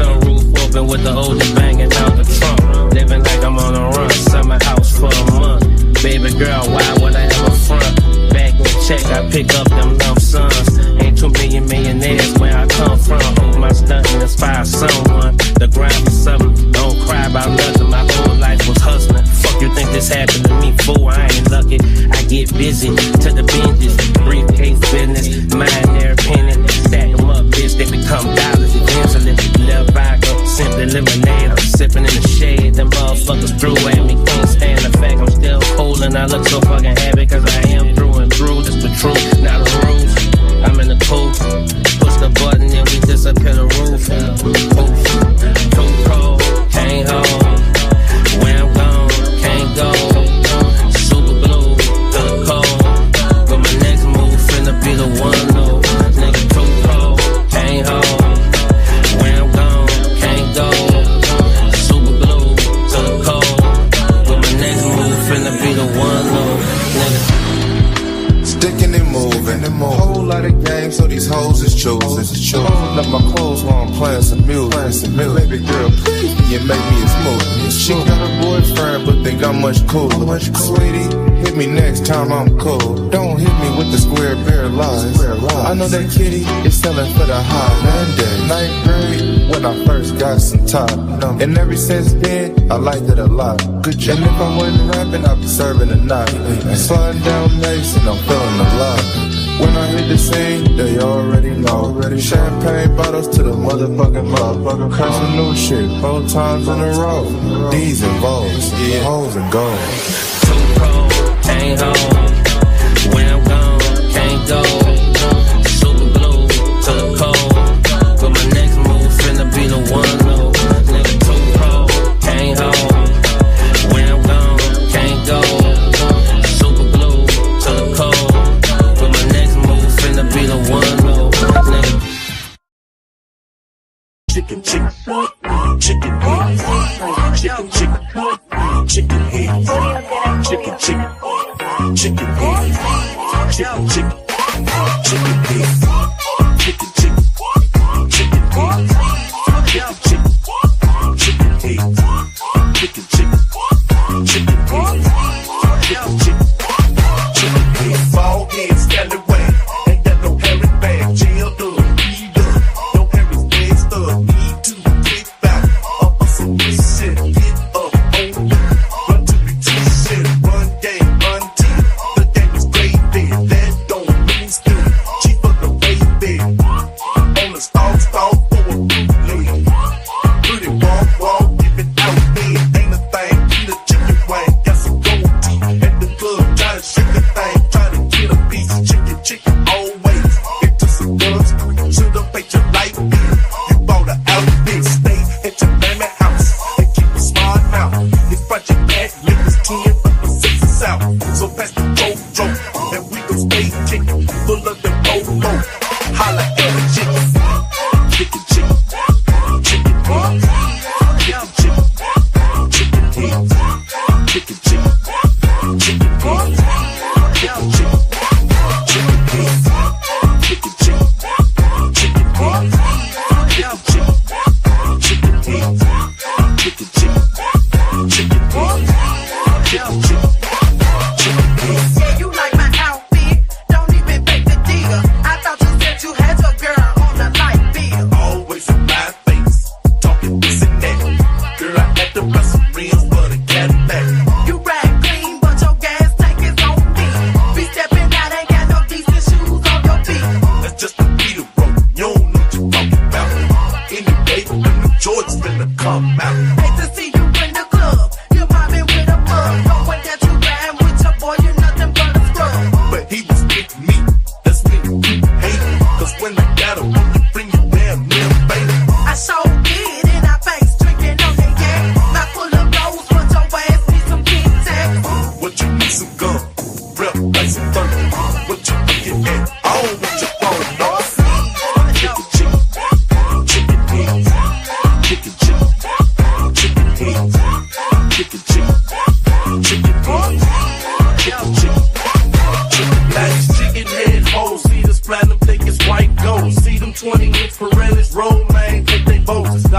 sunroof open with the oldest banging out the trunk. Living like I'm on a run, summer house for a month. Baby girl, why would I have a front? Back in check, I pick up them lump sums. Ain't 2 million millionaires where I come from. Hold my stunt and inspire someone to grind for something. Don't cry about nothing, my whole life was hustling. Fuck you think this happened to me, fool? I ain't lucky. I get busy to the binges. Briefcase business, mind their opinion. Stack them up, bitch, they become dollars eventually. Lil' vodka, simply lemonade. I'm sipping in the shade. Them motherfuckers threw at me. Can't stand the fact I'm still cold and I look so fucking happy. Cause I am through and through. This the truth, not a ruse. I'm in the coupe. Push the button and we disappear the roof. Oof. Too cold, can't hold. Where I'm gone, can't go. Super blue, to the cold. But my next move finna be the one, no. Nigga too cold, can't hold. Where I'm gone, can't go. Super blue, to the cold. But my next move finna be the one, no. Nigga. Sticking and moving, whole lot of games, so these hoes is choosing. Holding up my clothes while I'm playing some music. Baby girl, please, you make me a smooth. She got a boyfriend, but think I'm much cooler. Sweetie, hit me next time I'm cool. Don't hit me with the square bear lies. I know that kitty is selling for the high Monday. 9th grade, when I first got some top. And ever since then, I liked it a lot. Good job. And if I wasn't rapping, I'd be serving a night. Sliding down Mason, I'm feeling alive. When I hit the scene, they already know. Champagne bottles to the motherfucking mouth. Cursing new shit 4 times in a row. D's and Vo's, hoes and gold. Too cold, can't hold. When I'm gone, can't go. Super blue, to the cold. But my next move finna be the one, no. Nigga too cold, can't hold. When I'm gone, can't go. Super blue, to the cold. But my next move finna be the one, no. Nigga. Chicken, chicken, chicken head, chicken, chicken, chicken head, chicken, chicken, chicken head, chicken, chicken, chicken head, chicken, chicken, chicken head, chicken, chicken, chicken head, chicken, chicken, chicken head, chicken, chicken, chicken head. Bald head, scallywag, ain't got no hairy bag, jail up.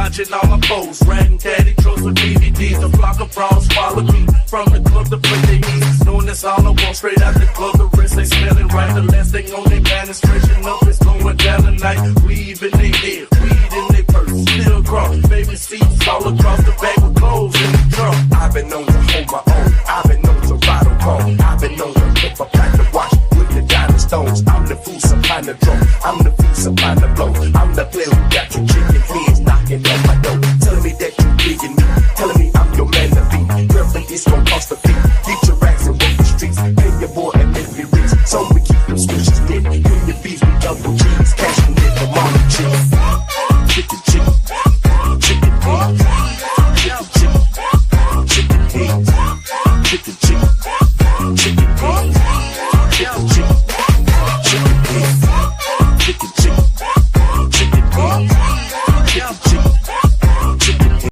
watching all my posts. Ratting caddy trucks with DVDs. A flock of bras follow me from the club to play they knees. Knowing that's all I want straight out the club. The rest they smelling right. The last thing on their man is stretching up. It's going down tonight. Weave in their head, weed in their purse. Still cross, baby seats all across the back with clothes in the trunk. I've been known to hold my own. I've been known to ride on call. I've been known to flip a pack of watch with the diamond stones. I'm the fool supplying the drum. I'm the fool supplying the blow. I'm the player who got your chicken heads knocking on my door. Telling me that you digging me. Telling me I'm your man to be. Girlfriend, it's gon' cost a fee. Get your racks and walk the streets. Pay your boy and make me rich. So we keep them switches lit. When your beats with double G's. Cash from it from all the chicks. Chicken, chicken, chicken head. Chicken, chicken, chicken head. Chicken, chicken, chicken head. Chicken, chicken, chicken head. Chicken, chicken, chicken head. Chicken, chicken, chicken head.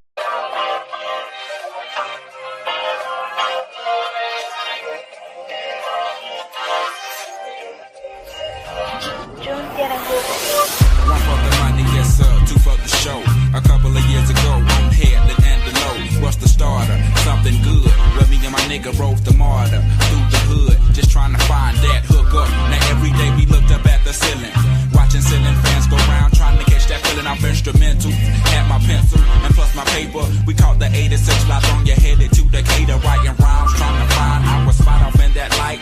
One for the money, yes sir, two for the show. A couple of years ago, on Headland and below. What's the starter? Something good. Where me and my nigga rode the martyr through the hood, just trying to find that hook up. Now every day we looked up at the ceiling, watching ceiling fans go round, trying to catch that feeling off instrumental. Had my pencil and plus my paper. We caught the 86 lights on your headed to Decatur, writing rhymes, trying to find our spot off in that light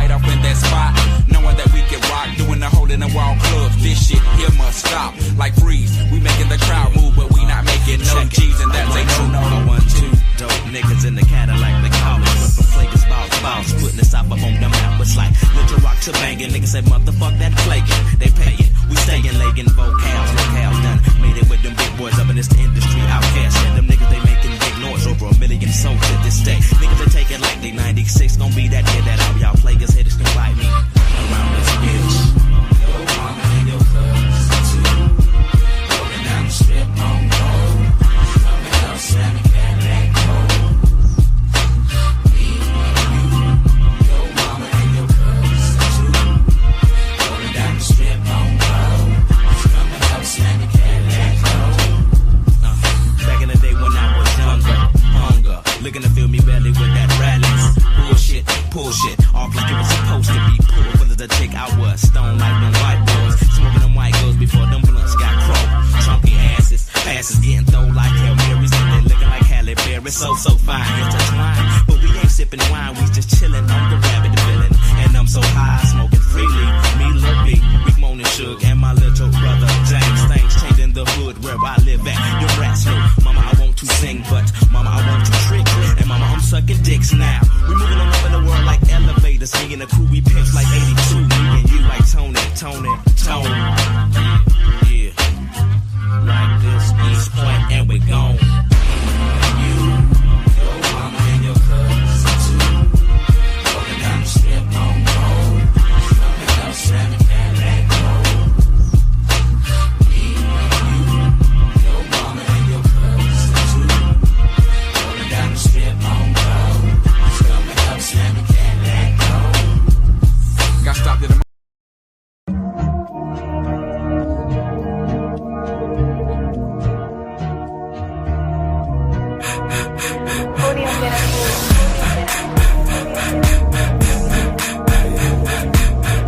off in that spot, knowing that we can rock, doing the hole in the wall club. This shit here must stop, like freeze. We making the crowd move, but we not making no G's, and that's a no. 1, 2, dope niggas in the Cadillac, they call it. But from Flakers, boss, putting this up on the map. It's like Little Rock to banging. Niggas say motherfuck that flaking. They payin', we stayin', lagging vocals, locales done. Made it with them big boys up in this industry outcast. And them niggas they making big noise, over 1 million sold to this day. Niggas they take it like they 96, gon' be that year that all y'all players haters can fight me around this bitch. Your mama and your cousins too, rolling down the strip on road, coming up slamming Cadillac cold. Me and you, your mama and your cousins too, rolling down the strip on road, coming up slamming Cadillac cold. Back in the day when I was younger, hunger, looking to fill me belly with that rallies. Bullshit, off like it was supposed to be pulled. Full of the chick I was, stone like them white boys. Smoking them white girls before them blunts got croaked. Chunky asses getting thrown like Hail Marys. And they looking like Halle Berry, so fine, intertwined. But we ain't sipping wine, we just chilling on the rabbit villain. And I'm so high, smoking freely. Me, Lil B, Big Moan and Suge, and my little brother James. Things changing the hood where I live at. Your rats know, mama, I want to sing, but mama, I want to trick. And mama, I'm sucking dicks now. We moving on up in the world like elevators. Me and the crew, we pimps like 82. Me and you like Tony. Yeah, like this, East Point, and we gone. You, your mama and your cousins too, rolling down the strip on road, coming up slamming Cadillac cold. Me and you, your mama and your cousins too, rolling down the strip on road, coming up slamming Cadillac cold. Got stopped at the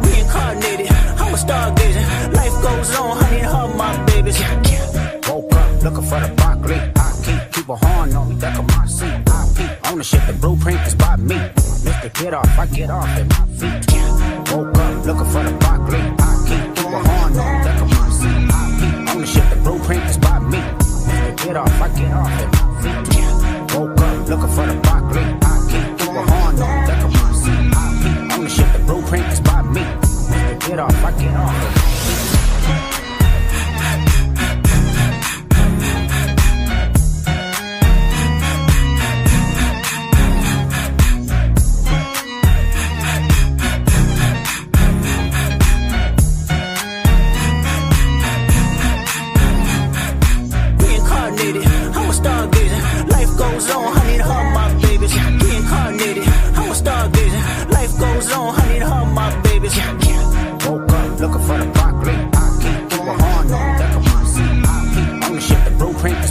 Reincarnated, I'm a stargazing. Life goes on, honey, and her, my babies. Woke up looking for the broccoli. I keep a horn on me, back of my seat. I peep ownership, the blueprint is by me. Mr. Get off, I get off at my feet. Woke up looking for the broccoli. I keep a horn on me, back of my seat. I peep ownership, the blueprint is by me. Mr. Get off, I get off at my feet. Woke up looking for the broccoli. I keep a horn on me, back of my seat. I peep ownership, the blueprint is by me. Mr. Get off, I get off at my feet. Looking for the broccoli. I keep a horn on, back of my seat. I peep ownership, the blueprint is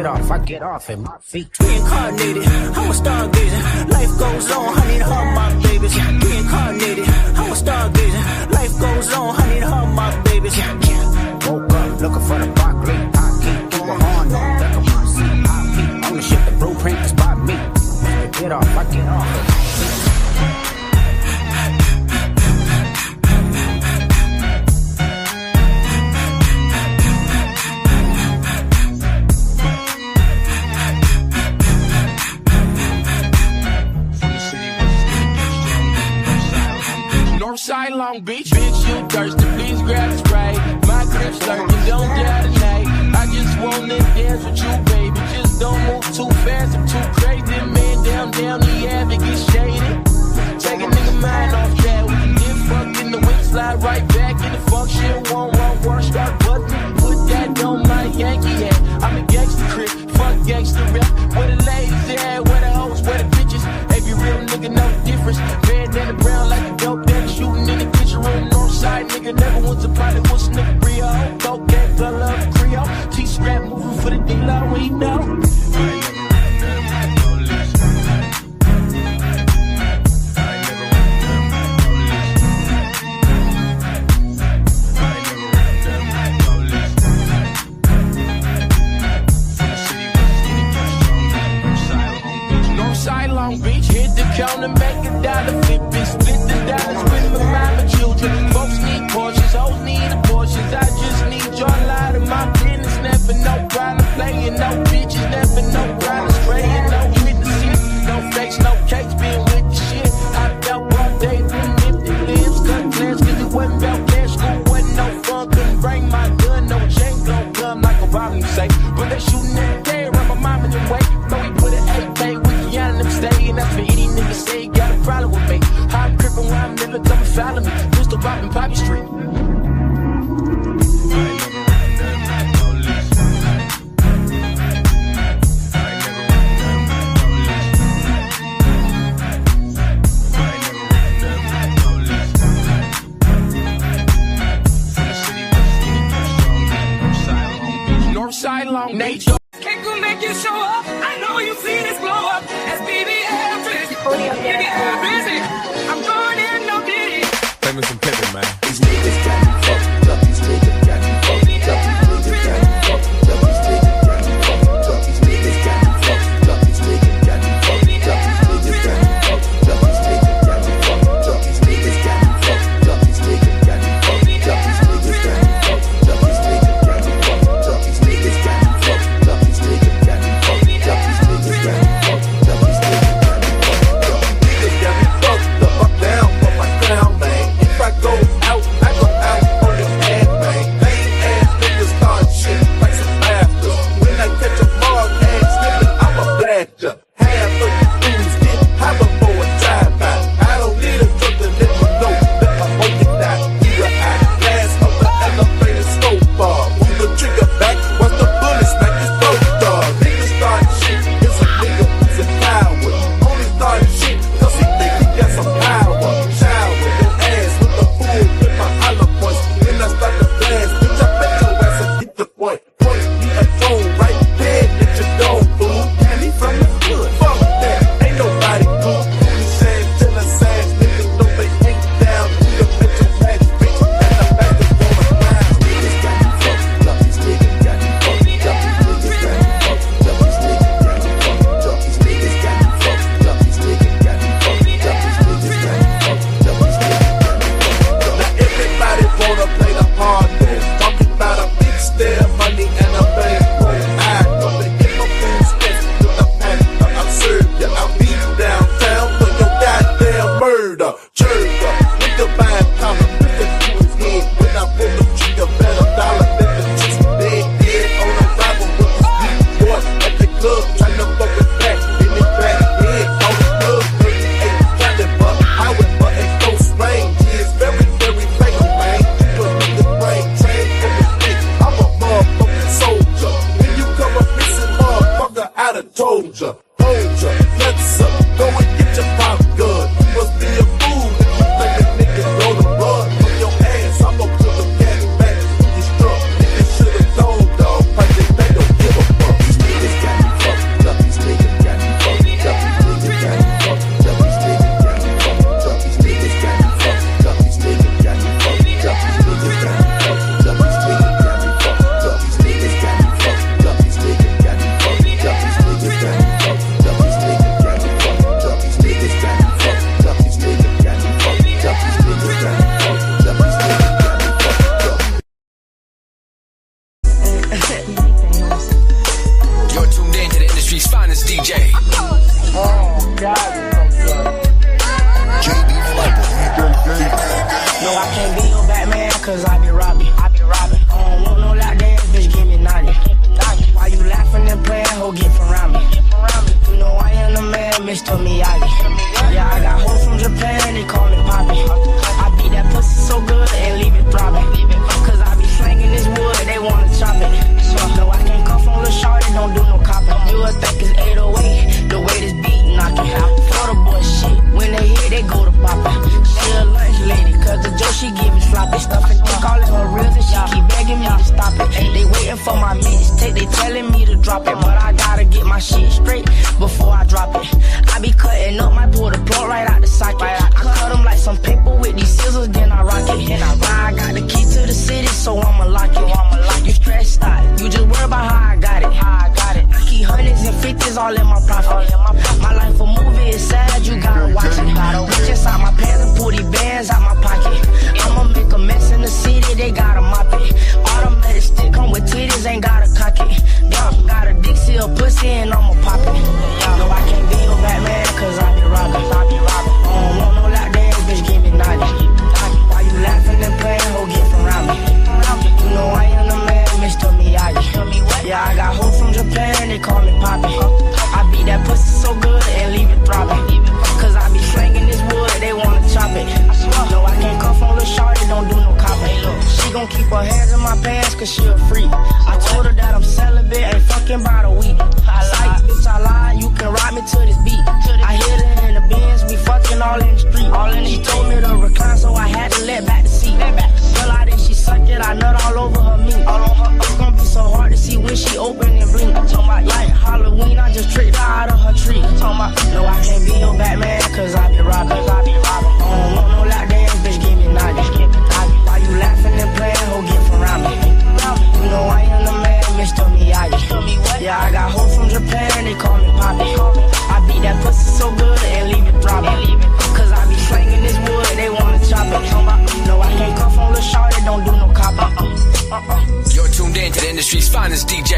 get off, I get off at my feet. Reincarnated, I'm a stargazing. Life goes on, honey, to her, my babies. Reincarnated, I'm a stargazing. Life goes on, honey, to her, my babies. Woke up looking for the broccoli. I keep keep a horn on, back of my seat. I keep ownership, the blueprint is by me. Get off, I get off at my feet. Northside, Long Beach, bitch, you thirsty, please grab a Sprite. My grip's lurking, don't die tonight. I just wanna dance with you, baby. Just don't move too fast, I'm too crazy. Man, down, the avenue get shaded. Take a nigga mind off that. We can get fucked in the whip, slide right back in the function. One, start button. Put that on my Yankee hat. I'm a gangster crib, fuck gangster rap. Where the ladies at, where the hoes, where the bitches. Every real nigga know the difference. Red and the brown like a dope daddy shooting in the kitchen room. Northside nigga never wants a pilot, what's nigga Rio? Cocaine, blood love, Creole. T-strap moving for the dealer, we know. Long Beach, hit the counter, make $1, flip it, split the dollars with my mama children. Folks need Porsches, hoes need abortions. I just need your light of my business. Never no problem playing, no bitches, never no problem spraying, no witnesses, no fakes, no cakes, being with the shit. I felt all day, been empty lips, cut plans, cause it wasn't about cash, school wasn't no fun, couldn't bring my gun, no chain, gon' come like a Obama, you say. But they shooting every day around my mom in the way. So we put an AK with Keanu them stay, and that's for any nigga say you got a problem with me. How I'm crippin' where I'm living, come and follow me. Pistol poppin' Poppy Street. Northside, Long Beach. Can't go make you show up. I know you see this blow up. As BBL busy. BBL busy. I'm going in, no ditty. Famous and Pippin, man. These niggas got me fucked up. These niggas got me fucked up. These niggas got me fucked up. These niggas got me fucked up. These niggas got me fucked up. These niggas got me fucked up. These niggas got me fucked up. These niggas got me fucked up. These niggas got me fucked up. These niggas got me fucked up. These niggas got me fucked up. These niggas got me fucked up. These niggas got me fucked up. These niggas got me fucked up. These niggas got me fucked up. These niggas got me fucked up. Niggas got me fucked up. I'm down for my crown, man. If I go out, I go out on this ad, man. Lame ass niggas start shit like some bastards. When I catch a ball ass nigga, I'm a blaster. Half of you fools get high before a drive-by. I don't need a drug to let you know that I'm on your die. Either I glass up the elevator scope bar. Pull the trigger back, watch the bullets smack his throat, dog. Niggas start shit, it's a nigga who's a coward. Only started shit cause he think he got some power. Shower your ass with the fool with my hollow voice. Then I start to blast, bitch, I bet your ass will get the point. Point me a phone right there at your door, fool. And he from the hood, fuck that, ain't nobody cool. He said, tell us ass niggas know they ain't down. We the bitch ass bitch, and I'm back to going down. Niggas got me fucked up, these niggas got me fucked up. These niggas got me fucked up, these niggas got me fucked up. These niggas got me fucked up, these niggas got me fucked up. These niggas got me fucked up, these niggas got me fucked up. Now everybody wanna play the hard man. Talking about a big stare, money and a bankroll. I know they get my friends steps to the pack. I'll serve ya, I'll be downtown for your goddamn murder. Jerga, nigga buying common, put it to his head. When I pull the trigger, bet $1 that the chicks dead on arrival with this beat boy at the club, tryna fuck with back in his back head. On the club, 38 caliber, however, and close range is very, very fatal, man. Cause niggas brain trained from the stick. I'm a motherfucking soldier. When you come up missing, motherfucker, I'd have told ya. Hold ya, nuts up, go and get your pop gun. You must be a fool if you think a nigga gonna run from your ass. I'm gonna put the cat back to your struck. Niggas should've known, dog. Like they don't give a fuck. These niggas my mixtape, they telling me to drop it, but I gotta get my shit straight before I drop it. I be cutting up, might pull the plug right out the socket. I cut them like some paper with these scissors, then I rock it. Now I got the key to the city, so I'ma lock it. You stressed out, you just worry about how I got it. I keep hundreds and fifties all in my profit. My life a movie, it's sad, you gotta watch it. Reach inside my pants and pull these bands out my pocket. I'ma make a mess in the city, they gotta mop it. Automatic stick come with titties, ain't gotta cock it. Got a Dixie, a pussy, and I'ma pop it. No, I can't be your Batman, cause I be robbing. I don't want no lap dance, bitch, give me naughty. Why you laughing and playing, ho, get from around me. You know I am the man, Mr. Miyagi. Yeah, I got hoes from Japan, they call me Poppy. I beat that pussy so good and leave it throbbing. Cause I be slanging this wood, they wanna chop it. No, I can't cuff on Lil' Shorty, don't do no copy. She gon' keep her hands in my pants cause she a freak. I told her that I'm celibate, ain't fucking by the week. I lie, bitch, I lie, you can ride me to this beat. I hit her in the Benz, we fucking all in the street. She told me to recline, so I had to let back the seat. Pull out and she sucked it, I nut all over her meat. It's gonna be so hard to see when she open and blink. Like Halloween, I just tricked her out of her tree. No, I can't be your Batman, cause I be robbing. I don't want no lap dance, bitch, give me naughty. Why you laughing and playing, ho, get from around me. You know I am the man, Mr. Miyagi. Yeah, I got hoes from Japan, they call me Poppy. I beat that pussy so good and leave it throbbing. Cause I be slanging this wood, they wanna chop it. No, I can't cuff on Lil' Shorty, don't do no copy. You're tuned in to the industry's finest DJ.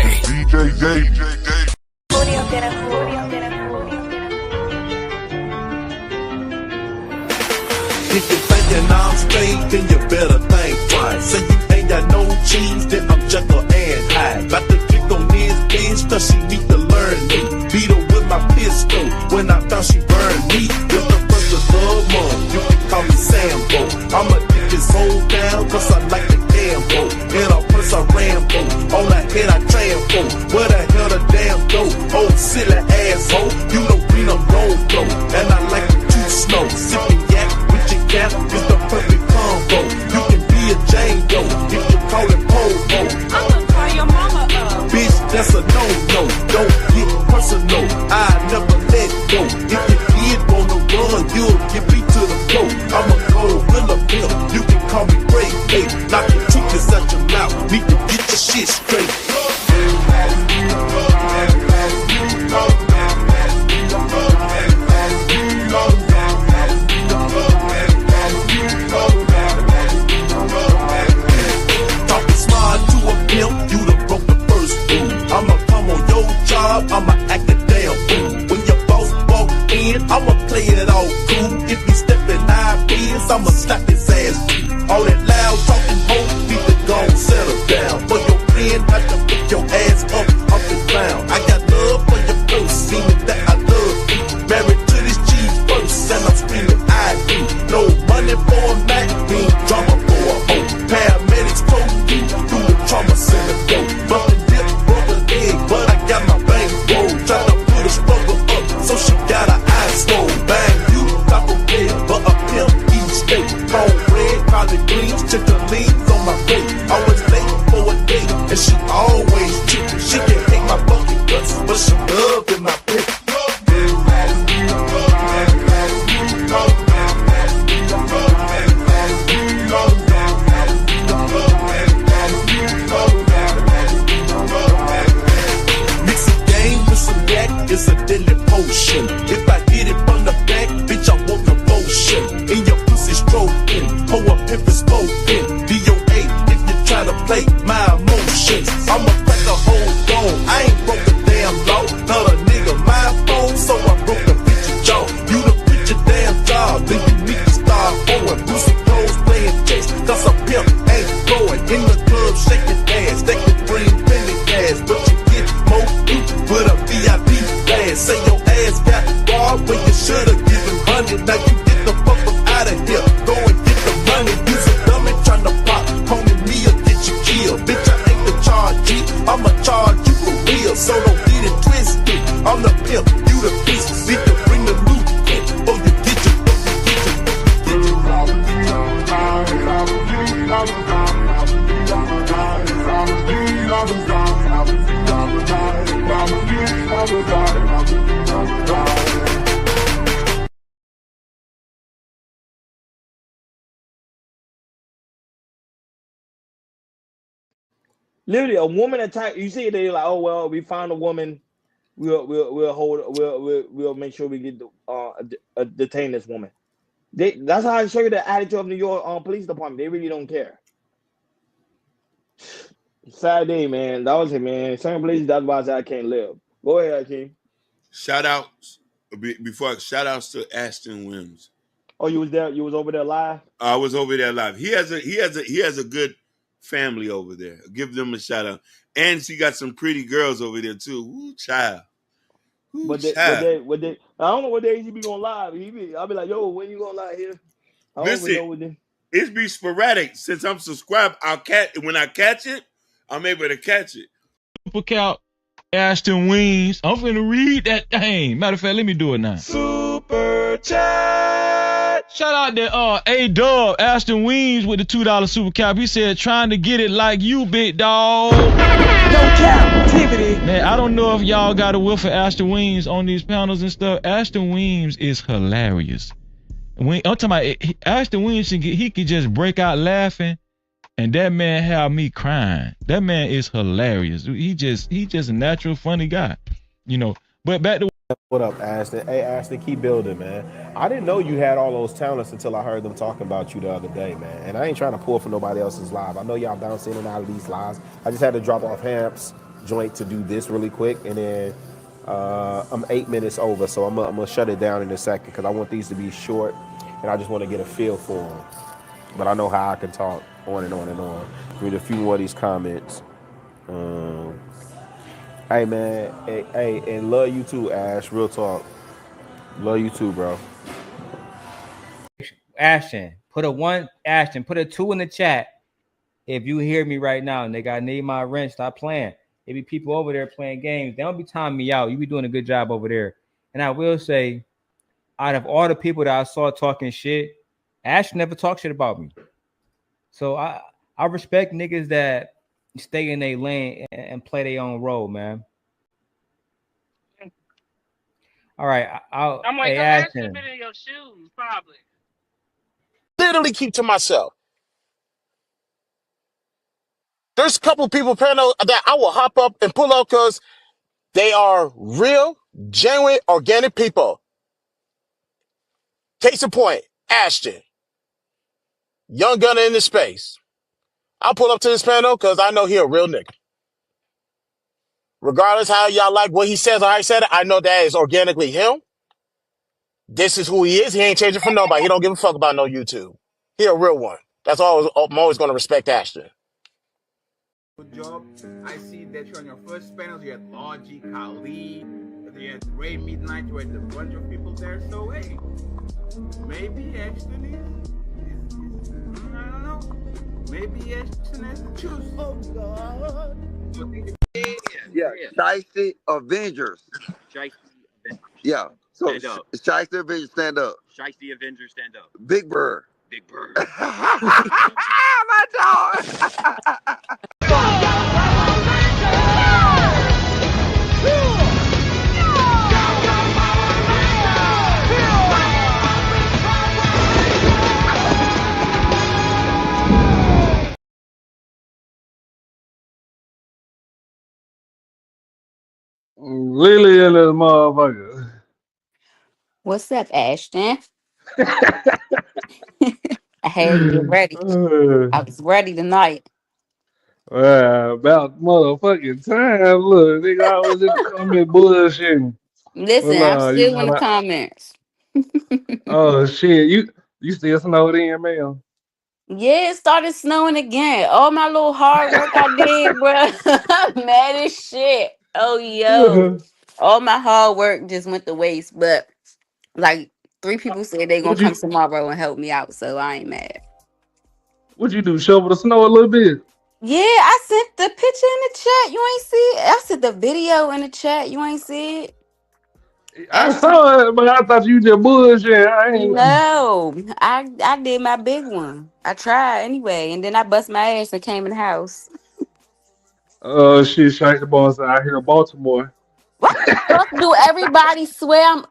If you're thinking I'm straight, then you better think twice. Say you ain't got no cheese, then I'm Jekyll and Hyde. About to kick on this bitch, cause she need to learn me. Beat her with my pistol, when I thought she burned me. With the first of the month, you can call me Sambo. I'ma get this whole down, cause I like the Gambo. In a purse I Rambo, on the head I trampo. Where the hell the damn go? Oh, silly asshole, you know green I'm gon' go. And I like it too slow, sipping yak with your cap is the perfect combo. You can be a Django if you call it Pogo. I'ma call your mama up. Bitch, that's a no-no, don't get personal, I never let go. If you did wanna run, you'll get beat to the floor. I'm a gorilla pimp, you can call me Ray K. Knock the truth out your mouth, need to get your shit straight. Talking smart to a pimp, you done broke the first rule. I'ma come on your job, I'ma act a damn fool. When your boss walk in, I'ma play it all cool. If he steppin' high biz, I'ma slap his ass. All that loud talking, hope need to go and settle down. For your friend, I can pick your ass up off the ground. I got love for your first, seeming that I love you. Married to this cheese first, and I'm screaming I do. No money for a Mac, mean drama for a hoe. Paramedics told you through the trauma center go. Bumpin' dip, broke a leg, but I got my bank roll. Tryna put a struggle up, so she got her eyes rolled. Bang, you Taco Bell, but a pimp eat steak. Cold red, collard green, Literally, a woman attack. You see, they like, oh well, we found a woman. We'll make sure we get detain this woman. That's how I show you the attitude of New York police department. They really don't care. Sad day, man. That was it, man. Certain places, that's why I said I can't live. Go ahead, Hakeem. Shout outs to Ashton Williams. Oh, you was there? You was over there live? I was over there live. He has a good family over there. Give them a shout out. And she got some pretty girls over there too. Ooh, child. What they, I don't know what days he be going live. I'll be like, yo, when you going live here? Listen, it's be sporadic. Since I'm subscribed, when I catch it, I'm able to catch it. Super Cal Ashton Wings. I'm finna read that thing. Matter of fact, let me do it now. Super chat. Shout out to A-Dub, Ashton Wings with the $2 super cap. He said, trying to get it like you, big dog. No captivity. Man, I don't know if y'all got a whiff of Ashton Wings on these panels and stuff. Ashton Wings is hilarious. I'm talking about Ashton Wings, he could just break out laughing, and that man had me crying. That man is hilarious. He just a natural funny guy, you know. But back to what up, Ashton? Hey, Ashton, keep building, man. I didn't know you had all those talents until I heard them talking about you the other day, man. And I ain't trying to pull for nobody else's live. I know y'all bounce in and out of these lives. I just had to drop off Hamp's joint to do this really quick, and then I'm 8 minutes over, so I'm gonna shut it down in a second because I want these to be short, and I just want to get a feel for them. But I know how I can talk on and on and on. Read a few more of these comments. Hey, man. Hey, and love you too, Ash. Real talk. Love you too, bro. Ashton, put a 2 in the chat. If you hear me right now, nigga, I need my rent. Stop playing. There be people over there playing games. They don't be timing me out. You be doing a good job over there. And I will say, out of all the people that I saw talking shit, Ashton never talked shit about me. So I respect niggas that stay in their lane and play their own role, man. All right, I'm like, hey, I'm Ashton. actually in your shoes, probably. Literally keep to myself. There's a couple people apparently that I will hop up and pull up because they are real, genuine, organic people. Case in point, Ashton, young gunner in the space. I'll pull up to this panel because I know he a real nigga. Regardless how y'all like what he says or how he said it, I know that is organically him. This is who he is. He ain't changing for nobody. He don't give a fuck about no YouTube. He a real one. That's all. I'm always going to respect Ashton. Good job. I see that you're on your first panels. You had Logic, Khalid, you had Ray Midnight, you had a bunch of people there. So hey, maybe Ashton is I don't know. Maybe Ashton has to choose. Oh God. Yeah, Shiesty Avengers. Shiesty Avengers. Yeah. So Shiesty Avengers, stand up. Shiesty Avengers, stand up. Big Bird. Big Bird. My dog. Really in this motherfucker. What's up, Ashton? I had to get ready. I was ready tonight. About motherfucking time. Look, nigga, I was in the comment bullshitting. Listen, I'm still in the comments. Oh shit, you still snowed in, man? Yeah, it started snowing again. All my little hard work I did, bro. I'm mad as shit. Oh, yo. All my hard work just went to waste. But, like, 3 people said they going to come tomorrow and help me out. So, I ain't mad. What'd you do? Shovel the snow a little bit? Yeah, I sent the picture in the chat. You ain't see it? I sent the video in the chat. You ain't see it? I saw it, but I thought you just bullshit. No, I did my big one. I tried anyway, and then I bust my ass and came in the house. Shit, Shake the Bones out here in Baltimore. Fuck, do everybody swear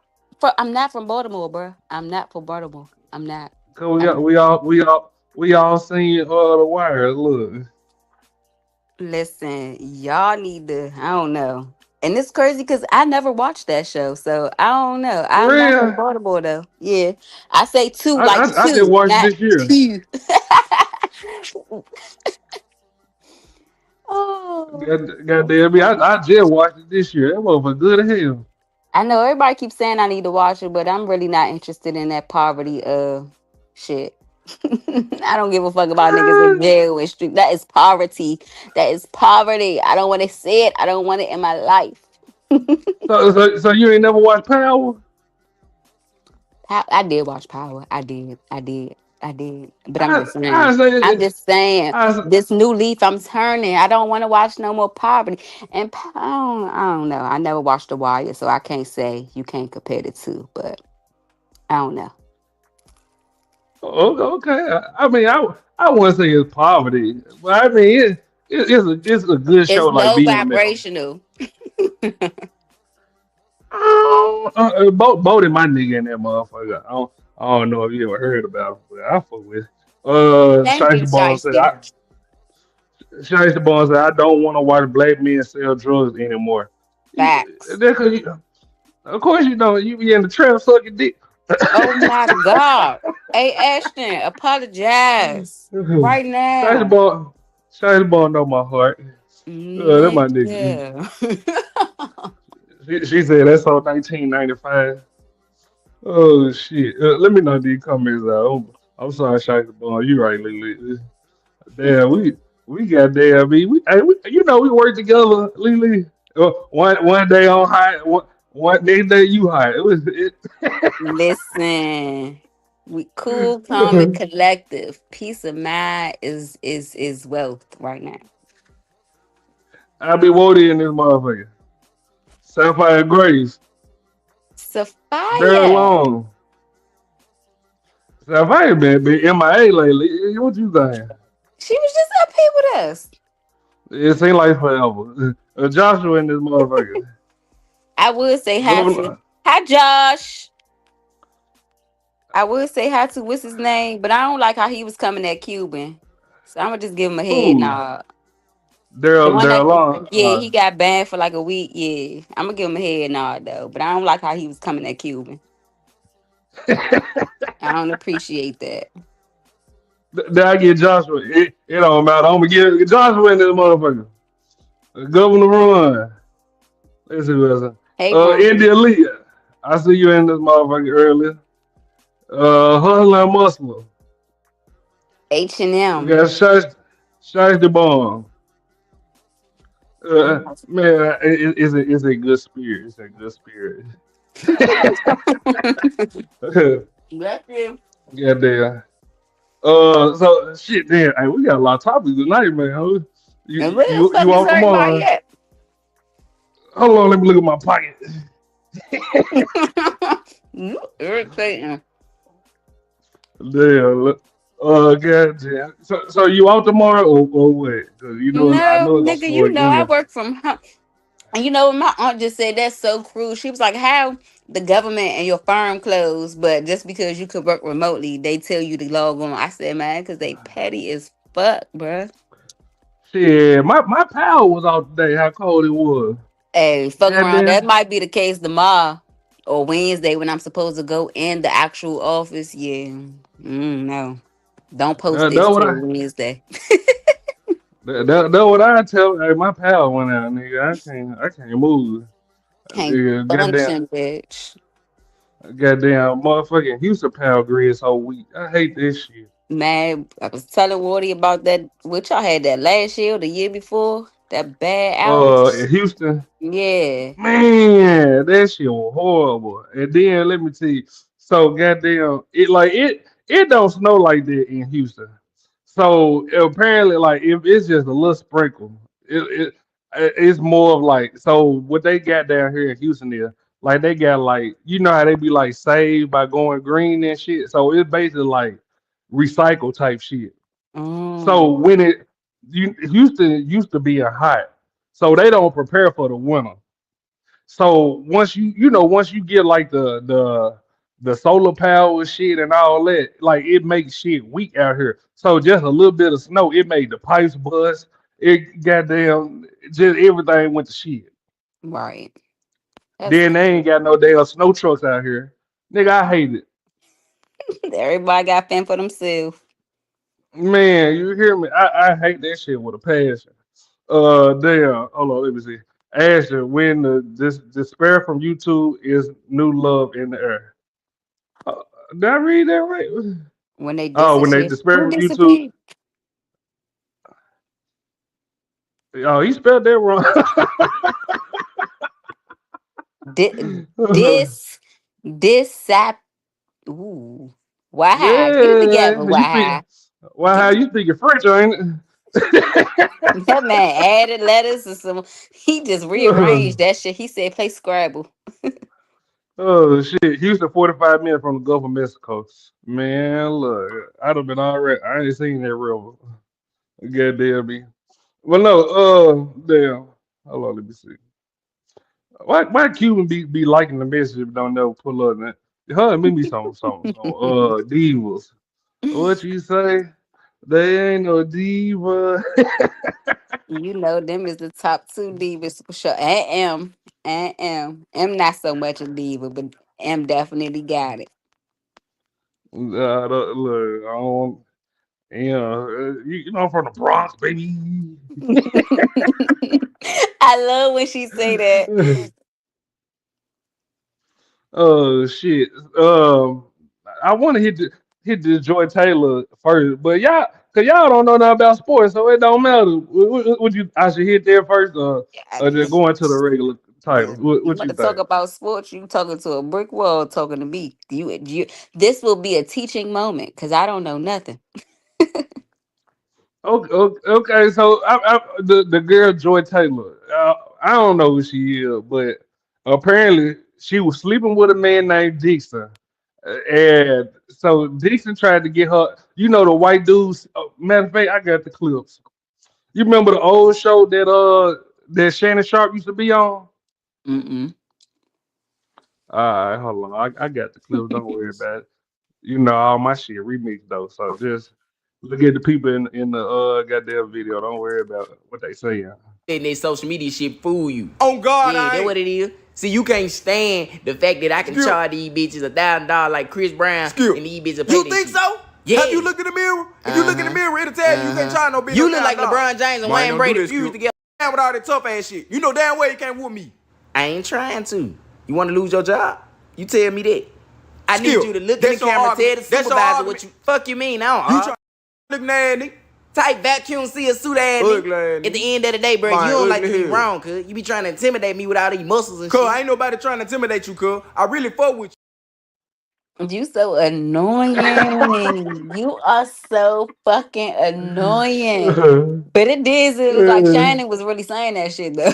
I'm not from Baltimore, bro. I'm not from Baltimore. I'm not. Cause we I'm got, we all seen The Wire. Look, Listen, y'all need to. I don't know. And it's crazy because I never watched that show, so I don't know. for I'm not from real. Baltimore though. Yeah, I say two, I like I, I just two, watched it not this year. two. Oh, Goddamn me, I just watched it this year. That motherfucker good as hell. I know everybody keeps saying I need to watch it, but I'm really not interested in that poverty shit. I don't give a fuck about niggas in jail and street. That is poverty. That is poverty. I don't want to see it. I don't want it in my life. So you ain't never watched Power? I did watch Power. I did. But I'm I just I saying. say I'm just saying. I say, This new leaf I'm turning. I don't want to watch no more poverty. And I don't know. I never watched The Wire, so I can't say you can't compare the two. But I don't know. okay. I mean, I wouldn't say it's poverty, but I mean it's a good It's show like low being there. vibrational. Both in my nigga in that motherfucker. I don't know if you ever heard about him, but I fuck with. Thank you, Shiesty Bone said Shiesty. Shiesty Bone said I don't want to watch black men sell drugs anymore. Facts. That's 'cause of course you don't. You be in the trap sucking dick. Oh my God. Hey, Ashton, apologize right Shiesty now. Bone, Shiesty Bone know my heart. That's my nigga. Nigga. She said that's on 1995. Oh shit! Let me know these comments out. I'm sorry, Shaka Bone. You right, Lily. Damn, we got damn. We work together, Lily. One day on high, one next day you high. It was it. Listen, we cool, calm, and collective. Peace of mind is wealth right now. I'll be Wody in this motherfucker. Sapphire Grace. Very Sophia. long. Sapphire been MIA lately. What you think? She was just up here with us. It seems like forever. Joshua in this motherfucker. I would say hi to. Hi, Josh. I would say hi to what's his name, but I don't like how he was coming at Cuban. So I'm gonna just give him a head Ooh. nod. Daryl Long. Yeah, he got banned for like a week. Yeah, I'm gonna give him a head nod though, but I don't like how he was coming at Cuban. I don't appreciate that. Then I get Joshua. It don't matter. I'm gonna get Joshua in this motherfucker. Governor Run. Let's see what else. Hey, Ron. India Leah. I see you in this motherfucker earlier. Hustler Muslim. H&M. We got Shiesty Bomb. Man, it's a good spirit. It's a good spirit. That's it. Goddamn. So shit, damn. Hey, we got a lot of topics tonight, man. And where the fuck is off everybody at? Hold on, let me look at my pocket. You irritating. Damn. Look. Goddamn. So you out tomorrow or what? 'Cause I know No, it's nigga, gonna you know I again. work from home. And you know, my aunt just said that's so cruel. She was like, how the government and your firm closed, but just because you could work remotely, they tell you to log on. I said, man, because they petty as fuck, bruh. Shit, my power was out today. How cold it was. Hey, fuck around. That Goddamn. might be the case tomorrow or Wednesday when I'm supposed to go in the actual office. Yeah. No. Don't post That this what till I Wednesday. that what I tell. Hey, my power went out, nigga. I can't move. Can't Nigga, function, bitch. goddamn motherfucking Houston power grid so weak. I hate this shit. Man, I was telling Woody about that. What y'all had that last year or the year before? That bad outage. In Houston. Yeah. Man, that shit was horrible. And then let me tell you, so goddamn, it don't snow like that in Houston. So apparently, like if it's just a little sprinkle, it's more of like so what they got down here in Houston is like they got like how they be like saved by going green and shit. So it's basically like recycle type shit. So when Houston used to be a hot. so they don't prepare for the winter. So once you get like the solar power shit and all that, like it makes shit weak out here. So just a little bit of snow, it made the pipes bust. It goddamn just everything went to shit. Right. That's Then they ain't got no damn snow trucks out here. Nigga, I hate it. everybody got fend for themselves. Man, you hear me? I hate that shit with a passion. Damn. Hold on, let me see. Asher, when this despair from YouTube is new love in the air. Did I read that right? When they Oh, when they disappear. despair Who from YouTube. disappeared? Oh, he spelled that wrong. Disap. Ooh. Why? Get it together. Yeah, Why? how you speaking French, ain't it? That man added letters or some. He just rearranged that shit. He said, "Play Scrabble." Oh shit, Houston 45 minutes from the Gulf of Mexico. Man, look, I'd have been already. I ain't seen that river. Goddamn me. Well, no, damn. Hold on, let me see. Why Cuban be liking the message but don't never pull up? Man? Her and me some divas. What you say? They ain't no diva. You know, them is the top two divas for sure. And M not so much a diva, but M definitely got it. Look, I don't. You know, I'm from the Bronx, baby. I love when she say that. Oh shit. I want to hit the Joy Taylor first, but cause y'all don't know nothing about sports, so it don't matter. I should hit there first, or just going to the regular title? You What want you to talk think? about sports? You talking to a brick wall, talking to me. This will be a teaching moment because I don't know nothing. Okay. So the girl Joy Taylor, I don't know who she is, but apparently she was sleeping with a man named Dixon, and so Dixon tried to get her. You know the white dudes. Matter of fact, I got the clips. You remember the old show that Shannon Sharp used to be on? Mm-mm. All right, hold on. I got the clips. Don't worry about it. You know all my shit remixed though, so just look at the people in the goddamn video. Don't worry about what they saying. Letting their social media shit fool you. On God, yeah, that's what it is. See, you can't stand the fact that I can charge these bitches $1,000 like Chris Brown, and these bitches pay You that think shit. so? Yeah. Have you looked in the mirror? If you look in the mirror, it'll tell you can't try no bitch. You look like LeBron James and Wayne Brady fused together. With all that tough ass shit. You know damn well you can't whoop me. I ain't trying to. You want to lose your job? You tell me that. I need you to look in the camera, tell the supervisor what you fuck you mean. I don't. You try look nasty. Type vacuum seal suit ass. At the end of the day, bro, you don't like to be wrong, cuz. You be trying to intimidate me with all these muscles and shit. Cuz, ain't nobody trying to intimidate you, cuz. I really fuck with you. You so annoying. You are so fucking annoying. But it did. It was like Shannon was really saying that shit though.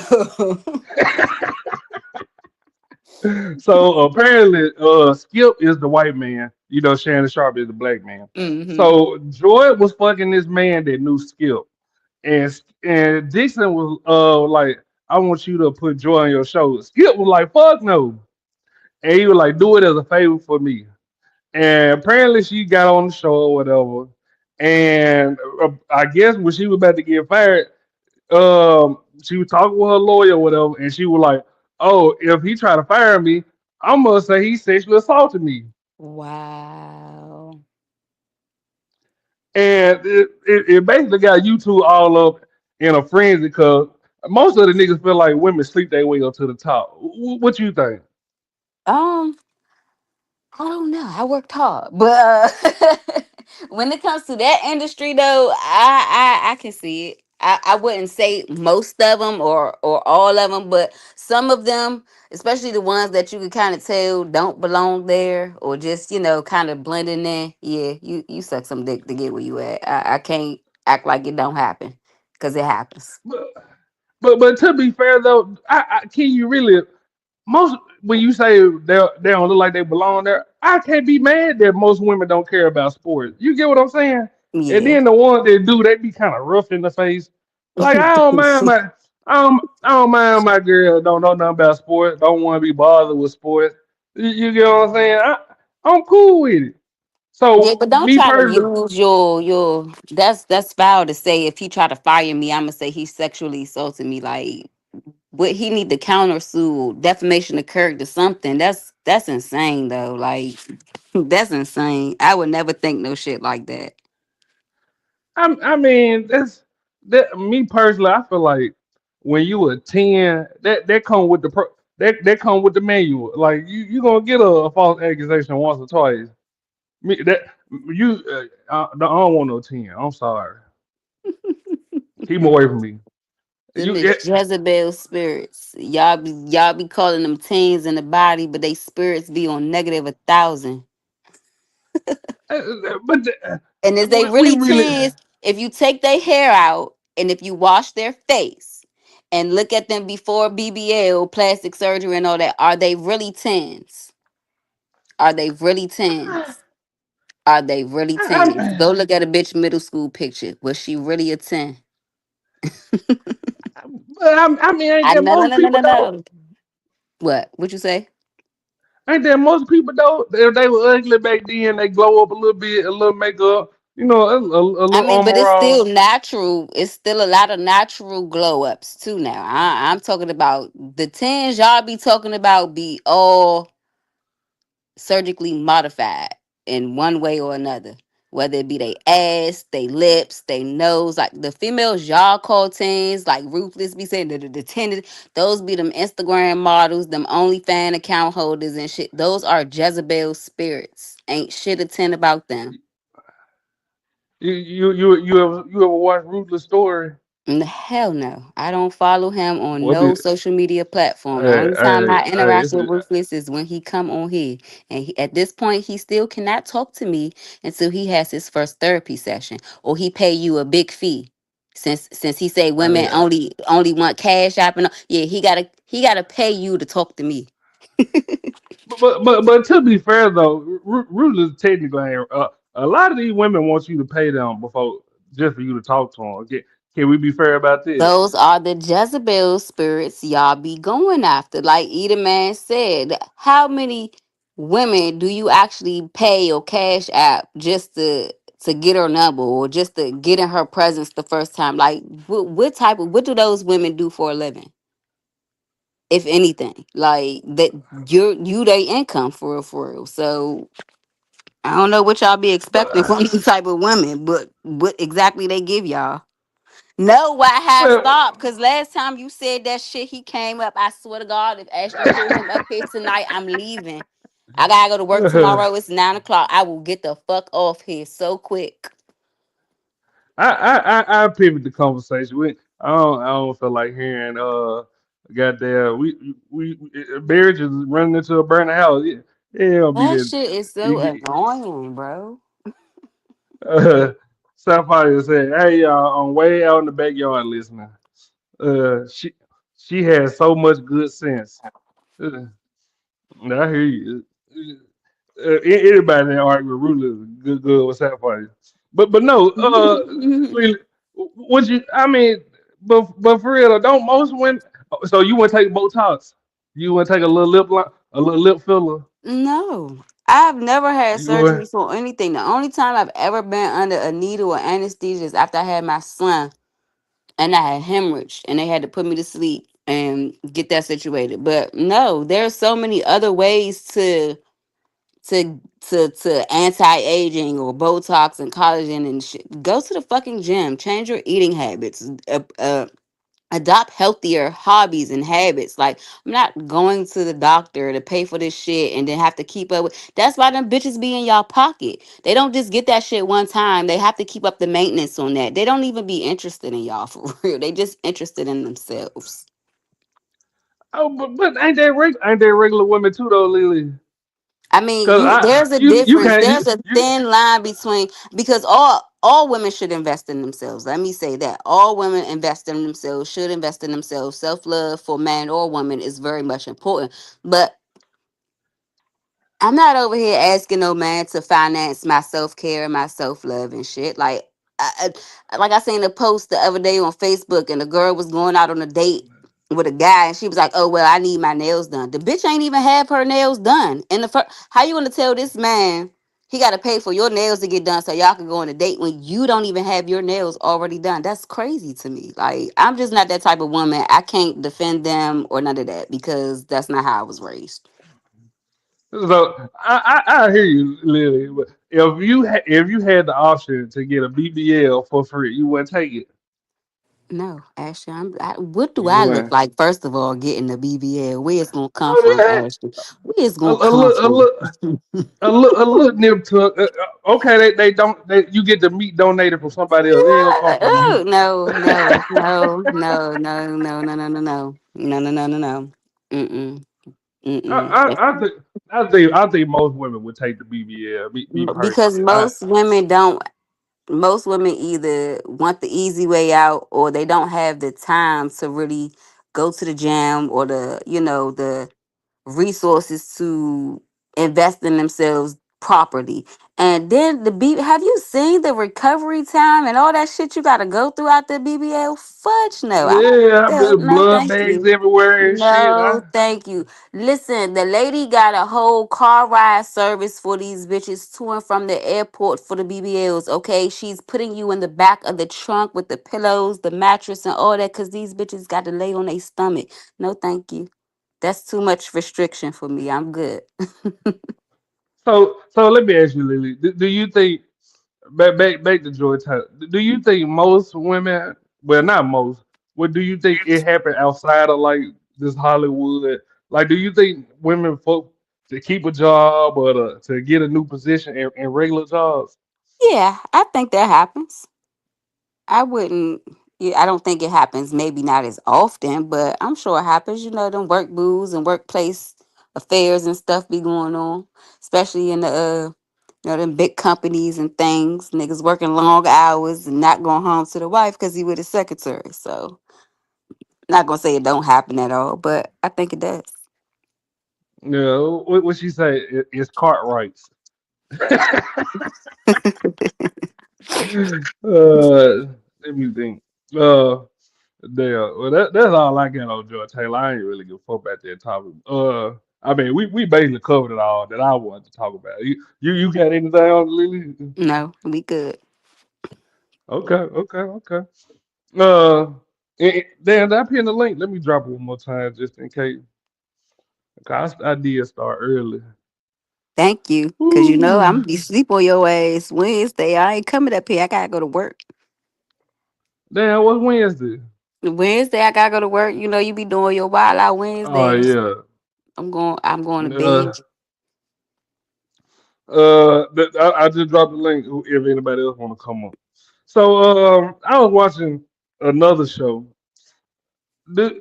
So apparently, Skip is the white man. You know, Shannon Sharp is the black man. Mm-hmm. So Joy was fucking this man that knew Skip, and Dixon was like, "I want you to put Joy on your show." Skip was like, "Fuck no," and he was like, "Do it as a favor for me." And apparently, she got on the show or whatever. And I guess when she was about to get fired, she was talking with her lawyer or whatever, and she was like, "Oh, if he try to fire me, I'm gonna say he sexually assaulted me." Wow. And it basically got you two all up in a frenzy because most of the niggas feel like women sleep their way up to the top. What you think? I don't know. I worked hard, but when it comes to that industry, though, I can see it. I wouldn't say most of them or all of them, but some of them, especially the ones that you can kind of tell don't belong there or just kind of blending in. Yeah, you suck some dick to get where you at. I can't act like it don't happen because it happens. But to be fair though, can you really most when you say they don't look like they belong there? I can't be mad that most women don't care about sports. You get what I'm saying? Yeah. And then the ones that do, they be kind of rough in the face. Like I don't mind I don't mind my girl don't know nothing about sports, don't want to be bothered with sports. You get what I'm saying? I'm cool with it. Yeah, So but don't me try to personally, use your that's foul to say. If he try to fire me, I'ma say he sexually assaulted me. Like what, he need to counter sue, defamation of character, something. That's insane though. Like that's insane. I would never think no shit like that. I mean that me personally, I feel like when you a 10, that come with the that come with the manual. Like you gonna get a false accusation once or twice. Me that you I don't want no 10. I'm sorry. Keep 'em away from me. Them You is Jezebel spirits. Y'all be calling them teens in the body, but they spirits be on negative 1,000. but And is they we really really tens? If you take their hair out and if you wash their face and look at them before BBL, plastic surgery, and all that, are they really tens? Are they really tens? Are they really tens? I, Go look at a bitch middle school picture. Was she really a 10? I mean, ain't I that no no most no no people no though? no. What? What you say? Ain't that most people though? If they were ugly back then, they glow up a little bit, a little makeup, a I little mean, but armor it's on. still natural. It's still a lot of natural glow ups too. Now, I'm talking about the tens y'all be talking about be all surgically modified in one way or another. Whether it be they ass, they lips, they nose, like the females y'all call tens, like Ruthless be saying the tended, those be them Instagram models, them OnlyFans account holders and shit. Those are Jezebel spirits. Ain't shit a 10 about them. You ever watch Ruthless Story? Hell no. I don't follow him on What no did? social media platform. The Hey, only time hey, I hey, interact with Ruthless is when he come on here. And at this point, he still cannot talk to me until he has his first therapy session or he pay you a big fee. Since he say women hey, only want cash app and yeah, he gotta pay you to talk to me. but to be fair though, Ruthless technically ain't. A lot of these women want you to pay them before just for you to talk to them. Can we be fair about this? Those are the Jezebel spirits y'all be going after. Like Eda Man said, how many women do you actually pay or cash app just to get her number or just to get in her presence the first time? Like what do those women do for a living? If anything, like that you they income for real. So I don't know what y'all be expecting from these type of women, but what exactly they give y'all. No, why have Well, stopped? Because last time you said that shit, he came up. I swear to God, if Ashton pull him up here tonight, I'm leaving. I gotta go to work tomorrow. It's 9 o'clock. I will get the fuck off here so quick. I pivot the conversation. I don't feel like hearing goddamn we marriage is running into a burning house. Yeah, it'll be That there. shit is so You annoying, bro. somebody said, "Hey y'all, I'm way out in the backyard listening." She has so much good sense. Uh, I hear you. Anybody that argue with Ruthless is good with Sapphire. But no, Clearly, would you? I mean, but for real, though, don't most women? So you want to take Botox? You want to take a little a little lip filler? No, I've never had You want? surgery for anything. The only time I've ever been under a needle or anesthesia is after I had my son and I had hemorrhage and they had to put me to sleep and get that situated. But no, there's so many other ways to anti-aging or Botox and collagen and shit. Go to the fucking gym, change your eating habits, adopt healthier hobbies and habits. Like I'm not going to the doctor to pay for this shit and then have to keep up with. That's why them bitches be in y'all pocket. They don't just get that shit one time. They have to keep up the maintenance on that. They don't even be interested in y'all for real. They just interested in themselves. Oh, but ain't they regular women too though, Lily? I mean, Cause there's a you difference. can't There's a you thin line between because all women should invest in themselves. Let me say that. All women invest in themselves, should invest in themselves. Self-love for man or woman is very much important. But I'm not over here asking no man to finance my self-care and my self-love and shit. Like like I seen a post the other day on Facebook, and the girl was going out on a date with a guy, and she was like, "Oh well, I need my nails done." The bitch ain't even have her nails done. And how you gonna tell this man he got to pay for your nails to get done so y'all can go on a date when you don't even have your nails already done? That's crazy to me. Like, I'm just not that type of woman. I can't defend them or none of that because that's not how I was raised. So I hear you, Lily. But if you had the option to get a BBL for free, you wouldn't take it. No, Ashley, what do You I look wouldn't. like? First of all, getting the BBL, where it's gonna come Oh, from, yeah. Ashley? Where it's A, gonna a come look, a from? look, a look nip tuck. Okay, they don't. You get the meat donated from somebody else. It ain't gonna come from you. No, no, no, no, no, no, no, no, no, no, no, no, no, no, no, no. Mm-mm, I, mm-mm. I, I think, I think most women would take the BBL. Me Because personally, most women either want the easy way out or they don't have the time to really go to the gym or the resources to invest in themselves properly. And then have you seen the recovery time and all that shit you gotta go through out the BBL? Fudge no. I don't yeah, no blood thank bags you. everywhere and shit. No, thank you. Listen, the lady got a whole car ride service for these bitches to and from the airport for the BBLs. Okay, she's putting you in the back of the trunk with the pillows, the mattress, and all that because these bitches got to lay on their stomach. No, thank you. That's too much restriction for me. I'm good. So let me ask you, Lily. Do you think back to Joy Tyler? Do you think most women, well, not most, but do you think it happened outside of like this Hollywood? Like, do you think women folk to keep a job or to get a new position in regular jobs? Yeah, I think that happens. I wouldn't. Yeah, I don't think it happens. Maybe not as often, but I'm sure it happens. Them work booze and workplace affairs and stuff be going on, especially in the them big companies and things. Niggas working long hours and not going home to the wife because he with his secretary. So, not gonna say it don't happen at all, but I think it does. Yeah, what she say? It's Cartwrights. Let me think. There. Well, that's all I got on George Taylor. I ain't really give a fuck about that topic. I mean, we basically covered it all that I wanted to talk about. You got anything on Lily? No, we good. Okay. Dan, did I pin the link? Let me drop it one more time just in case. Cause I did start early. Thank you, cause I'm Ooh. be sleep on your ass Wednesday. I ain't coming up here. I gotta go to work. Dan, what's Wednesday? Wednesday, I gotta go to work. You be doing your wild out Oh Wednesdays. yeah. I'm going to Uh, binge. I just dropped the link if anybody else want to come up. So I was watching another show. The,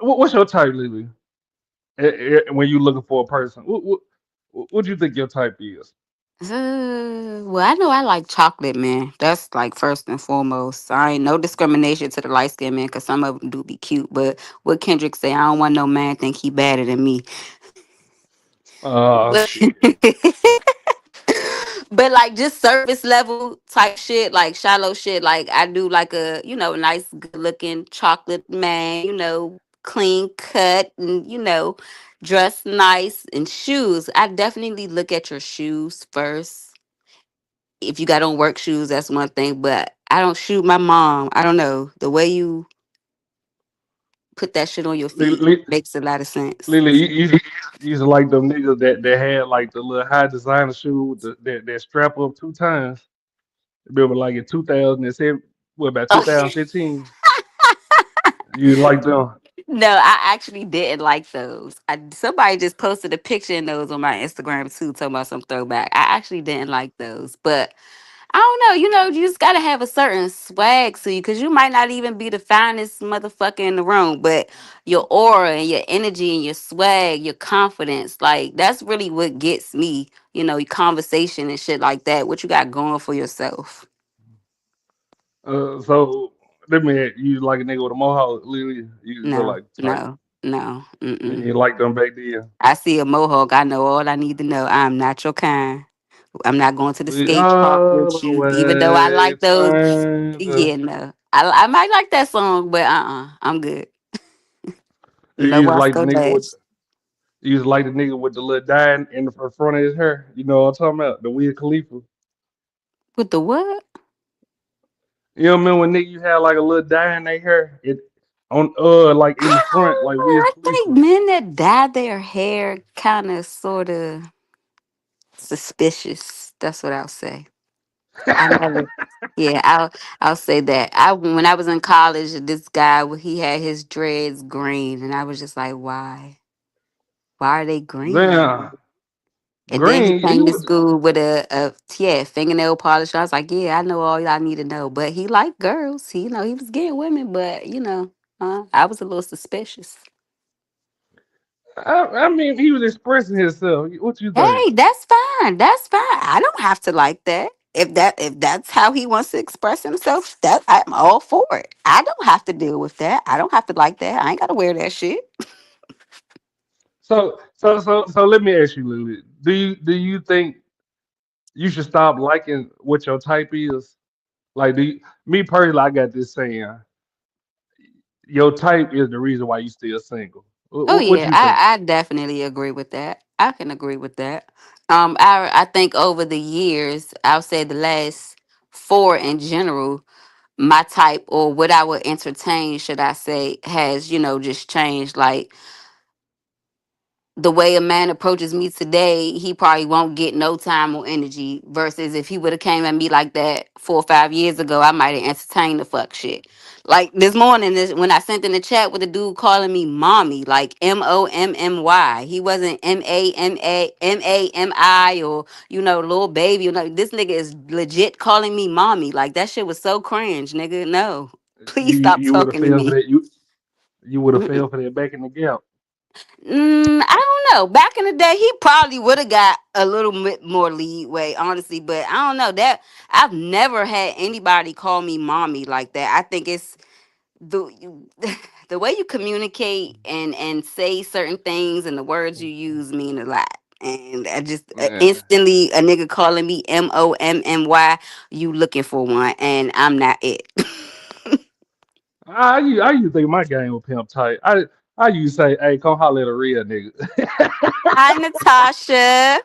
what's your type, Lily? When you looking for a person, what do you think your type is? Well, I know I like chocolate, man. That's like first and foremost. I ain't no discrimination to the light skinned man, cause some of them do be cute. But what Kendrick say, I don't want no man think he better than me. Oh But shit. but like just surface level type shit, like shallow shit. Like I do like a nice, good looking chocolate man. Clean cut and dressed nice and shoes. I definitely look at your shoes first. If you got on work shoes, that's one thing. But I don't shoot my mom. I don't know the way you put that shit on your feet Lily, makes a lot of sense. Lily, you used to like them niggas that had like the little high designer shoe with that strap up 2 times. Remember like in 2007, what about 2015? You like them? No, I actually didn't like those. Somebody just posted a picture in those on my Instagram too, talking about some throwback. I actually didn't like those, but I don't know. You just gotta have a certain swag to you, because you might not even be the finest motherfucker in the room, but your aura and your energy and your swag, your confidence, like that's really what gets me. Your conversation and shit like that. What you got going for yourself? So let me ask you, like a nigga with a mohawk, Lily, you look No, like the type. no, no. You Mm-mm. ain't like them back then. I see a mohawk. I know all I need to know. I'm not your kind. I'm not going to the We skate park all with the you, even though I way like those. further. Yeah, no, I might like that song, but I'm good. No You was like the Roscoe nigga with Dash. you was like the nigga with the little dye in the front of his hair. You know what I'm talking about? The Wiz Khalifa. With the what? You know, remember when nigga you had like a little dye in their hair? It on like in the front, like Wiz I think Khalifa. men that dye their hair kind of sort of suspicious. That's what I'll say. I never. Yeah, I'll say that. When I was in college, this guy he had his dreads green, and I was just like, why? Why are they green? Damn. And then he Green, came you to would school with a fingernail polish. I was like, yeah, I know all y'all need to know. But he liked girls. He he was getting women, but I was a little suspicious. I mean he was expressing himself. What you think? Hey, that's fine. That's fine. I don't have to like that. If that's how he wants to express himself, that I'm all for it. I don't have to deal with that. I don't have to like that. I ain't gotta wear that shit. So let me ask you, Lily. Do you think you should stop liking what your type is? Like, me personally, I got this saying: your type is the reason why you still single. Oh What yeah, you think? I definitely agree with that. I can agree with that. I think over the years, I'll say the last four in general, my type or what I would entertain, should I say, has just changed. Like the way a man approaches me today, he probably won't get no time or energy. Versus if he would have came at me like that 4 or 5 years ago, I might have entertained the fuck shit. Like this morning, when I sent in the chat with the dude calling me mommy, like MOMMY. He wasn't MAMI or little baby. This nigga is legit calling me mommy. Like that shit was so cringe, nigga. No, please You stop you would have talking to fell for me. that. You would have Mm-mm. fell for that back in the gap. I don't know. Back in the day, he probably would have got a little bit more leeway, honestly. But I don't know that I've never had anybody call me mommy like that. I think it's the way you communicate and say certain things and the words you use mean a lot. And I just Man, instantly a nigga calling me MOMMY, you looking for one, and I'm not it. I used to think my game was pimp tight. I used to say, "Hey, come holler at a real nigga." Hi, Natasha.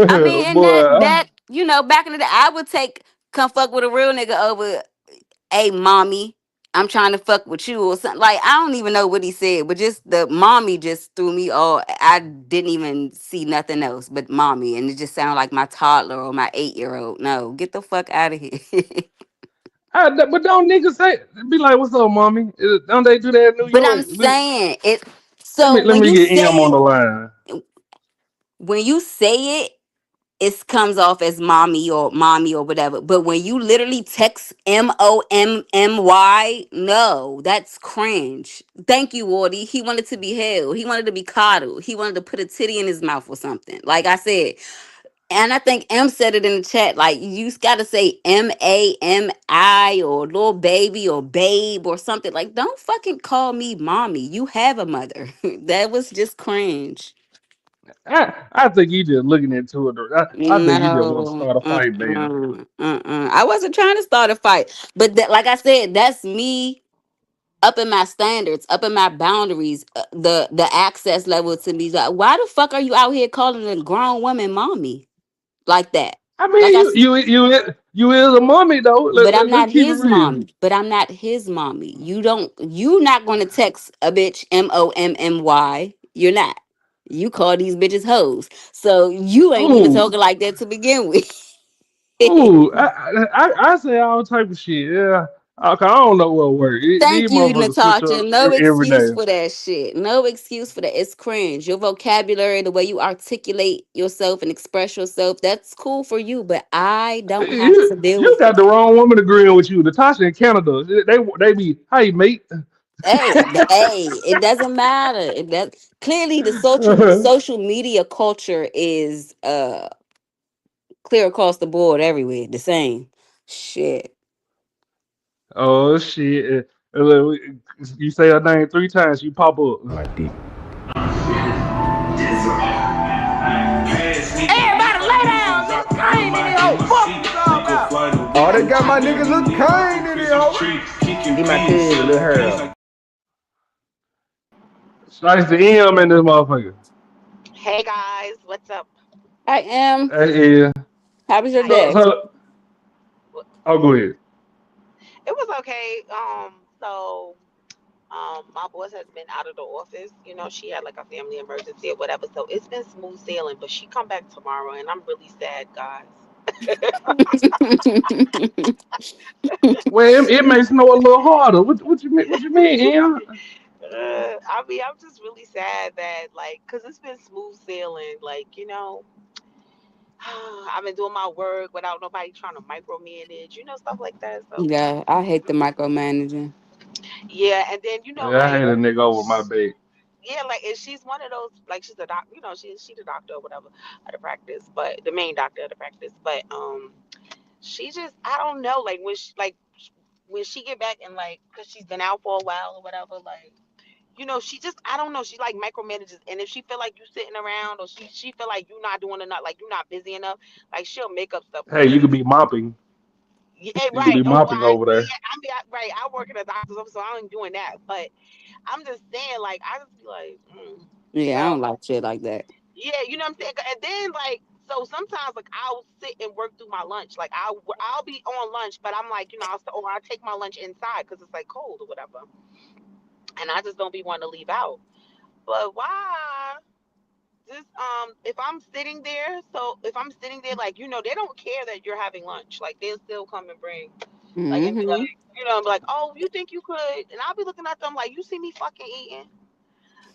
I mean, and Boy, back in the day, I would come fuck with a real nigga over, hey, mommy, I'm trying to fuck with you or something. Like, I don't even know what he said, but just the mommy just threw me all. I didn't even see nothing else but mommy, and it just sounded like my toddler or my 8-year-old. No, get the fuck out of here. but don't niggas say be like, "What's up, mommy?" Don't they do that in New But I'm York? saying it. Let So me let me get M on the line. when you say it, it comes off as mommy or whatever. But when you literally text MOMMY, no, that's cringe. Thank you, Wardy. He wanted to be held. He wanted to be coddled. He wanted to put a titty in his mouth or something. Like I said. And I think M said it in the chat. Like you gotta say MAMI or little baby or babe or something. Like, don't fucking call me mommy. You have a mother. That was just cringe. I think you just looking into it. I think you just want to No, start a fight, man. I wasn't trying to start a fight, but like I said, that's me upping my standards, upping my boundaries, the access level to me. Like, why the fuck are you out here calling a grown woman mommy like that? I Like mean, you is a mommy though. but I'm Let's not keep it his real. mommy. But I'm not his mommy. You not gonna text a bitch MOMMY. You're not. You call these bitches hoes. So you ain't even Ooh, talking like that to begin with. ooh, I say all type of shit. Yeah, I don't know what work. These Thank you, motherfuckers switch Natasha. up No every excuse day. for that shit. No excuse for that. It's cringe. Your vocabulary, the way you articulate yourself and express yourself, that's cool for you, but I don't have to deal You with got it. the wrong woman agreeing with you. Natasha in Canada, they be, hey mate. Hey, it doesn't matter. It does clearly the social media culture is clear across the board everywhere. The same. Shit. Oh shit! Look, you say her name 3 times, you pop up. Everybody lay I got my nigga Lil Kane in here, ho. He my cousin, Lil Herb. Nice to M in this motherfucker. Hey guys, what's up? I am. Hey, yeah. How was your So, day? oh, go ahead. It was okay. My boss has been out of the office. You know, she had like a family emergency or whatever. So it's been smooth sailing, but she come back tomorrow, and I'm really sad, guys. Well, it may snow a little harder. What you mean? What you mean, Em? I'm just really sad that, like, cause it's been smooth sailing. Like, you know, I've been doing my work without nobody trying to micromanage, you know, stuff like that. So Yeah, I hate the micromanaging. yeah, and then you know, Yeah, I like, hate a nigga over my bed. yeah, like, and she's one of those, like, she's a doc, you know, she's the doctor or whatever at the practice, but the main doctor at the practice, but she just, I don't know, like when she get back and like, cause she's been out for a while or whatever, like, you know, she just, I don't know, she like micromanages, and if she feel like you sitting around, or she feel like you not doing enough, like you're not busy enough, like she'll make up stuff for Hey, you. you could be mopping. Yeah, You could right. be Oh, well, mopping over there. right. I work in a doctor's office, so I ain't doing that. But I'm just saying, like, I just be like, Yeah, I so don't like shit like that. yeah, you know what I'm saying. And then like, so sometimes like I'll sit and work through my lunch. Like I'll be on lunch, but I'm like, you know, I'll take my lunch inside because it's like cold or whatever, and I just don't be wanting to leave out. But why? Just if I'm sitting there, so if I'm sitting there, like, you know, they don't care that you're having lunch. Like they'll still come and bring, like, and be Mm-hmm. like, you know, be like, oh, you think you could? And I'll be looking at them like, you see me fucking eating?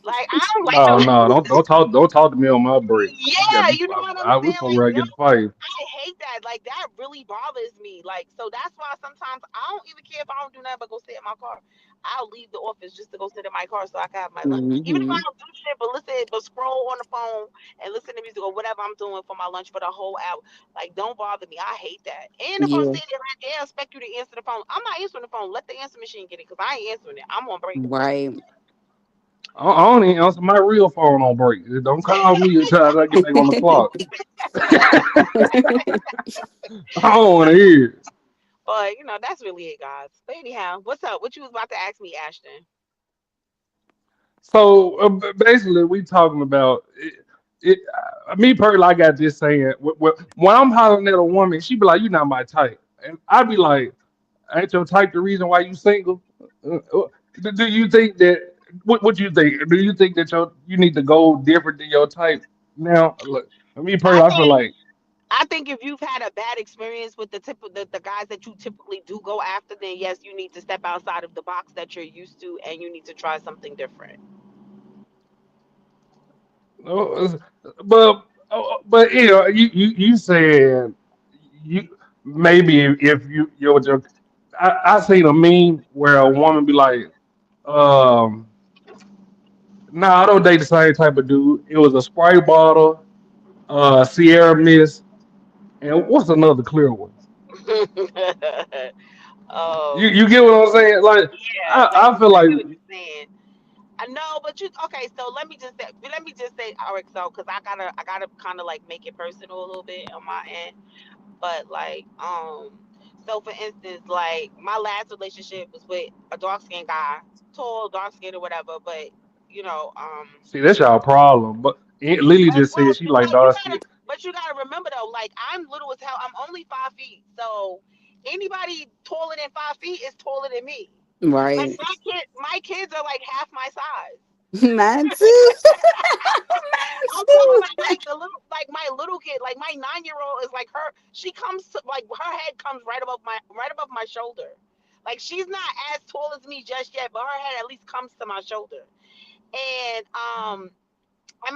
Like, I don't like Oh no. no, don't talk to me on my break. Yeah, Yeah, you know what I'm we saying? fuck Like, around and no, get the fight. I hate that. Like, that really bothers me. Like, so that's why sometimes I don't even care if I don't do nothing but go sit in my car. I'll leave the office just to go sit in my car so I can have my lunch. Even if I Mm-hmm. don't do shit, but listen, but scroll on the phone and listen to music or whatever I'm doing for my lunch for the whole hour. Like, don't bother me. I hate that. And if I'm Yeah, sitting there, like, they expect you to answer the phone. I'm not answering the phone. Let the answer machine get it because I ain't answering it. I'm on break. right. I don't even answer my real phone on break. Don't call me until I get back on the clock. I don't want to hear it. But, you know, that's really it, guys. But anyhow, what's up? What you was about to ask me, Ashton? So basically, we talking about it. Me personally, I got this saying: when I'm hollering at a woman, she be like, "You not my type," and I be like, "Ain't your type the reason why you single?" Do you think that? What do you think? Do you think that you need to go different than your type now? Look, me I personally, I feel think like I think if you've had a bad experience with the guys that you typically do go after, then yes, you need to step outside of the box that you're used to, and you need to try something different. uh, but you know, you said you maybe if you're just I seen a meme where a woman be like, um, "Nah, I don't date the same type of dude." It was a Sprite bottle, Sierra Mist, and what's another clear one? You get what I'm saying? Like Yeah, like I feel I like get what you're saying. I know, but you okay? So let me just say, RXO, because I gotta kind of like make it personal a little bit on my end. But like, so for instance, like my last relationship was with a dark skinned guy, tall, dark skinned or whatever. But you know, see that's y'all problem. But Lily just well, said she like dark skin. but you gotta remember though, like I'm little as hell. I'm only 5 feet, so anybody taller than 5 feet is taller than me. Like Right. my kids are like half my size. Mine too. Mine I'm talking too. about like like my little kid, like my 9 year old is like her. She comes to, like her head comes right above my shoulder. Like she's not as tall as me just yet, but her head at least comes to my shoulder. And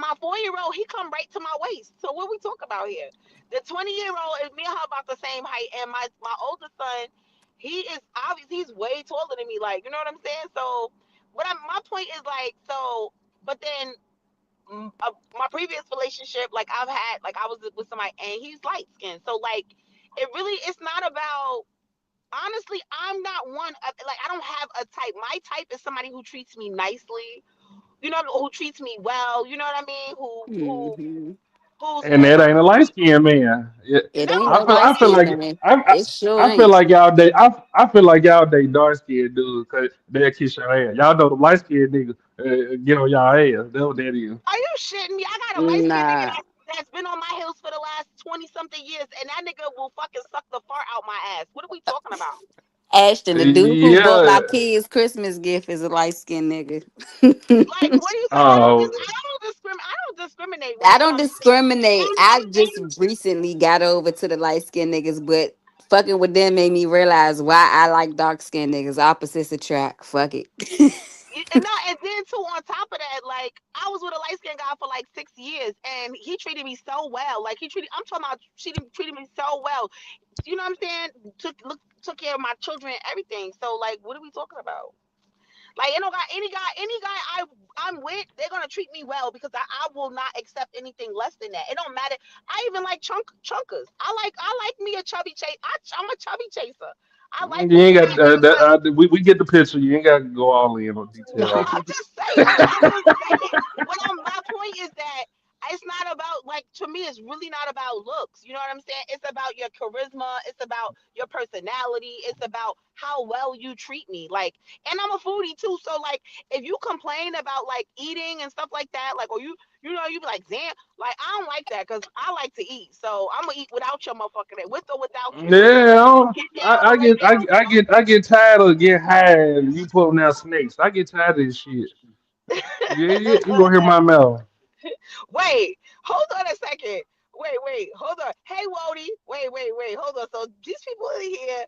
my 4 year old, he come right to my waist. So what we talk about here? The 20-year-old is me and her about the same height, and my older son, he is obviously he's way taller than me. Like, you know what I'm saying? So, my point is like, so, but then my previous relationship, like I've had, like I was with somebody, and he's light skinned. So like, it's not about. Honestly, I'm not one like I don't have a type. My type is somebody who treats me nicely, you know, who treats me well, you know what I mean? Who Mm-hmm. And that ain't a light skinned man. Yeah. It No, ain't no but light I feel skin like man. I, I, It sure I feel ain't. like y'all date. I feel like y'all date dark skinned dudes because they'll kiss your ass. Y'all know the light skinned niggas get on y'all ass. That's what that is. are you shitting me? I got a light skinned nigga Nah. that's been on my heels for the last 20 something years, and that nigga will fucking suck the fart out my ass. What are we talking about? Ashton, the dude who bought Yeah. my kids Christmas gift is a light skinned nigga. Like, what do you say? Oh, I don't discriminate when I it don't comes. discriminate. I just recently got over to the light skinned niggas, but fucking with them made me realize why I like dark skinned niggas. Opposites attract. Fuck it. And no, and then too, on top of that, like I was with a light skinned guy for like 6 years, and he treated me so well. Like I'm talking about treated me so well. You know what I'm saying? Took care of my children and everything. So like, what are we talking about? Like, you know, any guy I'm with, they're gonna treat me well because I will not accept anything less than that. It don't matter. I even like chunkers. I like me a chubby chase. I'm a chubby chaser. I like you women ain't that got have like. we get the picture. You ain't got to go all in on No, detail like I'm just saying. I'm just saying. My point is that it's not about like to me. It's really not about looks. You know what I'm saying? It's about your charisma. It's about your personality. It's about how well you treat me. Like, and I'm a foodie too. So like, if you complain about like eating and stuff like that, like, or you be like, damn, like I don't like that because I like to eat. So I'm gonna eat without your motherfucking with or without that. you. So Yeah, get down I or lay get down. I get tired of getting high and you putting out snakes. I get tired of this shit. You gonna hear my mouth. Wait, hold on a second. Wait, hold on. Hey, Wody. Wait, hold on. So these people in here,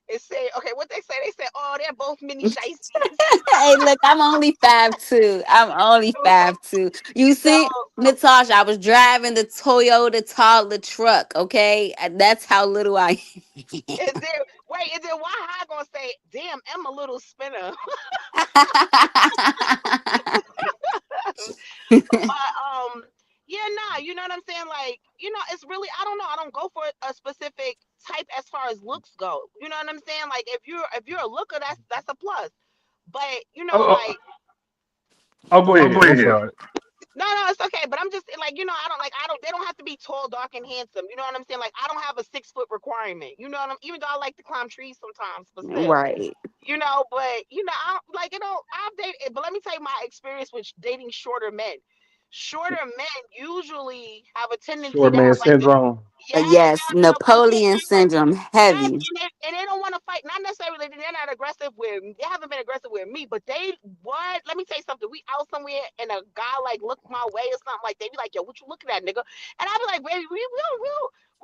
it say okay. What they say? They said, oh, they're both mini shiesties. Hey, look, I'm only 5'2". I'm only 5'2". You So see, Natasha, I was driving the Toyota toddler truck, okay? That's how little I is there? Wait, is there? Why I gonna say? Damn, I'm a little spinner. But yeah, nah. You know what I'm saying? Like, it's really I don't know. I don't go for a specific type as far as looks go. You know what I'm saying? Like, if you're a looker, that's a plus. But Oh, like. go ahead. I'm sorry. No, it's okay. But I'm just like, they don't have to be tall, dark, and handsome. You know what I'm saying? Like, I don't have a 6 foot requirement. You know what I'm even though I like to climb trees sometimes, but still. right. But I don't like I've dated, but let me tell you my experience with dating shorter men. Shorter men usually have a tendency Short to man have like syndrome. Yes, like Napoleon syndrome, yes, heavy. and they don't want to fight. Not necessarily they're not aggressive with. They haven't been aggressive with me, but they what? Let me tell you something. We out somewhere and a guy like look my way or something like they be like, yo, what you looking at, nigga? And I be like, baby, we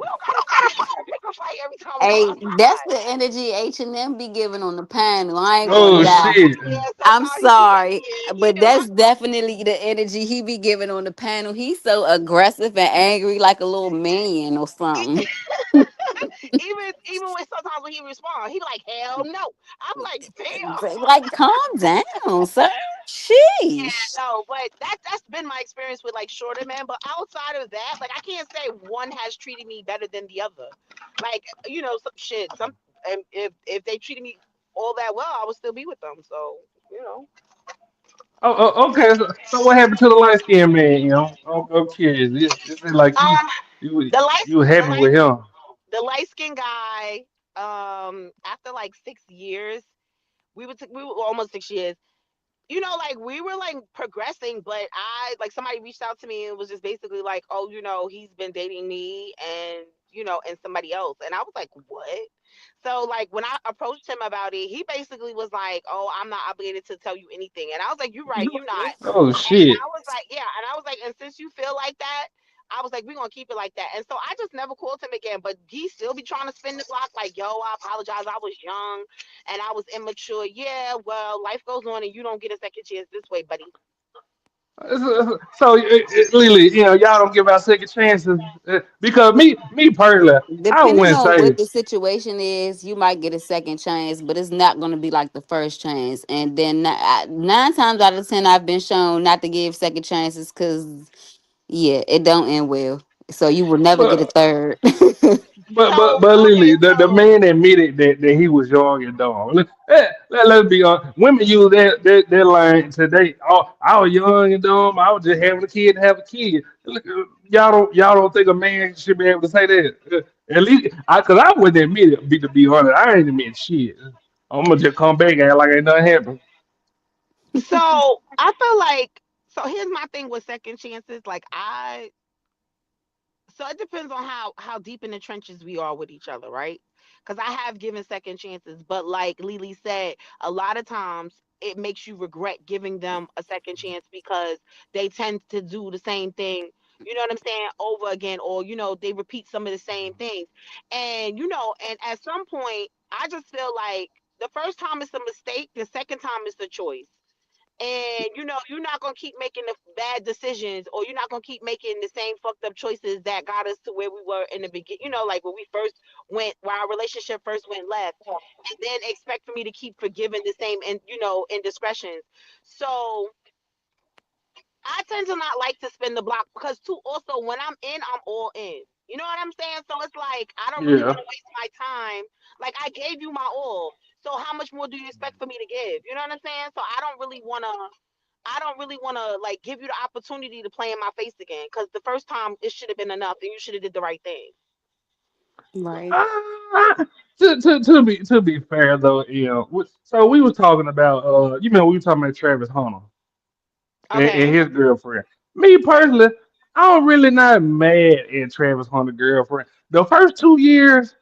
don't gotta pick a fight every time we go Hey, that's outside. the energy H&M be giving on the panel. I ain't gonna Oh lie. shit. Yeah, I'm sometimes sorry, he but do. that's definitely the energy he be giving on the panel. He's so aggressive and angry like a little man or something. Even when sometimes when he respond, he be like, hell no. I'm like, damn. Like, calm down, sir. Yeah, Sheesh. no, but that's been my experience with like shorter men. But outside of that, like I can't say one has treated me better than the other. Like some shit. And if they treated me all that well, I would still be with them. So you know. Okay. So what happened to the light skinned man? I'm curious. This is like Um, you the light you were the happy light with him. the light skinned guy. After like 6 years, we were almost 6 years. Like we were like progressing, but I like somebody reached out to me and was just basically like, oh, he's been dating me and and somebody else. And I was like, what? So like when I approached him about it, he basically was like, oh, I'm not obligated to tell you anything. And I was like, you're right, you're not. Oh And shit. I was like, yeah, and I was like, and since you feel like that, I was like, we're gonna keep it like that. And so I just never called him again. But he still be trying to spin the block like, yo, I apologize. I was young and I was immature. Yeah, well, life goes on and you don't get a second chance this way, buddy. So, Lily, y'all don't give out second chances because me personally, I Depending wouldn't on say. what the situation is, you might get a second chance, but it's not going to be like the first chance. And then 9 times out of 10, I've been shown not to give second chances because, yeah, it don't end well. So you will never get a But third. but Lily, the man admitted that he was young and dumb. Let's be honest. Women use that line today. Oh, I was young and dumb. I was just having a kid to have a kid. Look, y'all don't think a man should be able to say that? At least cause I wouldn't admit it. To be honest, I ain't admit shit. I'm gonna just come back and act like ain't nothing happened. So I feel like, so here's my thing with second chances. So it depends on how deep in the trenches we are with each other, right? Because I have given second chances, but like Lily said, a lot of times it makes you regret giving them a second chance because they tend to do the same thing. You know what I'm saying? Over again, or they repeat some of the same things, and at some point, I just feel like the first time is a mistake, the second time is the choice. And you're not gonna keep making the bad decisions, or you're not gonna keep making the same fucked up choices that got us to where we were in the beginning. Like when we first where our relationship first went left, and then expect for me to keep forgiving the same and indiscretions. So I tend to not like to spin the block because too. Also, when I'm in, I'm all in. You know what I'm saying? So it's like I don't really want Yeah. to waste my time. Like I gave you my all. So how much more do you expect for me to give? You know what I'm saying? So I don't really want to like give you the opportunity to play in my face again because the first time it should have been enough and you should have did the right thing. Right. To be fair though, so we was talking about we were talking about Travis Hunter and Okay. his girlfriend. Me personally, I'm really not mad at Travis Hunter girlfriend. The first 2 years,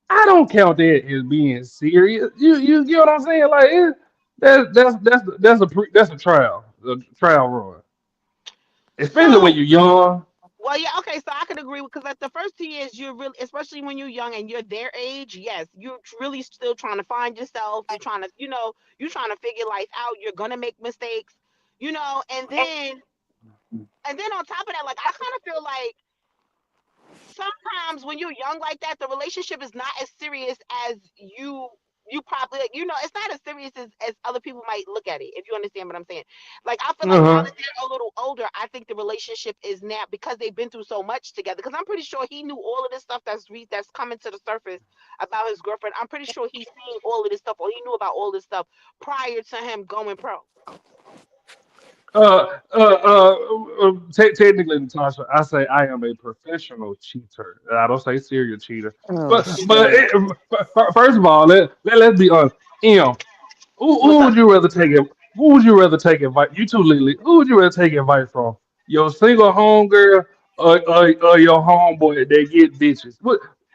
I don't count that as being serious. You get what I'm saying? Like that's a trial run, especially when So you're young. well, yeah, okay, so I could agree because like the first 2 years, you're really, especially when you're young and you're their age, yes, you're really still trying to find yourself. You're trying to, you're trying to figure life out. You're gonna make mistakes, and then on top of that, like I kind of feel like sometimes when you're young like that, the relationship is not as serious as you probably it's not as serious as other people might look at it, if you understand what I'm saying. Like I feel like now Uh-huh. that they're a little older, I think the relationship is now because they've been through so much together. Because I'm pretty sure he knew all of this stuff that's coming to the surface about his girlfriend. I'm pretty sure he's seen all of this stuff, or he knew about all this stuff prior to him going pro. Technically, Natasha, I say I am a professional cheater. I don't say serial cheater. Oh But shit. first of all, let's be honest. What's Who would up? you rather take it? Who would you rather take advice? You too, Lily. Who would you rather take advice from? Your single homegirl or your homeboy that get bitches?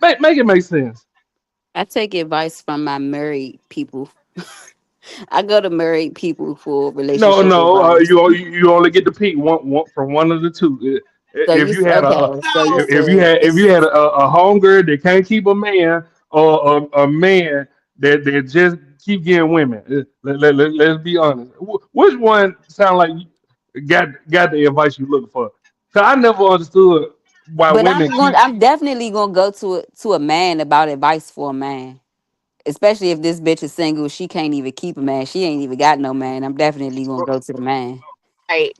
Make it make sense. I take advice from my married people. I go to married people for No, relationship no. advice. You only get to pick one from one of the two. So If you had okay. So you So said if you had a homegirl that can't keep a man, or a man that just keep getting women. Let's be honest. Which one sound like you got the advice you looking for? Cause I never understood why but women keep. I'm definitely gonna go to a man about advice for a man. Especially if this bitch is single, she can't even keep a man. She ain't even got no man. I'm definitely gonna go to the man. right.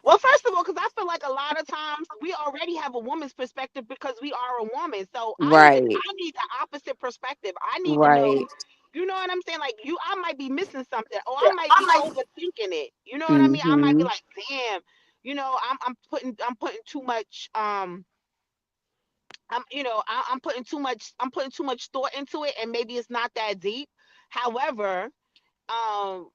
Well, first of all, because I feel like a lot of times we already have a woman's perspective because we are a woman. So Right. I need the opposite perspective. I need to know, Right. you know what I'm saying? Like I might be missing something, or I might be overthinking it. You know what I mean? I might be Mm-hmm. like, damn, I'm putting too much I'm putting too much thought into it, and maybe it's not that deep. However, um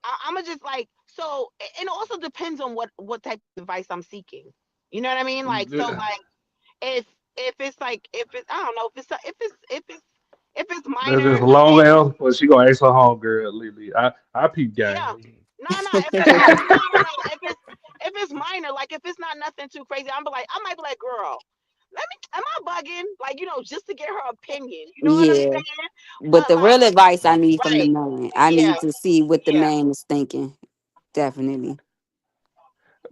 I'm gonna just like so, and it also depends on what type of advice I'm seeking. You know what I mean? Like so, like if it's like if it's I don't know if it's That's just minor, a long answer, but she gonna ask her homegirl, Lily. I peep yeah. game. No, no. If it's like no. If it's minor, like if it's not nothing too crazy, I might be like, girl, am I bugging? Like just to get her opinion. You know what I'm Yeah. saying? But But the like, real advice I need from the right, man. I yeah, need to see what the yeah. man is thinking. Definitely.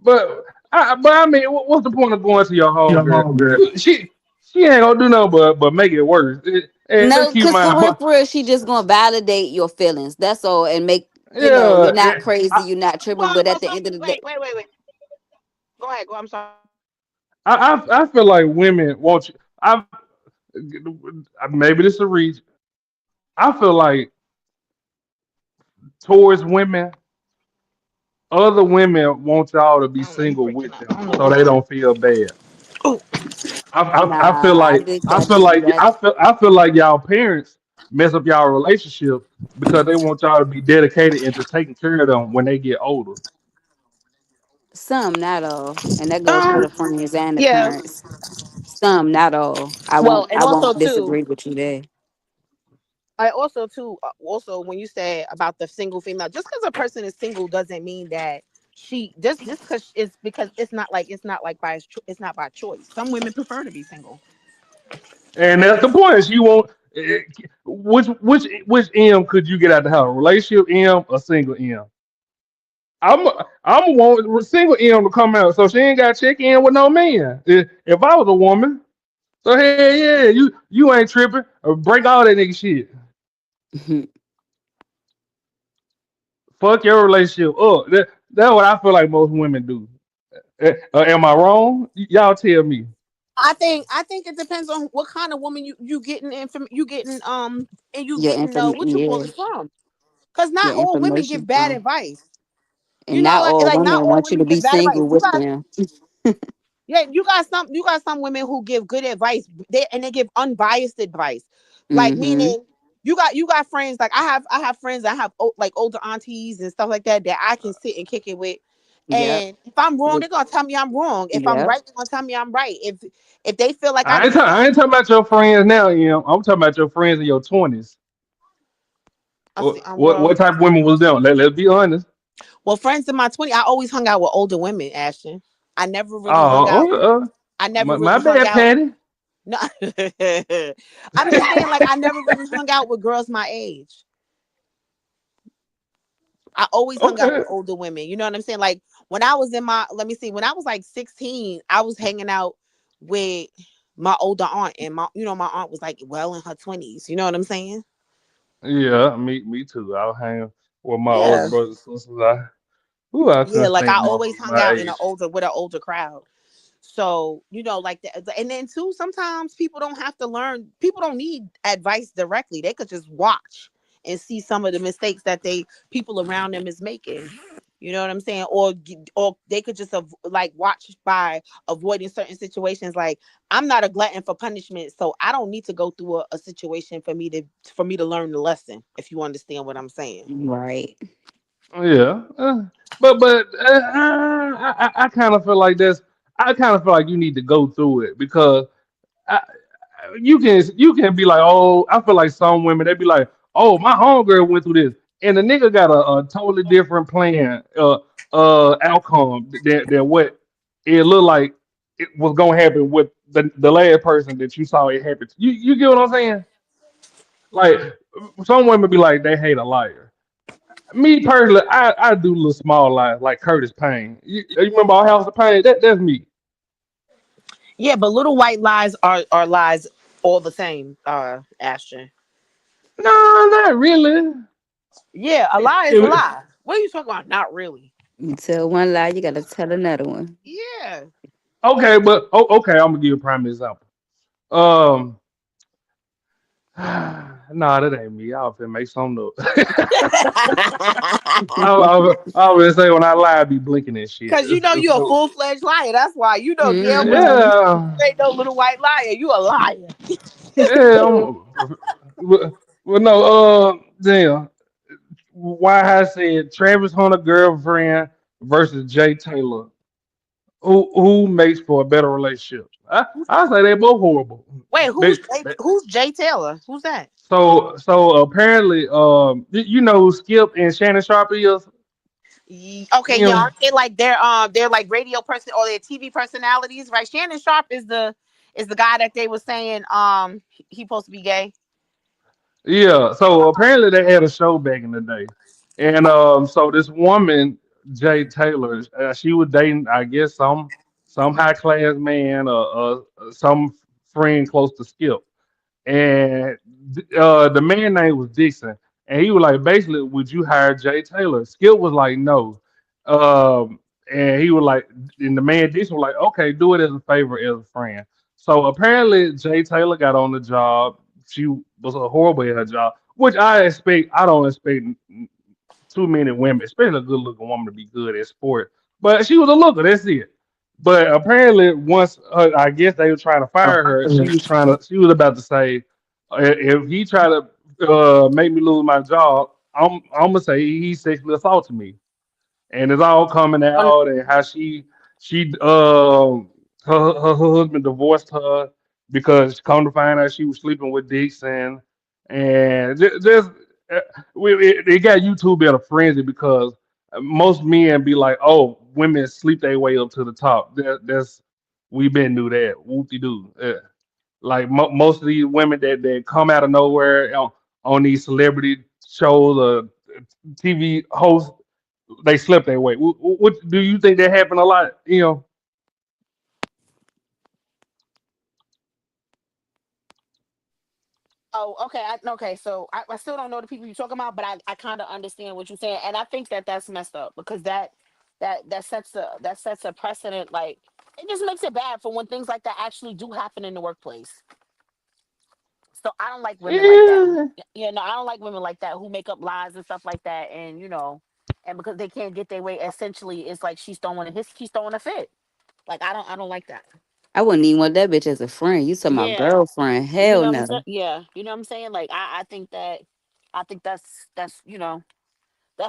But I mean, what's the point of going to your Your homegirl? homegirl. She ain't gonna do nothing but make it worse. Let's No, keep in because mind. for real, she just gonna validate your feelings. That's all, and make you're Yeah, not crazy, I, you're not tripping. Well, But well. at the So end of the day, wait. Go ahead. Go. I'm sorry. I feel like women want you. I maybe this is a reach. I feel like towards women, other women want y'all to be single with them so they don't feel bad. I feel Nah, like I feel like y'all parents mess up y'all relationship because they want y'all to be dedicated into taking care of them when they get older. some, not all, and that goes for the friends and the Yeah. parents. Some, not all. Well, and I also won't too, disagree with you there. I also too, also when you said about the single female, just because a person is single doesn't mean that she just because it's not like it's not by choice. Some women prefer to be single. And that's the point. She won't. eh, which M could you get out the house? Relationship M or single M? I'm I'm want single M to come out so she ain't got to check in with no man. If I was a woman, so hey yeah, you ain't tripping. Break all that nigga shit. Fuck your relationship up. That's what I feel like most women do. Am I wrong? Y'all tell me. I think it depends on what kind of woman you getting and you Your getting inform what you yeah, pulling from. Because your not all women give information bad from, advice. You and know, not all like not women all want you to women be give bad advice. single with them. Yeah, you got some women who give good advice. They give unbiased advice. Like Mm-hmm. meaning you got friends like I have friends that have like older aunties and stuff like that I can sit and kick it with. Yep. And if I'm wrong, they're gonna tell me I'm wrong. If I'm Yep. right, they're gonna tell me I'm right. If they feel like I ain't talking about your friends now, Em. I'm talking about your friends in your 20s. I see What type of women was them? Let's be honest. well, friends in my 20s, I always hung out with older women, Ashton. I never really hung out. Oh, I never my really hung bad, out. Patty. No, I'm just saying, like I never really hung out with girls my age. I always hung out Okay. with older women. You know what I'm saying? Like when I was in my, let me see, when I was like 16, I was hanging out with my older aunt, and my aunt was like well in her 20s. You know what I'm saying? Yeah, me too. I'll hang with my older Yeah, brothers and sisters. I yeah. couldn't Like think I always motherfuckers hung my out age. with an older crowd. So, like that. And then too, sometimes people don't need advice directly. They could just watch and see some of the mistakes that people around them is making. You know what I'm saying? Or they could just like watch by avoiding certain situations. Like I'm not a glutton for punishment, so I don't need to go through a situation for me to learn the lesson. If you understand what I'm saying. Right. Yeah, I kind of feel like this. I kind of feel like you need to go through it because I, you can be like, oh, I feel like some women they be like, oh, my homegirl went through this, and the nigga got a totally different plan, outcome than what it looked like it was gonna happen with the last person that you saw it happen to. You get what I'm saying? Like some women be like they hate a liar. Me personally, I do little small lies like Curtis Payne. You remember our House of Pain? That's me. Yeah, but little white lies are lies all the same, Ashton. No, not really. Yeah, a lie is a If, lie. What are you talking about? Not really. You tell one lie, you gotta tell another one. Yeah. Okay, but okay, I'm gonna give you a prime example. Um, nah, that ain't me. I'll finna make something up. I was say when I lie, I be blinking and shit. Cause you're a full fledged liar. That's why damn well Mm-hmm. Yeah, you ain't no little white liar. You a liar. yeah. Well, no. Damn. Why I said Travis Hunter girlfriend versus Jay Taylor. Who makes for a better relationship? I say they both horrible. Wait, They, who's Jay Taylor? Who's that? so apparently, you know who Skip and Shannon Sharp is? Okay, yeah, Yeah, aren't they like they're like radio person or they're TV personalities, right? Shannon Sharp is the guy that they were saying he supposed to be gay. yeah. So apparently they had a show back in the day, and so this woman, Jay Taylor, she was dating, I guess, some high class man or some friend close to Skip. And the man name was Dixon, and he was like, basically, would you hire Jay Taylor? Skip was like, no. Um, and he was like, and the man Dixon was like, okay, do it as a favor as a friend. So apparently Jay Taylor got on the job. She was horrible at her job, which I don't expect too many women, especially a good looking woman, to be good at sport. But she was a looker, that's it. But apparently, once I guess they were trying to fire her, she was about to say, if he try to make me lose my job, I'm gonna say he sexually assaulted me, and it's all coming out and how she her husband divorced her because come to find out she was sleeping with Dixon, and just it got YouTube in a frenzy because most men be like, oh, women sleep their way up to the top. That's we been knew that whoop de doo. Like most of these women that come out of nowhere on these celebrity shows or TV hosts, they slip their way. What do you think that happened a lot? You know, Oh, okay. Okay, so I still don't know the people you're talking about, but I kind of understand what you're saying, and I think that that's messed up because that sets a precedent. Like it just makes it bad for when things like that actually do happen in the workplace. So I don't like women like that. yeah. I don't like women like that who make up lies and stuff like that, and and because they can't get their way, essentially, it's like she's throwing a fit. Like I don't like that. I wouldn't even want that bitch as a friend. You talking about Yeah, girlfriend? you Hell know what I'm saying. no. Yeah, you know what I'm saying. Like I think that's that's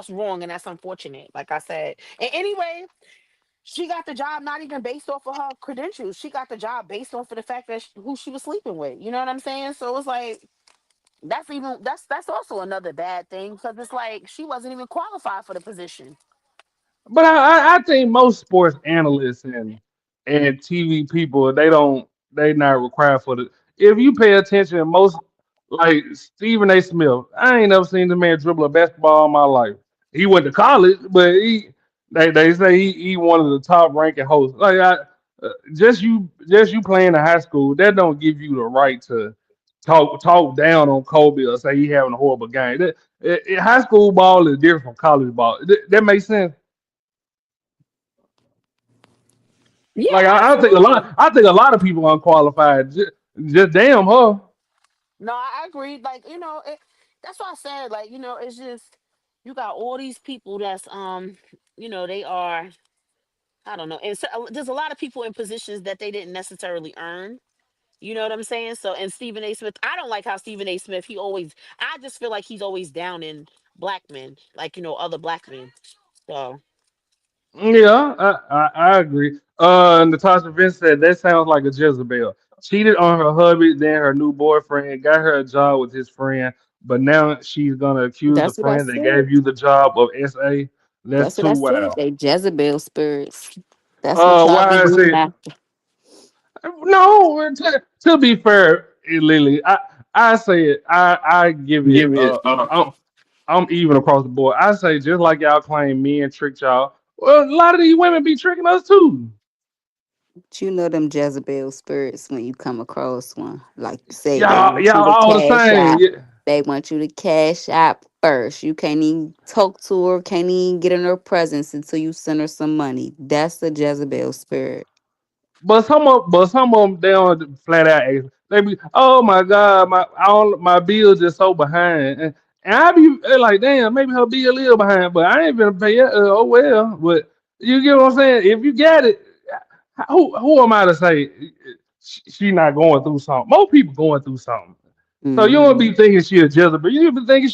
wrong and that's unfortunate. Like I said, and anyway, she got the job not even based off of her credentials. She got the job based off of the fact that who she was sleeping with. You know what I'm saying? So it's like that's also another bad thing because it's like she wasn't even qualified for the position. But I think most sports analysts and TV people they not required for the. If you pay attention, most like Stephen A. Smith, I ain't never seen the man dribble a basketball in my life. He went to college, but they say he one of the top ranking hosts. Like just you playing in high school, that don't give you the right to talk down on Kobe or say he having a horrible game. High school ball is different from college ball. That makes sense. Yeah, Like absolutely. I think a lot of people unqualified. Just damn her. No, I agree. Like that's why I said like it's just you got all these people that's they are I don't know, and so, there's a lot of people in positions that they didn't necessarily earn. You know what I'm saying? So, and Stephen A. Smith, I don't like how Stephen A. Smith, I just feel like he's always down in black men, like, other black men. So, Yeah, I agree. Natasha Vince said that sounds like a Jezebel. Cheated on her hubby, then her new boyfriend, got her a job with his friend, but now she's gonna accuse the That's what I friend that said. gave you the job of SA. That's That's what too I said. wild. They Jezebel spirits. That's what y'all be Why I going say after. no? To be fair, Lily, I say it. I give it. Give it. I'm even across the board. I say just like y'all claim men tricked y'all. Well, a lot of these women be tricking us too. But you know them Jezebel spirits when you come across one. Like you say, they Y'all, want y'all you to all the cash same. out. Yeah. They want you to cash out first. You can't even talk to her, can't even get in her presence until you send her some money. That's the Jezebel spirit. But some of them they don't flat out ask. They be, oh my God, my bill just so behind, and I be like, damn, maybe her bill is behind, but I ain't gonna pay it. Oh well, but you get what I'm saying? If you got it, who am I to say she not going through something? Most people going through something. So you don't Hmm. be thinking she a Jezebel. You be thinking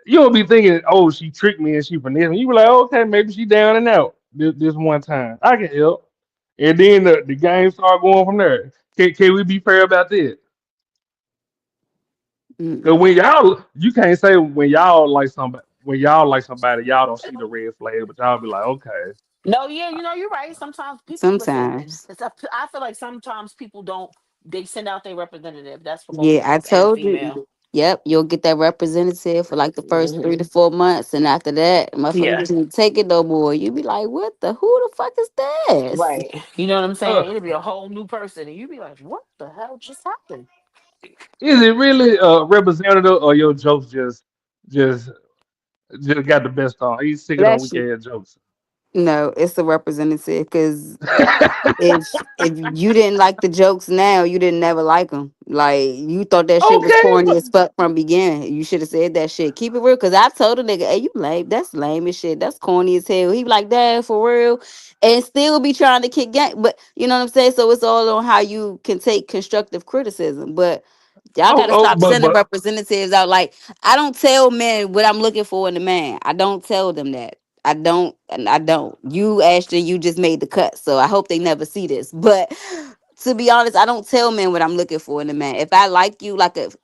you don't be thinking, oh, she tricked me and she finessed me. You be like, okay, maybe she down and out this one time. I can help. And then the game start going from there. Can we be fair about this? Because Mm-mm. when you can't say when y'all like somebody, y'all don't see the red flag, but y'all be like, okay. no, yeah, you're right. Sometimes people, listen, Sometimes. I feel like sometimes people don't, they send out their representative. That's for both Yeah, I males and told you. female. Yep, you'll get that representative for like the first 3 to 4 months, and after that, motherfucker Yeah. didn't take it no more. You be like, "What the? Who the fuck is this?" Right. You know what I'm Uh, saying? It'll be a whole new person, and you be like, "What the hell just happened?" is it really a representative or your jokes just got the best on? He's sick of them Bless weak you. ass jokes. No, it's a representative because if you didn't like the jokes now, you didn't never like them. Like you thought that shit was Okay, corny but as fuck from beginning. You should have said that shit. Keep it real, cause I told a nigga, "Hey, you lame? That's lame as shit. That's corny as hell." He be like, "Dad, for real," and still be trying to kick game. But you know what I'm saying? So it's all on how you can take constructive criticism. But y'all oh, gotta oh, stop but sending representatives out. Like I don't tell men what I'm looking for in a man. I don't tell them that. I don't, and I don't. You, Ashton, you just made the cut, so I hope they never see this. But to be honest, I don't tell men what I'm looking for in a man. If I like you,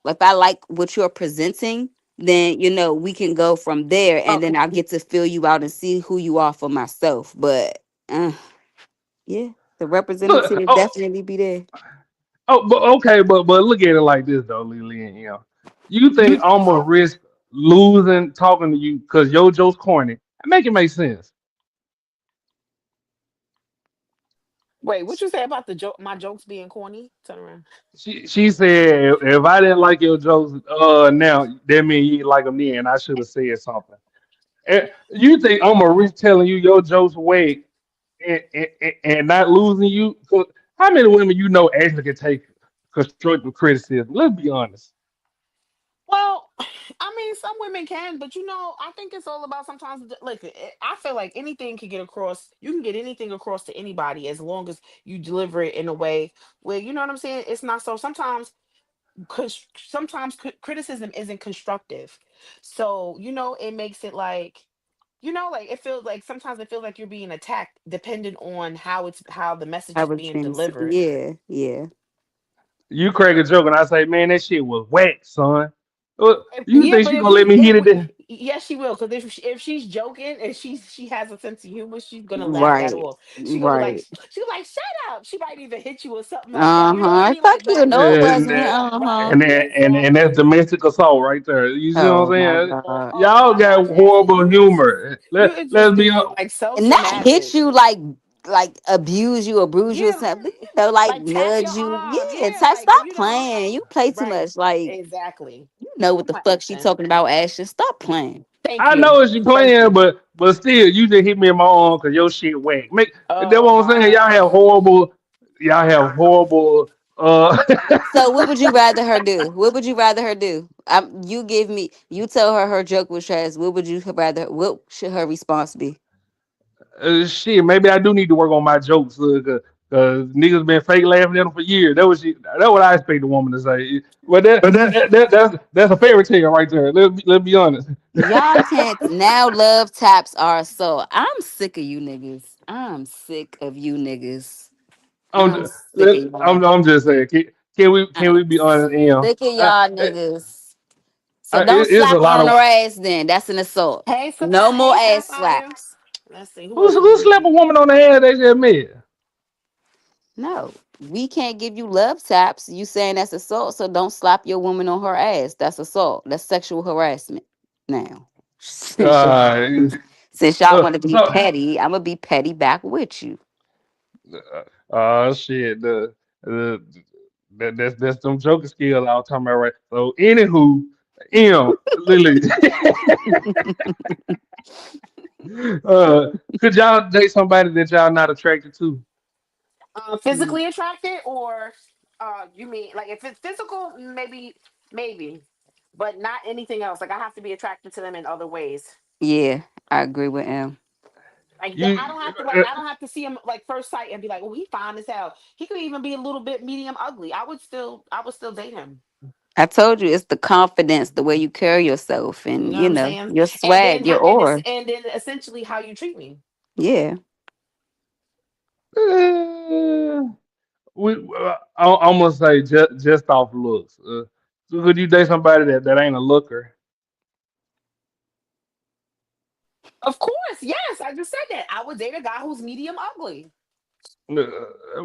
if I like what you're presenting, then we can go from there, and then I'll get to fill you out and see who you are for myself. But yeah, the look, representative oh, definitely be there. but okay, but look at it like this though, Lily and you think I'm gonna risk losing talking to you because your joke's corny? Make it make sense. Wait, what you say about the joke? My jokes being corny? Turn around. She said if I didn't like your jokes, now that means you didn't like them then. I should have said something. You think I'm gonna risk telling you your jokes away and not losing you? 'Cause how many women actually can take constructive criticism? Let's be honest. Well, I mean, some women can, but I think it's all about sometimes. Like, I feel like anything can get across. You can get anything across to anybody as long as you deliver it in a way where you know what I'm saying. It's not so. Sometimes criticism isn't constructive, so it makes it like like it feels like sometimes it feels like you're being attacked, depending on how the message I is was being being, delivered. yeah. You crack a joke and I say, man, that shit was whack, son. You Yeah, think but she gonna let me hit it? yes, she will. Because if she's joking and she has a sense of humor, she's gonna laugh that Right, off. right. She'll be like, "Shut up!" She might even hit you or something like that. You know what I Uh-huh. mean? Fuck Like, you. but No, it And wasn't. that, Uh-huh. and that, and that's domestic assault right there. You see what I'm Oh my saying? God. oh Y'all my got gosh, Ashton, horrible humor. you is Let's just be being honest. like so And not hit dramatic. you like abuse you or bruise you or Yeah, something. But, like like tap nudge your you. arm. Yeah, Yeah, type, like stop playing. You play too right, much. Like, exactly. you know what Come the on, fuck she Ashton. talking about, Ashton. Stop playing. Thank I you, know what you thank playing, you. but still, you just hit me in my arm because your shit whack. That's Oh what I'm my saying. gosh. Y'all have horrible. So what would you rather her do? What would you rather her do? You tell her her joke was trash. What should her response be? Shit, maybe I do need to work on my jokes because niggas been fake laughing at them for years. That what I expect a woman to say. But that's a fairy tale right there. Let's be honest. Y'all can't now love taps are so I'm sick of you niggas. I'm sick of you niggas. I'm I'm sick of y'all. I'm just saying. Can we I'm be honest? sick of y'all niggas. So don't It's a slap her lot on of her ass then. That's an assault. Hey, No more hey, ass Sapphire. slaps. Let's see who else is who in slap here. a woman on the head they just met. No. We can't give you love taps. You saying that's assault, so don't slap your woman on her ass. That's assault. That's sexual harassment. Now. Uh, Since y'all want to be so petty, I'm gonna be petty back with you. shit. The that's them joker skills I was talking about, right? So anywho, Lily, could y'all date somebody that y'all not attracted to? Physically attracted, or you mean like if it's physical, maybe, but not anything else. Like I have to be attracted to them in other ways. Yeah, I agree with him. Like You, I don't have to see him like first sight and be like, oh, he fine as hell. He could even be a little bit medium ugly. I would still date him. I told you it's the confidence, the way you carry yourself, You and know what I'm saying? your And then swag, your aura. essentially how you treat me. Yeah, uh, I'm gonna say just off looks. So could you date somebody that ain't a looker? Of course, yes. I just said that. I would date a guy who's medium ugly. Uh,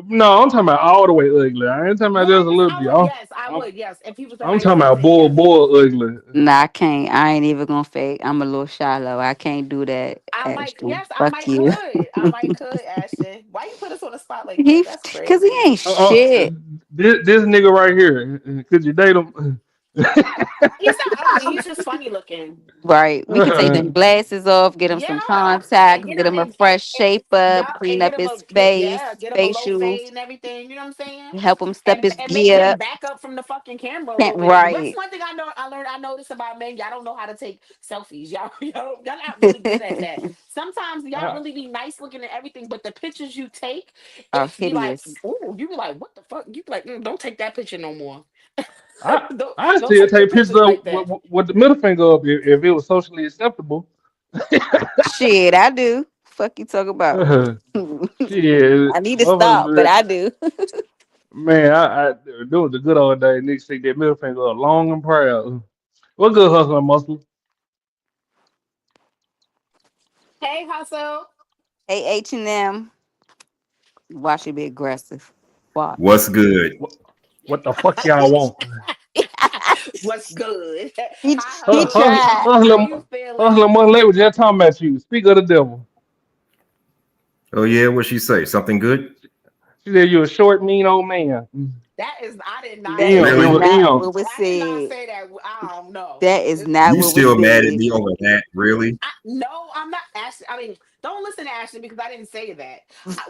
No, I'm talking about all the way ugly. I ain't talking about just a Yes, little I bit. would. Yes, I I'm, would. Yes, if he was the I'm right talking about person, yes. bull ugly. nah, I can't. I ain't even gonna fake. I'm a little shallow. I can't do that, Ashton. I Fuck might you. could. I might could, Ashton. Why you put us on the spot like that? He, That's cause he crazy. ain't shit. This nigga right here. Could you date him? He's not ugly. He's just funny looking. Right. We can take them glasses off, get him Yeah, some and contacts, get get him him a fresh shape up, yup, and clean get up him his face, get him a low facials, fade and everything. You know what I'm saying? help him step his And make him gear. back up from the fucking camera a Can't little bit. What's right. one thing I noticed about men? Y'all don't know how to take selfies. Y'all not really good at that. Sometimes y'all really be nice looking and everything, but the pictures you take, Are it's be like, hideous. oh, you be like, what the fuck? You be like, don't take that picture no more. I Don't still take the take pictures pictures of like that. with the middle finger up if it was socially acceptable. Shit, I do. Fuck you talk about. Shit, I need to stop, but motherfuckers, I do. man, I doing the good old days. Niggas stick that middle finger up long and proud. What good hustler muscle? Hey, hustle. Hey, H&M. Watch it be aggressive. Watch. What's good? What the fuck y'all want? What's good? He, Hi, he hustle. tried. How you feeling? Hustler muscle late was just talking about you. Speak of the devil. Oh yeah, what she say? Something good? She said you a short, mean old man. That is, I did not That say is Really? that. not Em. what was I did not said. say that. I don't know. That is not You what was still mad at said. me over that? Really? No, I'm not Ashton. I mean, don't listen to Ashton because I didn't say that.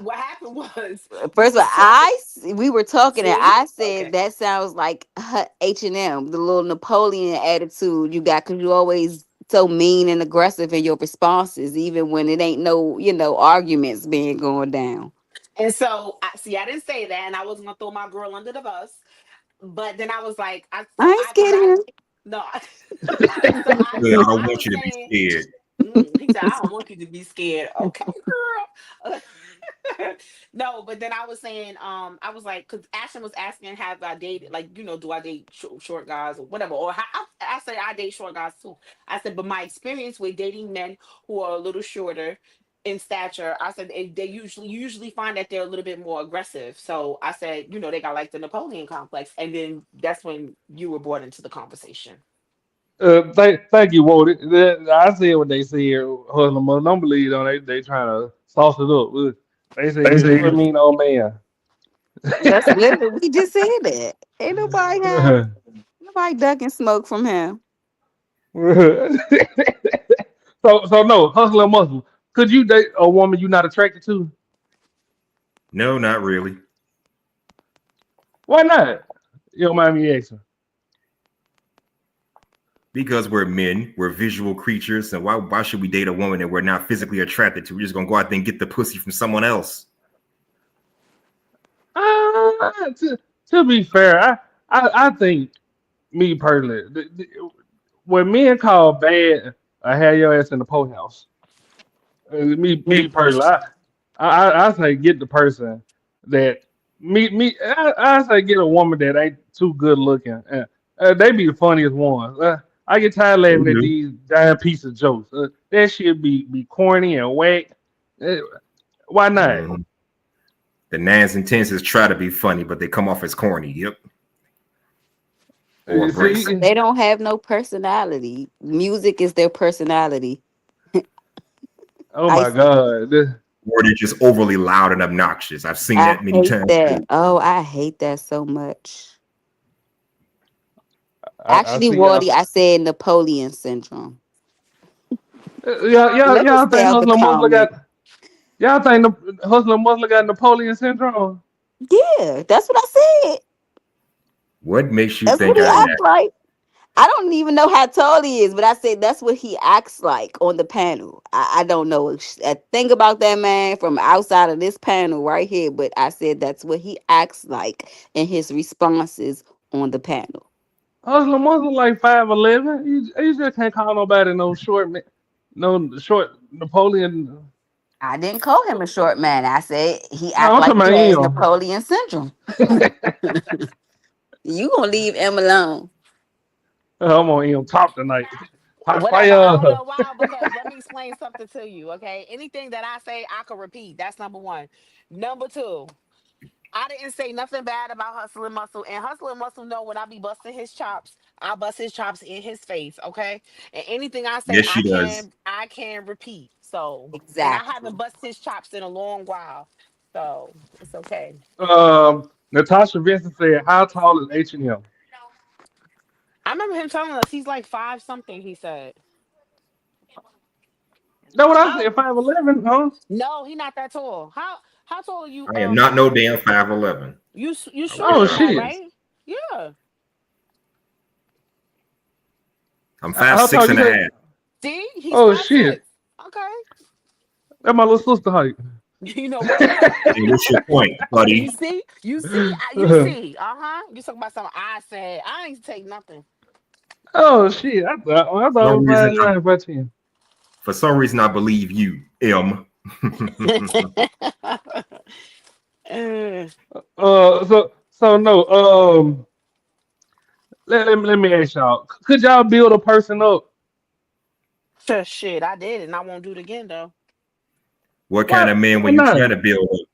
What happened was we First of was all, talking. we were talking and See? I said Okay. that sounds like H&M, the little Napoleon attitude you got because you always so mean and aggressive in your responses, even when it ain't no, arguments being going down. And so, I didn't say that, and I wasn't gonna throw my girl under the bus. But then I was like, I ain't scared of him. no. Good. I So don't I want was you to be saying, scared. he said, I don't want you to be scared. Okay, girl. No, but then I was saying, I was like, because Ashton was asking, have I dated, like, do I date short guys or whatever? Or I said, I date short guys too. I said, but my experience with dating men who are a little shorter in stature, I said they usually find that they're a little bit more aggressive. So I said, they got like the Napoleon complex, and then that's when you were brought into the conversation. Thank you, Wody. I said what they said. Hustler muscle. Don't believe them. They trying to sauce it up. They say you a short, mean old man. That's literally, we just said that. Ain't nobody ducking smoke from him. So no, hustler muscle. Could you date a woman you not attracted to? No, not really. Why not? You don't mind me asking. Because we're men, we're visual creatures, and why should we date a woman that we're not physically attracted to? We're just gonna go out there and get the pussy from someone else. To be fair, I think me personally, when men call bad, I have your ass in the poorhouse. Me personally, I say get the person that I say get a woman that ain't too good looking. They be the funniest ones. I get tired of laughing at these damn piece of jokes. That shit be corny and whack. Why not? Mhm. The nines and tens is try to be funny, but they come off as corny. Yep. Or abrasive. They don't have no personality. Music is their personality. Oh my God. Or they're just overly loud and obnoxious. I've seen I that many hate times. that. Oh, I hate that so much. Actually, see Wardy, I said Napoleon syndrome. Let me y'all stay think out the Hustler Muscle comment. the Hustler Muscle got Napoleon syndrome? Yeah, that's what I said. What makes you That's what think he I acts have? like. I don't even know how tall he is, but I said that's what he acts like on the panel. I don't know a thing about that man from outside of this panel right here, but I said that's what he acts like in his responses on the panel. Hustler Muscle like 5'11". You just can't call nobody no short Napoleon. I didn't call him a short man. I said he No, act I'm like talking he about has him. Napoleon syndrome. You gonna leave him alone? I'm on him top tonight. Hot Whatever. I don't fire. know why, because let me explain something to you, okay? Anything that I say, I can repeat. That's number one. Number two, I didn't say nothing bad about Hustle and Muscle. And Hustle and Muscle know when I be busting his chops, I bust his chops in his face, okay? And anything I say, Yes, she does. I can repeat. So, and I Exactly. haven't busted his chops in a long while. So it's okay. Natasha Vincent said, "How tall is H&M?" I remember him telling us he's like 5 something. He said. That's what I How? said. 5'11", huh? No, he not that tall. How tall are you? I am not no damn 5'11". You shorter Oh than that, shit! right? Yeah. I'm How 5'6" tall and you a say? half. See, he's Oh 5'6". shit! Okay. That's my little sister height. You know what? Hey, what's your point, You buddy? see, you see, you see. You talking about something I said. I ain't take nothing. Oh shit! I thought For it was some reason, 5'9", 5'10". for some reason, I believe you, M. Uh, So no. Let me ask y'all. Could y'all build a person up? shit, I did, and I won't do it again though. What kind of man were Why you not? trying to build up?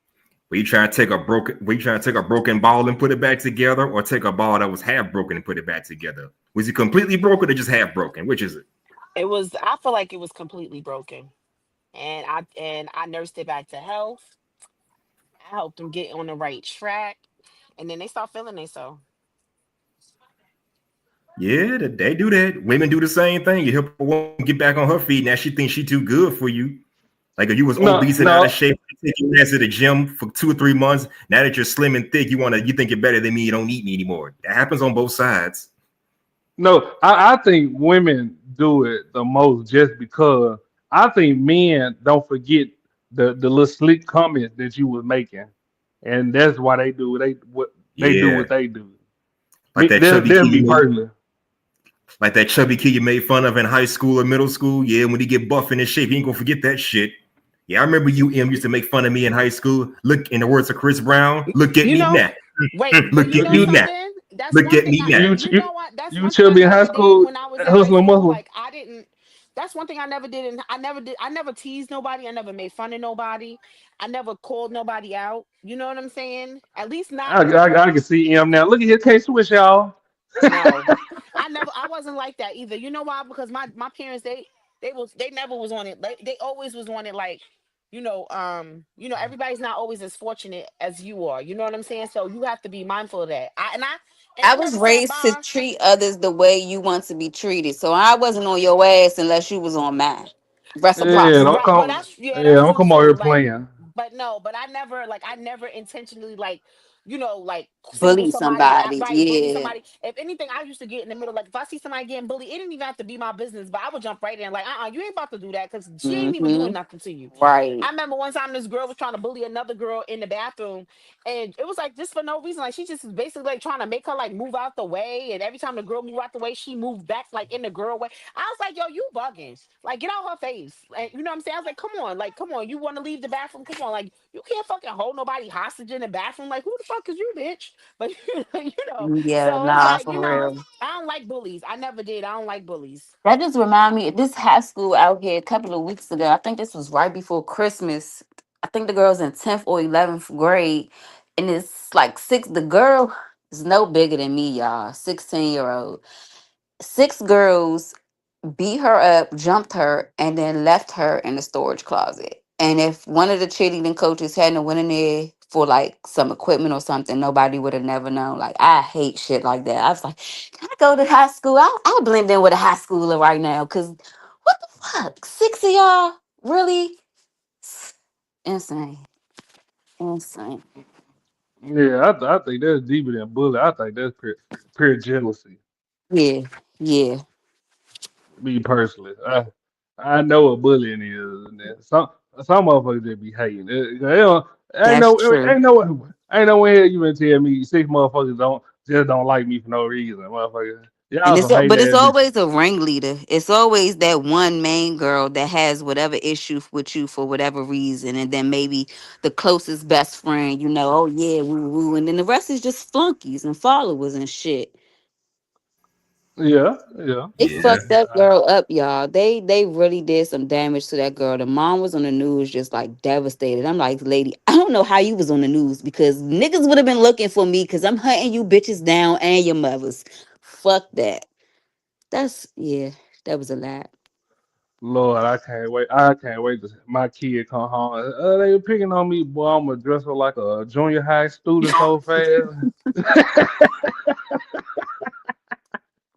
Were you trying to take a broken ball and put it back together, or take a ball that was half broken and put it back together? Was it completely broken or just half broken? Which is it? It was. I feel like it was completely broken, and I nursed it back to health. I helped them get on the right track, and then they start feeling themselves. Yeah, they do that. Women do the same thing. You help a woman get back on her feet. Now she thinks she too good for you. Like if you was obese and out of No. shape, you take your ass to the gym for 2 or 3 months. Now that you're slim and thick, you think you're better than me. You don't need me anymore. That happens on both sides. No, I think women do it the most just because I think men don't forget the little slick comments that you was making, and that's why they do what they do Yeah, what they do. like that That's chubby kid me you made, personally. like that chubby kid you made fun of in high school or middle school. Yeah, when he get buff in his shape, he ain't gonna forget that shit. Yeah, I remember you, M, used to make fun of me in high school. Look, in the words of Chris Brown, look at You me know, now. wait, but Look you at know me now. something? That's Look one at thing me I. now. You know what? That's You one thing I chubby in high never did school, when I was in high hustling school. muscle. Like I didn't. That's one thing I never did, and I never teased nobody. I never made fun of nobody. I never called nobody out. You know what I'm saying? At least not. I can see him now. Look at his K Swiss, y'all. No, I wasn't like that either. You know why? Because my parents they never was on it. They always was on it. Like everybody's not always as fortunate as you are. You know what I'm saying? So you have to be mindful of that. And I I was never sat raised to by. treat others the way you want to be treated. So I wasn't on your ass unless you was on mine. Yeah, Reciprocity. Right, but that's that's don't true come out too. here Like, playing. but no, but I never intentionally like single Bully somebody out, somebody. right, bully Yeah. somebody. If anything, I used to get in the middle. Like if I see somebody getting bullied, it didn't even have to be my business, but I would jump right in. Like, you ain't about to do that because she ain't even Mm-hmm. doing nothing to you. Right. I remember one time this girl was trying to bully another girl in the bathroom, and it was like just for no reason. Like she just was basically like trying to make her like move out the way, and every time the girl moved out the way, she moved back like in the girl way. I was like, yo, you bugging. Like, get out her face. Like, you know what I'm saying? I was like, come on, you want to leave the bathroom? Come on, like, you can't fucking hold nobody hostage in the bathroom. Like, who the fuck is you, bitch? But Yeah, so it's nah, like, for real. I don't like bullies. I never did. I don't like bullies. That just remind me of this high school out here a couple of weeks ago. I think this was right before Christmas. I think the girl's in 10th or 11th grade. And it's like the girl is no bigger than me, y'all. 16-year-old. 6 girls beat her up, jumped her, and then left her in the storage closet. And if one of the cheerleading coaches hadn't went in there for like some equipment or something, nobody would have never known. Like, I hate shit like that. I was like, can I go to high school? I'll blend in with a high schooler right now. Cause what the fuck? 6 of y'all? Really? Insane. Insane. Yeah, I think that's deeper than bully. I think that's pure jealousy. Yeah. Yeah. Me personally, I know what bullying is. And then some motherfuckers just be hating. They don't, That's true. ain't no way you been tell me 6 motherfuckers don't like me for no reason, motherfucker. And Y'all some hating but it's ass bitches. always a ringleader. It's always that one main girl that has whatever issue with you for whatever reason, and then maybe the closest best friend, oh yeah, woo woo, and then the rest is just flunkies and followers and shit. Yeah, yeah. They Yeah. fucked that girl up, y'all. They really did some damage to that girl. The mom was on the news just like devastated. I'm like, lady, I don't know how you was on the news because niggas would have been looking for me because I'm hunting you bitches down and your mothers. Fuck that. Yeah, that was a lot. Lord, I can't wait. I can't wait to my kid come home. They picking on me, boy. I'm gonna dress her like a junior high student so fast.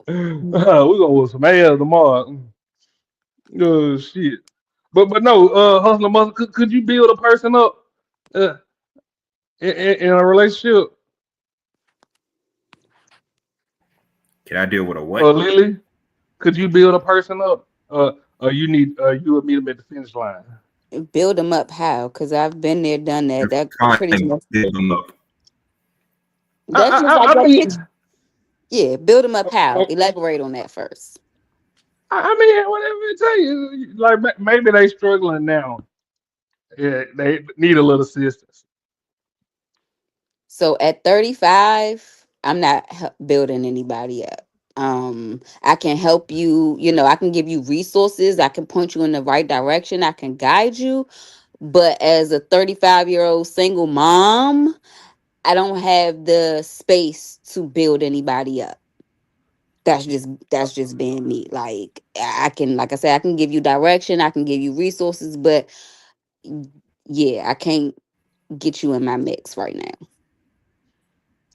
gonna whoop some ass tomorrow. Oh shit. But no, hustler mother, could you build a person up uh, in a relationship? Can I deal with a what? Lily, could you build a person up? Or you need you would meet them at the finish line. Build them up how? Because I've been there, done that. That pretty Time much. build them up. That's just like I that mean, picture. Yeah, build them up how? Elaborate on that first. I mean, whatever it takes. Like maybe they struggling now. Yeah, they need a little assistance. So at 35, I'm not building anybody up. I can help you, I can give you resources, I can point you in the right direction, I can guide you. But as a 35-year-old single mom, I don't have the space to build anybody up. That's just being me. Like like I said, I can give you direction, I can give you resources, but yeah, I can't get you in my mix right now.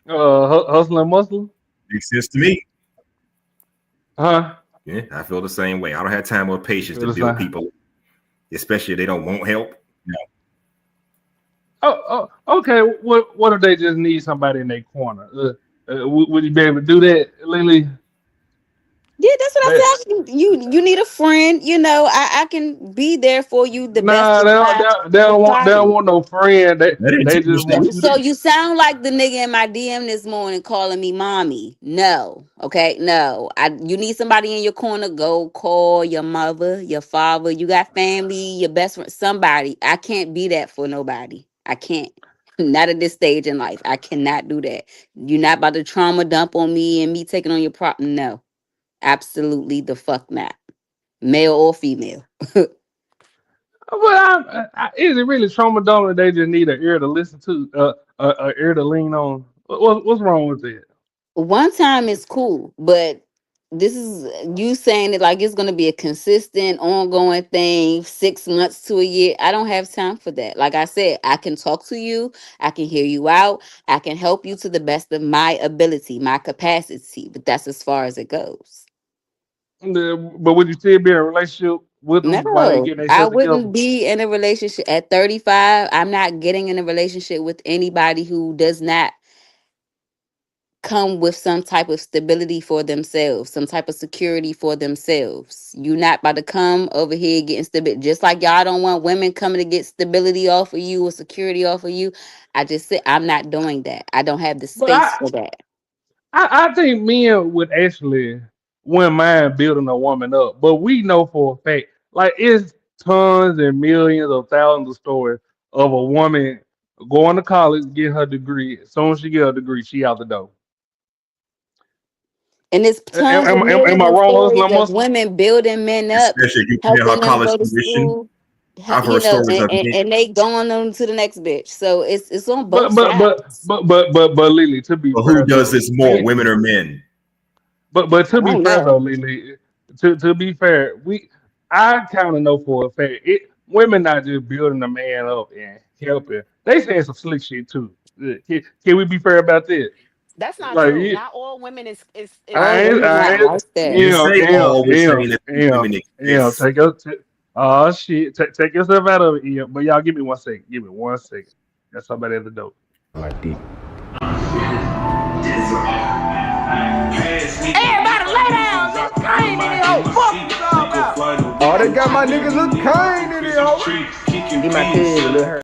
Hustling muscle. Makes sense to me. Huh? Yeah, I feel the same way. I don't have time or patience Feel to the build same. people, especially if they don't want help. No. Oh, okay. What if they just need somebody in their corner? Would you be able to do that, Lily? Yeah, that's what I said. You need a friend. I can be there for you the best Nah, of times. they don't want no friend. They just want you. So you sound like the nigga in my DM this morning calling me mommy. No, okay, no. You need somebody in your corner. Go call your mother, your father. You got family, your best friend, somebody. I can't be that for nobody. I can't. Not at this stage in life. I cannot do that. You're not about to trauma dump on me and me taking on your prop. No, absolutely the fuck not. Male or female. But is it really trauma dump? They just need an ear to listen to, a ear to lean on. What's wrong with that? One time is cool, but this is you saying it like it's going to be a consistent, ongoing thing, 6 months to a year. I don't have time for that. Like I said, I can talk to you, I can hear you out, I can help you to the best of my ability, my capacity, but that's as far as it goes. But would you still be in a relationship with them while they No, getting I themselves together? wouldn't be in a relationship at 35. I'm not getting in a relationship with anybody who does not come with some type of stability for themselves, some type of security for themselves. You're not about to come over here getting stability. Just like y'all don't want women coming to get stability off of you or security off of you. I just said I'm not doing that. I don't have the But space for that. I think men would actually wouldn't mind building a woman up, but we know for a fact, like it's tons and millions of thousands of stories of a woman going to college, getting her degree. As soon as she get her degree, she out the door. And there's tons of Am millions I of wrong, stories Hustler of Muscle? women building men up, Especially if you pay her helping them college go to tuition. school, I've heard stories of it. and they going on to the next bitch. So it's on But both but but sides. but but but but Lily, to be But who fair does though, this more, women or men? but to I be don't fair though, know. Lily, to be fair, I kind of know for a fact women not just building a man up and helping. They saying some slick shit too. Can we be fair about that? That's not Like true. Not all women is All women I not ain't, like that. You say all, we're saying that these yeah, women exist. take us. Oh shit, take yourself out of it, Ian. But y'all, give me 1 second. Give me 1 second. Got somebody at the door. Like deep. Everybody lay down. Just came in here. Oh, fuck you all about. Oh, they got my niggas Lil Kane in here, ho. Get my kid a little hurt.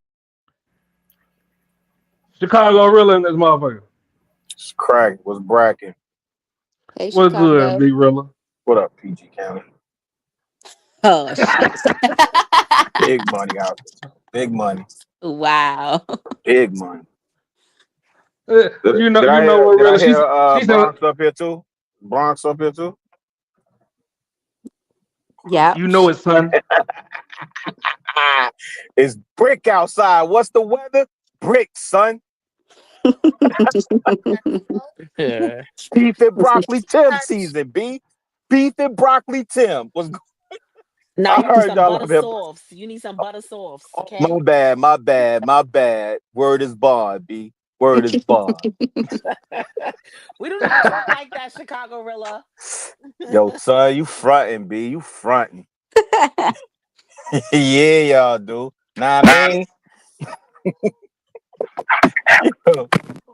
Chicago Rilla in this motherfucker. It's crack. What's bracking? Hey, What's good, Chicago. Big Rilla? What up, PG County? Oh shit. Big money out there. Big money. Wow. Big money. You know Did I what, hear, Rilla? did I hear She's Bronx up here too? Bronx up here too? Yeah. you know it's son. It's brick outside. What's the weather? Brick, son. Yeah. Beef and broccoli Tim season, B. Beef and broccoli Tim. What's Now I you need heard some y'all butter up here. softs. You need some butter softs, okay? My bad. Word is bond, B. Word is bond. We do not talk like that, Chicago Rilla. Yo, son, you fronting, B. You fronting. Yeah, y'all do. Nah, I mean,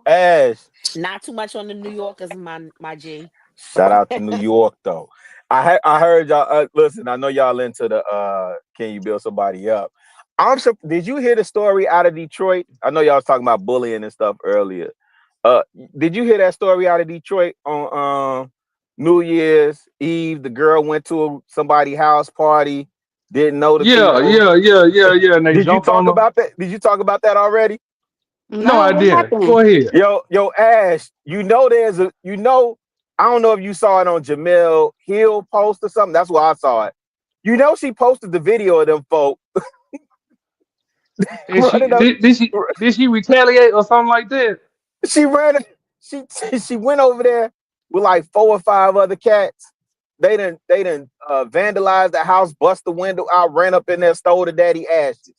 Ash. Not too much on the New Yorkers, my G. Shout out to New York though. I heard y'all. Listen, I know y'all into the Can You Build Somebody Up? I'm sure. Did you hear the story out of Detroit? I know y'all was talking about bullying and stuff earlier. Did you hear that story out of Detroit on New Year's Eve? The girl went to somebody's house party, didn't know the people. Yeah. And they Did you jumped on talk them. about that? Did you talk about that already? No, I didn't. Go ahead. Yo, Ash, I don't know if you saw it on Jamel Hill post or something. That's where I saw it. You know, she posted the video of them folk. Did she retaliate or something like that? She went over there with like 4 or 5 other cats. They done vandalized the house, bust the window out, ran up in there, stole the daddy ashes.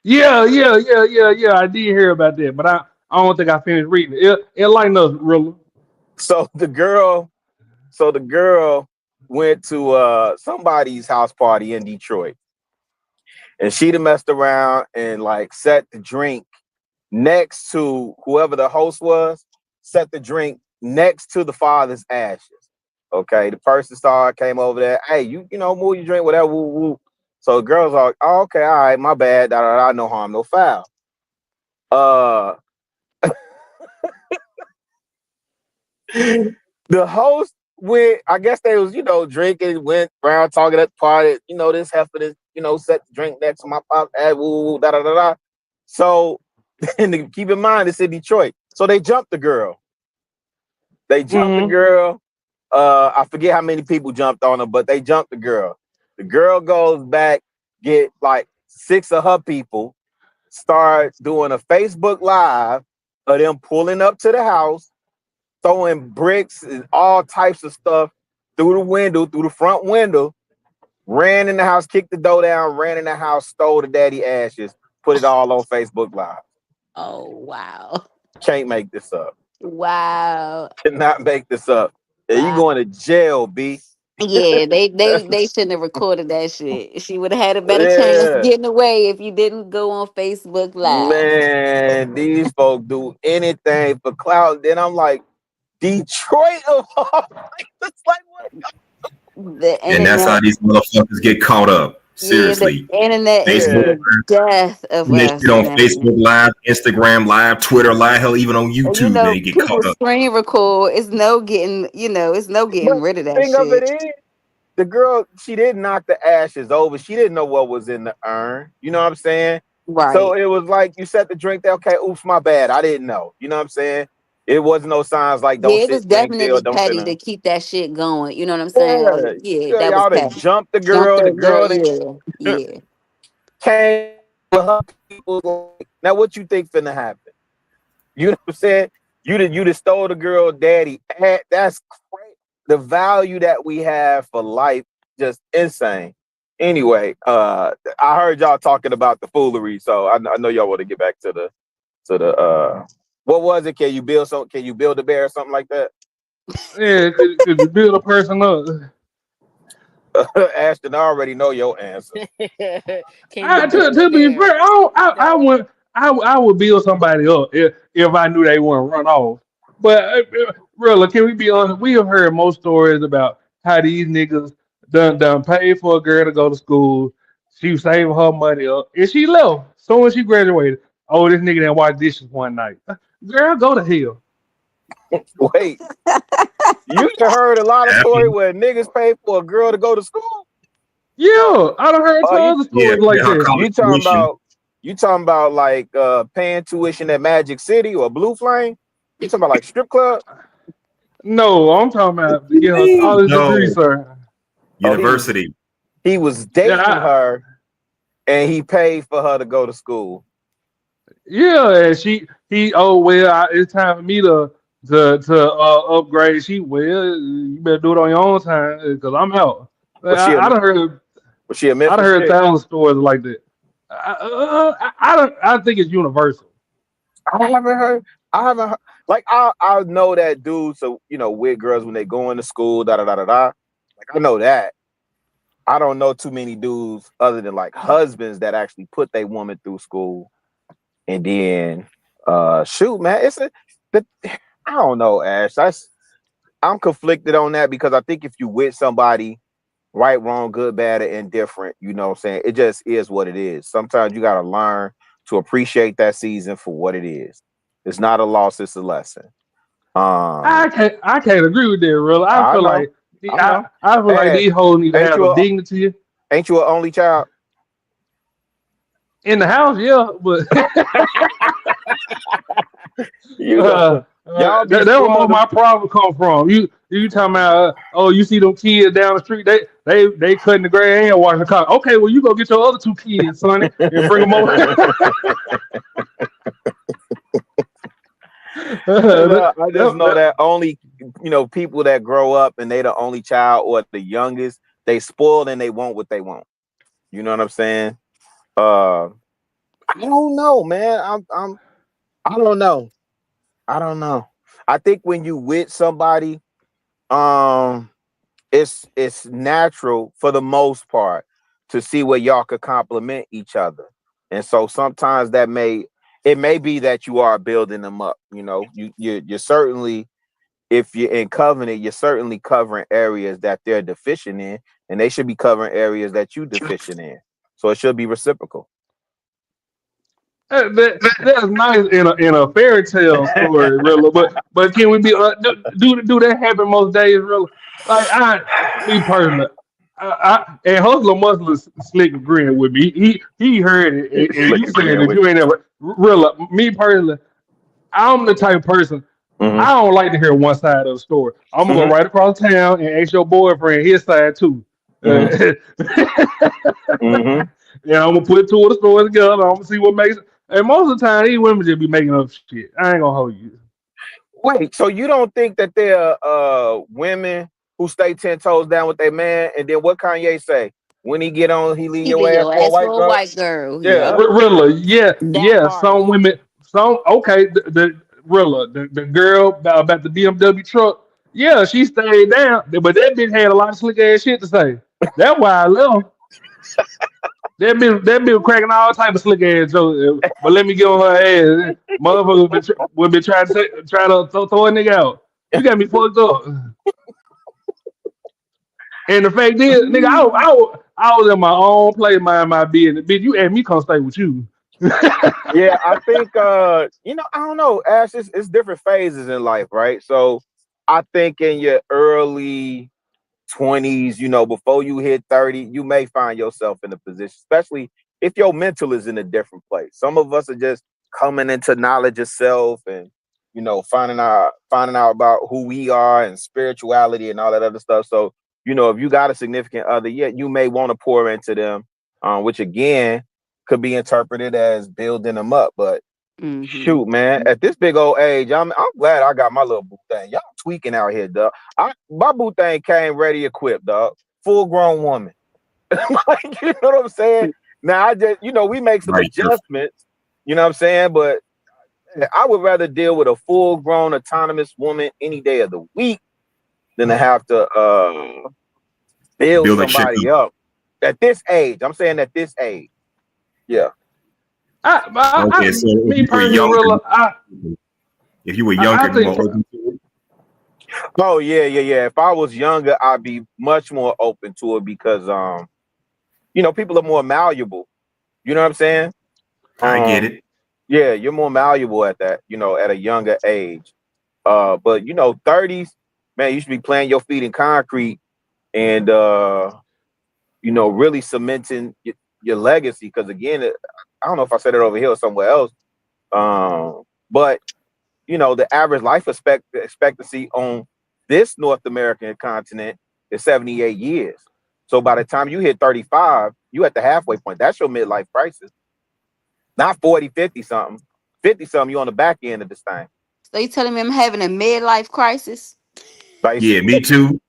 Yeah. I did hear about that, but I don't think I finished reading it. It lightened us, really. So the girl went to somebody's house party in Detroit, and she'd have messed around and like set the drink next to whoever the host was. Set the drink next to the father's ashes. Okay, the person came over there. Hey, you know, move your drink, whatever. Woo, woo. So the girl's like, oh, okay, all right, my bad. No harm, no foul. The host went, I guess they was, drinking, went around talking at the party, this heifer, set the drink next to my pop, woo, da da da da. So, and keep in mind, it's in Detroit. So they jumped the girl. The girl. I forget how many people jumped on her, but they jumped the girl. The girl goes back, get like 6 of her people, start doing a Facebook Live of them pulling up to the house, throwing bricks and all types of stuff through the front window, ran in the house, kicked the door down, ran in the house, stole the daddy ashes, put it all on Facebook Live. Oh, wow. Can't make this up. Wow. Cannot make this up. Yeah, you going to jail, B. Yeah, they shouldn't have recorded that shit. She would have had a better chance getting away if you didn't go on Facebook Live. Man, these folks do anything for clout. Then I'm like, Detroit of all places, like what? And that's how these motherfuckers get caught up. Seriously. Yeah, the internet is the death of us. Shit on Facebook Live, Instagram Live, Twitter Live, hell, even on YouTube, they get caught up. Screen record is no getting rid of that Thing shit. of it is, the girl, she didn't knock the ashes over. She didn't know what was in the urn. You know what I'm saying? Right. So it was like you set the drink there. Okay, oops, my bad. I didn't know. You know what I'm saying? It wasn't no signs like don't. Yeah, it was definitely don't petty to keep that shit going. You know what I'm saying? Yeah, that y'all was done petty. jumped the girl. The girl, yeah. Came with her people. Now, what you think finna happen? You know what I'm saying? You done stole the girl daddy. That's crazy. The value that we have for life, just insane. Anyway, I heard y'all talking about the foolery, so I know y'all want to get back to the what was it? Can you build something? Can you build a bear or something like that? Yeah, could you build a person up? Ashton, I already know your answer. To be fair, I would build somebody up if I knew they wouldn't run off. But really, can we be honest? We have heard most stories about how these niggas done paid for a girl to go to school. She was saving her money up, and she left. So when she graduated, oh, this nigga didn't wash dishes one night. Girl, go to hell. Wait, you heard a lot of stories where niggas pay for a girl to go to school? Yeah, I done heard tons of stories like that. You talking about like paying tuition at Magic City or Blue Flame? You talking about like strip club? No, I'm talking about to get her college degree, sir. University. He was dating her, and he paid for her to go to school. Yeah, and it's time for me to upgrade. You better do it on your own time because I'm out. I done heard. Was she a Memphis? I done heard 1,000 stories like that. I think it's universal. I haven't heard. Like I know that dudes, so with girls when they go into school, da da da da da. Like I know that. I don't know too many dudes other than like husbands that actually put their woman through school, and then shoot, man, I don't know, Ash. I'm conflicted on that because I think if you with somebody, right, wrong, good, bad, or indifferent, you know what I'm saying? It just is what it is. Sometimes you gotta learn to appreciate that season for what it is. It's not a loss, it's a lesson. I can't agree with that, really. I feel like these hoes need to have a dignity. Ain't you an only child? In the house, yeah, but that's where my problem come from. You talking about you see them kids down the street, they cutting the grass and washing the car. Okay, well you go get your other 2 kids, sonny, and bring them over. I just know that only people that grow up and they the only child or the youngest, they spoiled and they want what they want. You know what I'm saying? I don't know, man. I don't know. I think when you with somebody, it's natural for the most part to see where y'all could complement each other. And so sometimes it may be that you are building them up. You're certainly, if you're in covenant, you're certainly covering areas that they're deficient in, and they should be covering areas that you deficient in. So it should be reciprocal. That's nice in a fairy tale story, really. But can we be do that happen most days, really? Like me personally, and Hustler must slick agreeing with me. He heard it, and you saying if you ain't ever really. Me personally, I'm the type of person. I don't like to hear one side of the story. I'm gonna go right across town and ask your boyfriend his side too. Yeah, I'm gonna put 2 of the stories together. I'm gonna see what makes it. And most of the time, these women just be making up shit. I ain't gonna hold you. Wait, so you don't think that there are women who stay 10 toes down with their man, and then what Kanye say? When he get on, he leave your ass for a white girl? Yeah. Really, yeah. Some women, the girl about the BMW truck, yeah, she stayed down, but that bitch had a lot of slick ass shit to say. That's why I left. That bitch cracking all type of slick ass jokes, but let me get on her ass. Motherfucker will be trying to throw a nigga out. You got me fucked up. And the fact is, nigga, I was in my own place, mind my business. Bitch, you had me come stay with you. Yeah, I think I don't know, Ash. It's different phases in life, right? So I think in your early 20s, before you hit 30, you may find yourself in a position, especially if your mental is in a different place. Some of us are just coming into knowledge of self and finding out about who we are and spirituality and all that other stuff. So if you got a significant other, you may want to pour into them, which again could be interpreted as building them up. But shoot, man, at this big old age, I'm glad I got my little boo thing. Y'all tweaking out here, dog. My boo thing came ready equipped, dog. Full grown woman. Like, you know what I'm saying? Now I just, we make some adjustments, you know what I'm saying? But I would rather deal with a full grown autonomous woman any day of the week than to have to build somebody up at this age. I'm saying at this age. Yeah. If you were younger, more open to it. Oh yeah. If I was younger, I'd be much more open to it because people are more malleable. You know what I'm saying? I get it. Yeah, you're more malleable at that, at a younger age. But 30s, man, you should be planting your feet in concrete and really cementing your legacy. Because again, I don't know if I said it over here or somewhere else. But the average life expectancy on this North American continent is 78 years. So by the time you hit 35, you at the halfway point. That's your midlife crisis. Not 40, 50 something. 50 something, you on the back end of this thing. So you telling me I'm having a midlife crisis? Yeah, me too.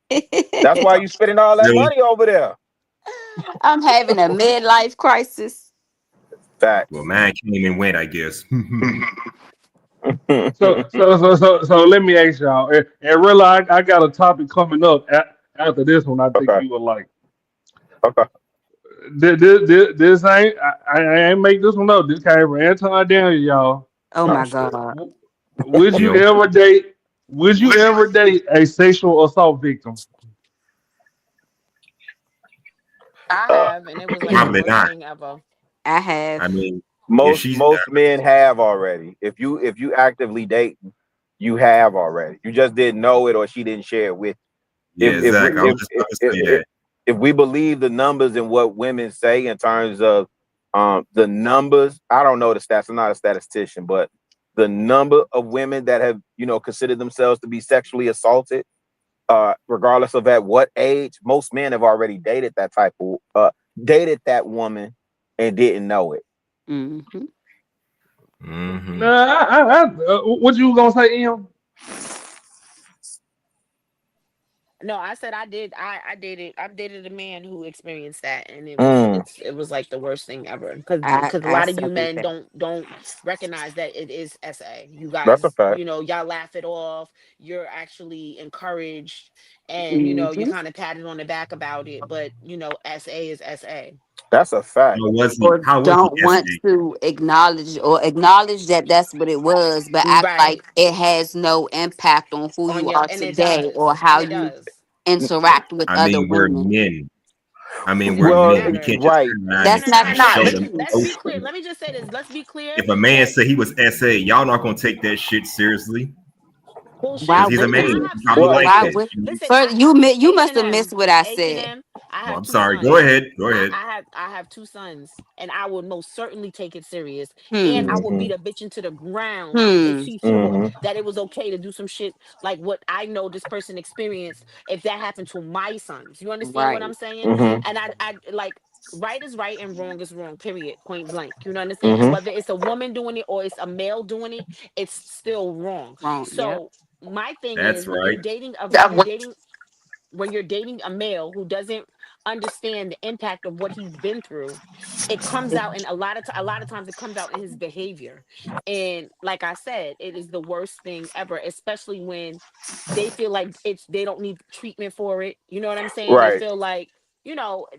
That's why you spending all that money over there. I'm having a midlife crisis. Fact. Well, mine came and went, I guess. So let me ask y'all, and really, I got a topic coming up after this one. I think Okay. you would like. Okay. This ain't I ain't make this one up. This came from Anton Daniel, y'all. Oh Oh my shit. god. Would you Yo, ever date? Would you ever date a sexual assault victim? I Uh, have, and it was like the probably worst not. thing ever. I have. I mean, if most she's most men have already. If you actively date, you have already. You just didn't know it, or she didn't share it with yeah, you. If we exactly. I was just about to say that. if we believe the numbers and what women say in terms of the numbers, I don't know the stats. I'm not a statistician, but the number of women that have considered themselves to be sexually assaulted, regardless of at what age, most men have already dated that type of dated that woman and didn't know it. Mm-hmm. Hmm. What you gonna say, Em? No, I said I did. I dated. I've dated a man who experienced that, and Mm, it was like the worst thing ever. Because a I lot of you second men that. don't recognize that it is SA. You that's a guys, fact. y'all laugh it off. You're actually encouraged, and you're Mm-hmm. kind of patted on the back about it. But SA is SA. That's a fact. How was he? Or How was he? don't want SA? to acknowledge that that's what it was, but act Right like it has no impact on who on you your, are and it today does, or and how it you does. interact with I other mean, we're women. men. I mean, It we're doesn't Well, men. We matter. can't just right. turn around No, and, That's no, no, not no, and no. show true. them Let's be clear. emotion. Let me just say this. Let's be clear If a man that say he was SA, y'all not gonna take that shit seriously Why because bullshit. he's a would Listen, man. you? I He have probably sons. Well, like Why that. would? Listen, First, you H must and have M, missed what I H and said. M. I Oh, have I'm two sorry. Go sons. ahead. Go ahead. I have two sons, and I would most certainly take it serious. And Hmm. I would hmm beat a bitch into the ground if Hmm. she thought hmm that it was okay to do some shit like what I know this person experienced. If that happened to my sons, you understand what I'm Right. saying? hmm And I like right is right and wrong is wrong. Period. Point blank. You know understand? hmm Whether it's a woman doing it or it's a male doing it, it's still wrong. Wrong. Yep. So my thing That's is right. when you're dating a male who doesn't understand the impact of what he's been through, it comes out, and a lot of times it comes out in his behavior. And like I said, it is the worst thing ever, especially when they feel like they don't need treatment for it. You know what I'm saying? They Right. feel like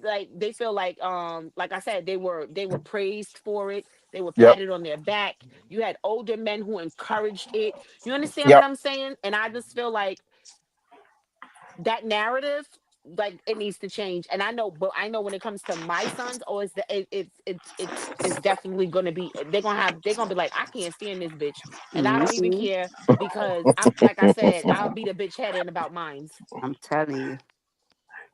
like they feel like I said, they were praised for it. They were Yep. patted on their back. You had older men who encouraged it. You understand what Yep. I'm saying? And I just feel like that narrative, like, it needs to change. And I know when it comes to my sons, or it's definitely gonna be, they're gonna be like, I can't stand this bitch. And I don't even Mm-hmm. care, because I'm, like I said, I'll beat a bitch head in about mines. I'm telling you.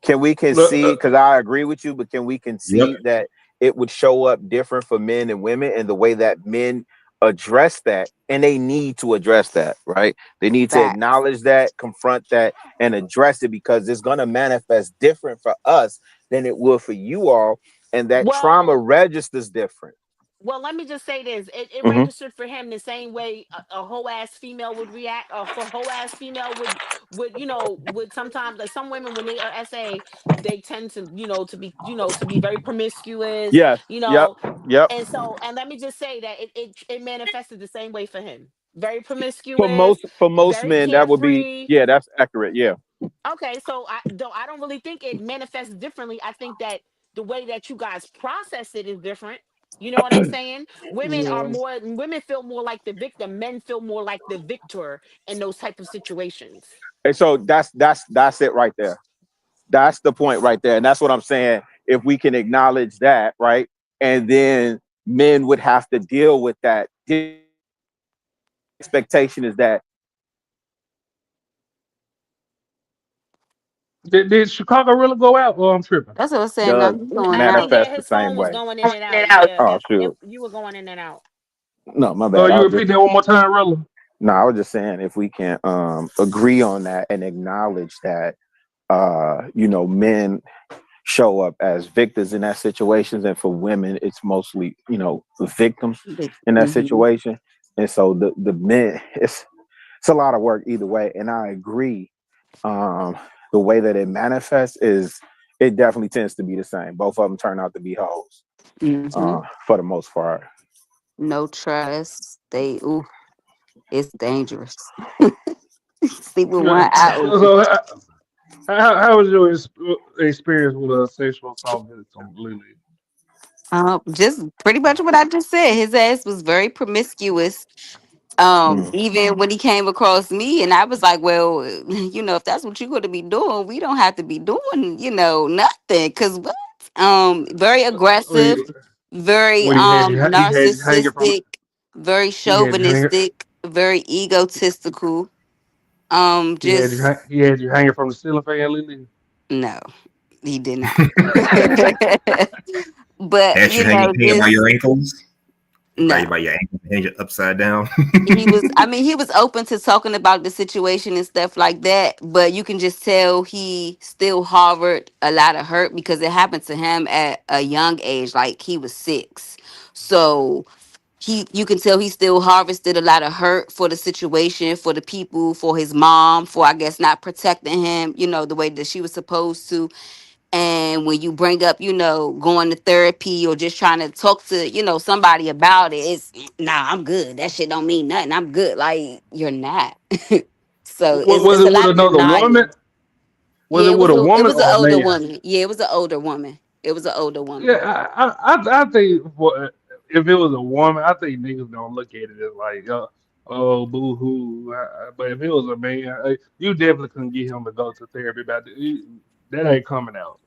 Can we Look, concede? Because I agree with you, but can we Yep. concede that it would show up different for men and women, and the way that men address that, and they need to address that, right? They need to Facts. acknowledge that, confront that, and address it, because it's going to manifest different for us than it will for you all, and that trauma Well, registers different. let me just say this. It hmm registered for him the same way a whole ass female would react. A whole ass female would sometimes, like, some women when they are SA, they tend to to be very promiscuous. Yes. Yep. Yep. And so, and let me just say that it manifested the same way for him. Very For promiscuous, most very men, that would be, carefree. yeah, that's accurate. Yeah. Okay, so I don't really think it manifests differently. I think that the way that you guys process it is different. You know what I'm saying? Yeah. Women feel more like the victim, men feel more like the victor in those type of situations. And so that's it right there. That's the point right there. And that's what I'm saying. If we can acknowledge that, right? And then men would have to deal with that. The expectation is that did Chicago really go out? Or I'm tripping. That's what I'm saying. No, does he's going out. manifest the His same phone was way. going in and out. Yeah, Oh shoot. you were going in and out. No, my bad. I You was just repeat that one more time, Rilla? no, I was just saying if we can agree on that and acknowledge that men show up as victims in that situations, and for women it's mostly the victims in that Mm-hmm. situation. And so the men, it's a lot of work either way. And I agree, the way that it manifests is, it definitely tends to be the same. Both of them turn out to be hoes, Mm-hmm. for the most part. No trust. They ooh. It's dangerous. Sleep with Yeah. one eye open. So how was your experience with a sexual assault victim, Lily? Just pretty much what I just said. His ass was very promiscuous. Even when he came across me, and I was like, well, if that's what you're going to be doing, we don't have to be doing, nothing. Cause what? Very aggressive, Wait, very what he had you hanging from? narcissistic, very He had you hanging. chauvinistic, very egotistical. Just He had you hanging from the ceiling fan, Lily. no, he did not. But Had you hanging by just your ankles? no. By your ankles, hanging upside down. He was open to talking about the situation and stuff like that, but you can just tell he still harbored a lot of hurt because it happened to him at a young age, like he was 6. So you can tell he still harvested a lot of hurt for the situation, for the people, for his mom, for I guess not protecting him, the way that she was supposed to. And when you bring up, going to therapy or just trying to talk to, somebody about it, it's I'm good. That shit don't mean nothing. I'm good. Like, you're not. So Was it's it a with lot of another denial. woman? Was Yeah, it with a it woman was an or a older man? woman. Yeah, it was an older woman. It was an older woman. Yeah, I think if it was a woman, I think niggas don't look at it as like, oh, boo hoo. But if it was a man, you definitely couldn't get him to go to therapy about that. That ain't coming out.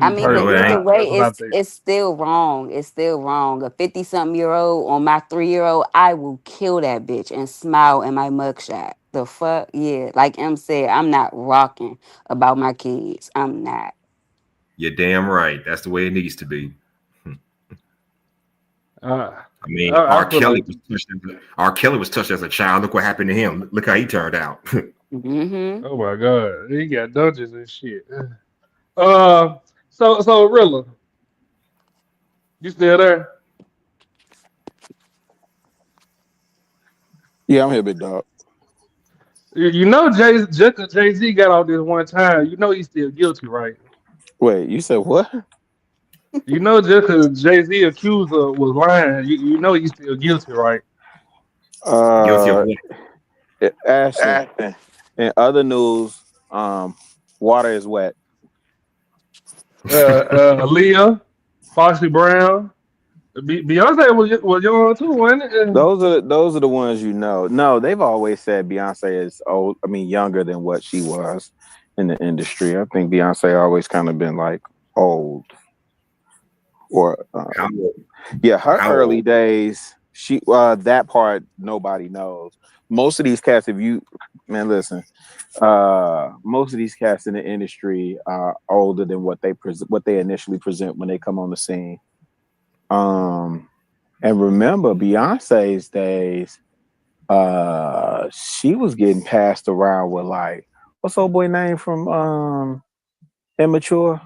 I Me mean, but personally, either way, that's what I think. it's still wrong. It's still wrong. A 50-something-year-old on my 3-year-old, I will kill that bitch and smile in my mugshot. The fuck? Yeah. Like M said, I'm not rocking about my kids. I'm not. You're damn right. That's the way it needs to be. I mean, I feel like R. Kelly was touched as a child. Look what happened to him. Look how he turned out. Mm-hmm. oh my god, he got dungeons and shit. So Rilla, you still there? Yeah, I'm here, big dog. You know Jay-Z got out this one time. You know he's still guilty, right? Wait, you said what? You know just because Jay-Z accused her was lying, you know he's still guilty, right? Guilty of what? Ashton. In other news, water is wet. Aaliyah, Foxy Brown, Beyonce was young too, wasn't it? Those are the ones you know. No, they've always said Beyonce is old. I mean, younger than what she was in the industry. I think Beyonce always kind of been like old. Or her early days. She that part nobody knows. Most of these cats, listen. Most of these cats in the industry are older than what they initially present when they come on the scene. And remember Beyonce's days, she was getting passed around with like, what's old boy name from Immature?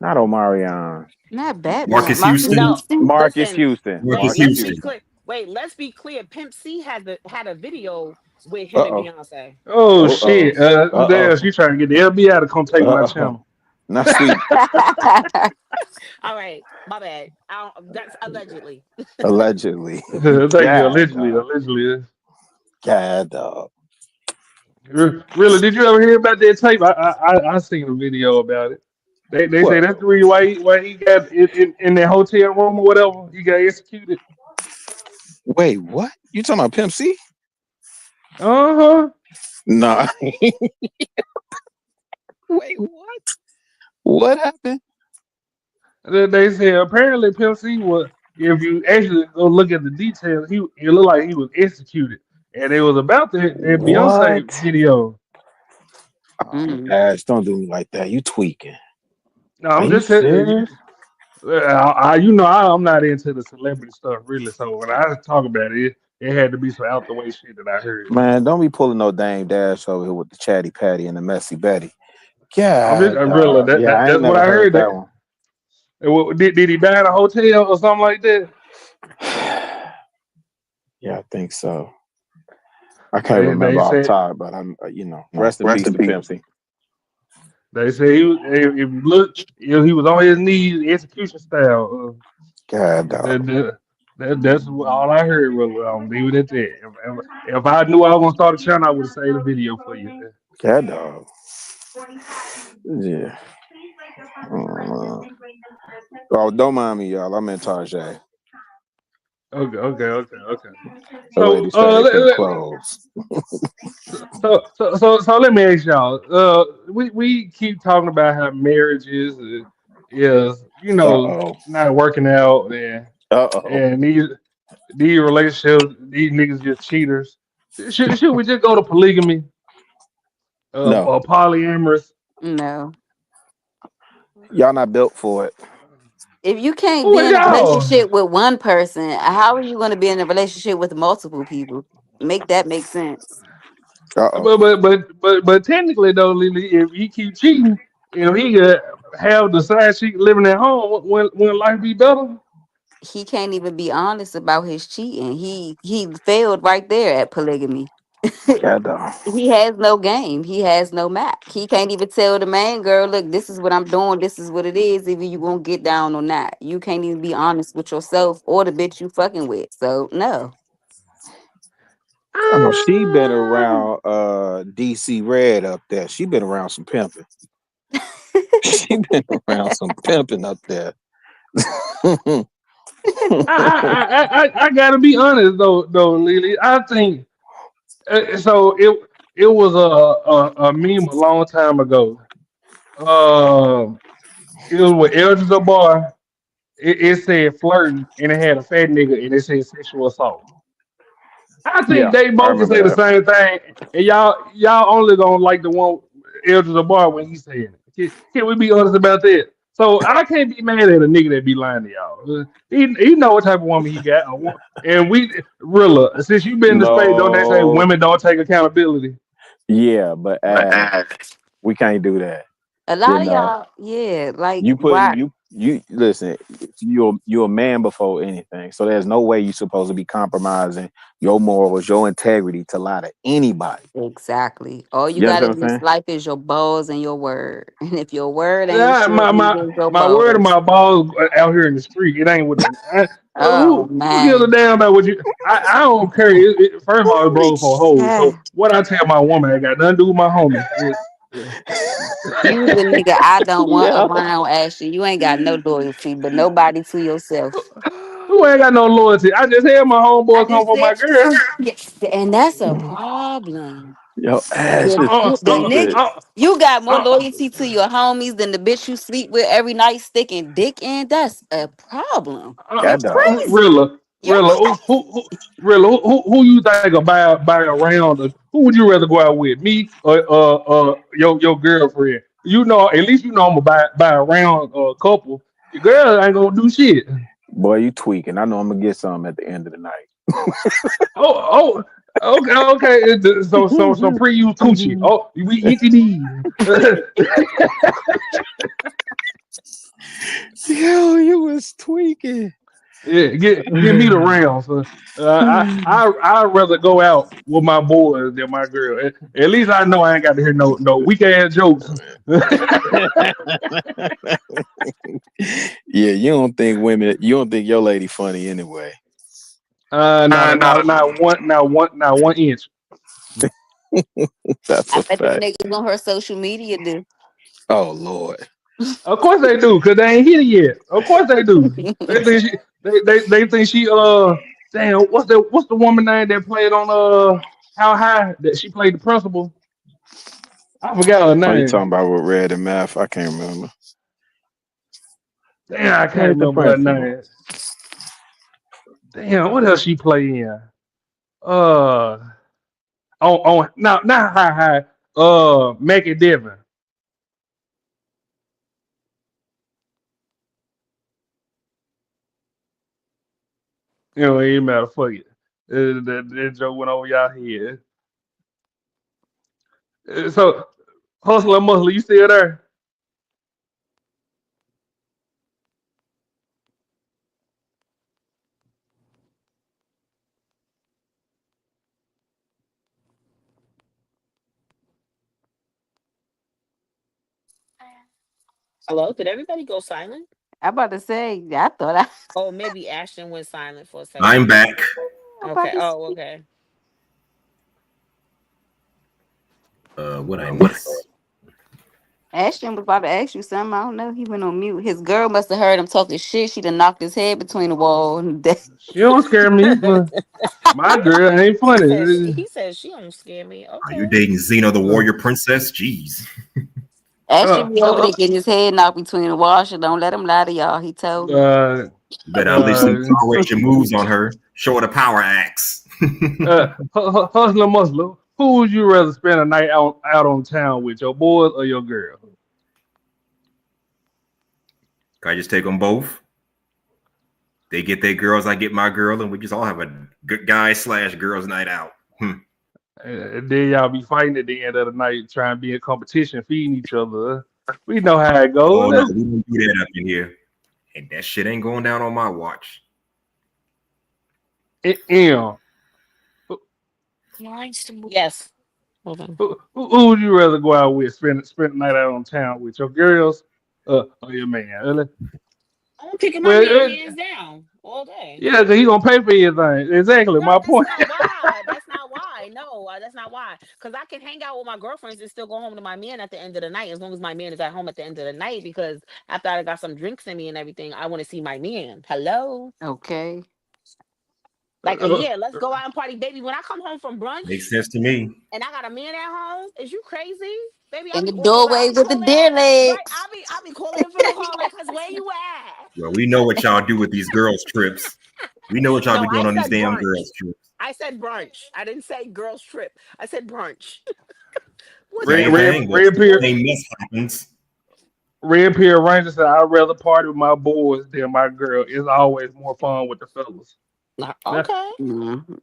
Not Omarion. Not bad. Marcus Houston. No, Marcus listen, Houston. Marcus let's be Houston. clear. Wait, let's be clear. Pimp C had a video with him and Beyonce. Oh shit! Damn, she trying to get the FBI to come take my channel. Not sweet. All right, my bad. That's allegedly. Allegedly. Thank you. Allegedly. God, dog. Really? Did you ever hear about that tape? I seen a video about it. They say that's the reason why he got in that hotel room or whatever. He got executed. Wait, what? You talking about Pimp C? Uh-huh. Nah. Wait, what? What happened? They say apparently Pimp C was, if you actually go look at the details, it looked like he was executed. And it was about that Beyonce video. Ash, don't do me like that. You tweaking. No, I'm just saying. I'm not into the celebrity stuff really. So when I talk about it, it had to be some out the way shit that I heard. Man, don't be pulling no Dame Dash over here with the Chatty Patty and the Messy Betty. Yeah, that's what I heard. That one. Did he die in a hotel or something like that? Yeah, I think so. I can't remember off the top, but I'm, rest in peace to Pimp C. They say if you look, he was on his knees, execution style. God, dog. That's all I heard. Really, I'm leave it at that. If I knew I was gonna start a channel, I would have saved the video for you. Cat dog. Yeah. Oh, don't mind me, y'all. I'm in Tarjay. Okay. The lady said they finna close. So let me ask y'all. We keep talking about how marriages is Uh-oh. not working out Uh-oh. and these relationships, these niggas just cheaters. Should we just go to polygamy No. or polyamorous? No. Y'all not built for it. If you can't Who be is in a y'all? relationship with one person, how are you going to be in a relationship with multiple people? Make that make sense. Uh-oh. But technically though, Lily, if he keep cheating, he could have the side chick living at home. When life be better? He can't even be honest about his cheating. He failed right there at polygamy. Cat dog. He has no game. He has no map. He can't even tell the main girl, look, this is what I'm doing. This is what it is. Either you gonna get down or not. You can't even be honest with yourself or the bitch you fucking with. So no. I know she been around DC Red up there. She been around some pimping. She been around some pimping up there. I gotta be honest though, Lily. I think so. It was a meme a long time ago. It was with Elgin Bar. It said flirting and it had a fat nigga and it said sexual assault. I think Yeah, they I both can remember say the that. same thing, and y'all only gonna like the one Elgin Bar when he said it. Can we be honest about that? So I can't be mad at a nigga that be lying to y'all. He know what type of woman he got, and we Rilla. Since you been in the space, don't they say No. women don't take accountability? Yeah, but we can't do that. A lot of y'all, yeah, like You put why you listen, you're a man before anything. So there's no way you're supposed to be compromising your morals, your integrity to lie to anybody. exactly. All you You got understand in what I'm this saying? life is your balls and your word. And if your word ain't Yeah, shit, my my neither is your my word of balls. my balls out here in the street. It ain't with them. Oh Who gives a man. damn about what you? I don't care. First of all, it's bro for a hoe. So what I tell my woman ain't got nothing to do with my homie. You the nigga I don't want Yeah. around Ashley. You ain't got no loyalty, but nobody to yourself. Who ain't got no loyalty? I just had my I homeboy come just for my said, girl. yes, and that's a problem. Yo, Ash is The nigga, stupid. you got more loyalty to your homies than the bitch you sleep with every night, sticking dick in. That's a problem. You're Cat dog. crazy. Rilla, You're Rilla, who you think will buy around? Who would you rather go out with, me or your girlfriend? You know, at least you know I'm gonna buy around a couple. Your girl ain't gonna do shit. Boy, you tweaking. I know I'm gonna get some at the end of the night. Okay. So pre-used coochie. Oh, we ETD. Yo, you was tweaking. Yeah, give me the rounds. I'd rather go out with my boys than my girl. At least I know I ain't got to hear no weak ass jokes. Yeah, you don't think your lady funny anyway. Not one inch. That's I a bet them fact. niggas on her social media do. Oh Lord. Of course they do, cause they ain't hit it yet. Of course they do. They think she damn, what's the woman name that played on How High that she played the principal? I forgot her Oh, you name. talking about with Red and Math? I can't remember. Damn, I Who can't played the remember her principal? name. Damn, what else she play in? Uh on not High High. Mackie Devin. You know, it ain't matter. Fuck it. That joke went over y'all head. So, Hustler Muscle, you still there? Hello? Did everybody go silent? I about to say, I thought I. Oh, maybe Ashton went silent for a I'm second. back. I'm about Okay. to Oh, say. okay. What I miss? Ashton was about to ask you something. I don't know. He went on mute. His girl must have heard him talking shit. She done knocked his head between the wall. She don't scare me. My girl ain't funny. He says she don't scare me. Are you Okay. dating Xena the Warrior Princess? Jeez. Ashton be over there getting his head knocked between the walls. So don't let him lie to y'all. He told me. You better unleash some Power Ranger moves on her. Show her the power axe. Hustler Muslim, who would you rather spend a night out on town with, your boys or your girl? Can I just take them both? They get their girls, I get my girl, and we just all have a good guy/girls night out. And then y'all be fighting at the end of the night, trying to be in competition, feeding each other. We know how it goes. Oh no, we don't do that up in here. And that shit ain't going down on my watch. Yeah. Yes. Hold on. Who would you rather go out with, spend the night out on town with, your girls or your man? Really? I'm picking my man hands down all day. Yeah, because he gonna pay for everything. Exactly, my point. That's not why. That's not why. No, that's not why. Because I can hang out with my girlfriends and still go home to my man at the end of the night, as long as my man is at home at the end of the night. Because after I got some drinks in me and everything, I want to see my man. Hello. Okay. Like, yeah, let's go out and party, baby. When I come home from brunch Makes sense to me. and I got a man at home, is you crazy? Baby, In the doorway with the deer legs. Right, I'll be calling him from the car like, cause where you at? Well, we know what y'all do with these girls' trips. We know what y'all be doing I on these said damn brunch. girls' trips. I said brunch. I didn't say girls trip. I said brunch. Red Pier happens. Red Pier Ranger said, I'd rather party with my boys than my girl. It's always more fun with the fellas. Okay. Mm-hmm.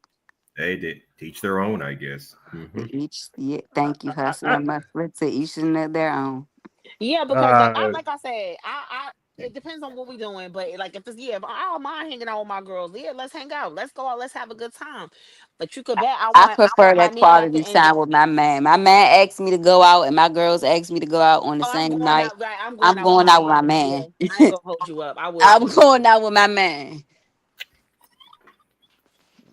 They did teach their own, I guess. Mm-hmm. Thank you, Hustler. Let's say each and their own. Yeah, because like I said, it depends on what we're doing. But like if I don't mind hanging out with my girls, yeah, let's hang out. Let's go out. Let's have a good time. But you could bet I prefer that quality time with my man. My man asked me to go out, and my girls asked me to go out on the same night. I'm going out with my man. Yeah, I ain't gonna hold you up. I will. I'm going out with my man.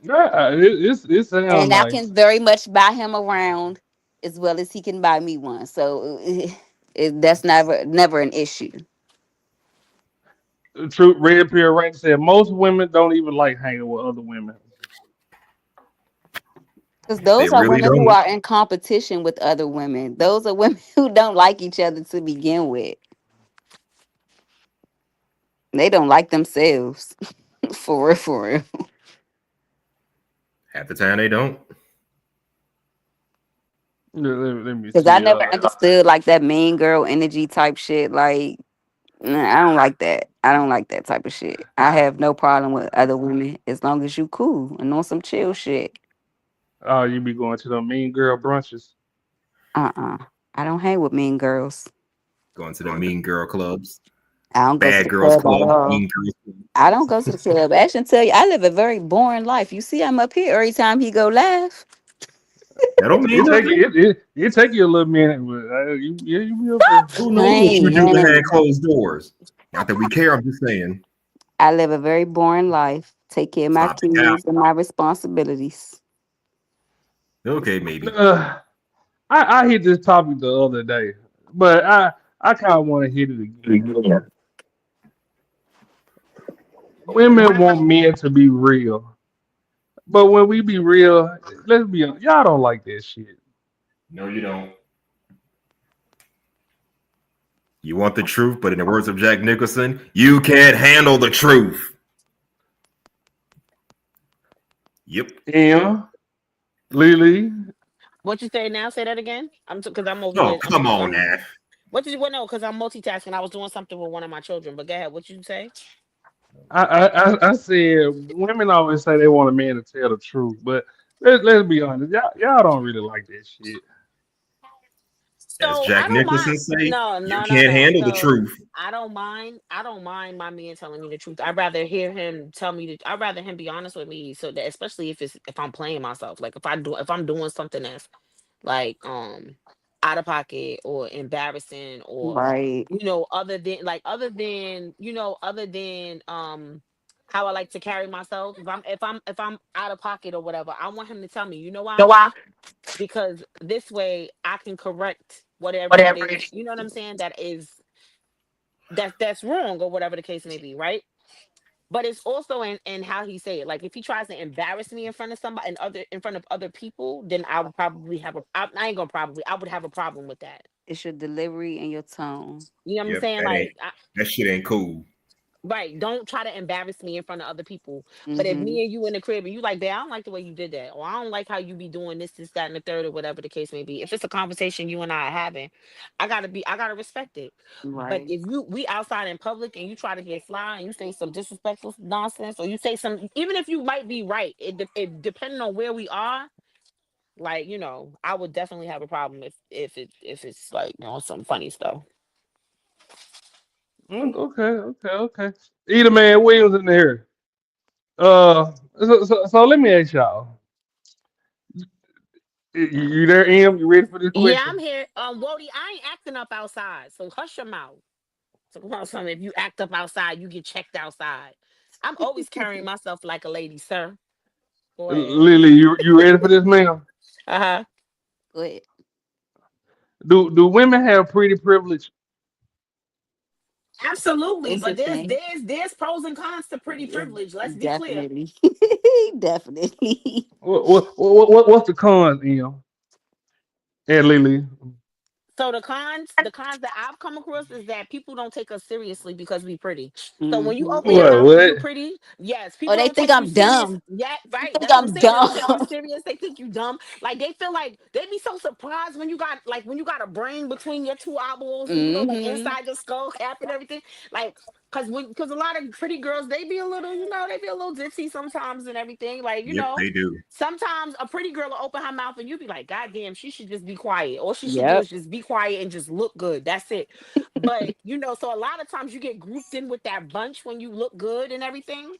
Yeah, it sounds And I nice. can very much buy him around as well as he can buy me one. So that's never an issue. True, Red Pier Ranger said most women don't even like hanging with other women. Because those are really women who don't. are in competition with other women. Those are women who don't like each other to begin with. They don't like themselves. For real. Half the time they don't. Let me Because see. I never understood like that mean girl energy type shit. Like, I don't like that. I don't like that type of shit. I have no problem with other women as long as you cool and on some chill shit. Oh, you be going to the mean girl brunches. I don't hang with mean girls. Going to the mean girl clubs. I don't go to Bad the girls club at club. all. Mean girls club. I don't go to the club. I should tell you, I live a very boring life. You see, I'm up here every time he go live. That don't mean nothing. It take you a little minute, but you be up there. Who knows what you do behind closed doors? Not that we care. I'm just saying. I live a very boring life. Take care of my kids and my responsibilities. Okay, maybe. I hit this topic the other day, but I kind of want to hit it again. Women want men to be real, but when we be real, let's be honest, y'all don't like that shit. No, you don't. You want the truth, but in the words of Jack Nicholson, you can't handle the truth. Yep. Yeah. Lily. What you say now? Say that again. Because I'm over. Oh, come on, now. What did you? Well, no, because I'm multitasking. I was doing something with one of my children. But go ahead. What you say? I said women always say they want a man to tell the truth, but let's be honest, y'all don't really like that shit. As Jack Nicholson say, you can't handle the truth. I don't mind my man telling me the truth. I'd rather hear him tell me that. I'd rather him be honest with me. So that, especially if I'm playing myself, like if I'm doing something that's like out of pocket or embarrassing or Right. other than how I like to carry myself. If I'm out of pocket or whatever, I want him to tell me, you know why? Because this way I can correct whatever it is, you know what I'm saying, that's wrong or whatever the case may be, right? But it's also in how he say it. Like if he tries to embarrass me in front of somebody in front of other people, then I would probably I ain't gonna probably I would have a problem with that. It's your delivery and your tone. You know what I'm Yep, saying? Like that shit ain't cool. right, don't try to embarrass me in front of other people. But if Mm-hmm. me and you in the crib and you like, babe, I don't like the way you did that, or I don't like how you be doing this, that, and the third, or whatever the case may be. If it's a conversation you and I are having, I gotta respect it. But Right. if we outside in public and you try to get fly and you say some disrespectful nonsense, or you say some, even if you might be right, it depending on where we are, like I would definitely have a problem if it's like some funny stuff. Okay. Either man Williams in here. So let me ask y'all. You there, Em? You ready for this Yeah, I'm Mm-hmm. question? here. Wody, I ain't acting up outside, so hush your mouth. Talk about something. If you act up outside, you get checked outside. I'm always carrying myself like a lady, sir. Go ahead. Lily, you ready for this, man? Uh-huh. Go ahead. Do women have pretty privilege? Absolutely, It's a but there's thing. there's there's pros and cons to pretty privilege. Let's be clear. Definitely. Definitely. What's the cons, Em? And Lily. So the cons that I've come across is that people don't take us seriously because we pretty. So when you Mm-hmm. open your mouth and you What? pretty, yes, Or people they don't think take you I'm serious. dumb. Yeah, They right. think That's what I'm I'm saying. They don't take you dumb. serious. They think you dumb. Like they feel like they be so surprised when you got a brain between your two eyeballs and like Mm-hmm. inside your skull cap and everything. Like because a lot of pretty girls they be a little ditzy sometimes and everything. Like Yep, they do. sometimes a pretty girl will open her mouth and you be like, God damn, she should just be quiet. All she should do Yep. is just be quiet and just look good. That's it. But so a lot of times you get grouped in with that bunch when you look good and everything.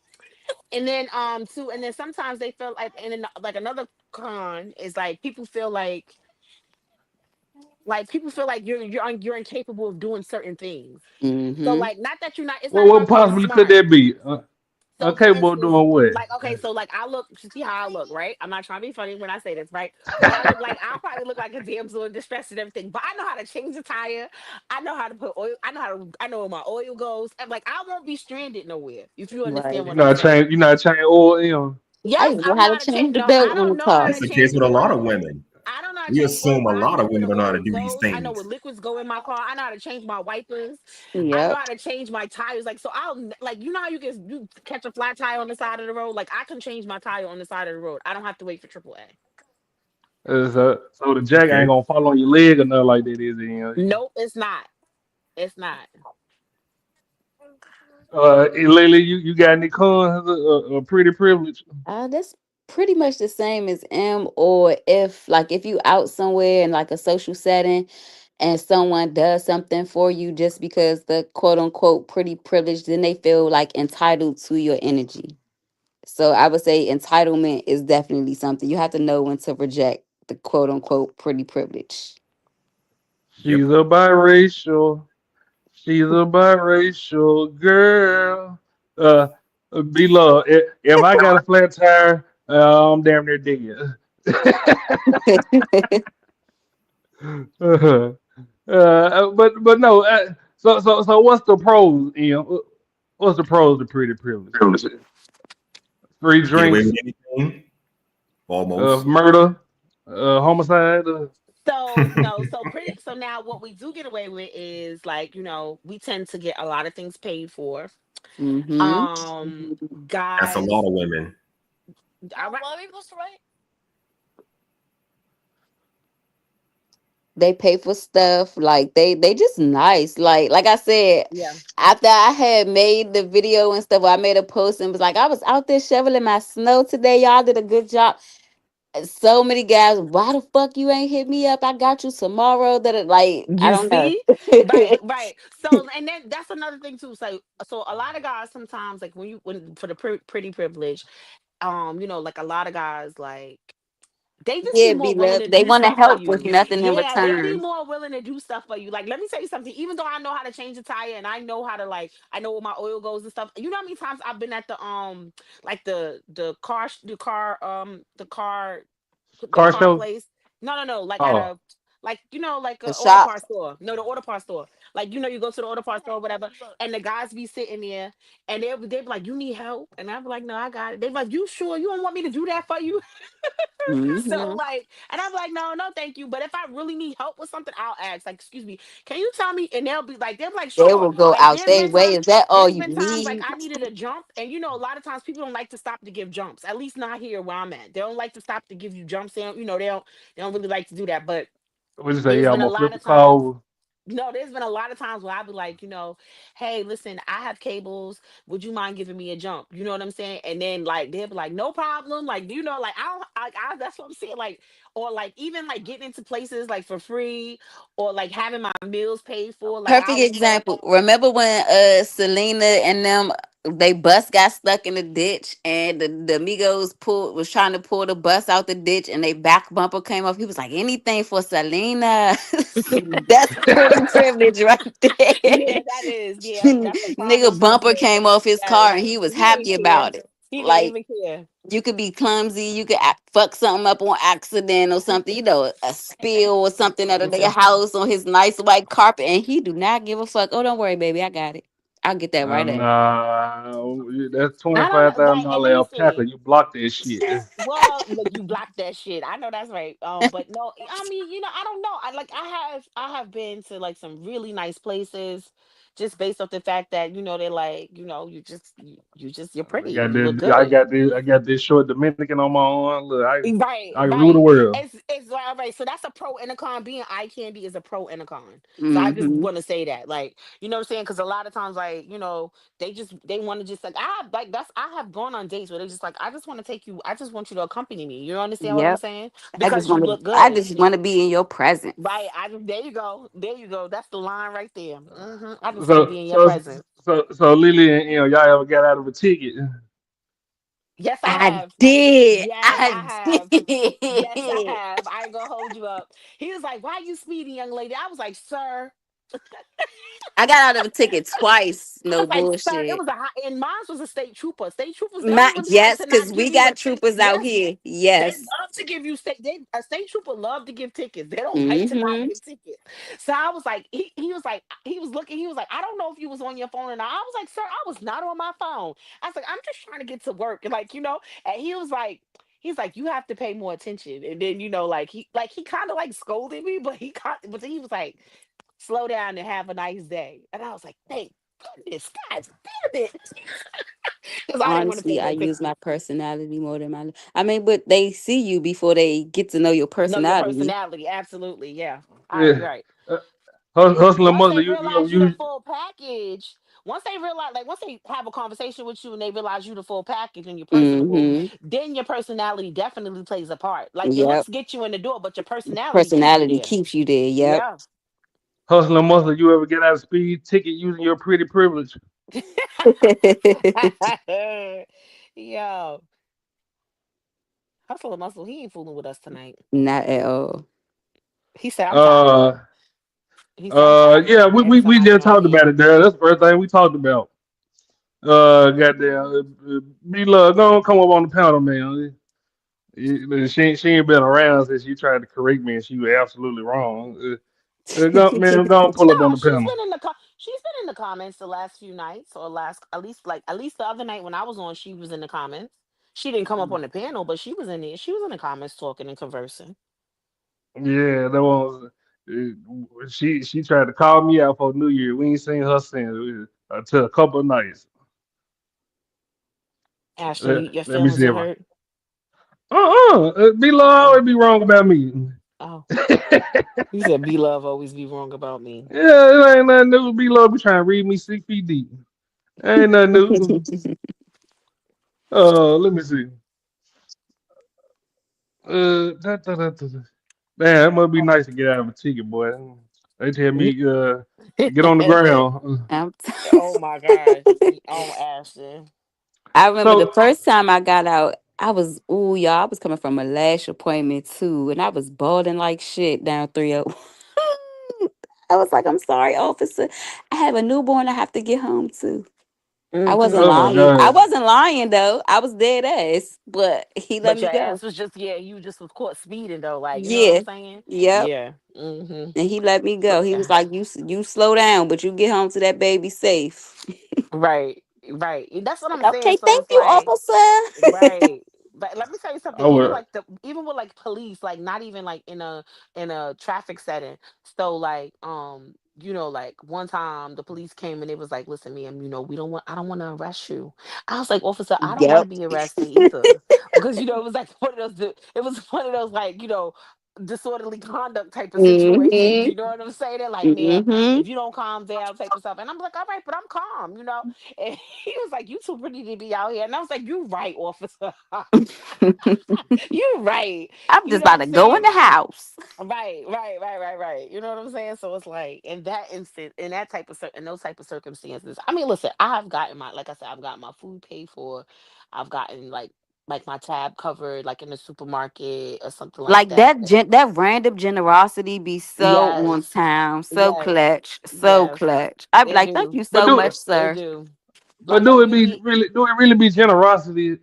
And then sometimes they feel like, and then like another con is like people feel like you're incapable of doing certain things. So Mm-hmm. like not that you're not, it's Well, not what about being possibly could smart. that be? So for Capable of instance, doing what? like okay, so like I look, you see how I look, right? I'm not trying to be funny when I say this, right? But I look like I'll probably look like a damsel in distress and everything. But I know how to change a tire. I know how to put oil. I know where my oil goes. And like I won't be stranded nowhere. If you understand Right. what I'm saying. You not change oil, Em? I Yes, even I know know how to how to change. change the No, I belt on don't the know how That's car. to the case change with the a lot of oil. women. I don't know how to We change the oil, assume a but I lot know of where women the don't know how to oil do these goes. I know things. what liquids go in my car. I know how to change my wipers. I know Yep. how to change my tires. Like so, like how you catch a flat tire on the side of the road. Like I can change my tire on the side of the road. I don't have to wait for AAA. So the jack Okay. ain't gonna fall on your leg or nothing like that, is it? Em? Nope, it's not. It's not. Lily, you got any cons of pretty privilege? That's pretty much the same as M. Or if you out somewhere in like a social setting and someone does something for you just because the quote unquote pretty privilege, then they feel like entitled to your energy. So I would say entitlement is definitely something you have to know when to reject the quote unquote pretty privilege. Yep. She's a biracial. She's a biracial girl. Uh, B-Love, if I got a flat tire, I'm damn near dead. uh, but no. So what's the pros? What's the pros to pretty privilege? Free Get away drinks, with anything? Almost. murder, homicide. So no, so now what we do get away with is like, we tend to get a lot of things paid for. Mm-hmm. Um That's a guys, lot of women. all right. They pay for stuff. Like they just nice. Like I said, Yeah. after I had made the video and stuff, I made a post and was like, I was out there shoveling my snow today. Y'all did a good job. So many guys, why the fuck you ain't hit me up? I got you tomorrow. That like I You don't know. see? Right, right. So, and then that's another thing too. So a lot of guys sometimes, like when for the pretty privilege, like a lot of guys, like They just Yeah, be be more willing love. to They do want to stuff for help with you. nothing in Yeah, they be return. more willing to do stuff for you. Like, let me tell you something. Even though I know how to change a tire and I know how to I know where my oil goes and stuff. You know how many times I've been at the like the Car car show. place. No, like at Oh, a like The a auto shop. parts store. No, the auto parts store. Like you go to the auto parts store, or whatever, and the guys be sitting there, and they be like, "You need help?" And I be like, "No, I got it." They be like, "You sure you don't want me to do that for you?" So Hmm. and I'm like, no, thank you. But if I really need help with something, I'll ask. Like, excuse me, can you tell me? And they'll be like, They sure. will go Like, out their way. Is that all there's you been times like need? I needed a jump, and a lot of times people don't like to stop to give jumps. At least not here where I'm at. They don't like to stop to give you jumps. They don't really like to do that. But what you say? there's Yeah, I'm been a gonna flip lot the of car times. over. No, there's been a lot of times where I'd be like, hey, listen, I have cables. Would you mind giving me a jump? You know what I'm saying? And then like they'll be like, no problem. Like, like I don't that's what I'm saying. Like, or like even like getting into places like for free or like having my meals paid for. Like Perfect I'll example. Remember when Selena and them they bus got stuck in the ditch and the Migos was trying to pull the bus out the ditch and they back bumper came off. He was like, anything for Selena. That's pretty privilege right Yeah, there. that is. Yeah, that's a prime Nigga example bumper of came off his yes. car and he was He didn't happy care. about it. He didn't Like even care. you could be clumsy, you could fuck something up on accident or something, a spill or something at their house on his nice white carpet, and he do not give a fuck. Oh, don't worry, baby, I got it. I'll get that right And there. that's I don't know, $25,000 right? And let me alpaca. see. You block that shit. Well, look, you blocked that shit. I know that's right. But no, I mean, I don't know. I have been to like some really nice places, just based off the fact that they're like, you're pretty. You look good. I got this short Dominican on my arm. Look, Right, I rule the right. world. It's right. So that's a pro and a con. Being eye candy is a pro and a con. So I just Hmm. want to say that, like, you know what I'm saying? Because a lot of times, like, they want to just like I have gone on dates where they just like I just want to take you. I just want you to accompany me. You understand what I'm Yep. saying? Because you look I good. just want to be in your presence. Right. There you go. There you go. That's the line right there. I just want to So be in your so presence. so Lily, and y'all ever got out of a ticket? Yes, I I have. did. Yes, I I have. Yes, I did. have. I ain't gonna hold you up. He was like, "Why you speeding, young lady?" I was like, "Sir." I got out of a ticket twice. I No was like, "Sir." It bullshit. was a high, and mine was a state trooper. State troopers, they don't really like Yes, to because not we give you a got ticket. troopers out Yes, here. they Yes. love to give you a state trooper love to give tickets. They don't like to not Hmm. give tickets. So I was like, he was like, he was looking. He was like, I don't know if you was on your phone or not. I was like, sir, I was not on my phone. I was like, I'm just trying to get to work, and And he was like. He's like, you have to pay more attention, and then he kind of like scolded me, but he was like, slow down and have a nice day, and I was like, thank goodness, God damn it, because I didn't want to pay Honestly, I no use ticket. my personality more than my. I mean, but they see you before they get to know your Know your personality. personality, absolutely, yeah. I Yeah. right. Hustling Once they mother, realize you the full package, once they have a conversation with you and they realize you the full package and you're personable, Hmm. then your personality definitely plays a part. Like your Yep. looks get you in the door, but your personality keep you Personality there. keeps you there. Yep. Yeah. hustling mother. You ever get out of speed ticket using your pretty privilege? Yo, hustle and muscle. He ain't fooling with us tonight. Not at all. He said, "I'm tired." Uh, He said, "I'm tired." yeah, we Every time we I just come talked here. about it there. That's the first thing we talked about. Goddamn, be love. Don't come up on the panel, man. She ain't been around since she tried to correct me, and she was absolutely wrong. Man, don't pull up on No, the panel. she's been in the comments the last few nights, or last at least the other night when I was on, she was in the comments. She didn't come up on the panel, but she was in there. She was in the comments talking and conversing. Yeah, that was. She tried to call me out for New Year. We ain't seen her since until a couple of nights. Ashton, your Let me feelings see are if I. hurt. Be love Oh, always be wrong about me. oh. You said B Love always be wrong about me. Yeah, it ain't nothing new. Be love be trying to read me 6 feet deep. Ain't nothing new. Let me see. Man, it must be nice to get out of a ticket, boy. They tell me, get on the ground. I'm Oh my gosh. Oh, Ashton. I remember the So, first time I got out. I was, ooh, y'all, I was coming from a lash appointment too, and I was bawling like shit down 301. I was like, I'm sorry, officer. I have a newborn I have to get home to. I wasn't Mm-hmm. Oh my lying. I god. wasn't lying though. I was dead ass, but he let But me your go. ass was just you just was caught speeding though, like you know what I'm Yeah. saying? Yep. Yeah. Mm-hmm. And he let me go. He was like, you slow down, but you get home to that baby safe." Right, right. That's what I'm saying. Okay, So thank it's you, like, officer. right. But let me tell you something. I would. Even with like police, like not even like in a traffic setting. So like like one time the police came and it was like, listen, ma'am, I don't want to arrest you. I was like, officer, I don't want to Yep. be arrested either, because it was like one of those. It was one of those like disorderly conduct type of situations. Mm-hmm. You know what I'm saying? They're like, ma'am, Mm-hmm. if you don't calm down, type of stuff. And I'm like, all right, but I'm calm. And he was like, you too pretty to be out here. And I was like, you right, officer. You right. I'm You just know what about I'm to go in saying? the house. Right, right, right, right, right. You know what I'm saying? So it's like in that instance, in that type of in those type of circumstances. I mean, listen, I have gotten like I said, I've gotten my food paid for. I've gotten like my tab covered, like in the supermarket or something like Like that. that random generosity be so on Yes, time, so yes, clutch, so yes. clutch. I'd be It like, thank do. you But so do much, It sir. do. but Like how you be do it really be generosity?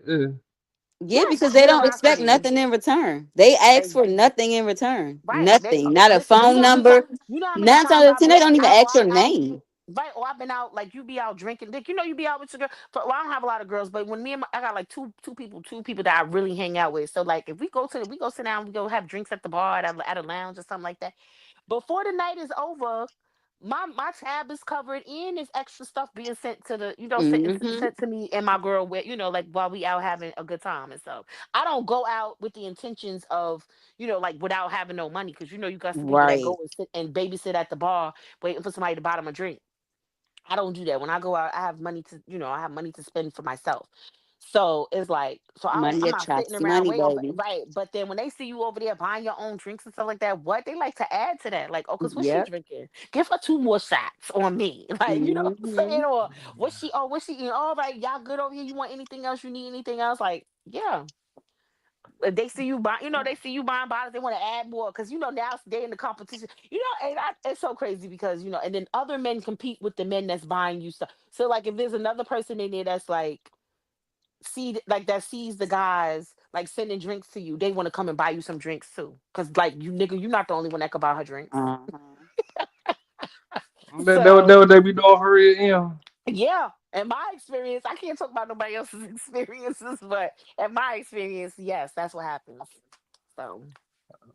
Yeah, yes, because they don't expect generosity. nothing in return. They ask for nothing in return. Right. Nothing. Not a Listen, phone number. you know how many 9 times times out of I've 10, been they don't even out or ask I've your been out. name. Right, or I've been out like you be out drinking. Like you be out with your girl. Well, I don't have a lot of girls, but when I got like two people that I really hang out with. So like if we go sit down, we go have drinks at the bar at a lounge or something like that. Before the night is over, my tab is covered and there's extra stuff being sent to the Mm-hmm. sent to me and my girl with like while we out having a good time and stuff. I don't go out with the intentions of like without having no money, because you got some people that Right. go and sit and babysit at the bar waiting for somebody to buy them a drink. I don't do that. When I go out, I have money to, I have money to spend for myself. So it's like, Money I'm not sitting attracts around money, waiting baby. right. But then when they see you over there buying your own drinks and stuff like that, what they like to add to that, like, oh, cause what's she Yep. drinking? Give her two more shots on me, like, you know what I'm Mm-hmm. saying? Or what's she eating? All right, y'all good over here. You want anything else? You need anything else? Like, yeah. If they see you buy, they see you buying bottles, they want to add more because now they in the competition. And it's so crazy because and then other men compete with the men that's buying you stuff. So like if there's another person in there that's like that sees the guys like sending drinks to you, they want to come and buy you some drinks too. Cause like you nigga, you're not the only one that can buy her drinks. Uh-huh. That So what they be doing for real? Yeah. yeah, in my experience, I can't talk about nobody else's experiences, but in my experience, yes, that's what happens. So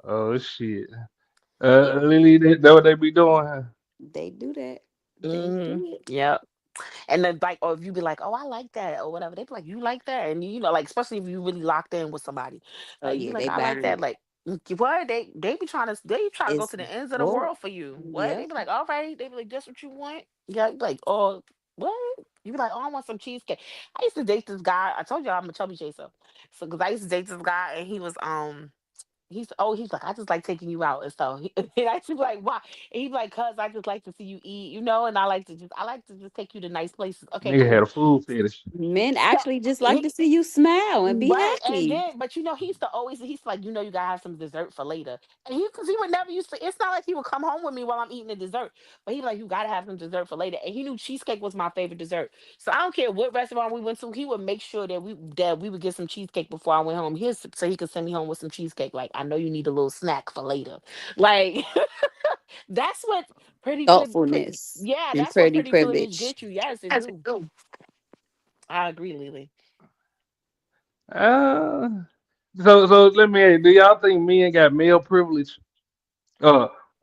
Oh shit. yeah. Lily, that what they be doing? They do that. They Mm, do it. yep. And then like, or if you be like, oh, I like that, or whatever, they be like, you like that, and like, especially if you really locked in with somebody, Oh like you yeah, like, they I like buying that, it. like, what they try to go It's to the ends of the bull. world for you. What they Yep. be like, all right, they be like, that's what you want. Yeah, you be like, oh, what? You be like, oh, I want some cheesecake. I used to date this guy. I told you I'm a chubby chaser, so because I used to date this guy, and he was he's like, I just like taking you out and stuff. And I just be like, why? And he's like, cause I just like to see you eat, and I like to just take you to nice places. Okay, Nigga had cool. a food fetish. Men So actually just like he to see you smile and be right, and happy. then but he's like, you gotta have some dessert for later. And because he would never used to, it's not like he would come home with me while I'm eating the dessert, but he like, you gotta have some dessert for later. And he knew cheesecake was my favorite dessert. So I don't care what restaurant we went to, he would make sure that we would get some cheesecake before I went home. So he could send me home with some cheesecake. Like, I know you need a little snack for later. Like that's what Thoughtfulness yeah, and that's what pretty pretty privilege privilege. get you. Yes, it do. I agree, Lily. Uh, so let me ask, do y'all think men got male privilege?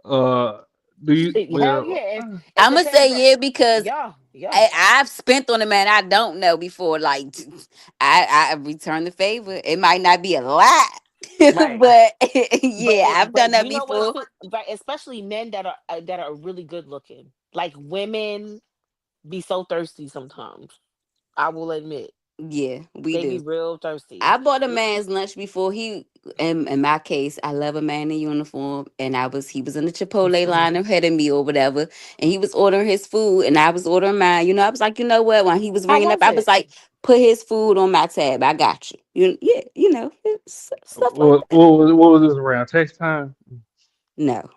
Uh do you Hell well yeah. It I'm gonna depends on say yeah because yeah, yeah. I've spent on a man I don't know before. Like I return the favor. It might not be a lot, Right. but yeah, I've done But that you know what before. too? Right, especially men that are really good looking. Like women be so thirsty sometimes. I will admit. Yeah, we They be do. real thirsty. I bought a man's lunch before he. In my case, I love a man in uniform, and he was in the Chipotle line ahead of me or whatever, and he was ordering his food, and I was ordering mine. You know, I was like, you know what? When he was How ringing up, was I was it? like, put his food on my tab. I got you. Yeah, you know, stuff like What was this around? Text time? no.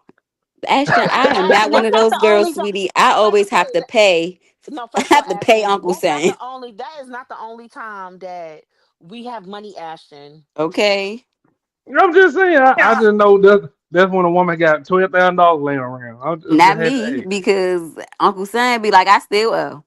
Ashton, I am not Ashton, one that's of not those the girls, only time. sweetie. I I'm about to always have to say. pay. No, I first of all, have to pay Ashton, Uncle that's not the Sam. only. That is not the only time that we have money, Ashton. Okay. I'm just saying. I Yeah. just know that's when a woman got $12,000 laying around. I just Not had to me, ask. because Uncle Sam be like, I still owe.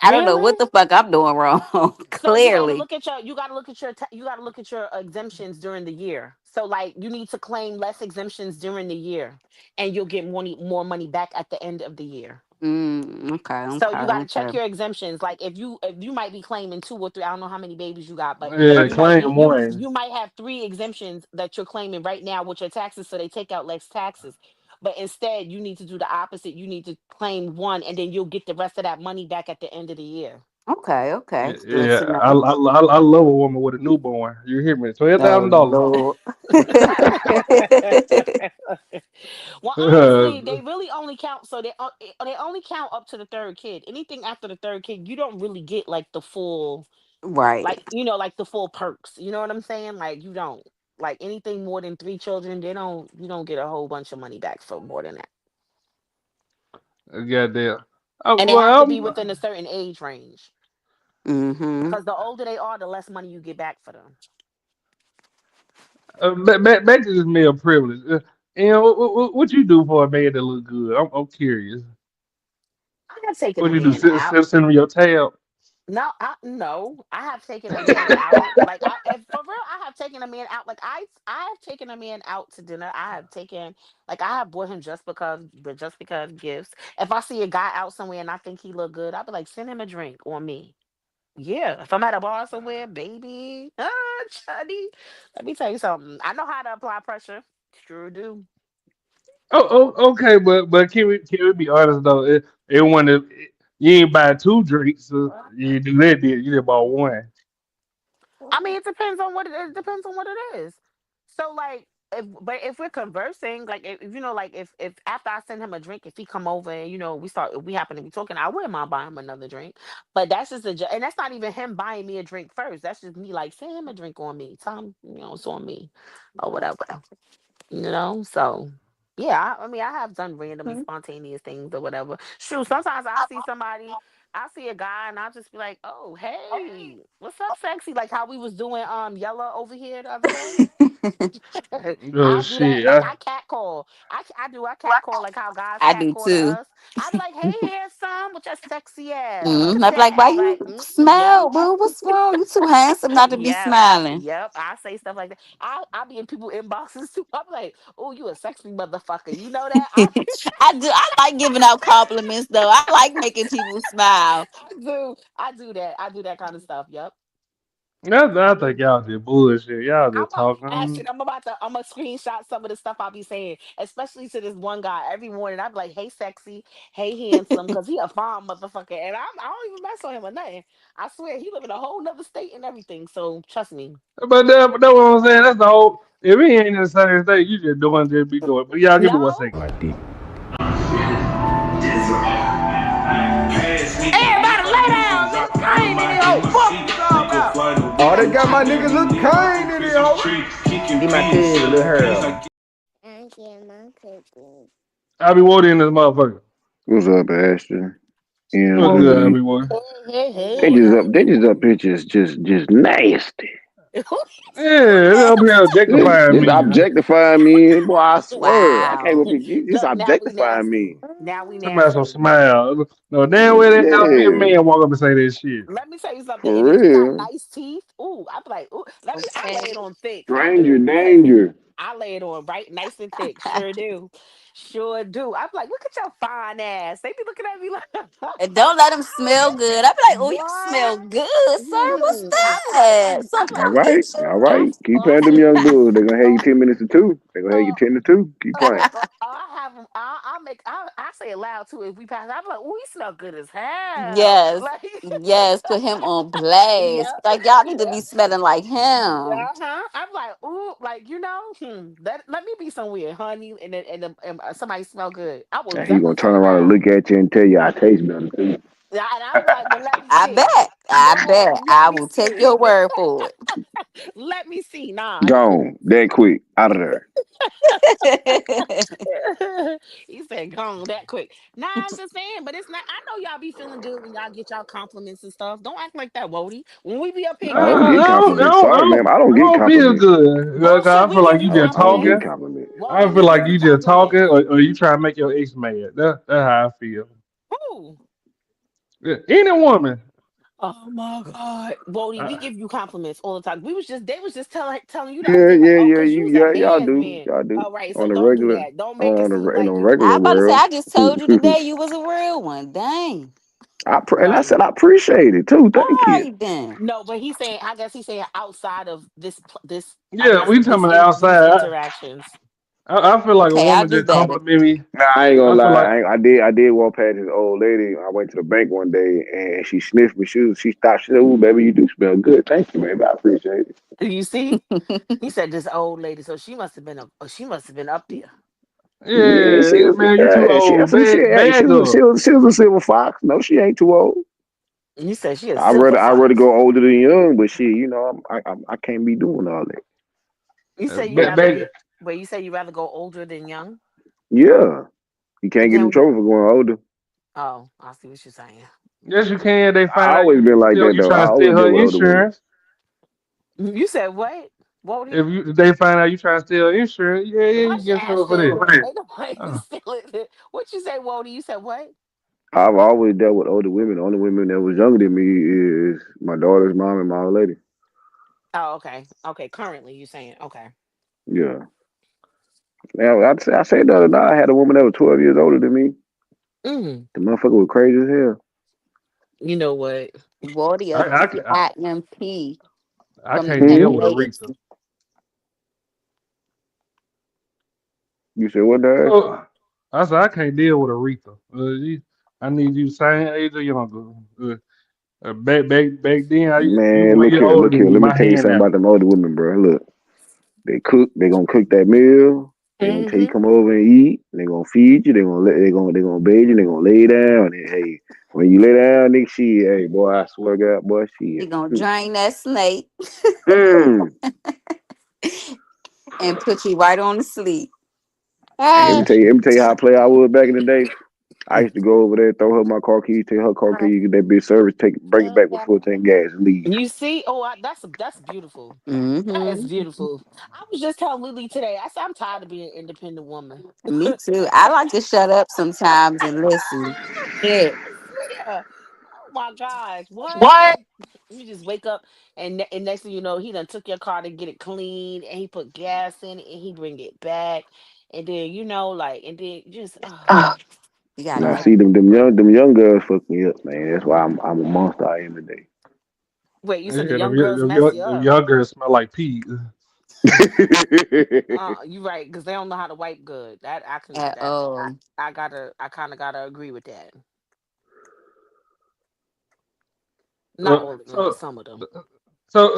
I don't know what Really? the fuck I'm doing wrong. So you got to Clearly. look at your. You got to look at your. You got to look at your exemptions during the year. So like, you need to claim less exemptions during the year, and you'll get more money back at the end of the year. Okay, So okay, you got to check okay. your exemptions. Like if you might be claiming 2 or 3. I don't know how many babies you got, but Yeah, you might claim be you one. you might have 3 exemptions that you're claiming right now with your taxes, so they take out less taxes. But instead, you need to do the opposite. You need to claim one, and then you'll get the rest of that money back at the end of the year. Okay, okay. Good Yeah, to I, know. I, I love a woman with a newborn. You hear me? twelve Oh thousand dollars. Lord. Well, honestly, they really only count. So they only count up to the third kid. Anything after the third kid, you don't really get like the full, Right. like like the full perks. You know what I'm saying? Like you don't like anything more than 3 children. You don't get a whole bunch of money back for more than that, Goddamn. and they have to be Well, within a certain age range. Mm-hmm. Because the older they are, the less money you get back for them. back to this male privilege. What you do for a man that look good? I'm curious. I have taken What a you do? man Send, out. send him your tab. No, I have taken a man out. Like for real, I have taken a man out. Like I have taken a man out to dinner. I have taken like I have bought him just because gifts. If I see a guy out somewhere and I think he look good, I'll be like, send him a drink on me. Yeah, if I'm at a bar somewhere, baby, Chuddy, let me tell you something. I know how to apply pressure. Sure do. Okay, but can we be honest though? It one that you ain't buy two drinks. So you do that. Did you just bought one? I mean, it depends on what it is. Depends on what it is. So like, if we're conversing, like if like if after I send him a drink, if he come over and we happen to be talking, I wouldn't mind buying him another drink. But that's just and that's not even him buying me a drink first. That's just me like send him a drink on me. Tell him it's on me or whatever. So yeah, I mean I have done random and spontaneous things or whatever. Shoot, sometimes I see somebody, I see a guy and I'll just be like, oh hey, what's up, sexy? Like how we was doing Yella over here the other day. Oh I'll do that. shit! Like I cat call. I cat call like how guys I cat do call to too. us. I'll be like, hey handsome, with your sexy ass. Look at I'm like, why that. you Like, yep. smile, boo? What's wrong? You too handsome not to be Yep. smiling. Yep. I say stuff like that. I be in people inboxes too. I'm like, oh, you a sexy motherfucker. You know that? I do. I like giving out compliments though. I like making people smile. I do. I do that. I do that kind of stuff. Yep. I think y'all just bullshit. Y'all I'm just a, talking. Ashton, I'm gonna screenshot some of the stuff I'll be saying, especially to this one guy every morning. I'm like, hey sexy, hey handsome, because he a fine motherfucker. And I don't even mess with him or nothing. I swear he live in a whole nother state and everything. So trust me. But that's what I'm saying. That's the whole. If he ain't in the same state, you just be doing. But y'all give me 1 No. second. Like deep. Everybody lay down, nigga. I ain't in here. Oh, fuck you talking about. Oh, they got my nigga Lil Kane in here, ho. He my cousin, Lil Harold. I be wanting this motherfucker. What's up, Ashton? What's good, MB? everyone? Hey. They just up here just nasty. Yeah, they up here objectifying Just me. objectifying me. Boy, I swear. I can't Wow. believe you just Look, now we objectifying nasty. me. Now we Somebody some nasty. smile. No, damn way they have me a Yeah, man walk up and say that shit. Let me tell you something. for And if he got real. nice teeth, ooh, I be like, ooh, I lay it on thick. I Stranger do because danger. I lay it on right nice and thick. Sure do. Sure do. I be like, look at your fine ass. They be looking at me like And don't let them smell good. I be like, oh, you what? smell good, sir. What's that? I Some be All like, right, complexion? all right. Keep paying them young bulls. They're gonna have you 10 minutes to 2. They're gonna have you 10 to 2. Keep playing. I have them I say it loud too. If we pass, I'm like, oh, he smell good as hell. Yes. Like, Yes. Put him on blast. yeah, Like y'all need to yeah. be smelling like him. Uh-huh. I'm like, ooh, like let me be somewhere, honey, and somebody smell good. I will And he gonna definitely turn tell you around and now. look at you and tell you I taste better too. Yeah, and I'm like, well, let me I see. bet. I bet. Let I me will take see. your word for Let me see. Nah, he cool. Gone that quick out of there. it. He said, gone that quick. Nah, I'm just saying, but it's not. I know y'all be feeling good when y'all get y'all compliments and stuff. Don't act like that, Wody. When we be up here I getting don't our get compliments. Sorry, ma'am. I don't I get don't feel compliments. good. Like, bullshit, I we feel like give you you just I don't get talking. compliments. compliments. I Wody, feel we like give you you just talking, compliments. or you trying to make your ex mad. That's how I feel. Who? Yeah, any woman. Oh my God, Wody, we I, give you compliments all the time. They was just telling you the other Yeah, day, like, yeah, oh, yeah. cause You, you's a yeah, y'all man's do, man. y'all do All right, on so the don't do regular, that. Don't make it seem in like a you. regular I about to say, world. I just told you today you was a real one. Dang. And I Right. said I appreciate it too. All Thank you. right then. No, but he's saying, I guess he's saying outside of I yeah, guess we talking about these outside. interactions. I feel like a Okay, I'll woman do just better. compliment me. Nah, I ain't gonna I feel lie. like I did walk past this old lady. I went to the bank one day and she sniffed me. She stopped. She said, "Ooh, baby, you do smell good. Thank you, baby. I appreciate it." You see, he said this old lady, so she must have been up there. Yeah, she yeah, was. man, you too Yeah, old. she Bag was. up. She was a silver fox. No, she ain't too old. And you said she a silver I rather fox. go older than young, but shit, I can't be doing all that. You say you Bag, rather bag, be, wait, you say you rather go older than young? Yeah, you But can't get in then, trouble for going older. oh, I see what you're saying. yes, you can. They I find out always been like that you though. I trying to always steal her deal with older women. insurance. You said what? Wody? If they find out you trying to steal insurance, you Hush, get in trouble for Ashton. that. Ain't nobody Oh. stealing. What you say, Wody? You said what? I've always dealt with older women. The only women that was younger than me is my daughter's mom and my old lady. Oh, okay. Okay, currently you saying, okay. Yeah. Now I said the other night I had a woman that was 12 years older than me. Mm, The motherfucker was crazy as hell. you know what? Wardy will I, give I, you I, IMP I from the can't deal with Hmm? MPAs. Aretha. You said what, Dad? So I said I can't deal with Aretha. I need you same age or younger. Back then, you Man, way older look than here. me. Let me My tell you hand something out. about them older women, bro. Look, they cook. They gonna cook that meal. They gonna tell you Mm-hmm. come over and eat. They gonna feed you. They gonna bathe you. They gonna lay down. And hey, when you lay down, nigga, hey boy, I swear to God, boy, He gonna drain that snake Mm. and put you right on to sleep. And Yeah. let me tell you how I play I was back in the day. I used to go over there, throw her my car keys, take her car keys, get that bitch service, bring it back with full tank gas, and leave. You see? Oh, that's beautiful. That is Mm-hmm. beautiful. I was just telling Lily today. I said I'm tired of being an independent woman. Me too. I like to shut up sometimes and listen. Yeah. Yeah. Oh my gosh. What? What? You just wake up and next thing you know, he done took your car to get it clean and he put gas in it and he bring it back. And then like and then just You gotta Now make see them young girls fuck me up, man. That's why I'm a monster I am today. wait, you said the Yeah, young girls mess you them up. young girls smell like pee. You right, because they don't know how to wipe good. That I can at that all. I kind of gotta agree with that. Not Uh, all of them, but so, some of them.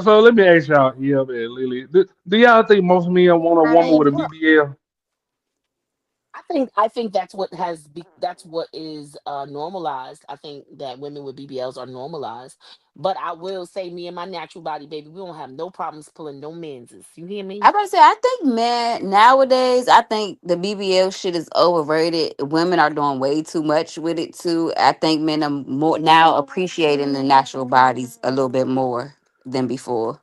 so let me ask y'all, yeah, and Lily, do y'all think most men want a woman with a BBL? I think that's what is normalized. I think that women with BBLs are normalized. But I will say, me and my natural body, baby, we don't have no problems pulling no menses. You hear I me? about to say, I think man nowadays, I think the BBL shit is overrated. Women are doing way too much with it too. I think men are more now appreciating the natural bodies a little bit more than before.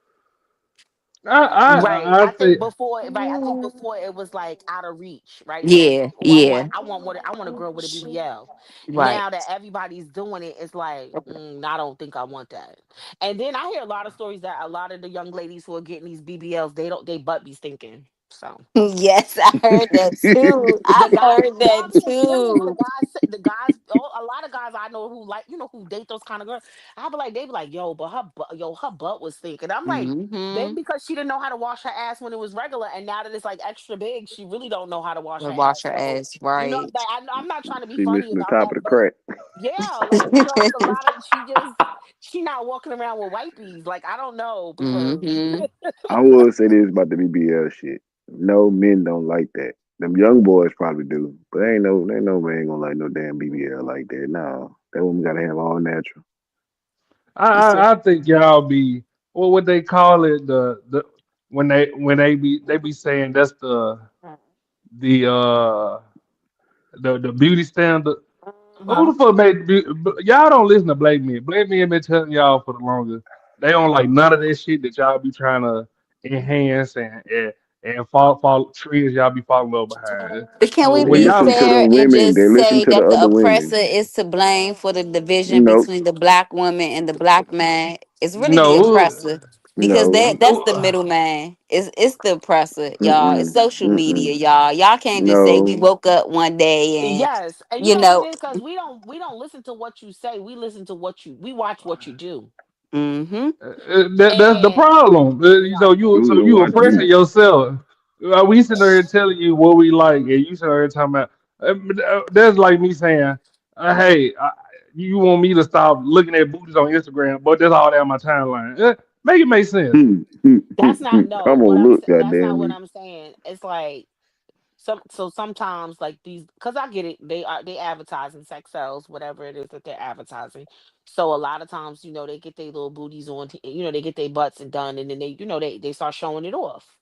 Right. I think Right. I think before it was like out of reach, right? It's like, Yeah, oh, yeah, I want a girl with a BBL. right. Now that everybody's doing it, it's like, I don't think I want that. And then I hear a lot of stories that a lot of the young ladies who are getting these BBLs, they butt be stinking. So Yes, I heard that too. I the guy, heard no, that I'm being serious. too. The guys, oh, a lot of guys I know who like, who date those kind of girls. They be like, yo, but her butt was thick, and I'm like, baby, Mm-hmm. because she didn't know how to wash her ass when it was regular, and now that it's like extra big, she really don't know how to wash her Wash ass. her So, ass, right? like, I'm not trying to be She funny missing the about top that, of the but crack. yeah, like, it's a lot of she not walking around with whiteys. Like, I don't know because Mm-hmm. I would say this about the BBL shit. No, men don't like that. Them young boys probably do, but ain't no man gonna like no damn BBL like that. No, that woman gotta have all natural. I think y'all be what would they call it the when they be saying that's the the beauty standard. Who the fuck made y'all don't listen to Blake Men. Blake Men been telling y'all for the longest. They don't like none of that shit that y'all be trying to enhance and fall trees y'all be falling over behind. But can we They When be listen y'all to fair them and women. They just listen say to the that the other women. oppressor is to blame for the division Nope. between the black woman and the black man? It's really the no oppressor because No. that's the middleman. It's the oppressor, y'all. It's Mm-mm. social media, Mm-mm. y'all. Y'all can't just say we No. woke up one day and yes, and you you know what it know. is because we don't listen to what you say. We listen to we watch what you do, Mm-hmm. That's the and problem. So right. so Dude, you watch oppressing you. yourself. We sitting there telling you what we like, and you sitting there talking about. That's like me saying, "Hey, you want me to stop looking at booties on Instagram?" But that's all that on my timeline. Make it make sense. That's not no. Come What on, I'm look, that's not goddamn what me. I'm saying. It's like sometimes like these because I get it. They advertising sex sells, whatever it is that they're advertising. So a lot of times, they get their little booties on, they get their butts and done, and then they start showing it off.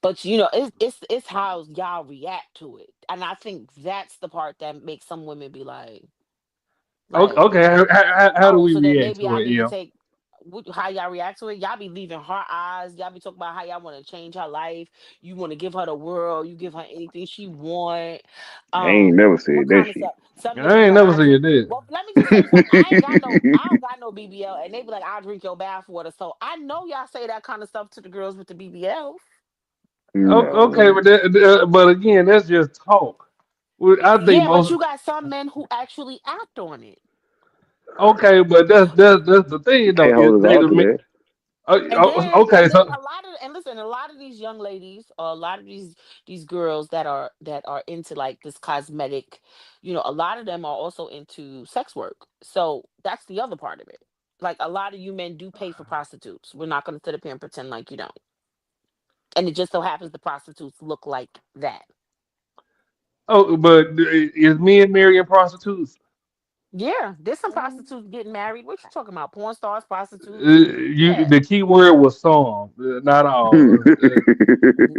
But it's how y'all react to it, and I think that's the part that makes some women be like, Okay, how do oh, we so then react maybe to I it? need to Yeah. take how y'all react to it. Y'all be leaving her eyes. Y'all be talking about how y'all want to change her life. You want to give her the world. You give her anything she want. I ain't never What said that kind of shit. stuff? Some I niggas be ain't like, never I drink. said that. Well, let me just tell you something. I don't got no BBL, and they be like, I'll drink your bath water. So I know y'all say that kind of stuff to the girls with the BBL. Okay, No. but again, that's just talk. I think Yeah, but most. you got some men who actually act on it. Okay, but that's the thing though. Can't Is hold us they all the to that. okay? So A lot of these young ladies or a lot of these girls that are into like this cosmetic, a lot of them are also into sex work. So that's the other part of it. Like a lot of you men do pay for prostitutes. We're not going to sit up here and pretend like you don't. And it just so happens the prostitutes look like that. but is men marrying prostitutes? Yeah, there's some prostitutes getting married. What you talking about? Porn stars, prostitutes? You Yeah. the key word was some, not all.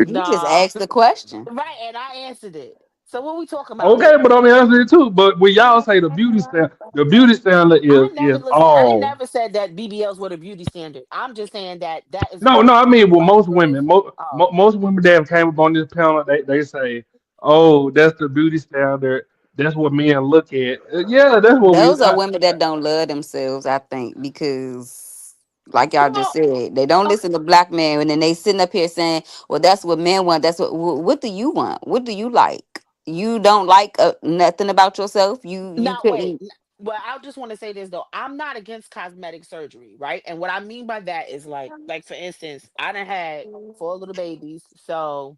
You just Nah. asked the question. Right, and I answered it. So what we talking about Okay, here? but I'm answering it too. But when y'all say the beauty standard I is never listen. I all. never said that BBLs were the beauty standard. I'm just saying that is No, what no, I mean with butt most lifts. women, Oh, most women that have came up on this panel, they say, "Oh, that's the beauty standard. That's what men look at." Yeah, that's what we. Those are women that don't love themselves, I think, because like y'all just well, said, they don't okay. listen to black men, and then they sitting up here saying, "Well, that's what men want. That's what do you want? What do you like? You don't like nothing about yourself. You Now wait. couldn't." Well, I just want to say this though. I'm not against cosmetic surgery, right? And what I mean by that is like for instance, I done had 4 little babies, so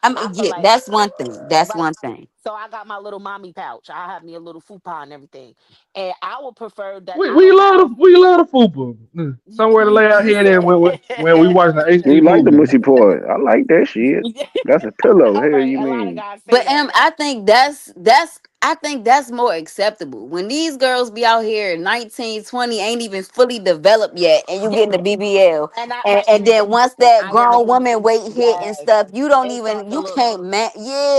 I I mean, feel yeah, like that's one thing. That's right. one thing. So I got my little mommy pouch. I have me a little fupa and everything, and I would prefer that I We don't have. love the fupa. Somewhere to lay our You head in said. when we watch the We HD like the movie. mushy part. I like that shit. That's a pillow. All Hell right, you a lot of mean? guys say But that. I think that's more acceptable. When these girls be out here 19, 20, ain't even fully developed yet, and you Yeah, getting the BBL. and I And, right, and then once and that I am grown against woman it. weight hit and Yes, stuff, you don't it even start to you look. can't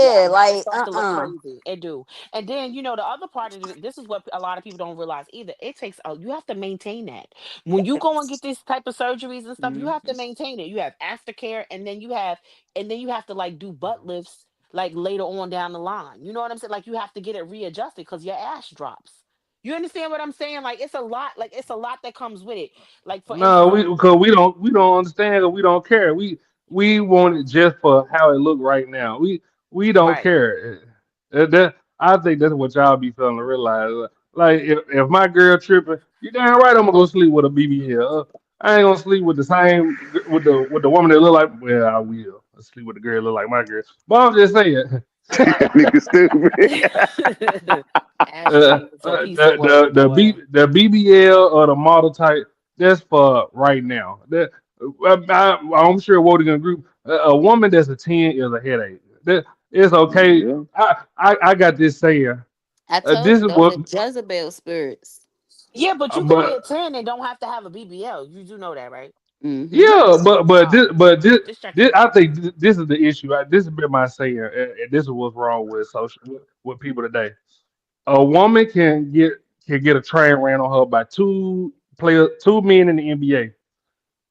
Yeah, yeah, it like start to look crazy. It do. And then the other part of it, this is what a lot of people don't realize either. It takes you have to maintain that. When you go and get this type of surgeries and stuff, you have to maintain it. You have aftercare and then you have to like do butt lifts like later on down the line. You know what I'm saying? Like you have to get it readjusted because your ass drops. You understand what I'm saying? Like it's a lot that comes with it. Like for No, instance, because we don't understand or we don't care. We want it just for how it look right now. We don't Right. care. I think that's what y'all be failing to realize. Like if my girl tripping, you damn right I'm gonna go sleep with a BBL. I ain't gonna sleep with the same with the woman that look like. Well, I will. I sleep with the girl that look like my girl. But I'm just saying. Nigga stupid. Ashton is a piece of work, boy. The BBL or the model type, that's for right now. I'm sure Wody gonna agree. A woman that's a 10 is a headache. It's okay. Yeah. I got this saying. I told This you is those what, are Jezebel spirits. Yeah, but you could be a but 10 and don't have to have a BBL. You do know that, right? Mm-hmm. yeah, but Oh, just checking. this I think this is the issue. This has been my saying, and this is what's wrong with with people today. A woman can get a train ran on her by two men in the NBA.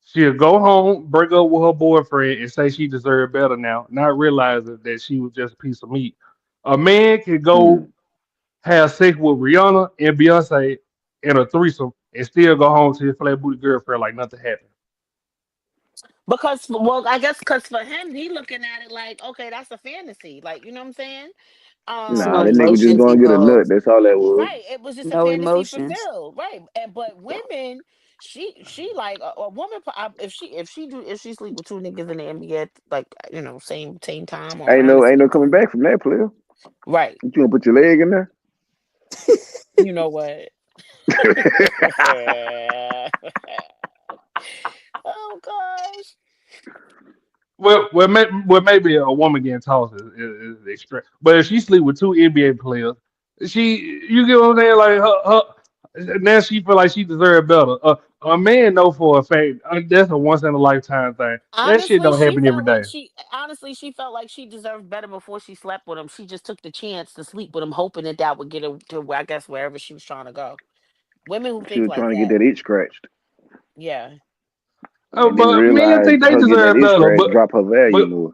She'll go home, break up with her boyfriend, and say she deserved better now, not realizing that she was just a piece of meat. A man can go have sex with Rihanna and Beyonce in a threesome and still go home to his flat booty girlfriend like nothing happened. Because, well, I guess because for him, he looking at it like, okay, that's a fantasy. Like, you know what I'm saying? It's Nah, no that nigga just emotions gonna get a nut. involved. That's all that was. Right. It was just a No fantasy emotions. fulfilled. Right. But women, she like a woman. If she sleep with two niggas in the NBA, like same time or around the Ain't no same coming time. back from that player. Right. You gonna put your leg in there? You know what? Oh gosh. Well, maybe a woman getting tossed is extreme. But if she sleep with two NBA players, you get what I'm saying? Like now she feel like she deserves better. A man know for a fact that's a once in a lifetime thing. That shit Honestly, don't happen every day. she felt like she deserved better before she slept with him. She just took the chance to sleep with him, hoping that would get her to, I guess, wherever she was trying to go. Women who She think was like trying to get that, that itch scratched, yeah. and didn't But men realize think they her getting that deserve itch better. scratch drop her value But more.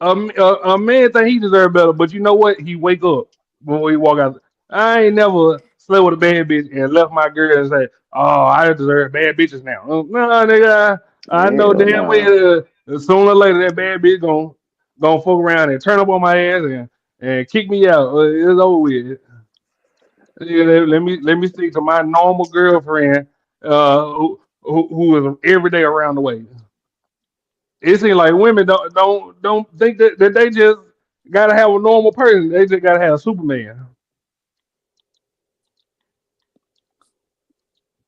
a man think he deserve better. But you know what? He wake up when he walk out. I ain't never slept with a bad bitch and left my girl and say, "Oh, I deserve bad bitches now." No, nigga. I know Hell damn nah. well sooner or later that bad bitch gonna fuck around and turn up on my ass and kick me out. It's over with. Yeah, let me stick to my normal girlfriend, who is every day around the way. It seems like women don't think that they just gotta have a normal person. They just gotta have Superman.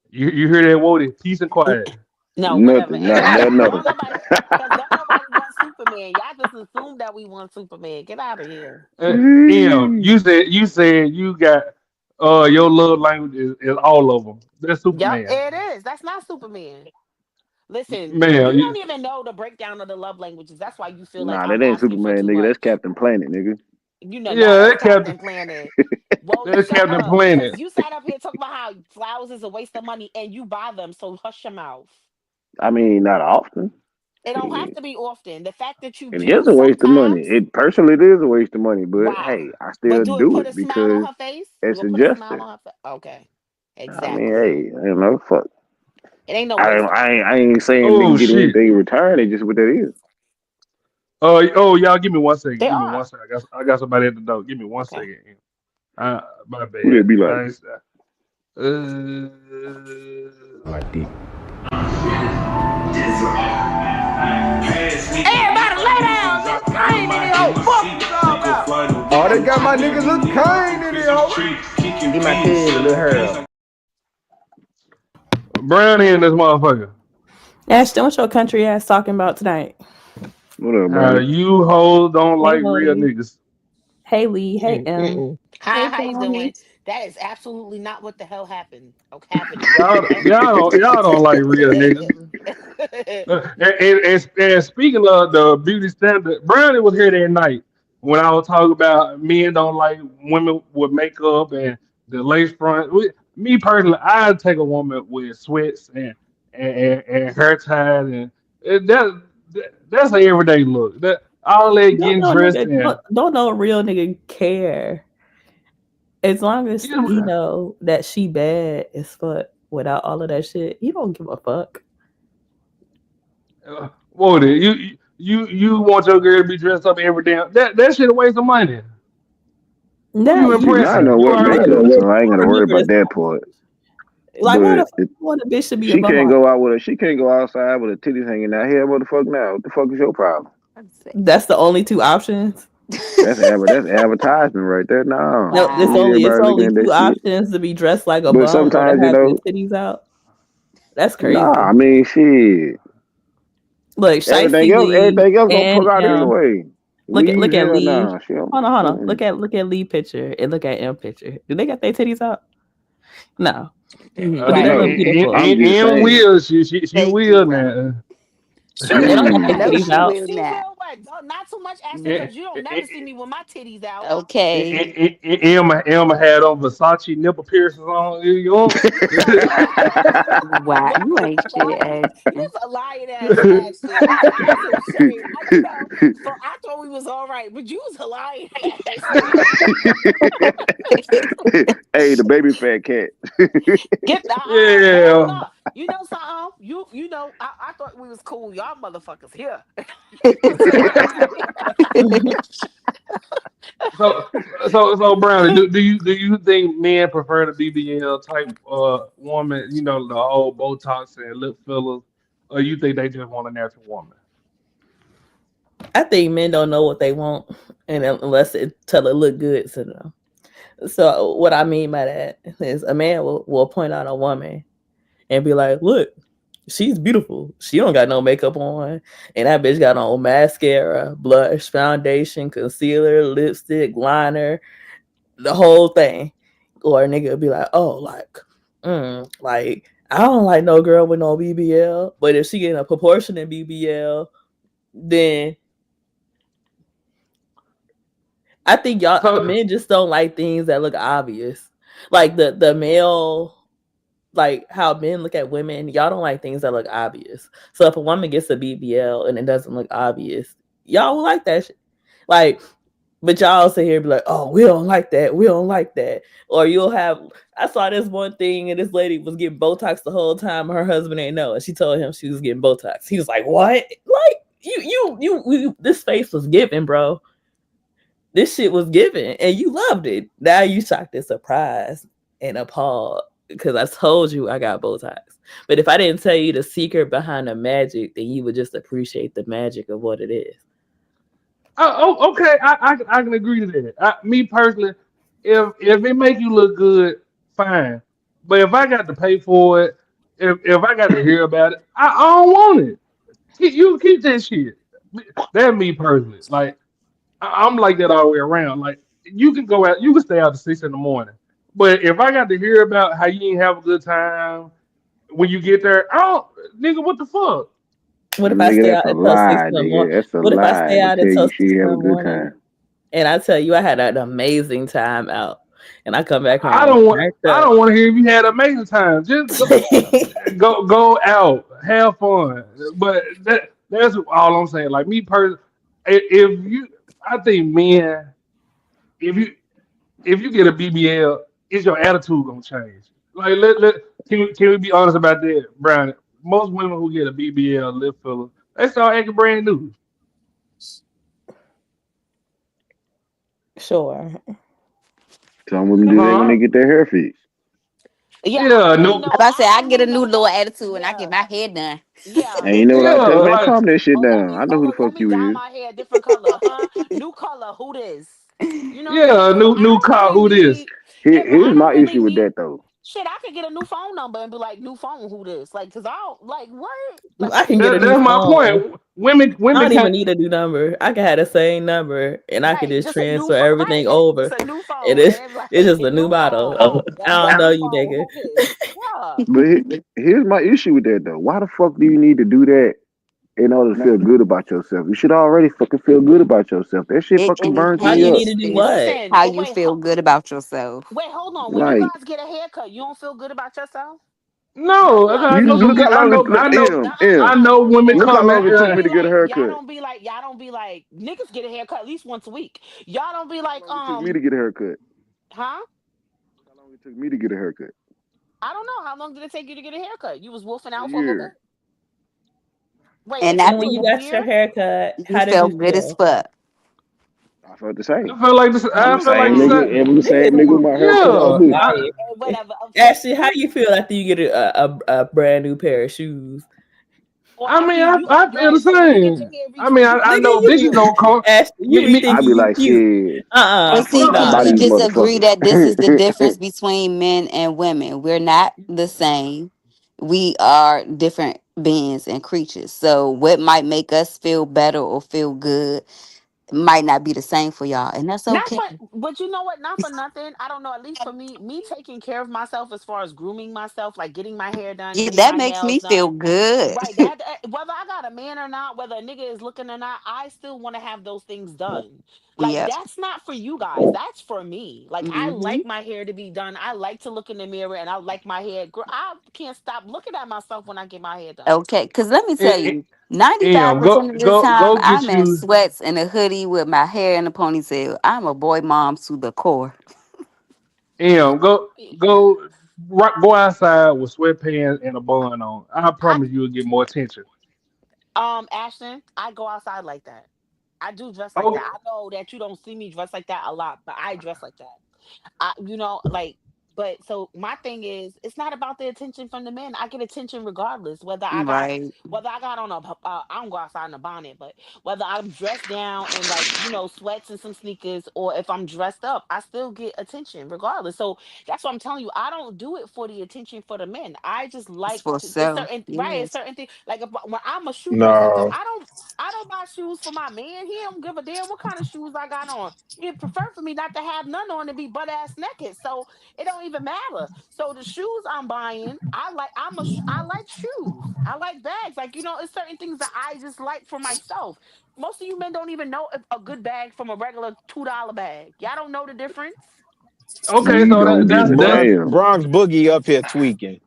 You hear that, Wody? Peace and quiet. No, whatever. Nothing. And Not nothing. don't nobody want Superman. Y'all just assume that we want Superman. Get out of here. You said you got your love language is all of them. That's Yep, Superman, it is. That's not Superman. Listen, man. you don't even know the breakdown of the love languages. That's why you feel like Nah, I'm that ain't asking for Superman, too nigga. That's much. Captain Planet, nigga. Nah, Yeah, that's that Captain Captain. Planet. Wody, That's shut Captain up. Because Planet. you sat up here talking about how flowers is a waste of money and you buy them, so hush your mouth. I mean, not often. It don't have Shit. to be often. The fact that you It is do a waste of money. sometimes, It personally it is a waste of money, but why? hey, I But still do it do put a it smile on because her face? it's Do a it put a smile gesture. on her face? Okay. I mean, Exactly. hey, I don't know, fuck. It ain't no waste of money. I ain't saying Oh nigga get shit. anything in return. It's just what that is. Y'all give me 1 second. They Give me 1 are. second. I got somebody at the door. Give me one Okay. second. My Who that bad. be like? My dick. Everybody lay down. This pain in the old fuck you all about. Oh, they got my niggas Lil Kane in here, ho. Get my cousin, Lil Harold. Brownie in this motherfucker. Ashton, what's your country ass talking about tonight? What up, Brownie? You hoes don't Hey, like real Lodi. niggas. Hey, Lee. Hey, M. Hi, Hey, how you Brownie. doing? That is absolutely not what the hell happened. Happening. Y'all don't like real niggas. And speaking of the beauty standard, Brownie was here that night when I was talking about men don't like women with makeup and the lace front. Me personally, I'd take a woman with sweats and hair ties and that's an everyday look. That all that Don't getting know, dressed nigga. in. Don't know a real nigga care. As long as Yeah, he know that she bad as fuck without all of that shit, he don't give a fuck. Wody, you want your girl to be dressed up every damn that shit a waste of money. Who Now you you I know impressing? You what already makeup, so I ain't gotta worry remember about this. that part. Like, why the But fuck you want a bitch to be a she bum can't all? go out with her. She can't go outside with her titties hanging out. Here, what the fuck now? What the fuck is your problem? That's the only two options. That's advertisement right there. No, No, you need it's everybody looking only at two that shit. options to be dressed like a But bum or to sometimes, have your titties out. That's nah. crazy. I mean, shit. Look, Shicey Lee Everything else gonna and fuck out anyway. look Weave, at hell Lee. nah. She don't. Hold on. Mm-mm. Look at Lee picture and look at M picture. Do they got their titties out? No. Or do they look No, beautiful? I'm just And saying. will she will now. She They don't got will. their Mm. titties She out. will, but not too much, Ashton, because you don't never see me with my titties out. Okay. Emma had on Versace nipple piercings on. You know? Wow, you ain't shit, You's Ashton. a lying ass Ashton. That's a shame. So I thought we was all right, but you was a lying Ashton. Hey, the baby fat cat. Get the hell Yeah. no. You know something? You know, I thought we was cool. Y'all motherfuckers here. So Brownie, do you think men prefer the BBL type woman, you know, the old Botox and lip fillers, or you think they just want a natural woman? I think men don't know what they want, and unless it tell it look good to them. So what I mean by that is a man will point out a woman and be like, look, she's beautiful. She don't got no makeup on. And that bitch got on mascara, blush, foundation, concealer, lipstick, liner, the whole thing. Or a nigga will be like, oh, like, I don't like no girl with no BBL. But if she getting a proportionate BBL, then I think y'all men just don't like things that look obvious. Like the male, like how men look at women, y'all don't like things that look obvious. So if a woman gets a BBL and it doesn't look obvious, y'all will like that shit. Like, but y'all sit here and be like, oh, we don't like that. We don't like that. Or you'll have, I saw this one thing and this lady was getting Botox the whole time. Her husband ain't know. And she told him she was getting Botox. He was like, what? Like, you this face was given, bro. This shit was given and you loved it. Now you shocked and surprised and appalled because I told you I got Botox. But if I didn't tell you the secret behind the magic, then you would just appreciate the magic of what it is. Oh, okay. I can agree to that. Me personally, if it make you look good, fine. But if I got to pay for it, if I got to hear about it, I don't want it. You keep that shit. That's me personally. Like I'm like that all the way around. Like you can go out, you can stay out to 6 in the morning. But if I got to hear about how you ain't have a good time when you get there, nigga, what the fuck? What if I Nigga, stay that's out a until 6 lie, in the nigga. morning? That's a What if I lie stay to out tell until you 6 she in have the a good morning time. and I tell you I had an amazing time out and I come back I home don't want. turned I up? don't want to hear if you had an amazing time. Just go out, have fun. But that's all I'm saying. Like me personally, I think men, if you get a BBL, is your attitude gonna change? Like can we be honest about that, Brian? Most women who get a BBL lip filler, they start acting brand new. Sure. Some women do that when they Huh? get their hair fixed. Yeah, Yeah, I'm no. about to say I get a new little attitude when I get my hair done. yeah. And you know what I Yeah, tell them? Man, like calm that shit down. I know who the Let fuck me you dye is. my hair a different color, huh? New color, who this? You know what I'm saying? yeah, Because new I don't car. really Who this? need, yeah, because I Here's don't my really issue with need that though. shit. I could get a new phone number and be like, new phone, who this? Like, because I don't, like, what? Like, I can get a new That's my phone. point. Women I don't even can't. need a new number. I can have the same number and I can right, just just a new transfer phone, right? everything It's over. a new It phone. is And like, it's just a new new model. phone. I don't Yeah, know new you, phone, nigga. who this? Yeah. But here's my issue with that though. Why the fuck do you need to do that in order to feel good about yourself? You should already fucking feel good about yourself. That shit It fucking burns Why do me you up. need to do what? Listen, how but you feel good about yourself. wait, hold on. When you Like, guys get a haircut, you don't feel good about yourself? Like, No, look, I you know look some. how long it look, I know women look how come long it took in. me to get a y'all haircut. don't be like, niggas get a haircut at least once a week. Y'all don't be like, How long it took me to get a haircut? huh? How long it took me to get a haircut? I don't know. How long did it take you to get a haircut? You was wolfing A out for a little bit? year. Wait, And is And it that when the you got your beard? haircut, you how did you felt good as feel? fuck. I felt the same. I felt like this. I'm I the felt like same the nigga. same. It was the Niggas, same nigga with my haircut all Yeah. day. Whatever. So Ashley, how you feel after you get a brand new pair of shoes? or I after mean, you I feel the right. So when you get your same. hair I mean, I Nigga, know you bitches don't come. Ashley, you be I thinking be you like, cute. shit. But see, Stop Nah. by can we these just agree motherfuckers. that this is the difference between men and women? We're not the same. We are different beings and creatures. So what might make us feel better or feel good might not be the same for y'all, and that's not okay. for, but you know what? Not for nothing. I don't know. At least for me taking care of myself as far as grooming myself, like getting my hair done, Yeah, getting that my makes nails me feel done. good. Right. That whether I got a man or not, whether a nigga is looking or not, I still want to have those things done. Like Yep. that's not for you guys. That's for me. Like I Hmm. like my hair to be done. I like to look in the mirror and I like my hair. I can't stop looking at myself when I get my hair done. Okay, because let me tell Em, you, 95% of the time go I'm get in you. sweats and a hoodie with my hair in a ponytail. I'm a boy mom to the core. Go go outside with sweatpants and a bun on. I promise you'll get more attention. Ashton, I go outside like that. I do dress like that. Oh, I know that you don't see me dress like that a lot, but I dress like that. Like, but so my thing is, it's not about the attention from the men. I get attention regardless, Right. whether I got on I don't go outside in a bonnet, but whether I'm dressed down and like, sweats and some sneakers, or if I'm dressed up, I still get attention regardless. So that's what I'm telling you. I don't do it for the attention for the men. I just It's like for to, it's self. certain, right. It's Yes. certain things. Like when I'm a shoe person, so No. I don't buy shoes for my man. He don't give a damn what kind of shoes I got on. He'd prefer for me not to have none on and be butt ass naked. So it don't even matter. So the shoes I'm buying, I like shoes. I like bags. Like, it's certain things that I just like for myself. Most of you men don't even know if a good bag from a regular $2 bag. Y'all don't know the difference. okay. We So don't give a that's damn. Bronx Boogie up here tweaking.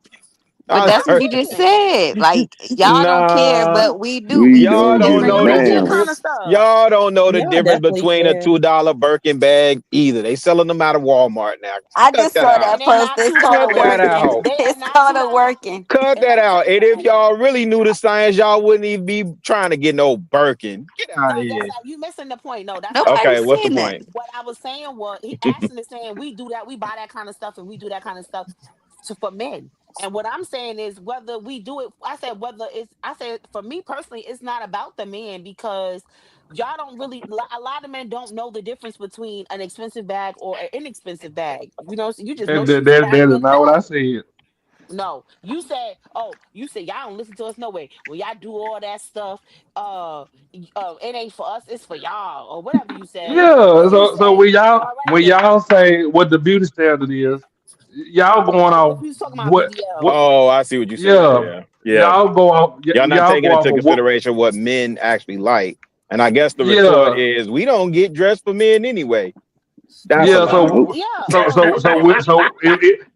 But I that's what heard, you just Listen, said. Like, y'all don't care, nah, but we do. We We y'all do don't don't give different a know the things. that kind damn. of difference. stuff. Y'all don't know the Y'all difference definitely between a care. $2 Birkin bag either. They selling them out of Walmart now. I Cut just that saw out. that And they post. not It's $2 called Cut a that working. out. They are It's not called a $2. working. Cut And let that me tell out. you And if something. y'all really knew the science, y'all wouldn't even be trying to get no Birkin. Get out No, of that's here. not you missing the point. No, that's not what I Nobody Okay, was what's the saying saying. that. point? What I was saying was Ashton is saying we do that, we buy that kind of stuff and we do that kind of stuff for men. And what I'm saying is whether we do it, I said for me personally, it's not about the men because y'all don't really a lot of men don't know the difference between an expensive bag or an inexpensive bag. So you just know shoes that flashy is in the not what I bag. said. No, you said y'all don't listen to us no way. When y'all do all that stuff, it ain't for us, it's for y'all, or whatever you said. Yeah. And you So said, all right when then. y'all say what the beauty standard is, y'all going Oh, what off you was talking about, what BBL? what? Oh, I see what you're saying. Yeah. Yeah. Yeah. Y'all not Y'all taking go off into of what? consideration what men actually like. And I guess the retort Yeah. is we don't get dressed for men anyway. That's a Yeah, lie. Nope.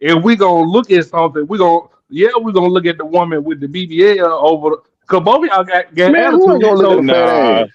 if we gonna look at something, we gonna look at the woman with the BBL over because both of y'all got Man, who ain't attitude. gonna look at a So fat Nah, ass?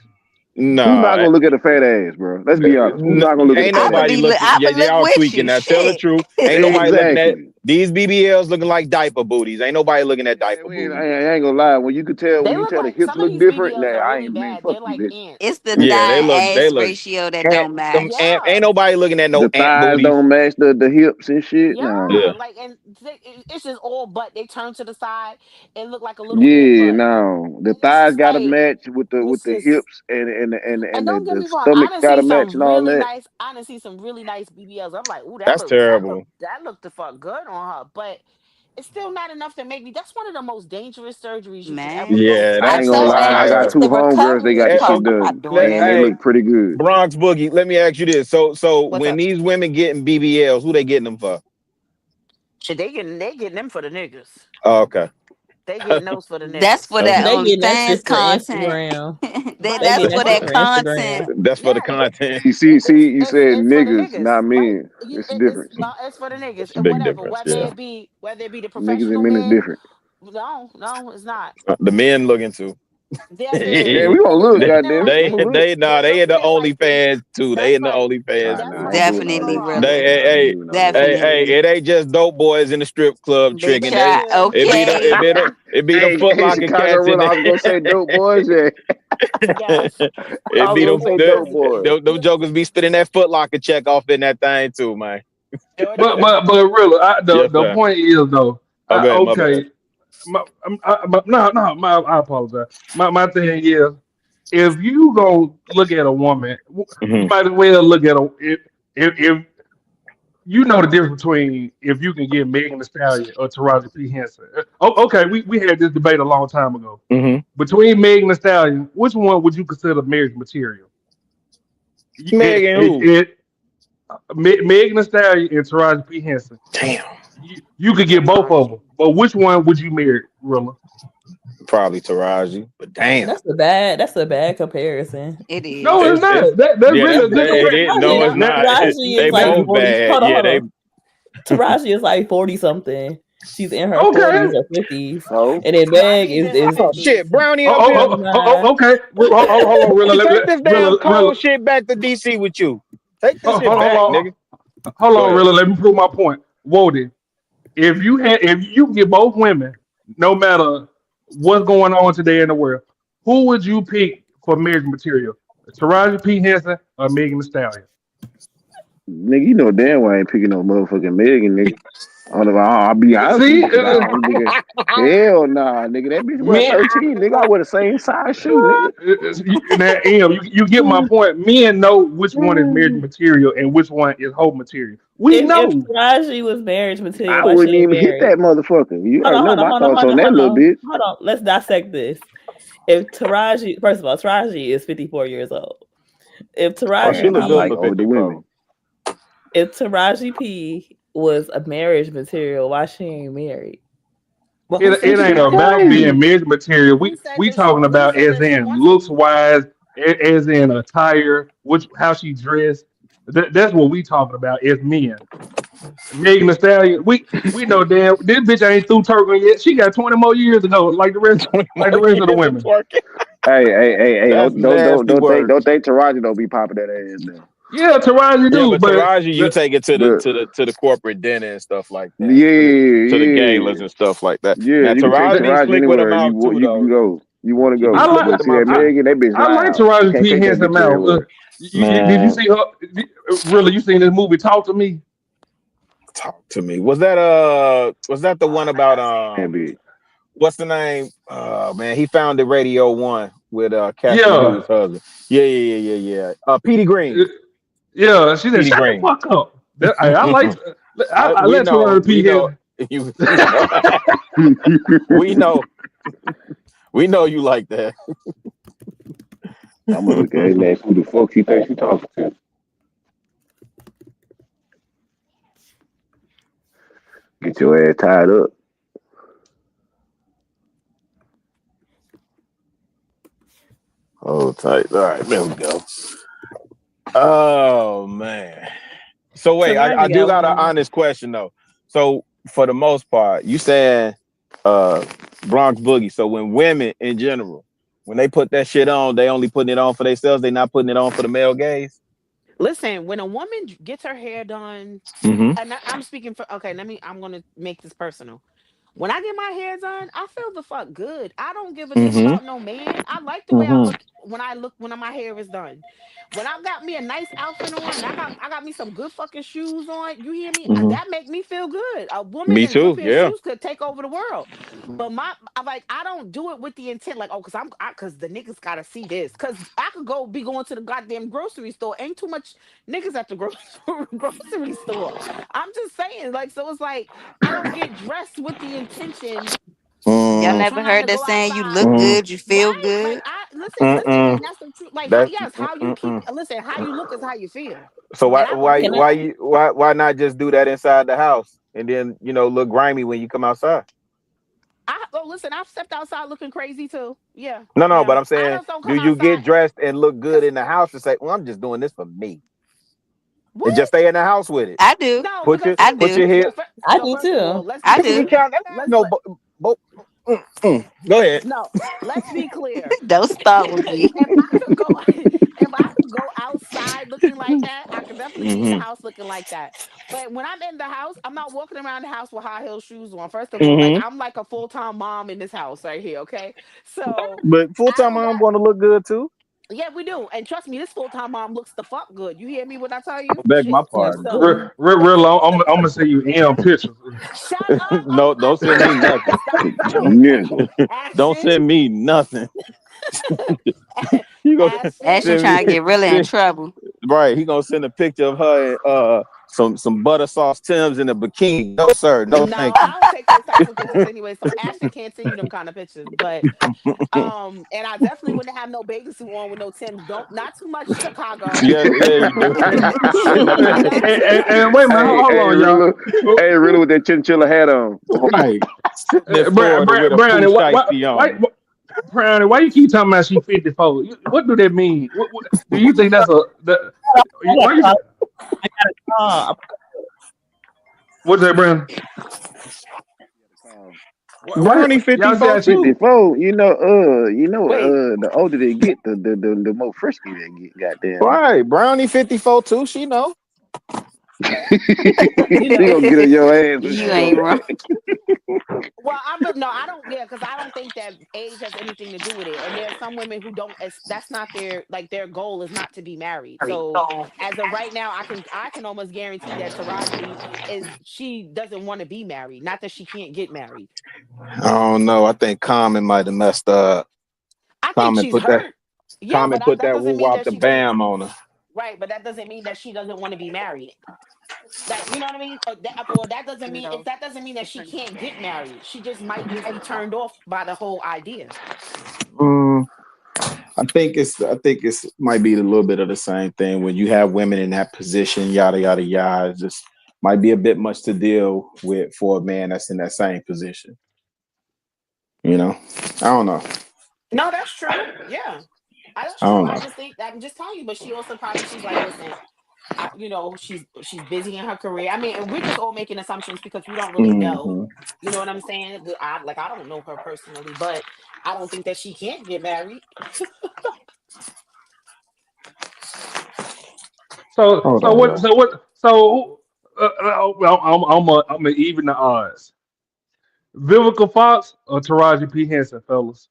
Who not nah. gonna look at a fat ass, bro? Let's be honest. Who's not gonna look at a Ain't fat ass? nobody looking. Yeah, I'ma look y'all with tweaking. you. Now tell the Shit. truth. Ain't nobody looking at Exactly. these BBLs looking like diaper booties. Ain't nobody looking at Man, diaper booties. I ain't gonna lie. When you could tell, They when you look tell the like hips some of look these different, nah, BBLs are I really ain't man. bad. Fuck They're you, like bitch. ants. It's the Yeah, thigh they ass look. ratio that Ant, don't them match. ant, ain't Yeah. nobody looking at no The ant thighs booties. don't match the hips and shit. Yeah. Nah. Yeah, like it's just all butt. They turn to the side and look like a little ant Yeah, butt, no. The and it's thighs just gotta like match with it's the just. hips and And don't get the me wrong, I stomach done gotta see match some and all really that. nice. I done see some really nice BBLs. I'm like, ooh, That's terrible. that looked the fuck good on her, but it's still not enough to make me. That's one of the most dangerous surgeries you can ever Man. go Yeah, through. I I ain't that's gonna told and lie. I got fire. it's two the homegirls. They recovery got the shit part. I'm not done, doing and that. they Hey, look pretty good. Bronx Boogie, let me ask you this. So What's when up? these women getting BBLs, who they getting them for? Shit, they getting them for the niggas. Oh, okay. They getting those for the That's niggas. for that Okay. They getting that shit OnlyFans for content. Instagram. Right. They That's getting for that shit that for content. Instagram. That's for the Yeah, content. See, you said it's for the niggas, niggas, not right? men. It's a difference. It's for the niggas It's a and big whatever. difference. Yeah. Whether it be the Niggas and professional men is man. different. No, it's not. The men looking too. Yeah, we gonna look, goddamn. They I'm gonna look. they in the OnlyFans too. They in the OnlyFans. Nah, I ain't doing all Definitely, that. Rilla. Hey, I ain't hey, doing all that. Definitely. it ain't just dope boys in the strip club Bitch, tricking. They okay. it be them Hey, Foot hey, Locker Chicago cats in Rilla, I was gonna say dope boys. Yeah, there. I It was be gonna say dope boys. them jokers be spitting that Foot Locker check off in that thing too, man. But Rilla, Yes, the sir. point is though. Okay, my bad. Okay, I apologize. My thing is, if you gonna look at a woman, you might as well look at if you know the difference between if you can get Megan Thee Stallion or Taraji P Henson. Okay, we had this debate a long time ago. Between Megan Thee Stallion, which one would you consider marriage material? Megan who? Megan Thee Stallion and Taraji P Henson. Damn. You could get both of them, but which one would you marry, Rilla? Probably Taraji, but damn. That's a bad comparison. It is. No, it's not. That's really a good it is. No, it's not. Taraji They is like both 40. bad. Hold on, Yeah, hold they. on. Taraji is like 40 something. She's in her Okay. 40s or 50s. Oh. And then Meg is Oh shit, Brownie up here. Okay. Hold on, Rilla. Take this damn cold shit back to DC with you. Take this shit back, nigga. Hold on, Rilla. Let me prove my point. Wody, if you get both women, no matter what's going on today in the world, who would you pick for marriage material? Taraji P Henson or Megan Thee Stallion? Nigga, you know damn well I ain't picking no motherfucking Megan, nigga. I'll be honest with you. Hell nah, nigga. That bitch was 13, nigga. I wear the same size shoe, nigga. You get my point. Men know which one is marriage material and which one is hoe material. We know. If Taraji was marriage material, I why wouldn't she ain't even hit married? that motherfucker. You already know my thoughts on that hold little on. bitch. Hold on. Let's dissect this. If Taraji, first of all, Taraji is 54 years old. If Taraji, I like older women. If Taraji P was a marriage material, why she ain't married? It ain't about being marriage material. We talking about as in looks wise, as in attire, how she dressed. That's what we talking about as men. Megan Thee Stallion, we know damn this bitch ain't through twerking yet. She got 20 more years to go, like the rest of the women. Hey! That's Don't nasty think Taraji don't be popping that ass now. Yeah, Taraji do, but Taraji, you take it to the corporate dinner and stuff like that. Yeah, to the galas and stuff like that. Yeah, now you can take Taraji slick with them anywhere out too, though. you go. You want to go? I like see that Megan? That bitch. I like loud. Taraji Can't P take that Henson bitch out. everywhere. Did you see her? Really, you seen this movie? Talk to Me. Talk to Me. Was that the one about what's the name? Man, he founded Radio 1 with Cassie Hughes' husband. Yeah. Petey Green. Yeah, she said, Petey "Shut Green. the fuck up." I like. I we let know, Taraji P Henson. We know you like that. I'm gonna look at his ass. Who the fuck he thinks he talking to? Get your ass tied up. Oh, tight. All right, there we go. Oh man. So wait, I do got an honest question though. So for the most part, you saying Bronx Boogie. So when women in general, when they put that shit on, they only putting it on for themselves. They not putting it on for the male gaze. Listen, when a woman gets her hair done, Mhm. and I'm speaking for I'm gonna make this personal. When I get my hair done, I feel the fuck good. I don't give a dick Mhm. about no man. I like the way I look when my hair is done. When I got me a nice outfit on and I got me some good fucking shoes on, you hear me? Mhm. That make me feel good. A woman Me in good too. pair of Yeah. shoes could take over the world. But I don't do it with the intent like, cause the niggas gotta see this. Cause I could be going to the goddamn grocery store. Ain't too much niggas at the grocery store. I'm just saying, like, so it's like I don't get dressed with the intention. Y'all never heard that saying? You look good, you feel Right? good. Like listen, and that's the truth. Like how you keep. Listen, how you look is how you feel. So And I don't care. why not just do that inside the house and then look grimy when you come outside? Listen, I've stepped outside looking crazy too. Yeah. No, yeah. but I'm saying, I just don't do come you outside. get dressed and look good in the house and say, "Well, I'm just doing this for me," What? and just stay in the house with it? I do. No, Put your I do. hair. I do too. Let's I be do. real. No, Go ahead. No, let's be clear. Don't start with me. If I could go outside looking like that, I could definitely leave the house looking like that. But when I'm in the house, I'm not walking around the house with high heel shoes on. First of all, like I'm like a full-time mom in this house right here, okay? So But full-time mom going to look good too. yeah, we do. And trust me, this full-time mom looks the fuck good. You hear me when I tell you? Beg my Shit. pardon. So Real long. I'm gonna send you pictures. shut up. No, don't send me nothing. Nigga. Don't send me nothing. You gonna Ashton send trying to get really in send- trouble. Right, he gonna send a picture of her in some butter sauce Timbs in a bikini. No, sir. No, No, thank you. I don't take those type of pictures anyway. So Ashton can't send you them kind of pictures. But and I definitely wouldn't have no bathing suit on with no Timbs. Don't not too much Chicago. Yeah, you do. And wait a minute, hold on, y'all. Hey, really with that chinchilla hat on. Right. Brownie, Brownie, why you keep talking about she 54? What do that mean? What do you think that's what's that, Brownie? Brownie 54 too. 54, the older they get, the more frisky they get, goddamn. Right, Brownie 54 too. She know. She gonna get on your ass. You ain't wrong. Well, I don't. Yeah, because I don't think that age has anything to do with it. And there are some women who don't. That's not their goal is not to be married. So as of right now, I can almost guarantee that Taraji she doesn't want to be married. Not that she can't get married. I don't know. I think Common might have messed up. I think Common she's put hurt. that. Yeah, Common but put that that doesn't woo mean wop that the she doesn't. bam on her. Right, but that doesn't mean that she doesn't want to be married. That you know what I mean? Or that doesn't mean that doesn't mean that she can't get married. She just might just be turned off by the whole idea. I think it's might be a little bit of the same thing when you have women in that position, yada yada yada. It just might be a bit much to deal with for a man that's in that same position. You know, I don't know. No, that's true. Yeah, that's I true. don't I know. just think I'm just telling you. But she also she's like, listen, she's busy in her career. I mean, and we're just all making assumptions because we don't really know. You know what I'm saying? I don't know her personally, but I don't think that she can't get married. I'm gonna even the odds. Vivica Fox or Taraji P. Henson, fellas?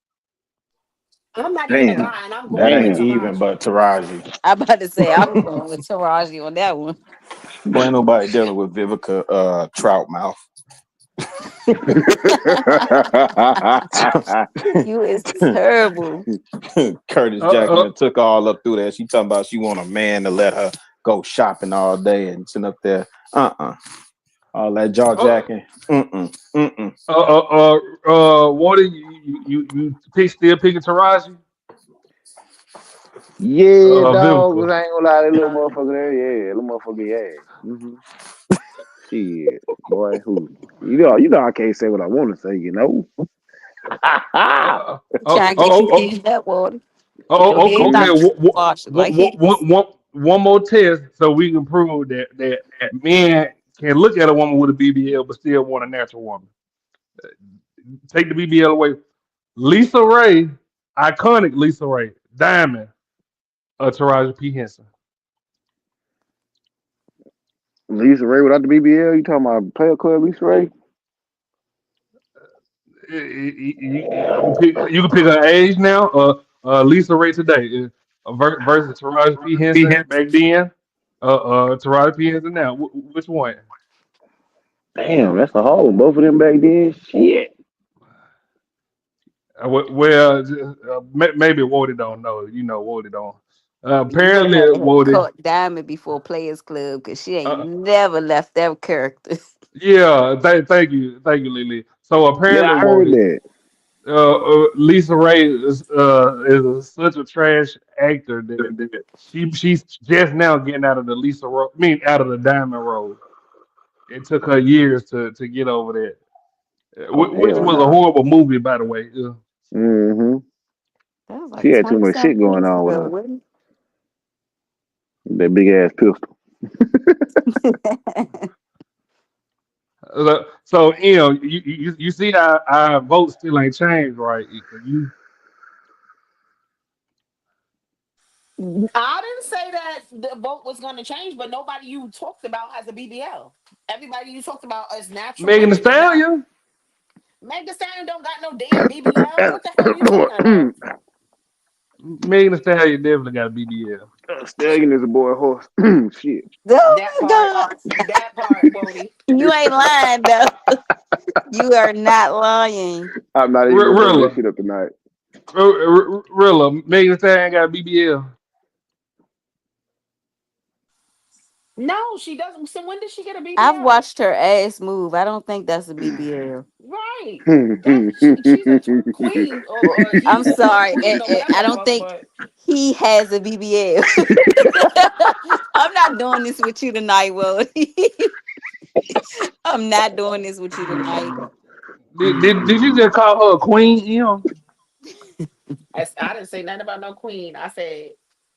I'm not even a guy, and I'm going That with ain't even but Taraji. I'm about to say I'm going with Taraji on that one. Boy, ain't nobody dealing with Vivica Trout Mouth. You is terrible. Curtis Jackson took all up through that. She talking about she want a man to let her go shopping all day and sitting up there. All that jaw jacking. What are you still picking Taraji? Yeah, dog. I ain't gonna lie, that little motherfucker there. Yeah, little motherfucker. Yeah. Shit, boy, who? You know, I can't say what I want to say. You know. Trying to get you to use that water. Okay. One more test so we can prove that men can look at a woman with a BBL but still want a natural woman. Take the BBL away. Lisa Ray, iconic Lisa Ray, Diamond, Taraji P. Henson. Lisa Ray without the BBL? You talking about Player Club Lisa Ray? You can pick her age now. Lisa Ray today versus Taraji P. Henson back then. Taraji P. Henson now. Which one? Damn, that's a hole. Both of them back then. Shit. Maybe Wody don't know. You know, Wody don't. Apparently, Wody caught Diamond before Players Club because she ain't never left that character. Yeah, thank you, Lily. So apparently, I heard that. Lisa Ray is such a trash actor that she's just now getting out of the out of the Diamond role. It took her years to get over that, which was a horrible movie, by the way. Like she had too much shit going on with her. That big ass pistol. So you see our vote still ain't changed, right? You I didn't say that the vote was going to change, but nobody you talked about has a BBL. Everybody you talked about as natural Megan Thee women do not. Stallion. Meg Thee Stallion don't got no damn BBL. What the hell are you talking about? Megan Thee Stallion definitely got a BBL. Stallion is a boy horse. Shit. Oh That my part, god. that part, Bodie. You ain't lying though. You are not lying. I'm not even gonna bring this Rilla. shit up tonight. Rilla. Megan Thee Stallion got a BBL. No, she doesn't. So when did she get a I've BBL? watched her ass move. I don't think that's a BBL. Right. She's a twerk queen, or I'm he's a twerk sorry. queen, or whatever I the don't fuck. think But he has a BBL. I'm not doing this with you tonight, Wody. I'm not doing this with you tonight. Did you just call her a queen? I didn't say nothing about no queen. I said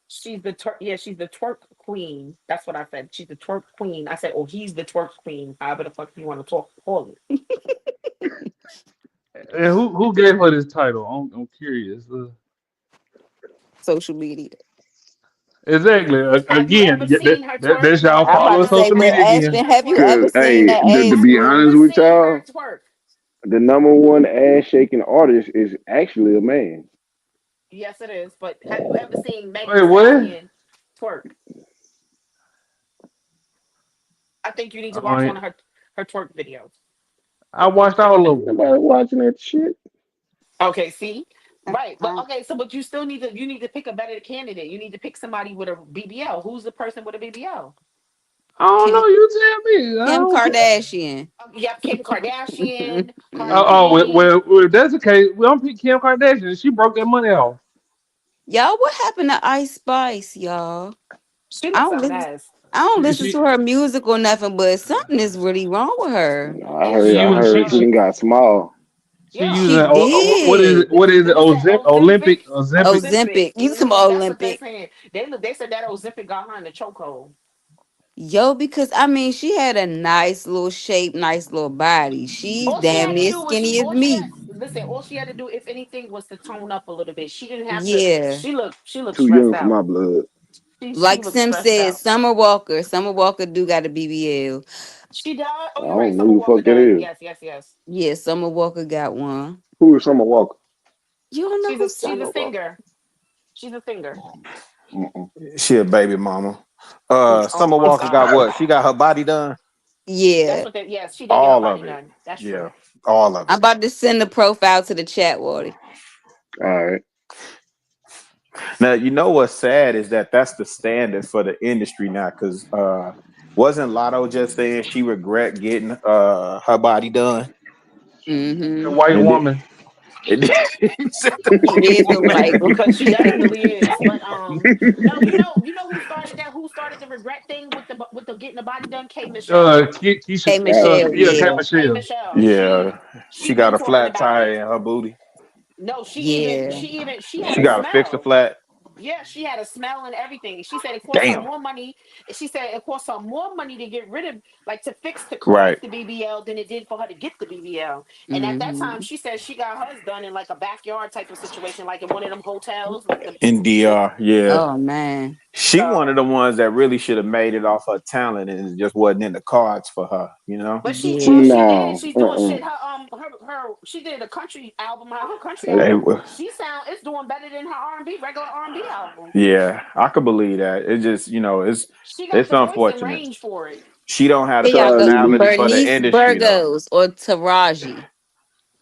she's the twerk. Yeah, she's the twerk queen. That's what I said. She's the twerk queen. I said, oh, he's the twerk queen. However the fuck you want to call it. And who gave her this title? I'm curious. Social media. Exactly. Have you Again, ever seen her twerk? that's No, y'all have I'm you follow about to on ever say, social but media Ashton, again. have you twerk? ever Cause seen hey, that to ass be Have you honest move? ever with seen her y'all, twerk? the number one ass shaking artist is actually a man. Yes, it is. But have you ever seen Megan Wait, Thee what? Stallion twerk? I think you need to watch I one of her twerk videos. watched all of them. Nobody watching that shit. Okay, see? Right. But okay, so but you need to pick a better candidate. You need to pick somebody with a BBL. Who's the person with a BBL? I don't Kim, know. You tell me. I Kim don't care. Kardashian. You have Kim Kardashian, Cardi Well, B. if that's the case, we don't pick Kim Kardashian. She broke that money off. Y'all, what happened to Ice Spice, y'all? She I looks don't a listen. mess. I don't listen to She her music or nothing, but something is really wrong with her. I Yeah, heard she I she heard she she done got small. she yeah. using She what is it? did. What is it? What's that? Ozempic? Ozempic. Ozempic. Ozempic. You some That's what they're Olympic. saying. They said that Ozempic got her in the chokehold. Yo, because I mean, she had a nice little shape, nice little body. She's All she damn had to near do was skinny as me. all she had to do, if anything, was to tone up a little bit. She didn't have to. Yeah. She looked Too stressed young for my out. blood. Like She looked Sim stressed said, out. Summer Walker. Summer Walker do got a BBL. She died. I Oh, you're right. don't know Summer who the Walker fuck that does. is. Yes, yes, yes. Yeah, Summer Walker got one. Who is Summer Walker? You don't know who She's a Summer Walker? singer. She's a singer. She a baby mama. Oh Summer my Walker got God. what? She got her body done. That's Yeah. what they. Yes, she did get her All of body it. done. That's Yeah, true. all of I'm it. about to send the profile to the chat, Wardy. All right. Now you know what's sad is that that's the standard for the industry now. Because wasn't Lotto just saying she regret getting her body done? The Mm-hmm. white And woman. he said the She white is a woman. white Because she woman. definitely is. But no, you know who started that? Who started the regret thing with the getting the body done? K Michelle. Keisha. Hey, Michelle, Yeah, K yeah. K Michelle. Michelle. Yeah, She she got been a talking flat about it. tire in her booty. No, Yeah. she had She a got to fix the smell. flat. Yeah, she had a smell and everything. She said it cost her Damn. more money. She said it cost her more money to get rid of, like to fix, to Right. correct the BBL than it did for her to get the BBL. And at that time, Mm-hmm. she said she got hers done in like a backyard type of situation, like in one of them hotels, like In DR, yeah. Oh, man. She one so. of the ones that really should have made it off her talent and it just wasn't in the cards for her, you know? But Yeah. she did. No. She's doing shit. Her she did a country album. Her country Hey, album. well, It's doing better than her R&B regular R&B album. yeah, I could believe that. It just, She got it's the voice and unfortunate. range for it. She don't have the Here y'all Cause go. it be personality for the Bernice industry though. Burgos or Taraji.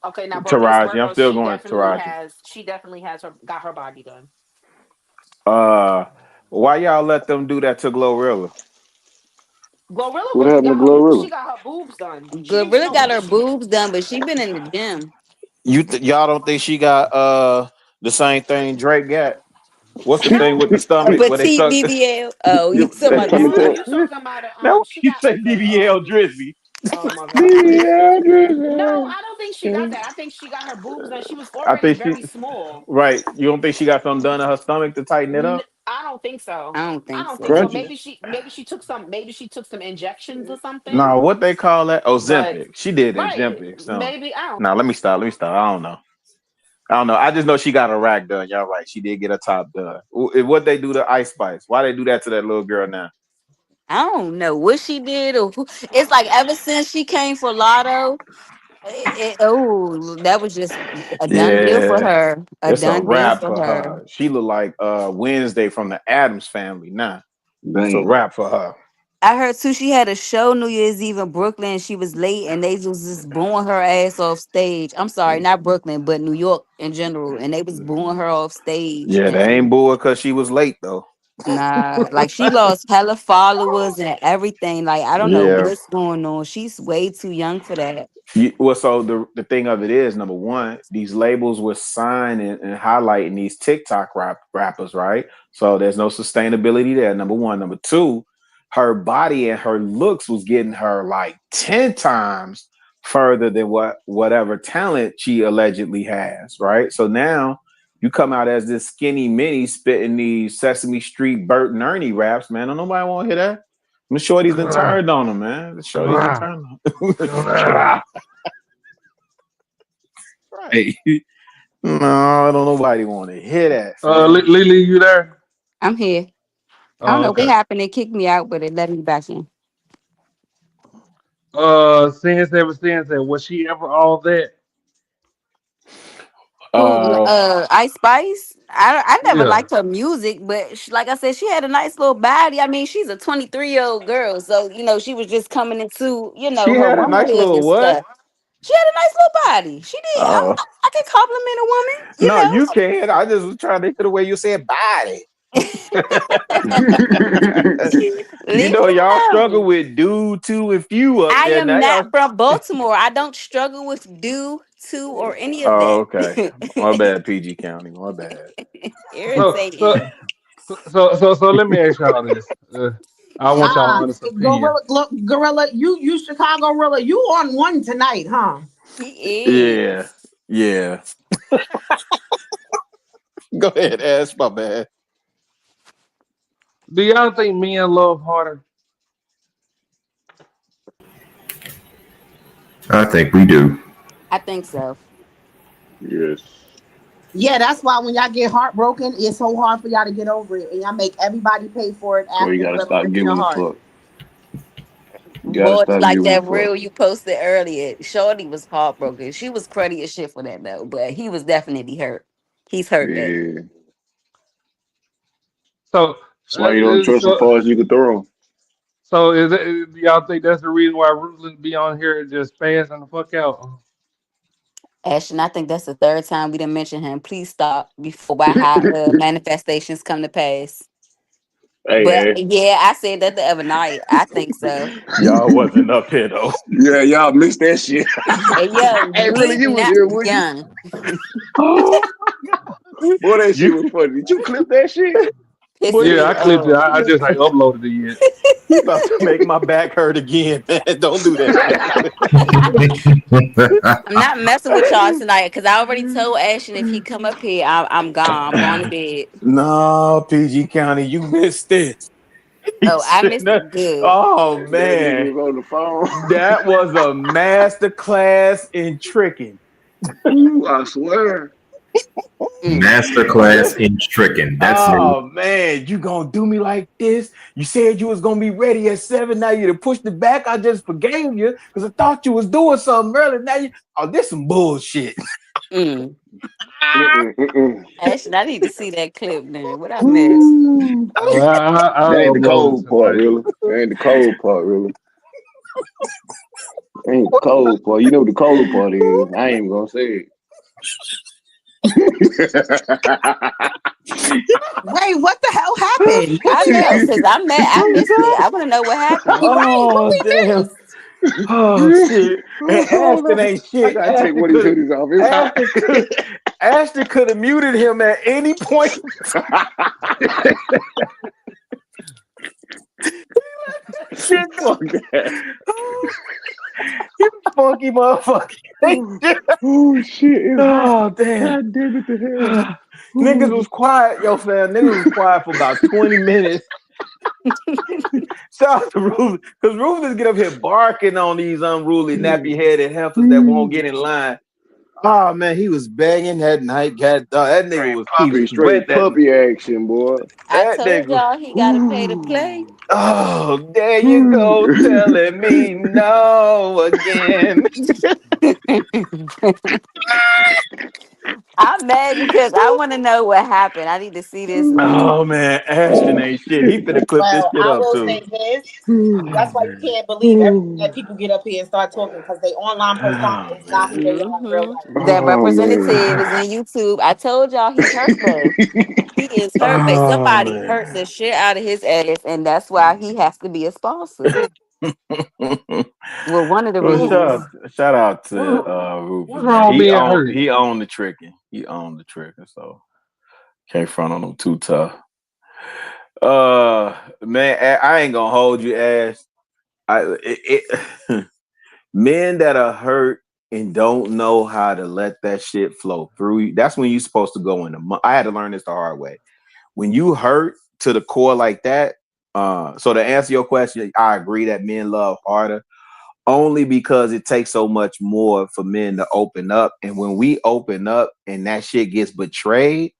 Okay, now Bernice Taraji, I'm Burgos, still going Taraji. she definitely has got her body done. Why y'all let them do that to Glorilla? Glorilla what really happened to got Glorilla? she got her boobs done. She needs to Gorilla know got what her she boobs done, but she been in the gym. Y'all don't think she got the same thing Drake got? What's the thing with the no. A stomach where they petite suck the BBL. Oh, you talking That about the stomach No, tuck? stomach? you talking about Now she you got say like a BBL Drizzy. oh my god. Yeah, No, I don't think she got that. I think she got her boobs done. She was I already think she very small. right. You don't think she got something done to her stomach to tighten it N- up? I don't think so. I don't I think don't think so. so. Crunchy. Maybe she took some injections or something. Nah, what they call that? But Ozempic. She did right, Ozempic. So maybe I don't. nah, let me stop. I don't know. I just know she got her rack done. Y'all right. She did get her top done. What they do to Ice Spice? Why they do that to that little girl now? I don't know what she did or who. It's like ever since she came for Lotto, that was just a done deal for Yeah, her. A it's a done deal wrap for for her. her. She look like Wednesday from the Addams Family now. It's a Damn. wrap for her. I heard too she had a show New Year's Eve in Brooklyn. She was late and they was just booing her ass off stage. I'm sorry, not Brooklyn, but New York in general. And they was booing her off stage. Yeah, they ain't booing because she was late though. Nah, like she lost hella followers and everything. Like I don't know Yeah. what's going on. She's way too young for that. Well, so the thing of it is, number one, these labels were signing and highlighting these TikTok rappers, right? So there's no sustainability there. Number one. Number two, her body and her looks was getting her like 10 times further than whatever talent she allegedly has, right? So now you come out as this skinny mini spitting these Sesame Street Bert and Ernie raps, man. Don't nobody want to hear that. The shorties done turned on him, man. The shorties done turned on him. Right. No, I don't nobody want to hear that. Lily, you there? I'm here. I don't Oh, know okay. what happened. It kicked me out, but it let me back in. Since ever since that, was she ever all that? Ice Spice. I never Yeah. liked her music, but like I said, she had a nice little body. I mean, she's a 23-year-old girl, so she was just coming into She her had a nice womanhood little and what? stuff. She had a nice little body. She did. Oh. I can compliment a woman. No, you can. I just was trying to hear the way you said body. Leave Y'all me alone. struggle with dude, two, and few up I there. am Now y'all. not from Baltimore. I don't struggle with do, to, or any of Oh, that. okay. My bad, PG County. My bad. Irritating. So let me ask y'all this. I want y'all honest opinion. Gorilla, you Chicago Gorilla, you on one tonight, huh? He is. Yeah. Go ahead, ask my bad. Do y'all think men love harder? I think we do. I think so. Yes. Yeah, that's why when y'all get heartbroken, it's so hard for y'all to get over it, and y'all make everybody pay for it. So you gotta whoever stop breaks giving your a heart. fuck. You gotta Boy, stop like giving a that fuck. reel you posted earlier. Shorty was heartbroken. She was cruddy as shit for that though, but he was definitely hurt. He's hurt that. Yeah. So, That's why you don't trust as far as you can throw 'em. so do y'all think that's the reason why Ruthless be on here just spazzing the fuck out? Ashton, I think that's the third time we didn't mention him. Please stop before how manifestations come to pass. But Hey. yeah, I said that the other night. I think so. Y'all wasn't up here though. Yeah, y'all missed that shit. Hey, yo, Hey, really, you was not here, wasn't you? young. Boy, that shit was funny. Did you clip that shit? Pissing Yeah, me I clipped it. off. I just ain't uploaded it yet. You about to make my back hurt again, man. Don't do that. I'm not messing with y'all tonight because I already told Ashton if he come up here, I'm gone. I'm going to bed. No, PG County, you missed it. Oh, I missed it good. Oh That man, nigga was on the phone. that was a master class in tricking. Ooh, I swear. Masterclass in tricking. That's new. Oh man, you gonna do me like this? You said you was gonna be ready at 7. Now you done pushed it back. I just forgave you because I thought you was doing something earlier. Now this some bullshit. Ashton, I need to see that clip then. What I missed? That ain't the cold part, really. That ain't the cold part, really. Ain't the cold part. You know what the cold part is. I ain't even gonna say it. Wait, what the hell happened? I know because I'm mad. I missed it. I want to know what happened. Oh damn. Oh shit. And Ashton ain't shit. I take one of these hoodies off. It's hot. Ashton could have muted him at any point. Shit, fuck that. You funky motherfucker. Oh shit. Oh damn. God damn it to hell. Niggas was quiet, yo, fam. Niggas was quiet for about 20 minutes. Shout out to Rufus, because Rufus get up here barking on these unruly, nappy-headed heifers that won't get in line. Oh man, he was begging that night. That nigga was he was Straight wet. That puppy action, boy. I that told nigga. y'all he gotta pay to play. Oh, there you go, telling me no again. I'm mad because I want to know what happened. I need to see this video. Oh man, Ashton ain't shit. He finna clip this Well, shit I up will too. say this. That's why you can't believe everything that people get up here and start talking because they online persona is not who they are in real life. That Oh, representative man. is in YouTube. I told y'all he hurt me. He is hurt me. Oh Somebody hurt man. the shit out of his ass, and that's why he has to be a sponsor. Well, one of the reasons. Shout out to What's Rufus, man. wrong with being hurt? He owned the tricking. He owned the tricking, so can't front on him too tough. Man, I ain't gonna hold you, Ash. Men that are hurt and don't know how to let that shit flow through, that's when you're supposed to go in the. I had to learn this the hard way. When you hurt to the core like that, so to answer your question, I agree that men love harder. Only because it takes so much more for men to open up. And when we open up and that shit gets betrayed,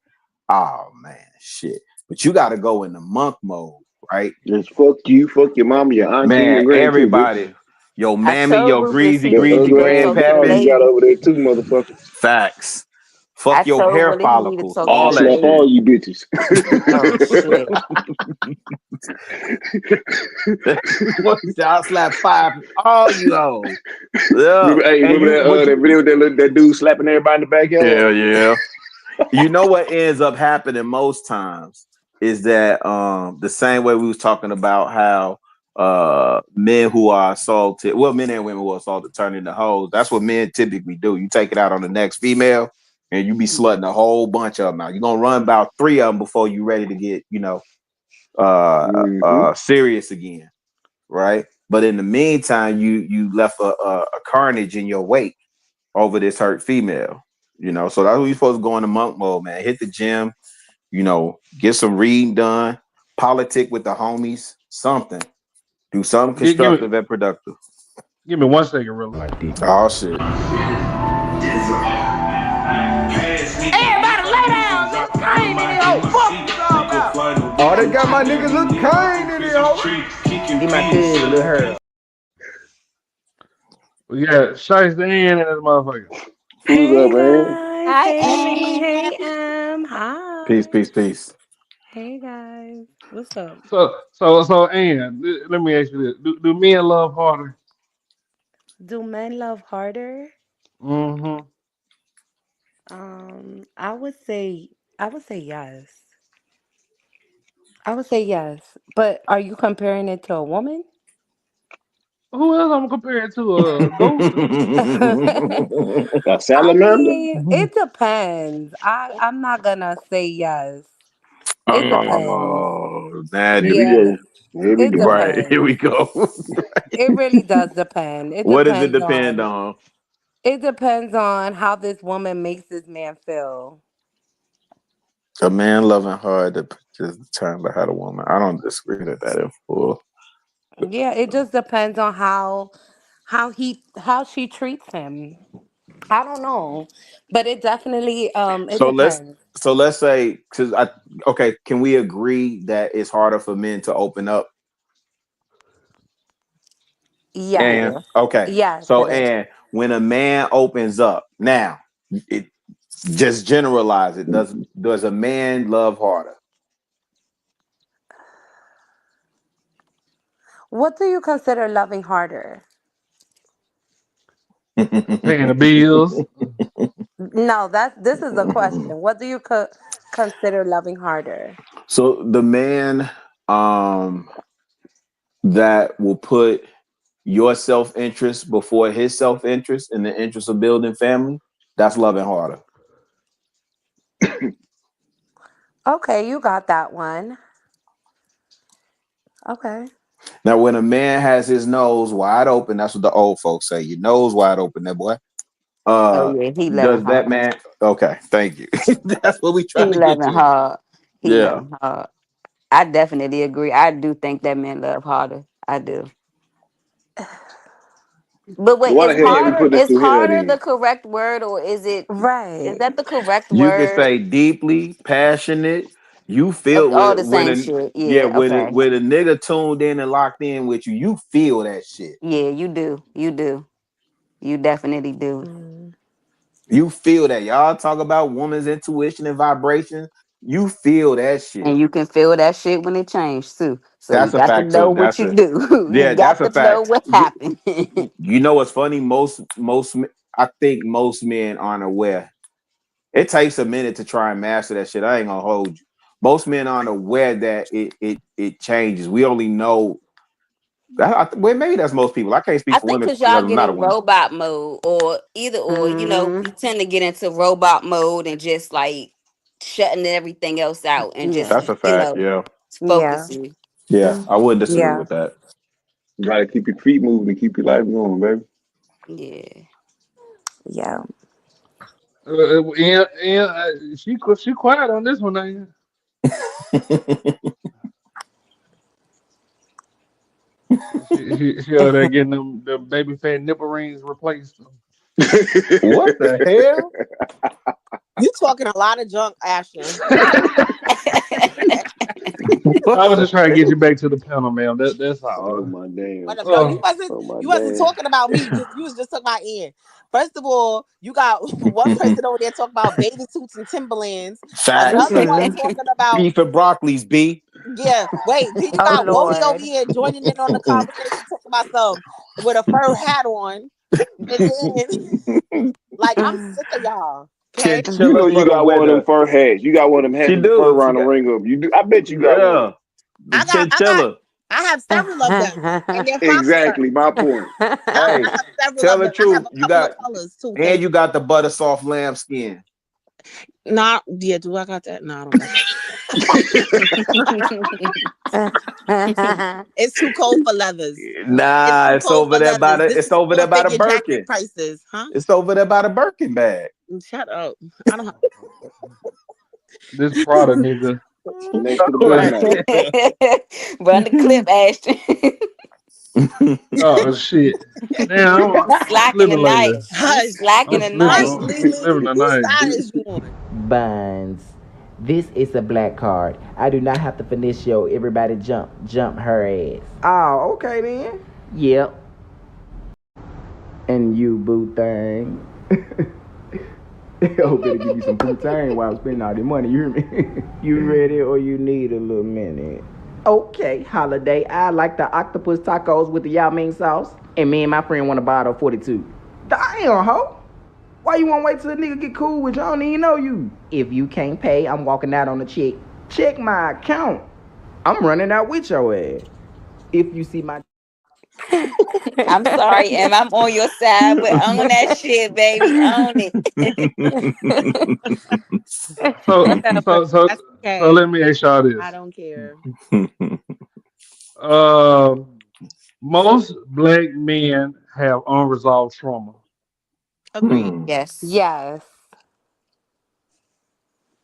oh man, shit. But you got to go in the monk mode, right? Just fuck you, fuck your mama, your auntie, and your Man, granny too, everybody. bitch. Yo, I mammy, told yo, Rufus greasy, he need to Ugly go ass talk to the dog you got lady. over there too, motherfucker. Facts. I Fuck your told hair Willie he need to follicles, talk to I'll all the that slap shit. all lady. you bitches. Oh shit! Y'all slap five, all you hoes. Yeah. Remember that video with that dude slapping everybody in the backyard? Hell yeah. You know what ends up happening most times is that the same way we was talking about how men who are assaulted, well, men and women who are assaulted turn into hoes. That's what men typically do. You take it out on the next female and you be slutting a whole bunch of them out. You're gonna run about 3 of them before you're ready to get, serious again, right? But in the meantime, you left a carnage in your wake over this hurt female. So that's what you're supposed to go into monk mode, man. Hit the gym, get some reading done, politic with the homies, something. Do something constructive and productive. Give me 1 second, real quick. Oh shit. Everybody lay down. This cane in the hole. Fuck you all about. Oh, they got my niggas a cane in the hole. He my kid, a little her. We got Shiesty in this motherfucker. Who's up, man? Hi, Hey, Annie. hi. Peace. Hey guys, what's up? So, Ann, let me ask you this: Do men love harder? Do men love harder? Mm-hmm. I would say yes. I would say yes. But are you comparing it to a woman? Who else I'm comparing to? A ghost? A I salamander? mean, it depends. I'm not gonna say yes. It depends. Oh, that Here we Yeah, go. Here we it go. right. Here we depends. go. It really does depend. It What does it depends depend on on? it depends on how this woman makes this man feel. A man loving hard to just determine how the woman. I don't disagree with that in full. Yeah, it just depends on how she treats him. I don't know, but it definitely it So let's depends. say can we agree that it's harder for men to open up? Yes, And okay, yes, so it is. and when a man opens up, now it just generalize it. Does a man love harder? What do you consider loving harder? Paying the bills. No, this is a question. What do you consider loving harder? So the man that will put your self-interest before his self-interest in the interest of building family, that's loving harder. Okay, you got that one. Okay. Now, when a man has his nose wide open, that's what the old folks say. Your nose wide open, that boy. Oh yeah, he Does loving that hard. man? Okay, thank you. That's what we He trying to get loving to. hard. He Yeah. loving hard. I definitely agree. I do think that men love harder. I do. But wait, Why the hell you put this is through here harder the then? correct word, or is Right. that the correct You can word? say deeply, passionate. You feel All the when same a shit. yeah, Yeah, okay. when a nigga tuned in and locked in with you, you feel that shit. Yeah, you do. You do. You definitely do. You feel that. Y'all talk about woman's intuition and vibration. You feel that shit. And you can feel that shit when it changed too. So you That's a got to fact know too. what you do. You That's got a to know fact. what happened. You know what's funny? I think most men aren't aware. It takes a minute to try and master that shit. I ain't gonna hold you. Most men aren't aware that it changes. We only know. Well, maybe that's most people. I can't speak I for think women because because y'all I'm get not a in woman. robot mode, or either or, we tend to get into robot mode and just like shutting everything else out and just, Yeah. That's a fact. Yeah, Yeah. focusing. yeah. I wouldn't disagree Yeah. with that. You gotta keep your feet moving and keep your life going, baby. Yeah. Yeah. She quiet on this one, ain't she over there getting them baby fat nipple rings replaced. What the hell? You talking a lot of junk, Ashton. I was just trying to get you back to the panel, man. That's all. Oh my damn. No, you Oh my wasn't damn. talking about me. You was just talking about Ian. First of all, you got one person over there talking about bathing suits and Timberlands. Facts. Another one talking about Beef and broccolis, B. yeah. Wait, then you Oh got Wody over Lord. here joining in on the conversation, talking about some with a fur hat on, and then like I'm sick of y'all. Okay, You know you got one of them fur hats. You got one of them hats She with the fur do. She around the got, ring up. You do. I bet you got one. yeah. The chinchilla. I have several of them, and they're fox fur. Exactly my point. Hey, I have several tell of the them. I truth. have a You couple got of colors too. and you got the butter soft lamb skin. Nah, yeah, do I got that? No, I don't got that. It's too cold for leathers. Nah, it's Cold over for there by leathers. the. This It's is over there by the four-figure jacket Birkin. prices, huh? It's over there by the Birkin bag. Shut up. I don't have. This product nigga. Next to the burnout. Run the clip, Ashton. Oh shit! Damn, I'm Slacking living tonight. lately. Hush. Slacking I'm tonight. living Whose tonight. side is you on? Buns. This is a black card. I do not have to finish yo. Everybody jump her ass. Oh, okay then. Yep. And you boo thing. Oh, better give me some boo thing while I'm spending all the money. You hear me? You ready or you need a little minute? Okay, holiday. I like the octopus tacos with the yao ming sauce. And me and my friend want a bottle of 42. Damn, ho. Why you want to wait till a nigga get cool with you? I don't even know you. If you can't pay, I'm walking out on a check. Check my account. I'm running out with your ass. If you see my... I'm sorry, Em. I'm on your side, but own that shit, baby. Own it. So That's okay. let me ask y'all this. I don't care. Most black men have unresolved trauma. Agreed. Yes. Yes.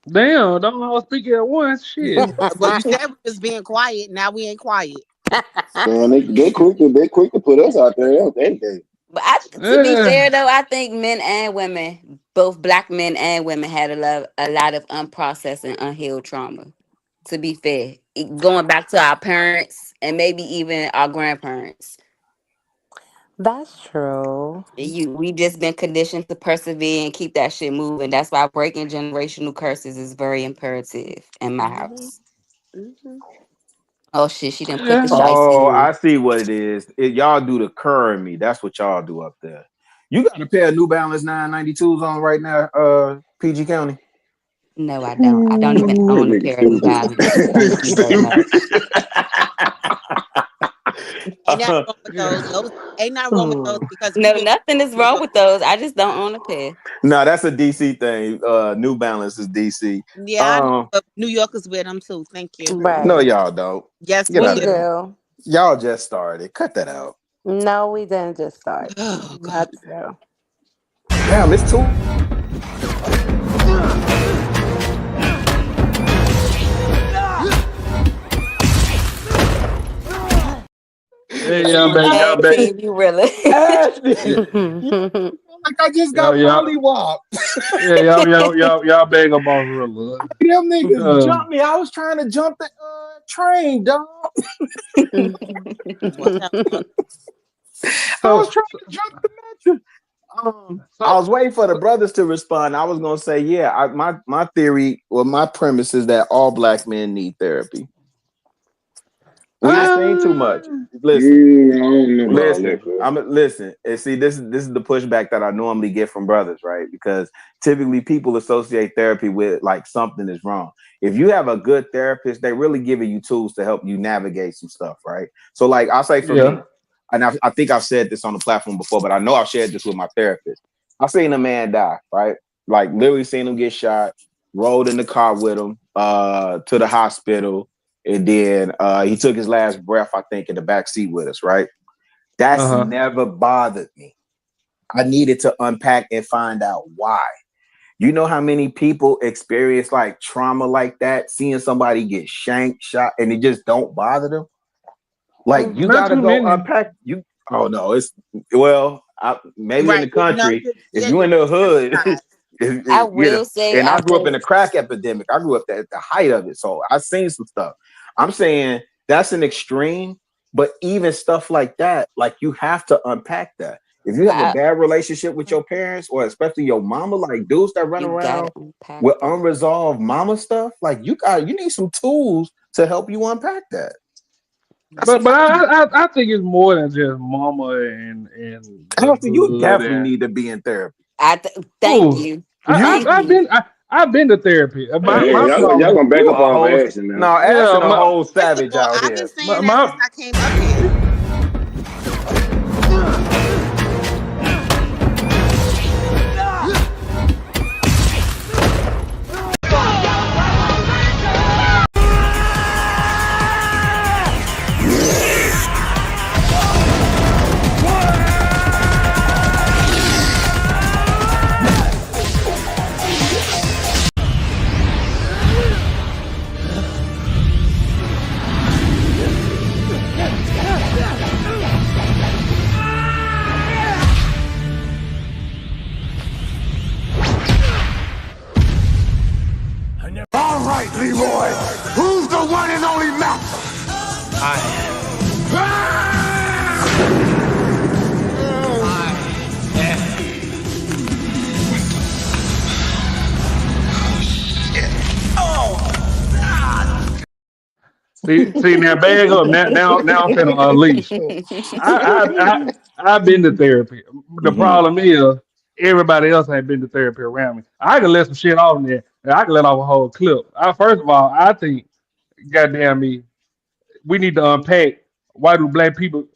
Damn, don't all speak at once. Shit. Well, you said we was being quiet. Now we ain't quiet. Man, they quick to put us out there. They. But to be fair though, I think men and women, both black men and women, had a lot of unprocessed and unhealed trauma. To be fair, going back to our parents and maybe even our grandparents. That's true. We just been conditioned to persevere and keep that shit moving. That's why breaking generational curses is very imperative in my house. Oh shit, she didn't put the shiesty Oh, in. I see what it is. Y'all do the curr in me. That's what y'all do up there. You got a pair of New Balance 992s on right now, PG County? No, I don't. I don't even own a pair of New Balance. Thank you very much. Ain't nothing wrong with those. Ain't nothing wrong with those because No, nothing is wrong with those. I just don't own a pair. No, that's a DC thing. New Balance is DC. yeah, I know, but New Yorkers wear them too. Thank you. Right. No, y'all don't. Yes, Get we out of there. do. Y'all just started. Cut that out. No, we didn't just start. Oh God. Not so. Damn, it's two. Hey, y'all back. You really. Like I just got mollywopped. Yeah, y'all bang up on Gorilla. Them niggas jumped me. I was trying to jump the train, dog. I was trying to jump the metro. I was waiting for the brothers to respond. I was gonna say, yeah, my theory or my premise is that all black men need therapy. We ain't saying too much. Listen. And see, this is the pushback that I normally get from brothers, right? Because typically people associate therapy with like something is wrong. If you have a good therapist, they really giving you tools to help you navigate some stuff, right? So, like I'll say for me, and I think I've said this on the platform before, but I know I've shared this with my therapist. I've seen a man die, right? Like literally seen him get shot, rolled in the car with him to the hospital. And then he took his last breath, I think, in the back seat with us, right? That's never bothered me. I needed to unpack and find out why. You know how many people experience like trauma like that, seeing somebody get shanked, shot, and it just don't bother them? Like you gotta go unpack. Maybe in the country, if you in the hood. I will say, and I grew up in the crack epidemic. I grew up at the height of it, so I've seen some stuff. I'm saying that's an extreme, but even stuff like that, like you have to unpack that. If you have a bad relationship with your parents, or especially your mama, like dudes that run around with unresolved mama stuff, like you need some tools to help you unpack that. But I think it's more than just mama and you definitely need to be in therapy. Thank you. I've been to therapy. Y'all gonna back up on Ashton now. No, Ashton a whole savage out here. I've been saying that since I came up here. All right, Leroy. Who's the one and only master? I am. See now, bag up. Now I'm finna unleash. I've been to therapy. The problem is everybody else ain't been to therapy around me. I can let some shit off in there, and I can let off a whole clip. First of all, I think, goddamn me, we need to unpack why do black people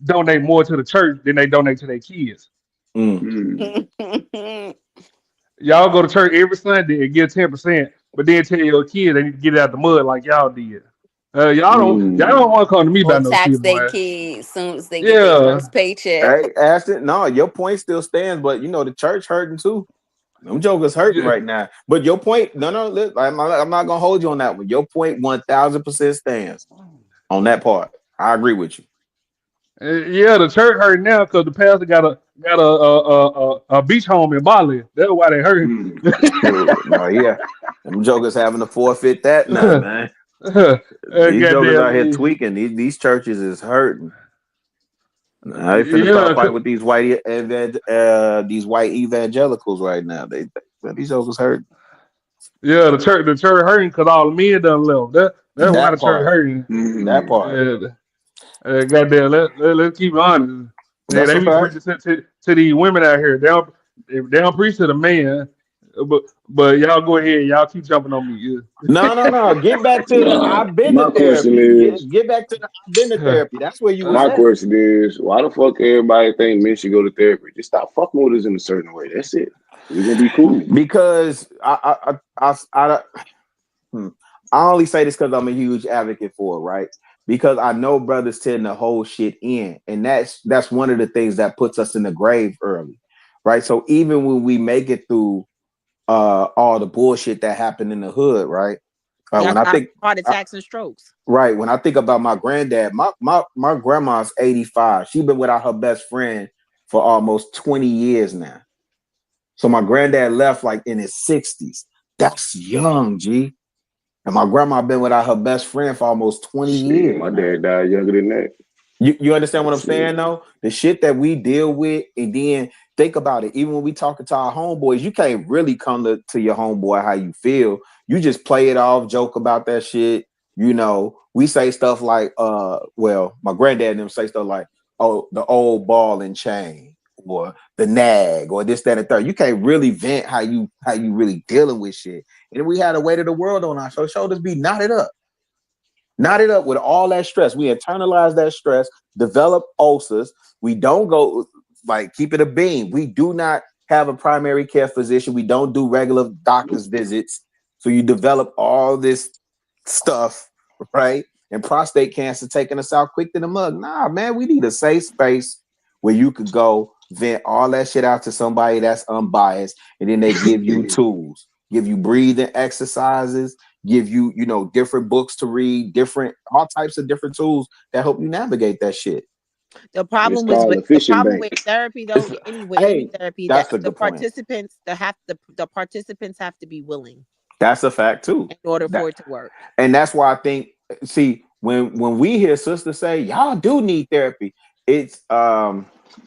donate more to the church than they donate to their kids. Y'all go to church every Sunday and get 10%, but then tell your kids they need to get it out the mud like y'all did. Y'all don't want to come to me about no tax shit, their boy. kids soon as they get their first paycheck. Hey, Ashton, no, your point still stands, but you know the church hurting too. Them jokers hurting right now. But your point, I'm not gonna hold you on that one. Your point 1000% stands on that part. I agree with you. Yeah, the church hurting now because the pastor got a beach home in Bali. That's why they hurting. Them jokers having to forfeit that now, man. These jokers out here tweaking. These churches is hurting. Now they finna start fight with these white evangelicals right now. These jokers hurting. Yeah, the church hurting because all the men done left. That's why the church hurting. That part. Goddamn, let's keep it honest. They be preaching to these women out here. They don't preach to the man, but y'all go ahead. Y'all keep jumping on me. No. Get back to the I've been to therapy. Get back to the I've been to therapy. That's where you was My at. question is, why the fuck everybody think men should go to therapy? Just stop fucking with us in a certain way. That's it. We're gonna be cool. Because I only say this because I'm a huge advocate for it, right? Because I know brothers tend to hold shit in, and that's one of the things that puts us in the grave early. right? So even when we make it through all the bullshit that happened in the hood, right? When I think heart attacks and strokes. right, when I think about my granddad, my grandma's 85. She's been without her best friend for almost 20 years now. So my granddad left like in his 60s. That's young, G. And my grandma been without her best friend for almost 20 years. My dad died younger than that. You understand what I'm saying, though? The shit that we deal with, and then think about it. Even when we talking to our homeboys, you can't really come to your homeboy how you feel. You just play it off, joke about that shit. You know, we say stuff like, well, my granddad and them say stuff like, oh, the old ball and chain, or the nag, or this, that, and third. You can't really vent how you really dealing with shit. And we had a weight of the world on our shoulders be knotted up. Knotted up with all that stress. We internalize that stress, develop ulcers. We don't go, like, keep it a beam. We do not have a primary care physician. We don't do regular doctor's visits. So you develop all this stuff, right? And prostate cancer taking us out quick to the mug. Nah, man, we need a safe space where you could go vent all that shit out to somebody that's unbiased. And then they give you tools, give you breathing exercises, give you, different books to read, all types of different tools that help you navigate that shit. The problem with therapy, though, any therapy, that's the participants the participants have to be willing. That's a fact too. In order for it to work. And that's why I think, see, when we hear sisters say y'all do need therapy, it's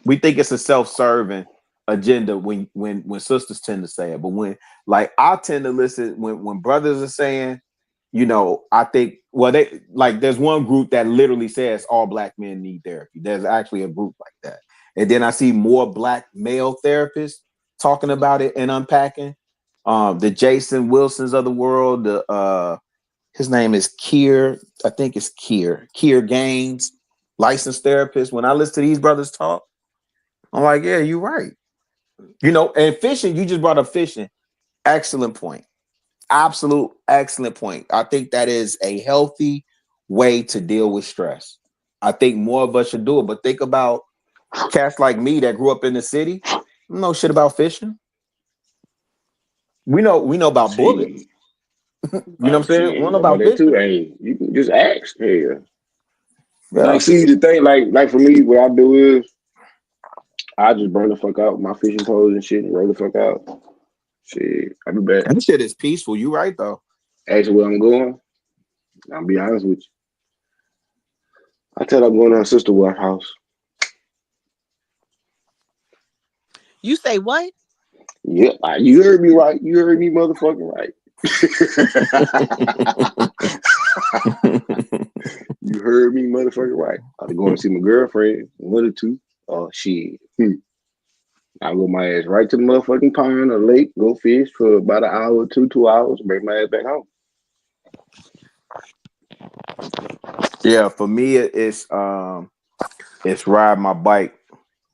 we think it's a self-serving agenda when sisters tend to say it. But when, like, I tend to listen when brothers are saying, I think, well, there's one group that literally says all black men need therapy. There's actually a group like that. And then I see more black male therapists talking about it and unpacking. The Jason Wilsons of the world, his name is Keir, I think it's Keir Gaines, licensed therapist. When I listen to these brothers talk, I'm like, yeah, you're right. And fishing, you just brought up fishing. Excellent point. Absolute excellent point. I think that is a healthy way to deal with stress. I think more of us should do it. But think about cats like me that grew up in the city. Know shit about fishing. We know about bullets. You know what I'm saying? We know about that too. Hey, you can just ask. Hey, like, see, the thing, like for me, what I do is I just burn the fuck out my fishing poles and shit and roll the fuck out. Shit, I'll be back. That shit is peaceful. You right though. Ask where I'm going. I'll be honest with you. I tell her I'm going to her sister wife house. You say what? Yeah, you heard me right. You heard me motherfucking right. You heard me motherfucking right. I'm going to see my girlfriend, one or two. Oh, shit. I'll go my ass right to the motherfucking pond or lake, go fish for about an hour or 2 hours, bring my ass back home. Yeah, for me, it's ride my bike.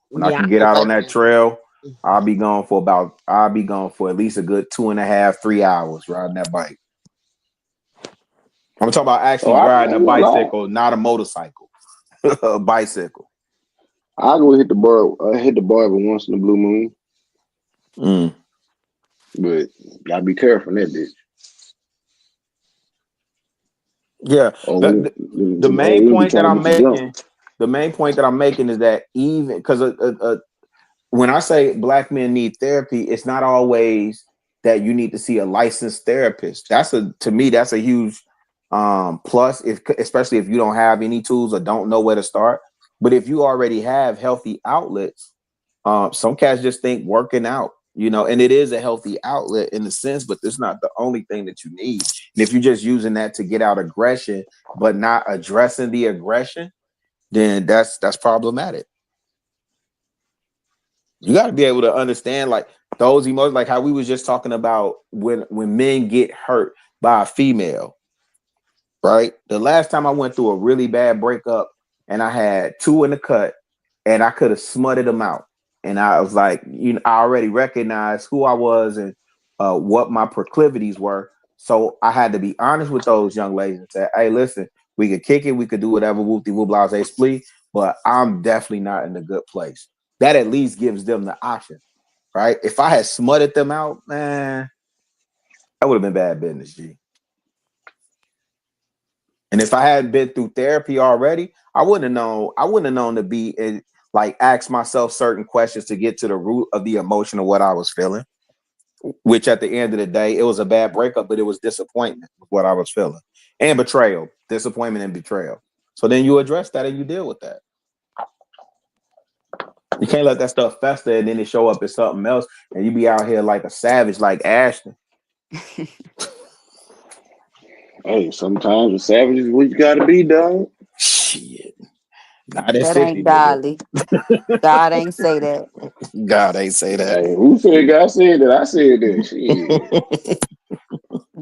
When I can get out on that trail, I'll be gone for at least a good 2.5, 3 hours riding that bike. I'm talking about actually riding a bicycle, not a motorcycle. A bicycle. I go hit the bar. I hit the bar every once in a blue moon. But gotta be careful in that bitch. Yeah. The main point that I'm making is that even because when I say black men need therapy, it's not always that you need to see a licensed therapist. To me, that's a huge plus, especially if you don't have any tools or don't know where to start. But if you already have healthy outlets, some cats just think working out, and it is a healthy outlet in a sense, but it's not the only thing that you need. And if you're just using that to get out aggression, but not addressing the aggression, then that's problematic. You got to be able to understand like those emotions, like how we was just talking about when men get hurt by a female, right? The last time I went through a really bad breakup and I had 2 in the cut and I could have smutted them out. And I was like, I already recognized who I was and what my proclivities were. So I had to be honest with those young ladies and say, hey, listen, we could kick it. We could do whatever, whoop-de-whoop, blase, splee, but I'm definitely not in a good place. That at least gives them the option. right? If I had smutted them out, man, that would have been bad business, G. And if I hadn't been through therapy already, I wouldn't have known. I wouldn't have known to be like ask myself certain questions to get to the root of the emotion of what I was feeling. Which at the end of the day, it was a bad breakup, but it was disappointment with what I was feeling and betrayal, disappointment and betrayal. So then you address that and you deal with that. You can't let that stuff fester and then it show up as something else, and you be out here like a savage, like Ashton. Hey, sometimes a savage is what you gotta be, dog. Shit. Not at That 50, ain't godly. God ain't say that. God ain't say that. Hey, who said God said that? I said that. Shit.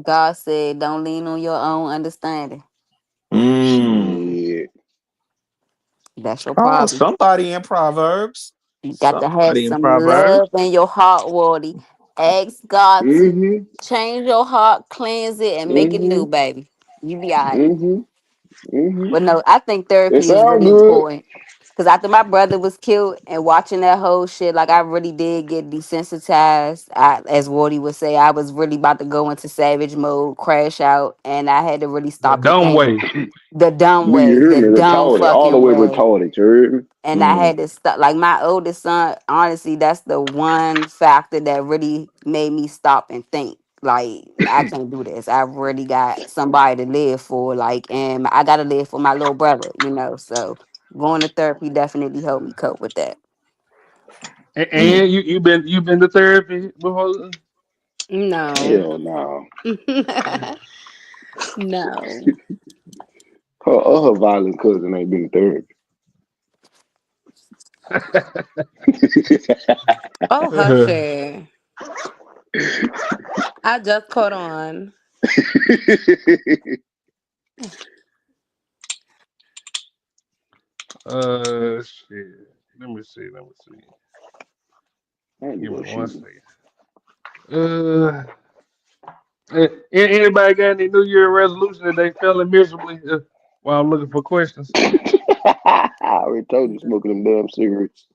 God said, "Don't lean on your own understanding." Shit. That's your Oh, problem. somebody in Proverbs. You got to have Somebody in some Proverbs. love in your heart, Wardy. Ask God to Mm-hmm. change your heart, cleanse it, and make it new, Mm-hmm. baby. You be all right. Mm-hmm. Mm-hmm. But no, I think It therapy is sounds really good. important. Because after my brother was killed and watching that whole shit, like I really did get desensitized. As Wardy would say, I was really about to go into savage mode, crash out, and I had to really The stop and dumb think way. the dumb Do you way, hear the me? dumb Retarded. All the fucking way way. retarded. You heard me? And I had to stop. Like my oldest son, honestly, that's the one factor that really made me stop and think. Like I can't do this. I really got somebody to live for. Like, and I got to live for my little brother. So going to therapy definitely helped me cope with that. And you been to therapy before? No. Hell no. No. Her violent cousin ain't been to therapy. Oh, hush. I just caught on. Shit. Let me see. Give me Go 1 shooting. second. Anybody got any New Year resolution that they failing miserably? While I'm looking for questions. I already told you smoking them damn cigarettes.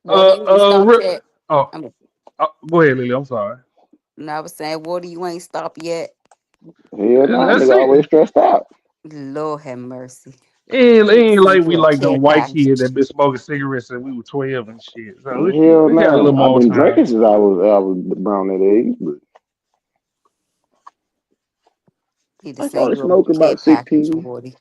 Water, you ain't stopped yet. Oh, go ahead, Lily. I'm sorry. No, I was saying, Water, you ain't stopped yet. Hell no, That's nigga always it. stressed out. Lord have mercy. It ain't Send like you we a like the care white kid package. that been smoking cigarettes since we were 12 and shit. So Hell we got a little no. I've more been drinking time. since I was around that age, but Need to I send started you a smoking care about package, 16. Wardy.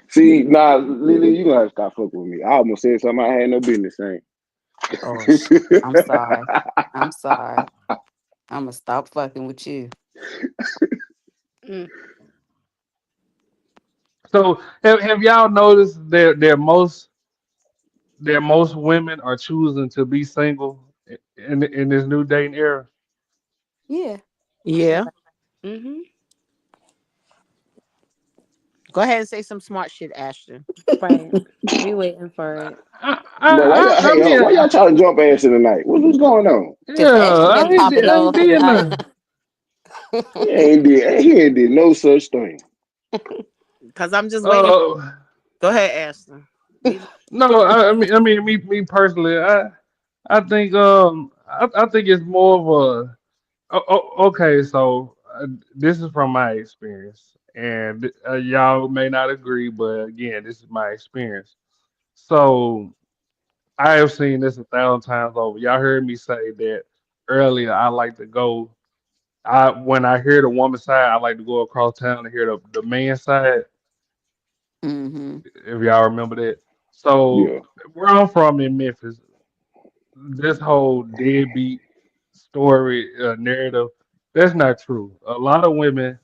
See, nah, Lily, you gonna have to stop fucking with me. I almost said something I had no business saying. Oh shit. I'm sorry. I'm gonna stop fucking with you. So have y'all noticed that most women are choosing to be single in this new dating era? Yeah. Yeah. Mm-hmm. Go ahead and say some smart shit, Ashton. Right. We waiting for it. But why y'all, I hey, hold on, mean, why y'all trying to jump ass in the night? What's going on? Cause Ashton I been popping ain't off did tonight. nothing. He ain't did no such thing. Because I'm just waiting. Uh, Go ahead, Ashton. no, me personally, I think I think it's more of a okay. So this is from my experience, and y'all may not agree, but again, this is my experience. So I have seen this 1,000 times over. Y'all heard me say that earlier. I like to go. When I hear the woman side, I like to go across town to hear the man side. Mm-hmm. If y'all remember that. So Yeah. where I'm from in Memphis, this whole deadbeat story narrative, that's not true. A lot of women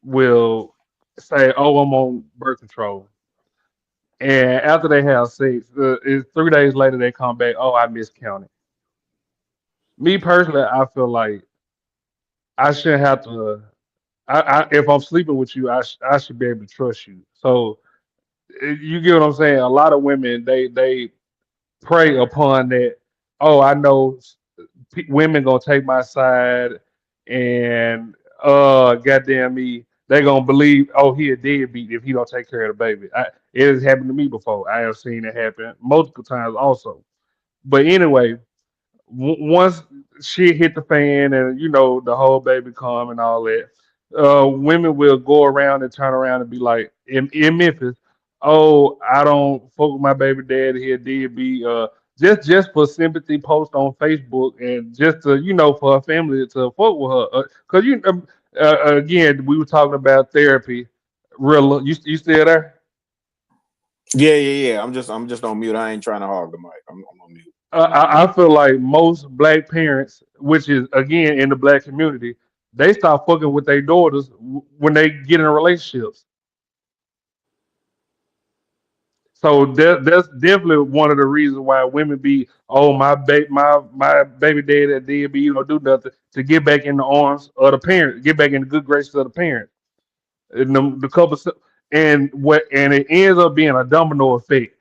will say, "Oh, I'm on birth control," and after they have sex, 3 days later they come back, "Oh, I miscounted." Me personally, I feel like I shouldn't have to. If I'm sleeping with you, I should be able to trust you. So you get what I'm saying? A lot of women they prey upon that. Oh, I know women gonna take my side, and goddamn me, they gonna believe. Oh, he a deadbeat if he don't take care of the baby. It has happened to me before. I have seen it happen multiple times also. But anyway, once shit hit the fan and the whole baby come and all that, women will go around and turn around and be like in Memphis, oh, I don't fuck with my baby daddy here, deadbeat. Just for sympathy, post on Facebook and just to for her family to fuck with her. Cause again, we were talking about therapy. Real, you still there? Yeah. I'm just on mute. I ain't trying to hog the mic. I'm on mute. I feel like most black parents, which is again in the black community, they start fucking with their daughters when they get in relationships. So that's definitely one of the reasons why women be, oh, my baby daddy that did be do nothing to get back in the arms of the parent, get back in the good graces of the parent. And the couple and it ends up being a domino effect.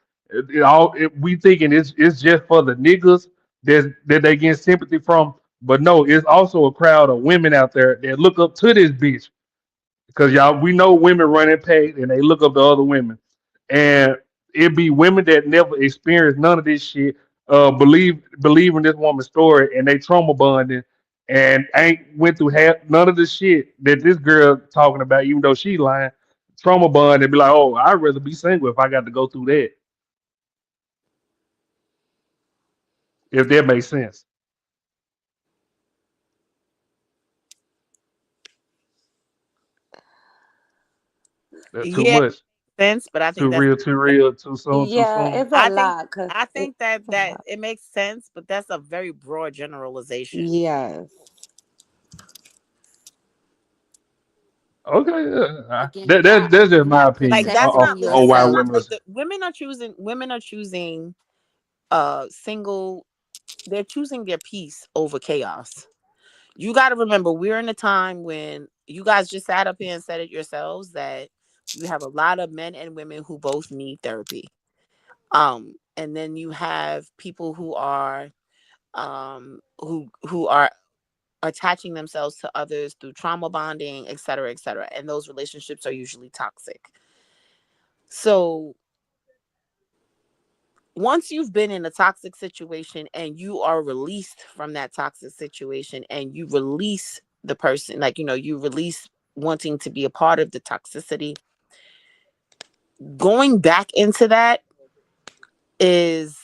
We thinking it's just for the niggas that they get sympathy from, but no, it's also a crowd of women out there that look up to this bitch because we know women running paid and they look up to other women, and it be women that never experienced none of this shit, believe in this woman's story and they trauma bonding and ain't went through none of the shit that this girl talking about, even though she lying. Trauma bond and be like, oh, I'd rather be single if I got to go through that. If that makes sense. That's too Yeah, much. sense, but I think Too that's real, too soon, too Yeah, soon. it's a lot. Cause I think that it's a lot. it makes sense, but that's a very broad generalization. Yes. Okay, Again, you that's gotta just my Like opinion that's protect not on why yourself. women. like women are choosing single. They're choosing their peace over chaos. You got to remember, we're in a time when you guys just sat up here and said it yourselves that you have a lot of men and women who both need therapy. And then you have people who are who are attaching themselves to others through trauma bonding, et cetera, and those relationships are usually toxic. So once you've been in a toxic situation and you are released from that toxic situation and you release the person, like, you release wanting to be a part of the toxicity, going back into that is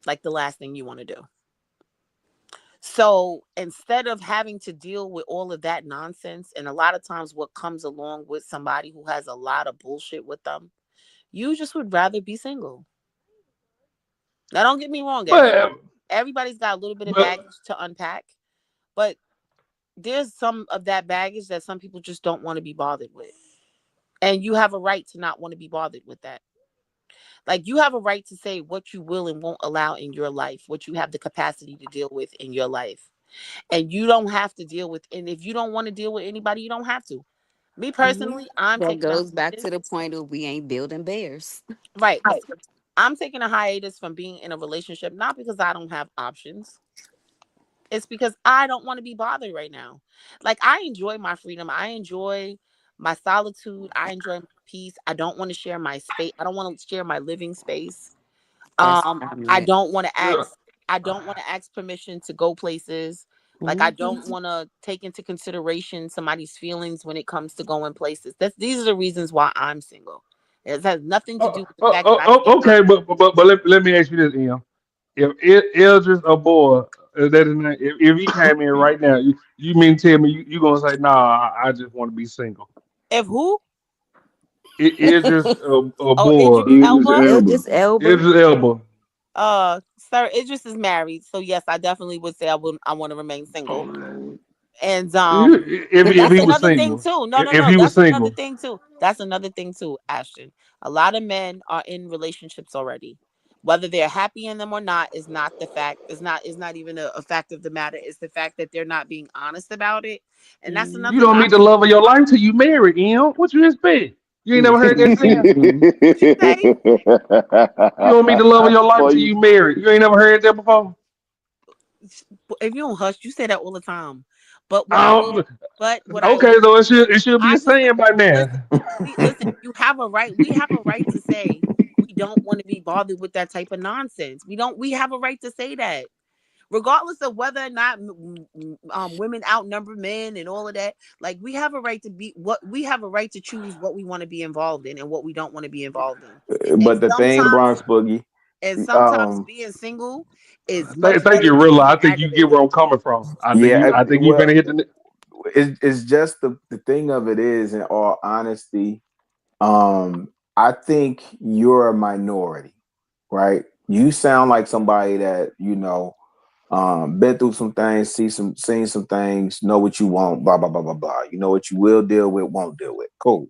like the last thing you want to do. So instead of having to deal with all of that nonsense, and a lot of times what comes along with somebody who has a lot of bullshit with them, you just would rather be single. Now, don't get me wrong. Everybody's got a little bit of baggage to unpack, but there's some of that baggage that some people just don't want to be bothered with. And you have a right to not want to be bothered with that. Like, you have a right to say what you will and won't allow in your life, what you have the capacity to deal with in your life. And you don't have to deal with, and if you don't want to deal with anybody, you don't have to. Me personally, I'm That taking goes back to the point of we ain't building bears. right. I'm taking a hiatus from being in a relationship, not because I don't have options. It's because I don't want to be bothered right now. Like, I enjoy my freedom. I enjoy my solitude. I enjoy my peace. I don't want to share my space. I don't want to share my living space. I don't want to ask permission to go places. Like, I don't want to take into consideration somebody's feelings when it comes to going places. These are the reasons why I'm single. It has nothing to do with the fact that I can't. Okay, but let me ask you this, Em. If Eldris or boy, that is not, if he came in right now, you mean tell me you gonna say, nah, I just want to be single? If who? Idris or Oh, boy. Idris Elba. Idris Elba. Sir Idris is married, so yes, I definitely would say I want to remain single. And If that's he was another thing single. too. No, If he was that's another single. thing too. That's another thing too, Ashton. A lot of men are in relationships already. Whether they're happy in them or not is not the fact. Is not even a fact of the matter. It's the fact that they're not being honest about it. And that's another You thing. don't meet the love of your life till you married, Em. What you expect? You ain't never heard that saying? What you say? You don't meet the love of your life till you married. You ain't never heard that before? if you don't hush, you say that all the time. But what I will, but what I Okay, so it should be I a saying by now. listen, you have a right. We have a right to say we don't want to be bothered with that type of nonsense. We have a right to say that. Regardless of whether or not women outnumber men and all of that, like we have a right to choose what we want to be involved in and what we don't want to be involved in. But the thing, Bronx Boogie, And sometimes being single is much Thank you, Rilla. I think you get where I'm coming from. I think you're gonna hit the. It's just the thing of it is, in all honesty, I think you're a minority, right? You sound like somebody that been through some things, seen some things, know what you want, blah blah blah blah blah. You know what you will deal with, won't deal with. Cool.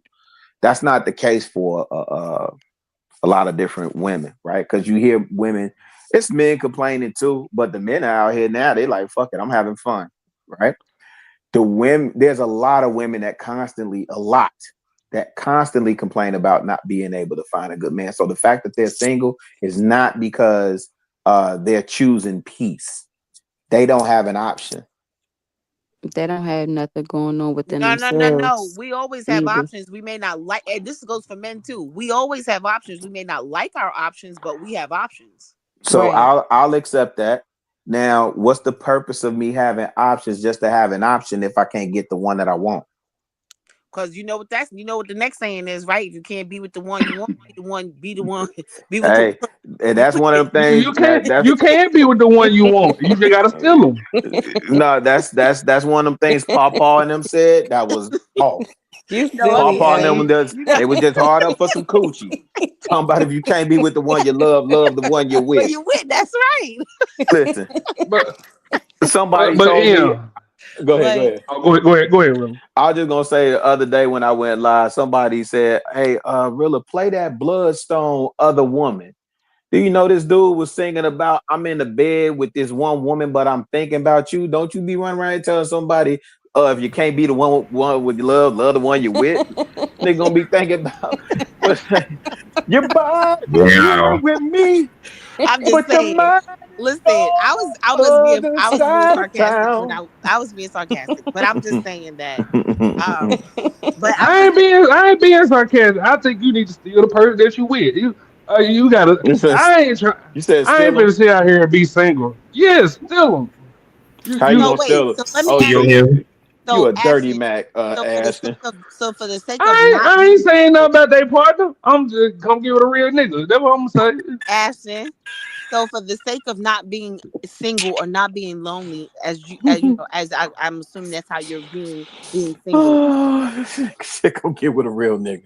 That's not the case for a lot of different women, right? Because you hear women, it's men complaining too, but the men are out here now, they like, fuck it, I'm having fun, right? The women, there's a lot of women that constantly complain about not being able to find a good man. So the fact that they're single is not because they're choosing peace. They don't have an option. They don't have nothing going on within No. themselves. We always have either. options. We may not like, and this goes for men too. We always have options. We may not like our options, but we have options. So I'll accept that. Now, what's the purpose of me having options just to have an option if I can't get the one that I want? Because you know what the next saying is, right? If you can't be with the one you want, be the one. Hey, and that's one of the things. You can't be with the one you want. You just gotta steal them. No, that's one of them things Pawpaw and them said that was off. Pawpaw and them, they were just hard up for some coochie. Talking about if you can't be with the one you love the one you're with. But you with, that's right. Listen, somebody told me. Go ahead. Go ahead, Will. I was just gonna say the other day when I went live, somebody said, "Hey, Rilla, play that Bloodstone Other Woman." Do you know this dude was singing about I'm in the bed with this one woman, but I'm thinking about you? Don't you be running around and telling somebody, if you can't be the one with your love the one you're with, they're gonna be thinking about your body with me. I'm just saying. Listen, I was being sarcastic. I was being sarcastic, but I'm just saying that. But I ain't being sarcastic. I think you need to steal the person that you with. You gotta. I ain't trying. You said I ain't gonna sit out here and be single. Yes, steal them. How you gonna steal them? You a dirty Mac, Ashton. So for the sake of I ain't saying nothing about their partner. I'm just gonna give it a real nigga. That's what I'm gonna say. Ashton. So for the sake of not being single or not being lonely, as I'm assuming that's how you're being single. Shit, go get with a real nigga.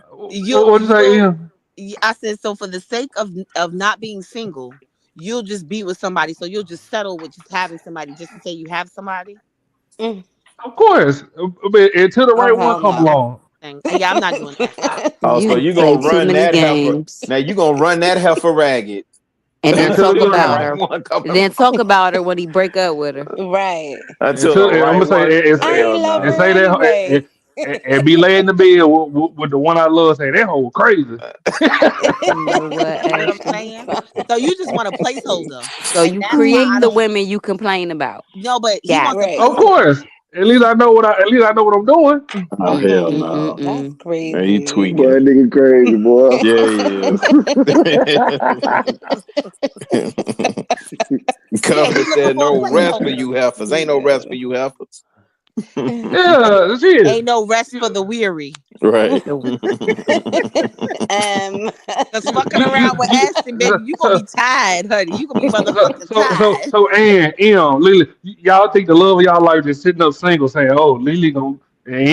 I said so for the sake of not being single, you'll just be with somebody. So you'll just settle with just having somebody just to say you have somebody. Of course, but until the right one come along. Yeah, I'm not doing that. So you gonna run that heifer? Now you gonna run that heifer ragged? And then talk about her. Then talk about her when he break up with her. Right. I'm gonna say and be laying in the bed with the one I love. Say that whole crazy. You know what I'm saying? So you just want a placeholder. So you create the women you complain about. No, but of course. At least I know what I'm doing. Oh hell no! That's crazy. Man, you tweaking. Boy, that nigga crazy, boy. Cover said no rest for you heifers. Ain't no rest for you heifers. Yeah, shit. Ain't no rest for the weary. Right. Cause fucking around with Ashton, baby, you gonna be tired, honey. You gonna be motherfucking tired. So Ann, Lily, y'all think the love of y'all life just sitting up single saying, "Oh, Lily gonna and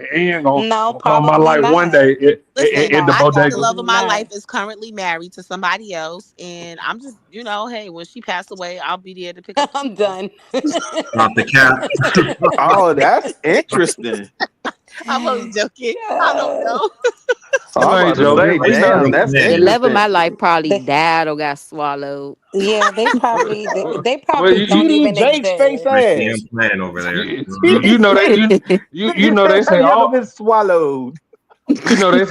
Ann gonna come my life one day." In the bodega. The love of my life is currently married to somebody else, and I'm just, hey, when she passed away, I'll be there to pick up. I'm done. Not the cat. Oh, that's interesting. I'm only joking. I don't know. The love of my life probably died or got swallowed. Yeah, they probably don't even Jake's face ass. Plan over there. You know they say all been swallowed. You know they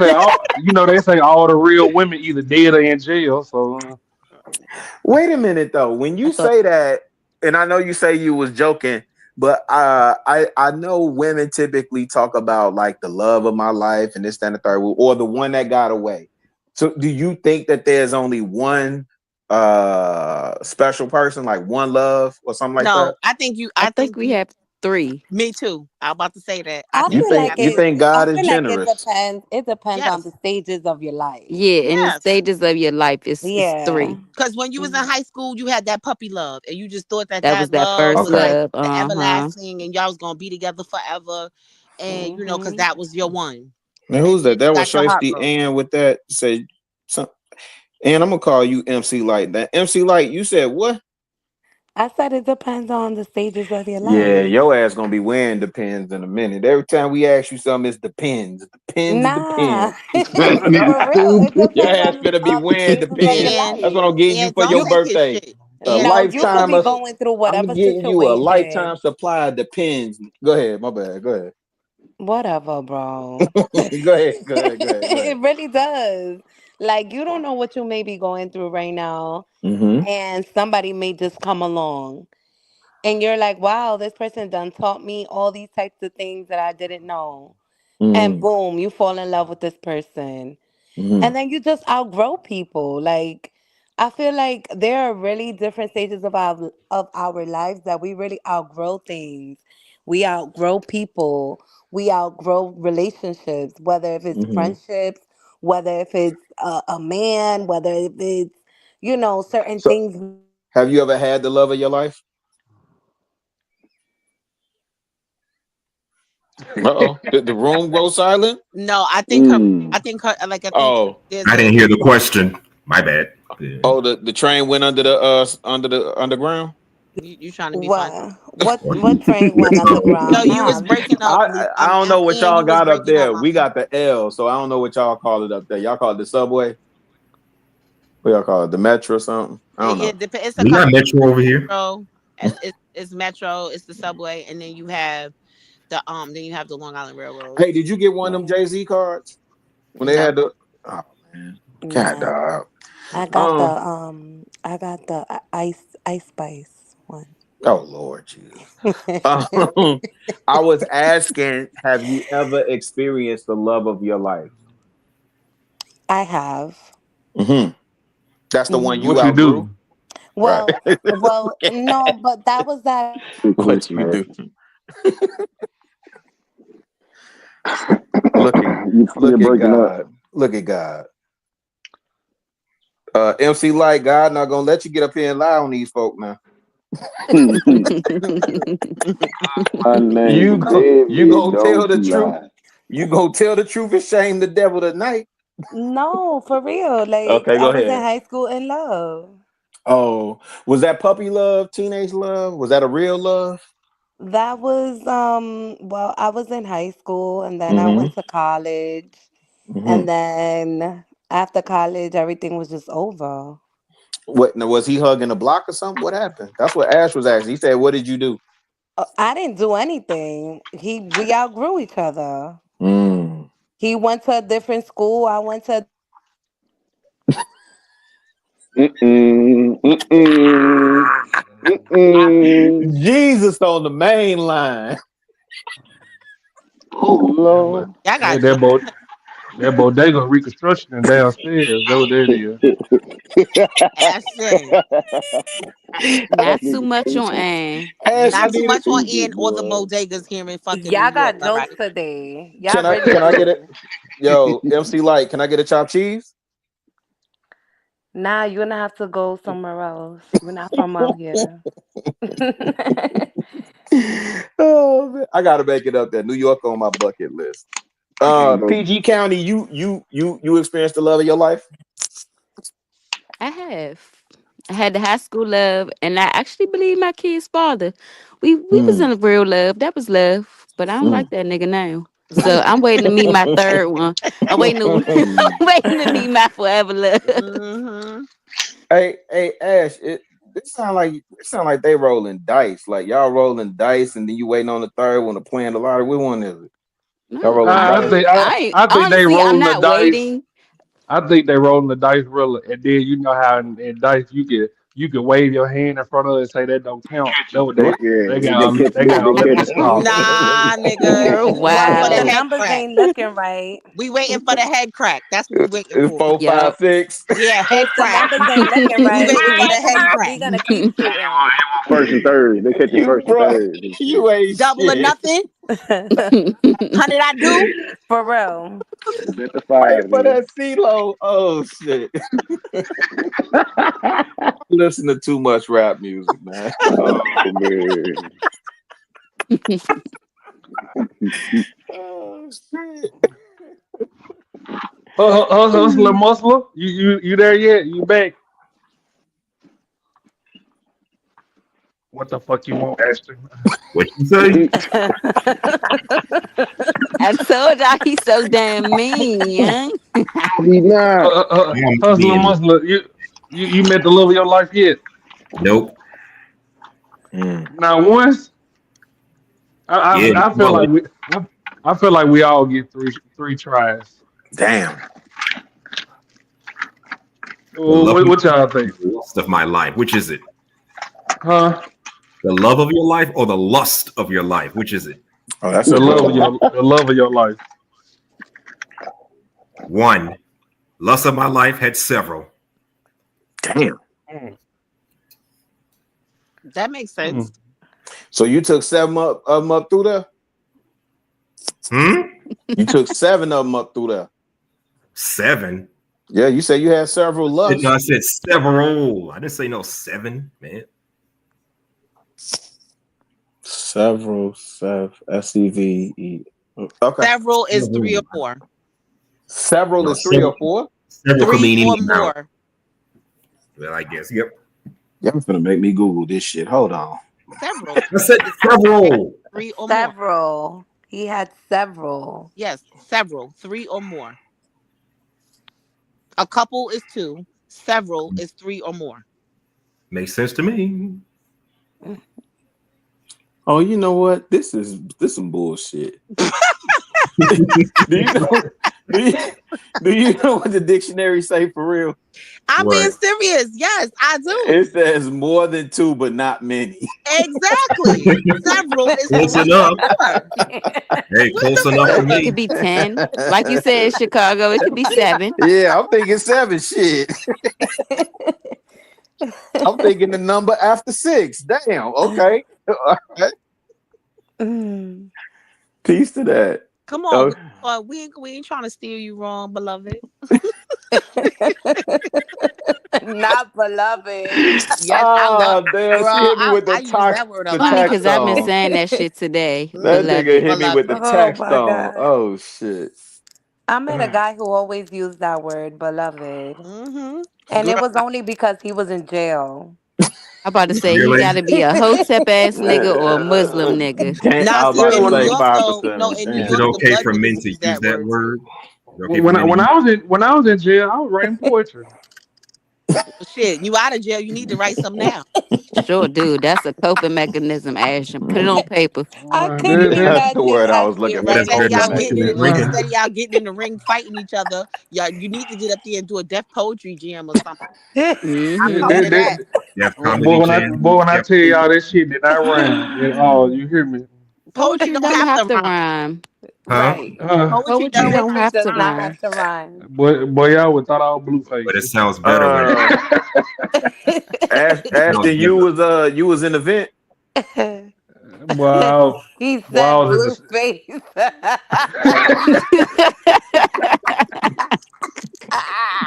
say all the real women either dead or in jail. So wait a minute though. When you say that, and I know you say you was joking, but I know women typically talk about like the love of my life and this, that, and the third, or the one that got away. So do you think that there's only one special person, like one love or something like No, that? I think we have 3. Me too. I'm about to say that. I You feel like think you think God is it generous? depends. It depends on Yes. the stages of your life. Yeah, in the Yes. stages of your life, it's Yeah. 3. Because when you was in high school, you had that puppy love, and you just thought That was that love first was like love. the everlasting, and y'all was gonna be together forever, and you know, because that was your one. Now who's that? That was Got your heart Shiesty broke. Ann with that. Say some. And I'm gonna call you MC Light. That MC Light, you said what? I said it depends on the stages of your Yeah, life. your ass gonna be wearing depends in a minute. Every time we ask you something, it's depends. It depends. It Nah, depends. for real, it Your depends ass better be on the wearing stages of your depends. life. That's what I'm getting you And for don't your take his birthday. shit. A And No, you could lifetime be of. going through I'm whatever getting you a situation. lifetime supply of depends. Go ahead, my bad. Go ahead. Whatever, bro. Go ahead. Go ahead. Go ahead. Go It ahead. really does. Like, you don't know what you may be going through right now, Mm-hmm. and somebody may just come along, and you're like, wow, this person done taught me all these types of things that I didn't know. And Mm-hmm. boom, you fall in love with this person. Mm-hmm. And then you just outgrow people. Like, I feel like there are really different stages of our lives that we really outgrow things. We outgrow people. We outgrow relationships, whether if it's Mm-hmm. friendships, whether if it's a man, whether if it's, certain So, things. have you ever had the love of your life? Uh-oh. Did the room go silent? No, I think Mm. I think Oh, there's I didn't hear the question. My bad. Yeah. oh, the train went under the underground. you trying to be funny. What train went underground? No, you was breaking up. I don't know what Ian, y'all you was got up breaking up. there. We got the L, so I don't know what y'all call it up there. Y'all call it the subway. What y'all call it? The metro or something? I don't know. It's a We got couple. Metro over here. Metro, it's Metro, it's the subway, and then you have the Long Island Railroad. Hey, did you get one of them Jay-Z cards when they had the? Oh man, God, Nah. dog. I got the ice spice one. Oh Lord, Jesus. I was asking, have you ever experienced the love of your life? I have. Mm-hmm. That's the one you What you outgrew. do? Well, Right. well, no, but that was that. What you do? Look at breaking up. God. Look at God. MC Light, God not gonna let you get up here and lie on these folk now. My name You David, gonna tell don't the you truth. lie. You gonna tell the truth and shame the devil tonight. No, for real. Like, Okay, I go was in ahead. high school in love. Oh, was that puppy love, teenage love? Was that a real love? That was well, I was in high school, and then I Mm-hmm. went to college, Mm-hmm. and then after college everything was just over. What now, was he hugging the block or something? What happened? That's what Ash was asking. He said, "What did you do?" I didn't do anything. We outgrew each other. Mm. He went to a different school. I went to Jesus on the main line. Oh Lord. Y'all got That bodega reconstruction downstairs. That's what that is. Ashton. Not too much on Ann. Ash, I Not too need much it. on Ian or the bodegas here in fucking New y'all York. got All right. jokes today. Y'all Can I really get it? do. Yo, MC Light, can I get a chopped cheese? Nah, you're gonna have to go somewhere else. We're not from out here. Oh man, I gotta make it up there. New York on my bucket list. PG County, you experienced the love of your life? I have. I had the high school love, and I actually believe my kid's father. We was in a real love. That was love, but I don't like that nigga now. So I'm waiting to meet my third one. I'm waiting to meet my forever love. Mm-hmm. Hey, Ash, it sound like they rolling dice. Like y'all rolling dice, and then you waiting on the third one to play in the lottery. Which one is it? Y'all rolling dice. I think they Honestly, I'm rolling the not dice. waiting. I think they rolling the dice roller, and then you know how in dice you get you could wave your hand in front of it and say that don't count. That what they got They mixed up. Nah, nigga. You're We waiting for the wild. head Numbers crack. ain't looking right. We waiting for the head crack. That's what we waiting It's for. 4, 5, Yup. 6. Yeah, head If the crack. numbers ain't looking We right, waiting for the head we crack. gonna keep shooting. first and third. They catch you first and third. You ain't Double or shit. nothing. 100 I do. For real. Bet the Wait 5. for nigga. that CeeLo. Oh shit. Listen to too much rap music, man. Oh man. Oh shit. Hustler Muscle, you there yet? You back? What the fuck you want, Ashton? What you say? I told y'all he's so damn mean, young. He not. Hustler Muscle, you met the love of your life yet? Nope. Now once, I feel like we all get three tries. Damn. What y'all think? The lust of my life. Which is it? Huh? The love of your life or the lust of your life? Which is it? Oh, that's the love of your life. One. Lust of my life had several. Damn. That makes sense. So you took 7 of them up through there? You took 7 of them up through there. 7? Yeah, you said you had several lusts. No, I said several. I didn't say no 7, man. Several, SEVE. Okay. Several is 3 or 4. Several is 3 or 4? Several could mean 3 or any amount. more. Well, I guess. Yep. Y'all finna make me Google this shit. Hold on. Several. I said several. 3 or more. Several. He had several. Yes, several. 3 or more. A couple is 2. Several is 3 or more. Makes sense to me. Oh, you know what? This is some bullshit. Do you know what the dictionary say for real? I'm being serious. Yes, I do. It says more than 2, but not many. Exactly. Several is Close 3 enough. or more. Hey, close enough for It me. could be 10. Like you said, Chicago, it could be 7. Yeah, I'm thinking 7 shit. I'm thinking the number after 6. Damn. Okay. All right. Peace to that. Come on. We ain't trying to steer you wrong, beloved. Not beloved. Yes, Oh, damn. Girl, She hit me with I the use tax. that word a The lot. tax Because I've been on. saying that shit today. That nigga hit me with the Oh, text my on. God. Oh shit. I met a guy who always used that word, beloved. Mm-hmm. And it was only because he was in jail. I'm about to say he Really? got to be a hotep ass nigga or a Muslim nigga. Damn, Now, I was see, about in to New say York, 5%. though, no, in New Is York, it the okay blood for men niggas to use use that word. word? Is it okay for When men to I was in jail, I was writing poetry. Shit, you out of jail, you need to write some now. Sure, dude. That's a coping mechanism, Ashton. Put it on paper. I couldn't That's the imagine word I us was looking get for. right Instead of y'all Coping getting in, mechanism. instead of y'all getting in the ring fighting each other, y'all you need to get up there and do a deaf poetry jam or something. I'm coming to that. Deaf Boy, comedy when I jam? tell y'all that shit did not rhyme at all, you hear me? Poetry don't have to rhyme. Huh? Right. Poetry Poetry don't Poetry have does to not rhyme. have to rhyme. Boy, y'all would thought I was Blueface. But it sounds better when Ashton, you was in the vent. Wow. He Wow, said I was blue in face.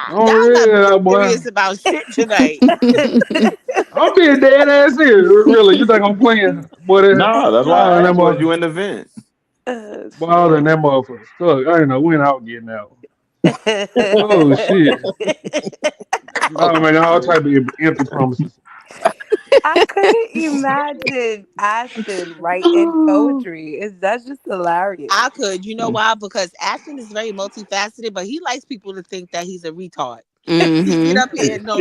Oh, Y'all not yeah, being boy. serious about shit tonight. I'm being dead ass here. Really, you think I'm playing? Boy, Nah, that's why I asked, was you in the vent? Boy, I was in that motherfucker stuck. I didn't know when I was getting out. Oh, shit. I mean, all type of empty promises. I couldn't imagine Ashton writing poetry. That's just hilarious. I could, you know why? Because Ashton is very multifaceted, but he likes people to think that he's a retard. He get up here, no.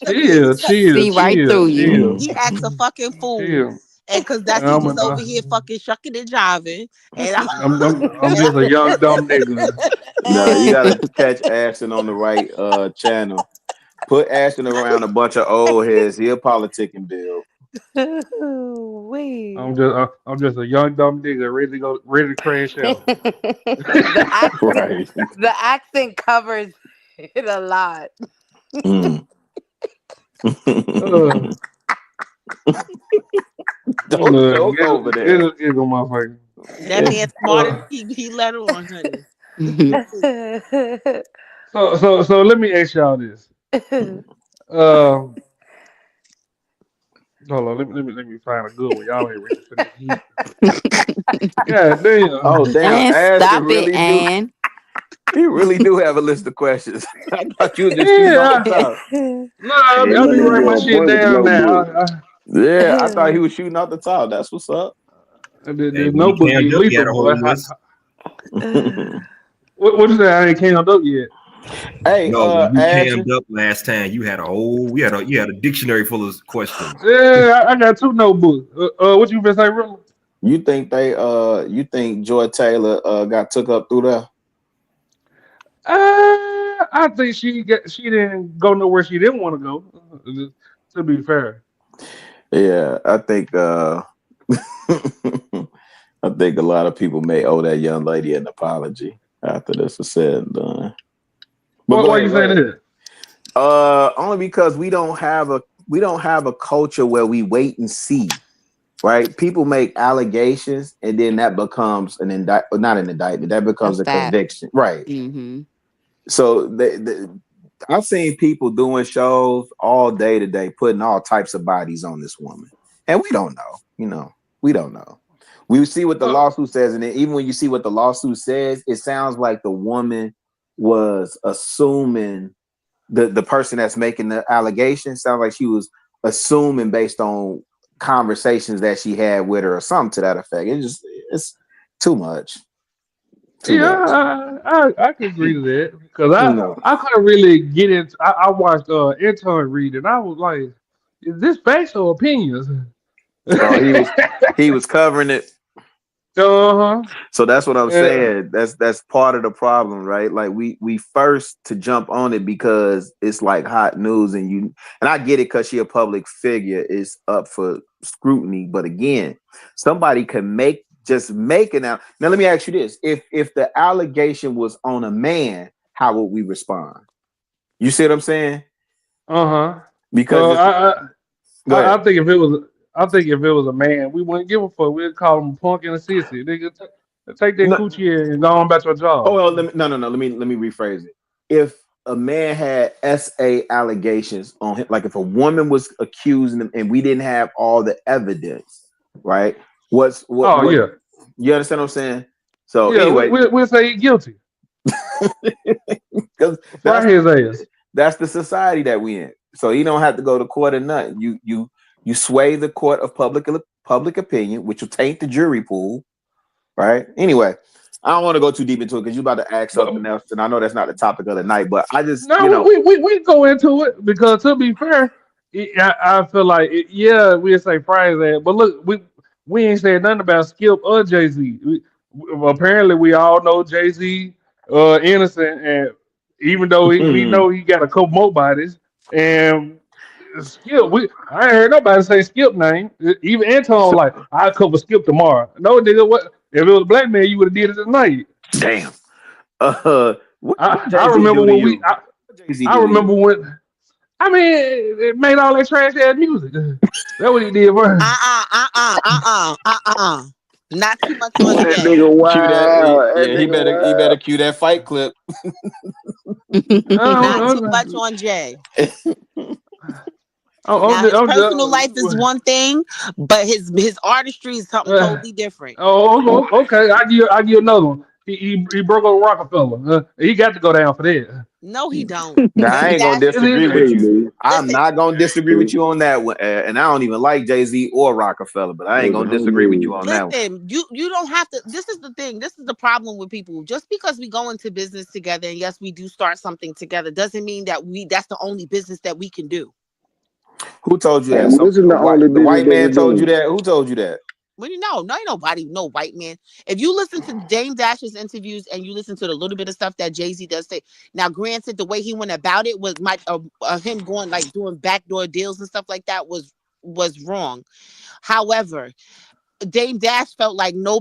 Chill. See right through you. He acts a fucking fool, Chill. and because that's I'm he's over here fucking shucking and jiving, and I'm just a young dumb nigga. No, you gotta catch Ashton on the right channel. Put Ashton around a bunch of old heads. He'll politic and build. Wait. I'm just a young dumb nigga ready to crash out. the accent, Right. the accent covers it a lot. Mm. Don't joke over there. It's on my face. That man smarter. He let on, honey. So let me ask y'all this. Hold on, let me find a good one. Y'all ain't ready for this heat. God damn. Oh damn. And Ashton stop really it, Ann. He really do have a list of questions. I thought you was just shooting off the top. No, I'll be writing my shit down now. Yeah, I thought he was shooting off the top. That's what's up. There's no book get lethal, boy. What is that? I ain't cammed up yet. Hey, no, you Ashton. cammed up last time. You had you had a dictionary full of questions. Yeah, I got 2 notebooks. What you been saying, Rilla? You think you think Joy Taylor got took up through there? I think she didn't go nowhere she didn't want to go. To be fair. Yeah, I think I think a lot of people may owe that young lady an apology after this is said and done. Why you saying that? Only because we don't have a culture where we wait and see. Right? People make allegations and then that becomes not an indictment, that becomes a conviction. Right. Mm-hmm. So I've seen people doing shows all day today, putting all types of bodies on this woman. And we don't know, we don't know. We see what the lawsuit says, and then even when you see what the lawsuit says, it sounds like the woman was assuming the person that's making the allegation sounds like she was assuming based on conversations that she had with her or something to that effect. It's too much. I can agree to that because I couldn't really get into. I watched intern read and I was like, "Is this facts or opinions?" So he was covering it. So that's what I'm saying. That's part of the problem, right? Like we first to jump on it because it's like hot news, and I get it because she a public figure is up for scrutiny. But again, somebody can make it out. Now let me ask you this: if the allegation was on a man, how would we respond? You see what I'm saying? Because I think if it was a man, we wouldn't give a fuck. We'd call him a punk and a sissy. Nigga, take that coochie and go on back to your job. Oh well, let me rephrase it. If a man had SA allegations on him, like if a woman was accusing him and we didn't have all the evidence, right? You understand what I'm saying? So anyway, we'll say he's guilty. That's his ass. That's the society that we in. So you don't have to go to court or nothing. You sway the court of public opinion, which will taint the jury pool, right? Anyway, I don't want to go too deep into it because you're about to ask something else, and I know that's not the topic of the night. But I just we go into it because to be fair, I feel like we'll say Fry's ass, but look, we ain't said nothing about Skip or Jay-Z. Apparently, we all know Jay-Z innocent, and even though we know he got a couple more bodies, and Skip, I ain't heard nobody say Skip name. Even Anton like, I'll cover Skip tomorrow. No, nigga, what? If it was a black man, you would have did it tonight. Damn. I remember when I remember when. I mean, it made all that trash ass music. That's what he did first. Not too much on that Jay. nigga. Wow. He better cue that fight clip. Not too much on Jay. His personal life is one thing, but his artistry is something totally different. Okay. I give you another one. He broke up Rockefeller. He got to go down for that. No, he don't. I ain't gonna disagree with you. I'm not gonna disagree with you on that one. And I don't even like Jay-Z or Rockefeller, but I ain't gonna disagree with you on that one. You don't have to. This is the thing. This is the problem with people. Just because we go into business together, and yes, we do start something together, doesn't mean that that's the only business that we can do. Who told you that? The white man told you that. Who told you that? Well, you know, no, ain't nobody, no white man. If you listen to Dame Dash's interviews and you listen to the little bit of stuff that Jay-Z does say, now granted, the way he went about it was him going like doing backdoor deals and stuff like that was wrong. However, Dame Dash felt like no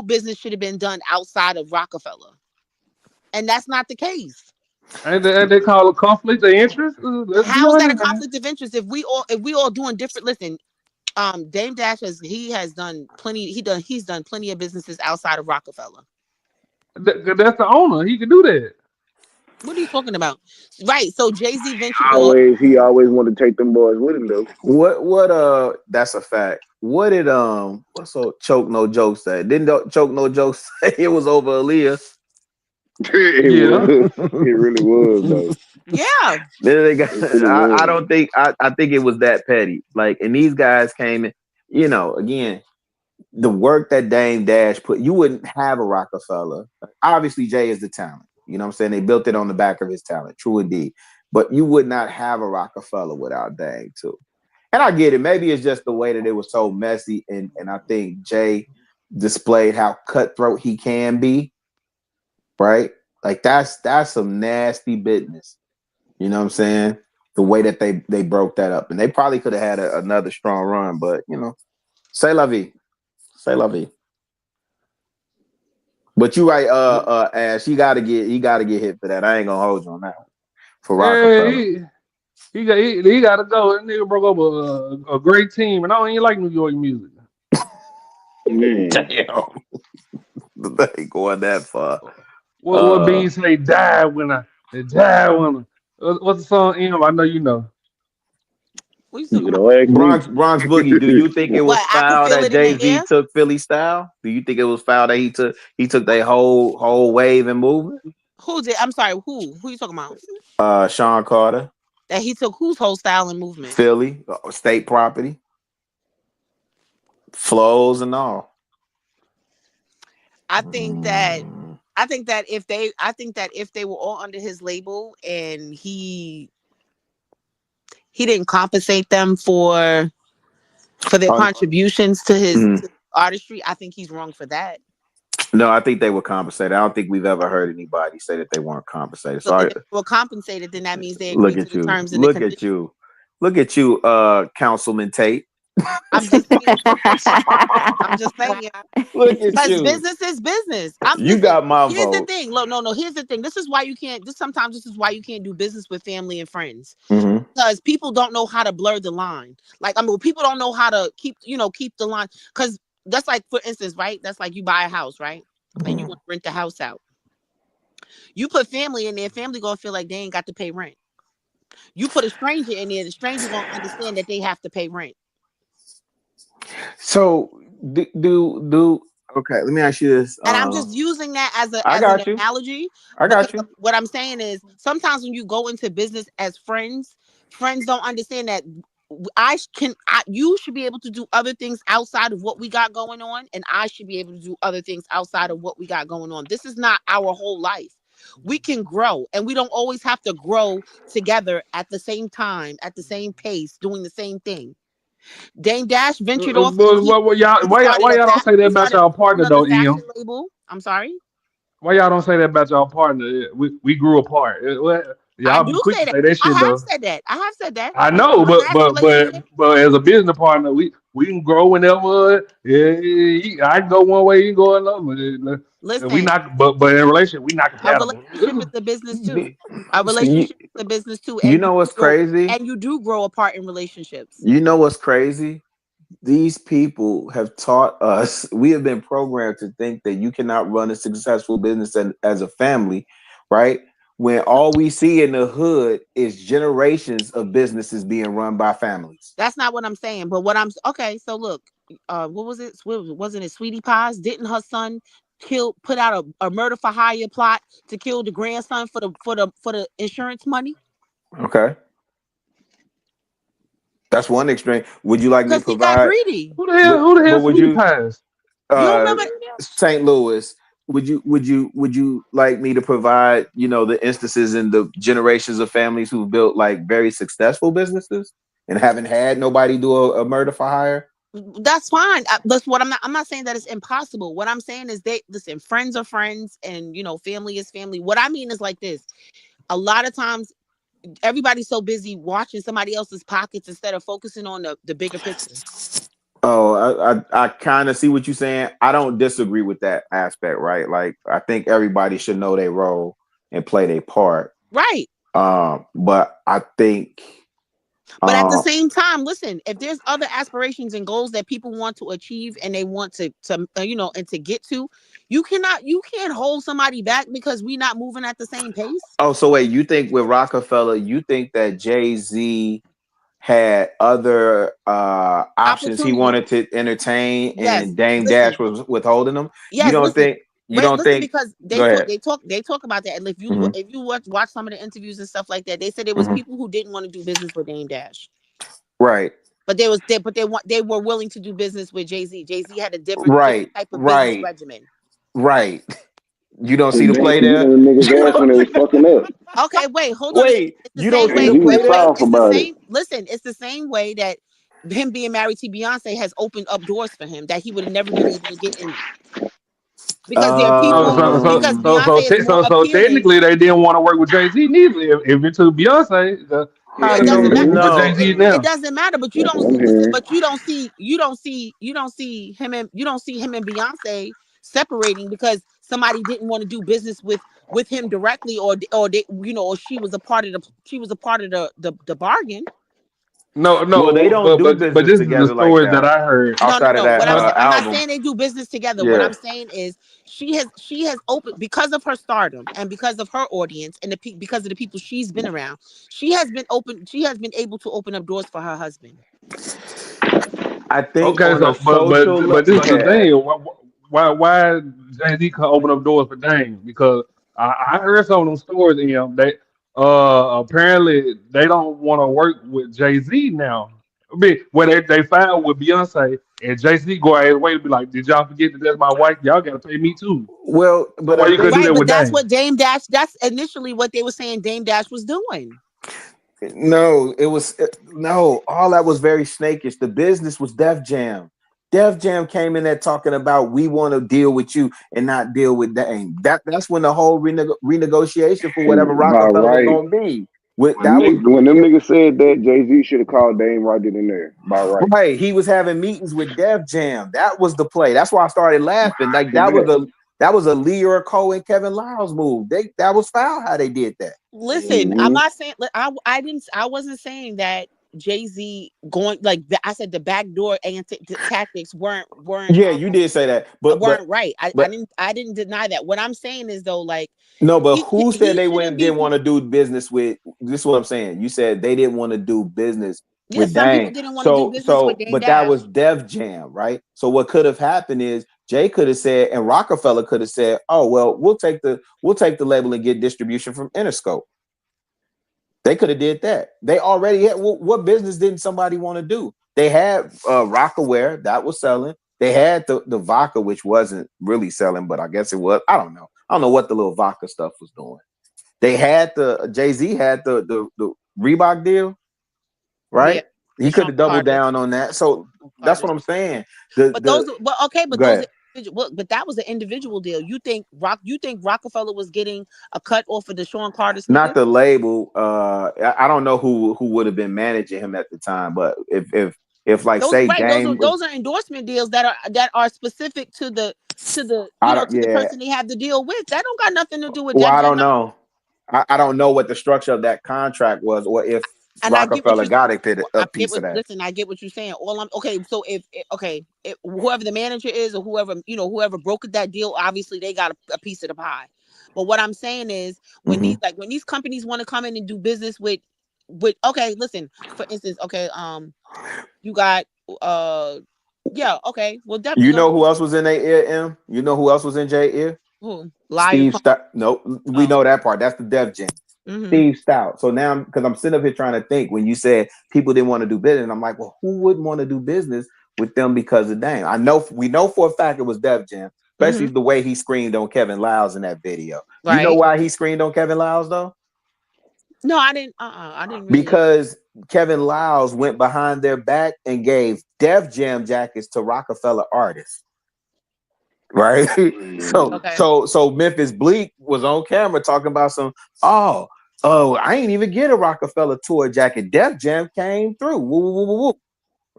business should have been done outside of Rockefeller, and that's not the case. And they call it conflict of interest. Let's be How is that a honest, man. conflict of interest if we all doing different? Listen, Dame Dash has done plenty. He's done plenty of businesses outside of Rockefeller. That's the owner. He can do that. What are you talking about? Right. So Jay-Z ventured off. He always wanted to take them boys with him though. What that's a fact. What did what's so Choke No Joke say? Didn't Choke No Joke say it was over Aaliyah? It really was though. Yeah. Then they got, I don't think I think it was that petty. Like, and these guys came in, you know, again, the work that Dame Dash put, you wouldn't have a Rockefeller. Obviously, Jay is the talent. You know what I'm saying? They built it on the back of his talent, true indeed. But you would not have a Rockefeller without Dame too. And I get it. Maybe it's just the way that it was so messy, and I think Jay displayed how cutthroat he can be. Right? Like that's some nasty business. You know what I'm saying? The way that they broke that up. And they probably could have had another strong run, but you know, c'est la vie. C'est la vie. But you right, Ash, he gotta get hit for that. I ain't gonna hold you on that one. For Rockefeller. He got to go. That nigga broke up a great team, and I don't even like New York music. Damn. They ain't going that far. What Beans say? Die when I. What's the song? I know you know. Bronx Boogie. Do you think it was foul that Jay-Z took Philly style? Do you think it was foul that he took their whole wave and movement? Who did? I'm sorry. Who you talking about? Sean Carter. That he took whose whole style and movement? Philly, state property, flows and all. I think that if they were all under his label and he didn't compensate them for their contributions to his artistry, I think he's wrong for that. No, I think they were compensated. I don't think we've ever heard anybody say that they weren't compensated. So if they were compensated, then that means they look agreed at to you. the terms and Look the conditions. at you, Councilman Tate. I'm just saying. Look at Because you. business is business. You got my Here's the vote. thing. No. Here's the thing. This is why you can't. Sometimes this is why you can't do business with family and friends. Mm-hmm. Because people don't know how to blur the line. Like, I mean, people don't know how to keep the line. Because that's like, for instance, right? That's like you buy a house, right? And you want to rent the house out. You put family in there, family gonna feel like they ain't got to pay rent. You put a stranger in there, the stranger gonna understand that they have to pay rent. So do okay, let me ask you this. And I'm just using that as an analogy. I got you. What I'm saying is sometimes when you go into business as friends don't understand that you should be able to do other things outside of what we got going on, and I should be able to do other things outside of what we got going on. This is not our whole life. We can grow, and we don't always have to grow together at the same time, at the same pace, doing the same thing. Dame Dash ventured off. Why y'all don't say that about y'all partner though, Em? Label. I'm sorry. Why y'all don't say that about y'all partner? We grew apart. Y'all be quick to say that shit though. I have said that. I know, but as a business partner, we can grow whenever. Yeah, I can go one way, you can go another. Listen, we not, but in a relationship, we not compatible. A relationship is the business too. A relationship is the business too. You know what's crazy? And you do grow apart in relationships. You know what's crazy? These people have taught us. We have been programmed to think that you cannot run a successful business as a family, right? When all we see in the hood is generations of businesses being run by families. That's not what I'm saying. But okay. So look, what was it? Wasn't it Sweetie Pies? Didn't her son put out a murder for hire plot to kill the grandson for the insurance money? Okay. That's one extreme. Would you like me to provide? He got greedy. Who the hell Sweetie Pies? You remember St. Louis. Would you like me to provide, the instances in the generations of families who've built like very successful businesses and haven't had nobody do a murder for hire? That's fine. That's what I'm not saying that it's impossible. What I'm saying is listen, friends are friends and family is family. What I mean is like this. A lot of times everybody's so busy watching somebody else's pockets instead of focusing on the bigger picture. Oh, I kind of see what you're saying. I don't disagree with that aspect, right? Like I think everybody should know their role and play their part. Right. But I think But at the same time, listen, if there's other aspirations and goals that people want to achieve and they want to and to get to, you can't hold somebody back because we're not moving at the same pace. Oh, so wait, you think with Rockefeller, you think that Jay-Z had other options he wanted to entertain and Dame Dash was withholding them? Yes, you don't think because they talk about that. And if you watch some of the interviews and stuff like that, they said there was people who didn't want to do business with Dame Dash. Right. But they were willing to do business with Jay-Z. Jay-Z had a different type of business regimen. Right. You don't see the play there? Niggas ass when they was fucking up. Okay, wait, hold on. Wait, you don't see the play there? Listen, it's the same way that him being married to Beyonce has opened up doors for him that he would have never been able to get in. Because there are people. So technically, they didn't want to work with Jay-Z neither. If it took Beyonce, it doesn't matter. But you don't see him and Beyonce separating because somebody didn't want to do business with him directly, or she was a part of the bargain. No, well, they don't do business but this together is the story like that I heard. Outside of that I'm not saying they do business together. What I'm saying is she has opened, because of her stardom and because of her audience and because of the people she's been around. She has been able to open up doors for her husband. I think. Okay, but this is the thing. Why Jay-Z can open up doors for Dame? Because I heard some of them stories in him. They apparently they don't want to work with Jay-Z now. I mean, when they filed with Beyonce and Jay-Z go out his way to be like, did y'all forget that that's my wife? Y'all gotta pay me too. Well, but why you couldn't do that with that's Dame? what Dame Dash. That's initially what they were saying Dame Dash was doing. No, it was no. All that was very snakish. The business was Def Jam. Def Jam came in there talking about we want to deal with you and not deal with Dame. That's when the whole renegotiation for whatever Rockefeller was gonna be. When them niggas said that, Jay-Z should have called Dame right then and there. Right, he was having meetings with Def Jam. That was the play. That's why I started laughing. Like that was a Lear Cole and Kevin Lyles move. That was foul how they did that. Listen, I'm not saying I wasn't saying that Jay-Z going like I said the backdoor tactics weren't. Yeah, you did say that, but weren't right. I didn't deny that. What I'm saying is though, like no, but who said they didn't want to do business with? This is what I'm saying. You said they didn't want to do business with Dame. Didn't want to do business with Dame but Dash. That was Def Jam, right? So what could have happened is Jay could have said, and Rockefeller could have said, "Oh well, we'll take the label and get distribution from Interscope." They could have did that. They already had. What business didn't somebody want to do? They had Rockaware that was selling. They had the vodka, which wasn't really selling, but I guess it was. I don't know. I don't know what the little vodka stuff was doing. They had Jay-Z had the Reebok deal, right? Yeah, he could have doubled down on that. So that's what I'm saying. But that was an individual deal. You think Rockefeller was getting a cut off of the Sean Carter? Not the label. I don't know who would have been managing him at the time, but if like those, say Dame, those are endorsement deals that are specific to the person they have to deal with. That don't got nothing to do with. Well, I don't know. I don't know what the structure of that contract was, or if Rockefeller got a piece of that. Listen, I get what you're saying. So if whoever the manager is, or whoever brokered that deal, obviously they got a piece of the pie. But what I'm saying is, when these companies want to come in and do business with listen, for instance, you got well, definitely. You know who else was in their ear, M? You know who else was in Jay ear? Who? Steve Stout. No, we know that part. That's the Def Jam. Mm-hmm. Steve Stout. So now, because I'm sitting up here trying to think, when you said people didn't want to do business, and I'm like, well, who wouldn't want to do business with them because of Dame? We know for a fact it was Def Jam, especially the way he screamed on Kevin Lyles in that video. Right. You know why he screamed on Kevin Lyles though? No, I didn't. I didn't really. Because Kevin Liles went behind their back and gave Def Jam jackets to Rockefeller artists. Right? Okay. So Memphis Bleak was on camera talking about I ain't even get a Rockefeller tour jacket. Def Jam came through. Woo, woo, woo, woo, woo.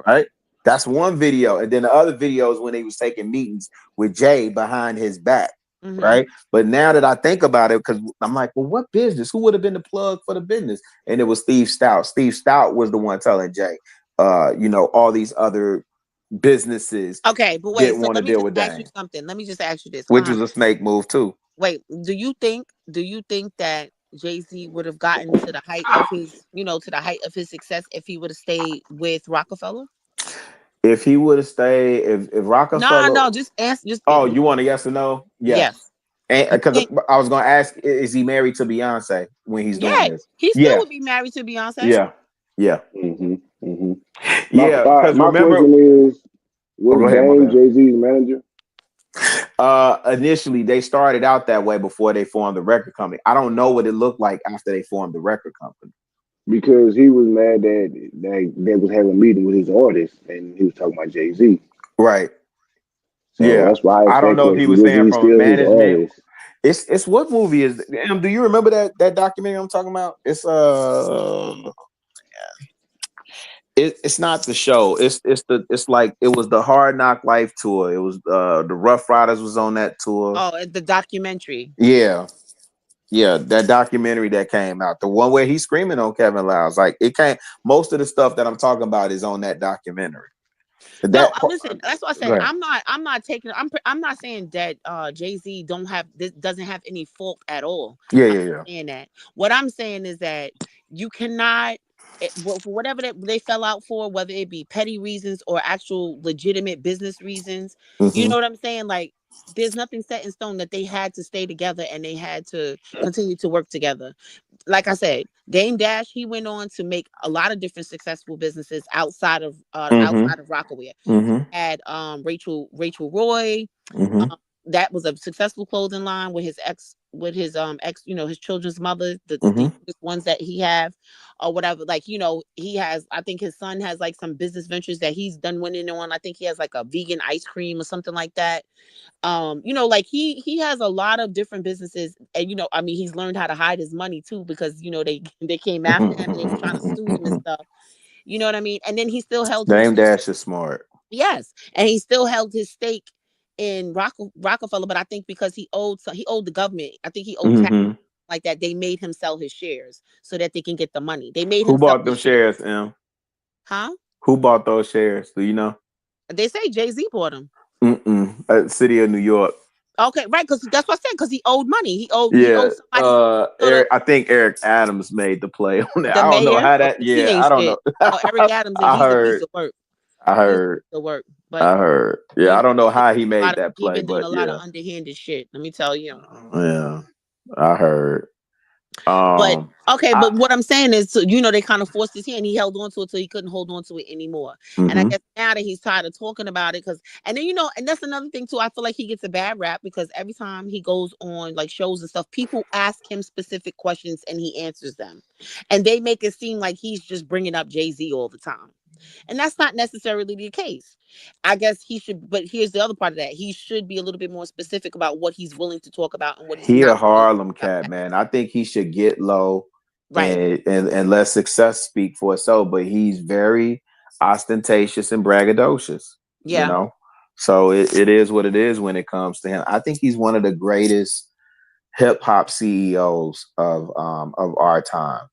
Right? That's one video. And then the other video is when he was taking meetings with Jay behind his back. Mhm. Right. But now that I think about it, because I'm like, well, what business? Who would have been the plug for the business? And it was Steve Stout. Steve Stout was the one telling Jay, all these other businesses Okay, but wait. didn't So want to let me deal just with ask you Dame, something. Let me just ask you this. which was a snake move too. Wait. Do you think that Jay-Z would have gotten to the height of his, success if he would have stayed with Rockefeller? If he would have stayed, if Rockefeller, No. Just answer. Just you want a yes or no? yes. And because I was gonna ask, is he married to Beyonce when he's doing Yeah, this? he still would be married to Beyonce. Yeah. Mm-hmm. Mm-hmm. Yeah, because my remember, question is, go was ahead, my Dame bad. Jay-Z's manager? Initially they started out that way before they formed the record company. I don't know what it looked like after they formed the record company. Because he was mad that they was having a meeting with his artist and he was talking about Jay-Z. Right. So Yeah. that's why I don't know if he was saying from still his management. artist. It's what movie is do you remember that documentary I'm talking about? It's it's not the show. It's like it was the Hard Knock Life tour. It was the Rough Riders was on that tour. Oh, the documentary. Yeah, that documentary that came out, the one where he's screaming on Kevin Liles, like it can't. Most of the stuff that I'm talking about is on that documentary. Listen, that's what I said. Go ahead. I'm not saying that Jay-Z doesn't have any fault at all. Yeah. Saying that. What I'm saying is that you cannot, for whatever they fell out for, whether it be petty reasons or actual legitimate business reasons, you know what I'm saying? Like, there's nothing set in stone that they had to stay together and they had to continue to work together. Like I said, Dame Dash, he went on to make a lot of different successful businesses outside of Rockaware. Had Rachel Roy. That was a successful clothing line with his ex, his children's mother, the ones that he have or whatever. Like, he has, I think his son has like some business ventures that he's done winning on. I think he has like a vegan ice cream or something like that. Like he has a lot of different businesses, and he's learned how to hide his money too, because they came after him and they were trying to sue him and stuff. You know what I mean? And then he still held Dame Dash is smart. Yes, and he still held his stake in Rockefeller, but I think because he owed the government, I think he owed tax like that. They made him sell his shares so that they can get the money. They made him. Who bought them shares, Em? Huh? Who bought those shares? Do you know? They say Jay-Z bought them. City of New York. Okay, right, because that's what I said. Because he owed money. He owed somebody. I think Eric Adams made the play on that. I don't know how that. Yeah, I don't know. Eric Adams. He's a piece of work. I heard. The work. But I heard. Yeah, I don't know how he made that play, been doing but a lot of underhanded shit. Let me tell you. Yeah, I heard. But what I'm saying is, they kind of forced his hand. He held on to it till he couldn't hold on to it anymore. And I guess now that he's tired of talking about it, and that's another thing too. I feel like he gets a bad rap because every time he goes on like shows and stuff, people ask him specific questions and he answers them, and they make it seem like he's just bringing up Jay-Z all the time. And that's not necessarily the case. I guess he should, but here's the other part of that. He should be a little bit more specific about what he's willing to talk about and what he's He not. a Harlem cat, man. I think he should get low and let success speak for itself. But he's very ostentatious and braggadocious. Yeah. So it is what it is when it comes to him. I think he's one of the greatest hip hop CEOs of our time.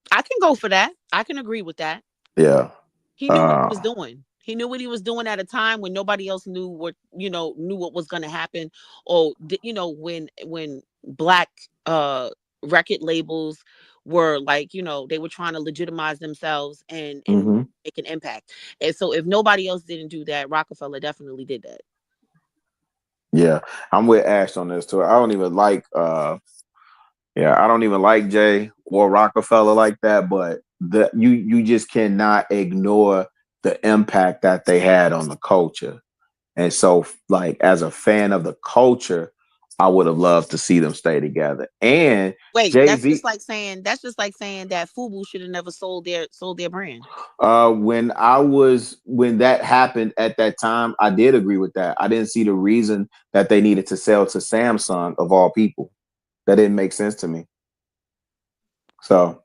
I can go for that. I can agree with that. Yeah. He knew what he was doing. He knew what he was doing at a time when nobody else knew what was going to happen, or when black record labels were like, they were trying to legitimize themselves and make an impact. And so if nobody else didn't do that, Rockefeller definitely did that. Yeah, I'm with Ash on this too. I don't even like Jay or Rockefeller like that, but you just cannot ignore the impact that they had on the culture. And so, like, as a fan of the culture, I would have loved to see them stay together. And Wait, that's Jay-Z, just like saying that FUBU should have never sold their brand. when that happened at that time, I did agree with that. I didn't see the reason that they needed to sell to Samsung of all people. That didn't make sense to me. So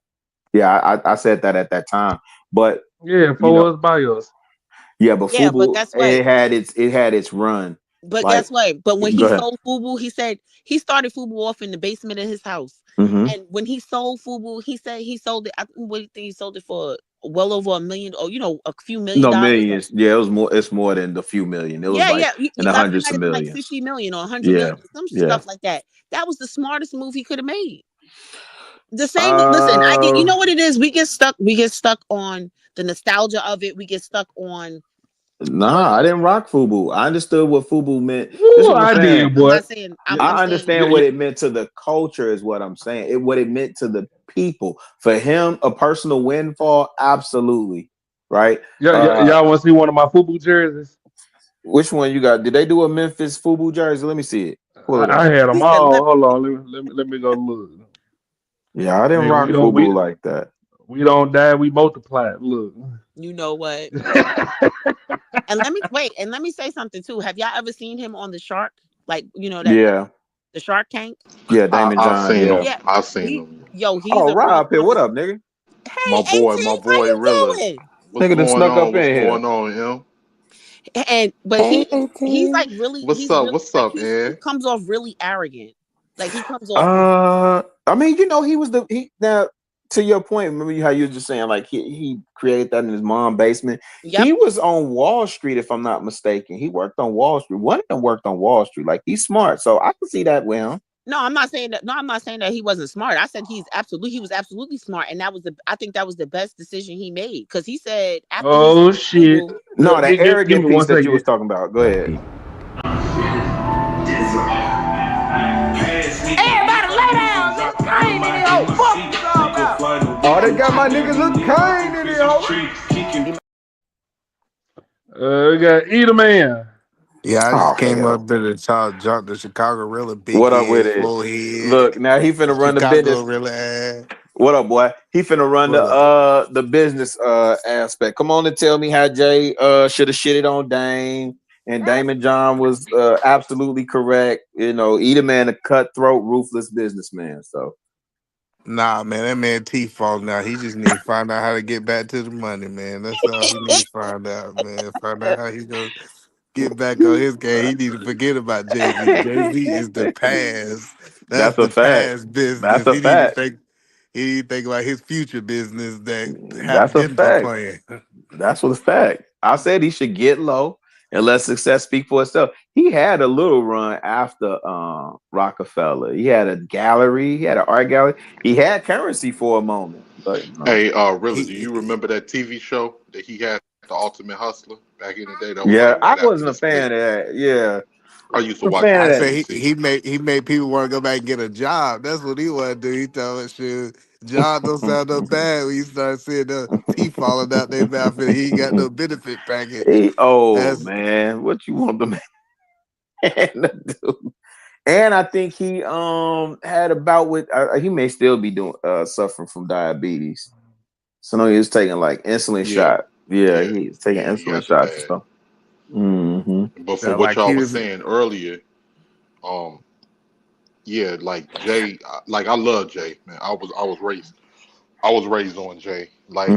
yeah, I said that at that time. But Yeah, for us by us. yeah, but Yeah, but FUBU, guess what? it had its run. But Like, guess what? But when go he ahead. sold FUBU, he said he started FUBU off in the basement of his house. Mhm. And when he sold FUBU, he said he sold it. I think he sold it for well over $1 million, or a few $1 million. No, millions. Yeah, it was more. It's more than the few million. It was Yeah, like yeah. in the I think hundreds might of have been like millions. 50 million or 100 Yeah, million, some yeah. stuff like that. That was the smartest move he could have made. The same. Listen, I get. You know what it is? We get stuck on the nostalgia of it. We get stuck on. Nah, I didn't rock FUBU. I understood what FUBU meant. This is Ooh, what I'm I saying. did, boy. I'm not saying. I understand what it meant to the culture is what I'm saying. What it meant to the people. For him, a personal windfall, absolutely. Right? Y'all want to see one of my FUBU jerseys? Which one you got? Did they do a Memphis FUBU jersey? Let me see it. Pull it I up. had them all. Hold on, let me go look. Yeah, I didn't Man, rock FUBU like that. We don't die, we multiply. Look. You know what? And let me say something too. Have y'all ever seen him on the Shark? Like, Yeah. the Shark Tank? Yeah, Damon I've John. seen Yeah. him. I've seen him. Yo, he's Oh, a Rob real here. What up, nigga? My boy, 18, how you Rilla. doing? What's Nigga done going snuck on? up What's in here. going on, him? But Hey, he's 18. like really What's he's up? really What's like up, he Ed? comes off really arrogant. Like he comes off I mean, he was now to your point, remember how you were just saying like he created that in his mom's basement. Yep. He was on Wall Street, if I'm not mistaken. He worked on Wall Street. One of them worked on Wall Street. Like he's smart. So I can see that with him. No, I'm not saying that he wasn't smart. I said he was absolutely smart, and I think that was the best decision he made, because he said after Oh shit! No, that Give arrogant me piece one that you second. was talking about. Go ahead. Everybody lay down. Look, Kane in the hole. Fuck you all about. Oh, they got my niggas Lil Kane in there. We got Eater Man. Yeah, I Oh, just came hell. up to the top, jumped the Chicago Rilla, big What up with head, it? full head. Look, now he finna run the Chicago business. Rilla ass. What up, boy? He finna run the business aspect. Come on and tell me how Jay should have shitted on Dame, and Damon John was absolutely correct. Eater Man, a cutthroat, ruthless businessman. So Nah, man, that man teeth falling out. He just need to find out how to get back to the money, man. That's all he need to find out, man. Find out how he gonna get back on his game. He need to forget about Jay-Z. Jay-Z is the past. That's that's a the fact. past business. That's a He need to fact. think. He need to think about his future business that That's a didn't go fact. playing. That's what's fact. I said he should get low and let success speak for itself. He had a little run after Rockefeller. He had a gallery. He had an art gallery. He had currency for a moment. But Hey, Rilla, do you remember that TV show that he had, The Ultimate Hustler, back in the day? That was yeah, like right I wasn't a after fan of that. Yeah, I used to a watch fan it of on that. I say BBC. he made people want to go back and get a job. That's what he want to do. He told us, "Shit, job don't sound no bad." When you start seeing the teeth falling out their mouth and he ain't got no benefit package. That's Man, what you want the man to do? And I think he had a bout with. He may still be doing suffering from diabetes. So no, he was taking like insulin shot. Yeah, he's taking he insulin had the shots and bad. stuff. Mm-hmm. But for sound what like y'all he was was. saying earlier, yeah, like Jay, like I love Jay, man. I was raised on Jay. Like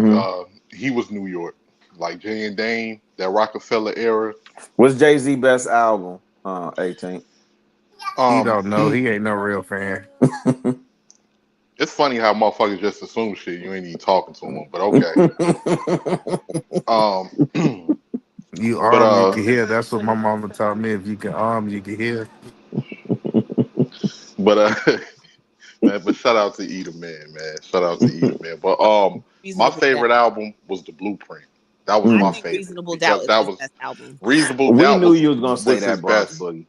he was New York. Like Jay and Dame, that Rockefeller era. What's Jay-Z best album? 18. He don't know. He ain't no real fan. It's funny how motherfuckers just assume shit. You ain't even talking to them, but okay. You But arm, you can hear. That's what my mama taught me. If you can arm, you can hear. But man, but shout out to Eater Man, man. Shout out to Eater Man. But my Reasonable favorite Doubt. album was The Blueprint. That was I my think favorite Reasonable because Doubt is that his was best album. Reasonable We Doubt knew you was gonna say was his that, Bronx best. Boogie.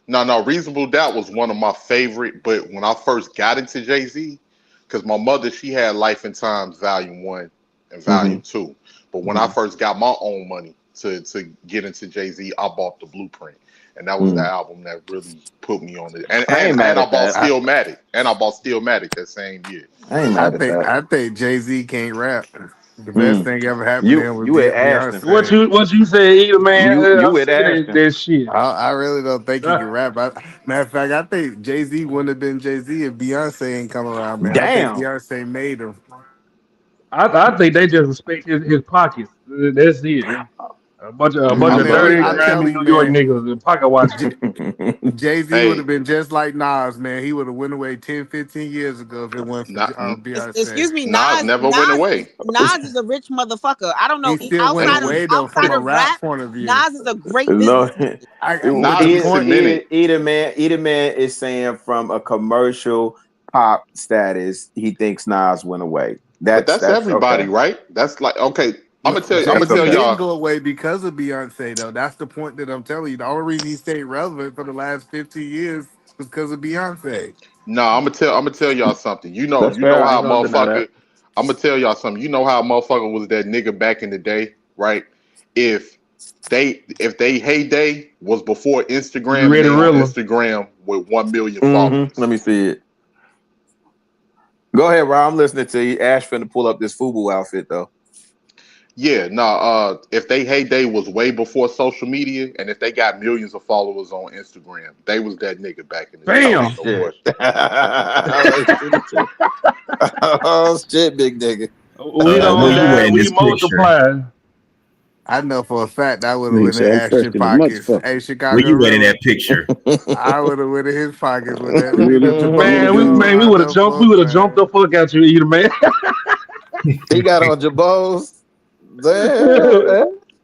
No, Reasonable Doubt was one of my favorite. But when I first got into Jay-Z, because my mother, she had Life and Times Volume 1 and Volume 2. But when I first got my own money to get into Jay-Z, I bought The Blueprint. and that was the album that really put me on it. And I ain't and, mad and I at bought that. Stillmatic, and I bought Stillmatic that same year. I ain't mad at that. I think Jay-Z can't rap. The best Mm. thing ever happened to him was You with Ashton. Beyonce. What you said, either man? You I with said Ashton. that shit. I really don't think he Uh, can rap. Matter of fact, I think Jay-Z wouldn't have been Jay-Z if Beyonce ain't come around, man. I think Damn. Beyonce made him. I think they just respect his pockets. That's it. A bunch of I mean, dirty, I'm grimy telling you, New York man. niggas and pocket watching. Jay-Z would Hey, have been just like Nas, man. He would have went away 10, 15 years ago if it wasn't for not, Beyonce. Excuse me, Nas never went away. Nas is a rich motherfucker. I don't know. He still went Thank away you. though from Outside a of rap rap, point of view. Nas is a great No, businessman. But Nas the be point cemented. Either man is saying from a commercial pop status, he thinks Nas went away. But that's everybody, okay. right? That's like okay. I'm no, gonna tell That's Jay-Z y'all. didn't okay. go away because of Beyonce though. That's the point that I'm telling you. The only reason he stayed relevant for the last 15 years was because of Beyonce. No, I'm gonna tell y'all something. You know That's fair. I how ain't gonna deny that. motherfucker. I'm gonna tell y'all something. You know how motherfucker was that nigga back in the day, right? If they heyday was before You Instagram and ready, they on Rilla? Instagram with 1 million Mm-hmm. followers. Let me see it. Go ahead, Rob. I'm listening to you. Ash finna pull up this FUBU outfit though. Yeah, no. If they heyday was way before social media, and if they got millions of followers on Instagram, they was that nigga back in the day. Bam. Ain't no question. Oh shit, big nigga. We don't Where you at die, in we this picture? multiply. I know for a fact I would have Nigga went in said I'm fresh Ashton than a pockets. motherfucker. Hey, Where Chicago you at in Rilla. that picture? I would have went in his pockets with that. Look at them Man, Jabos we lined would have up, jumped. We both would have jumped man. the fuck out you, either man. He got on Jabos.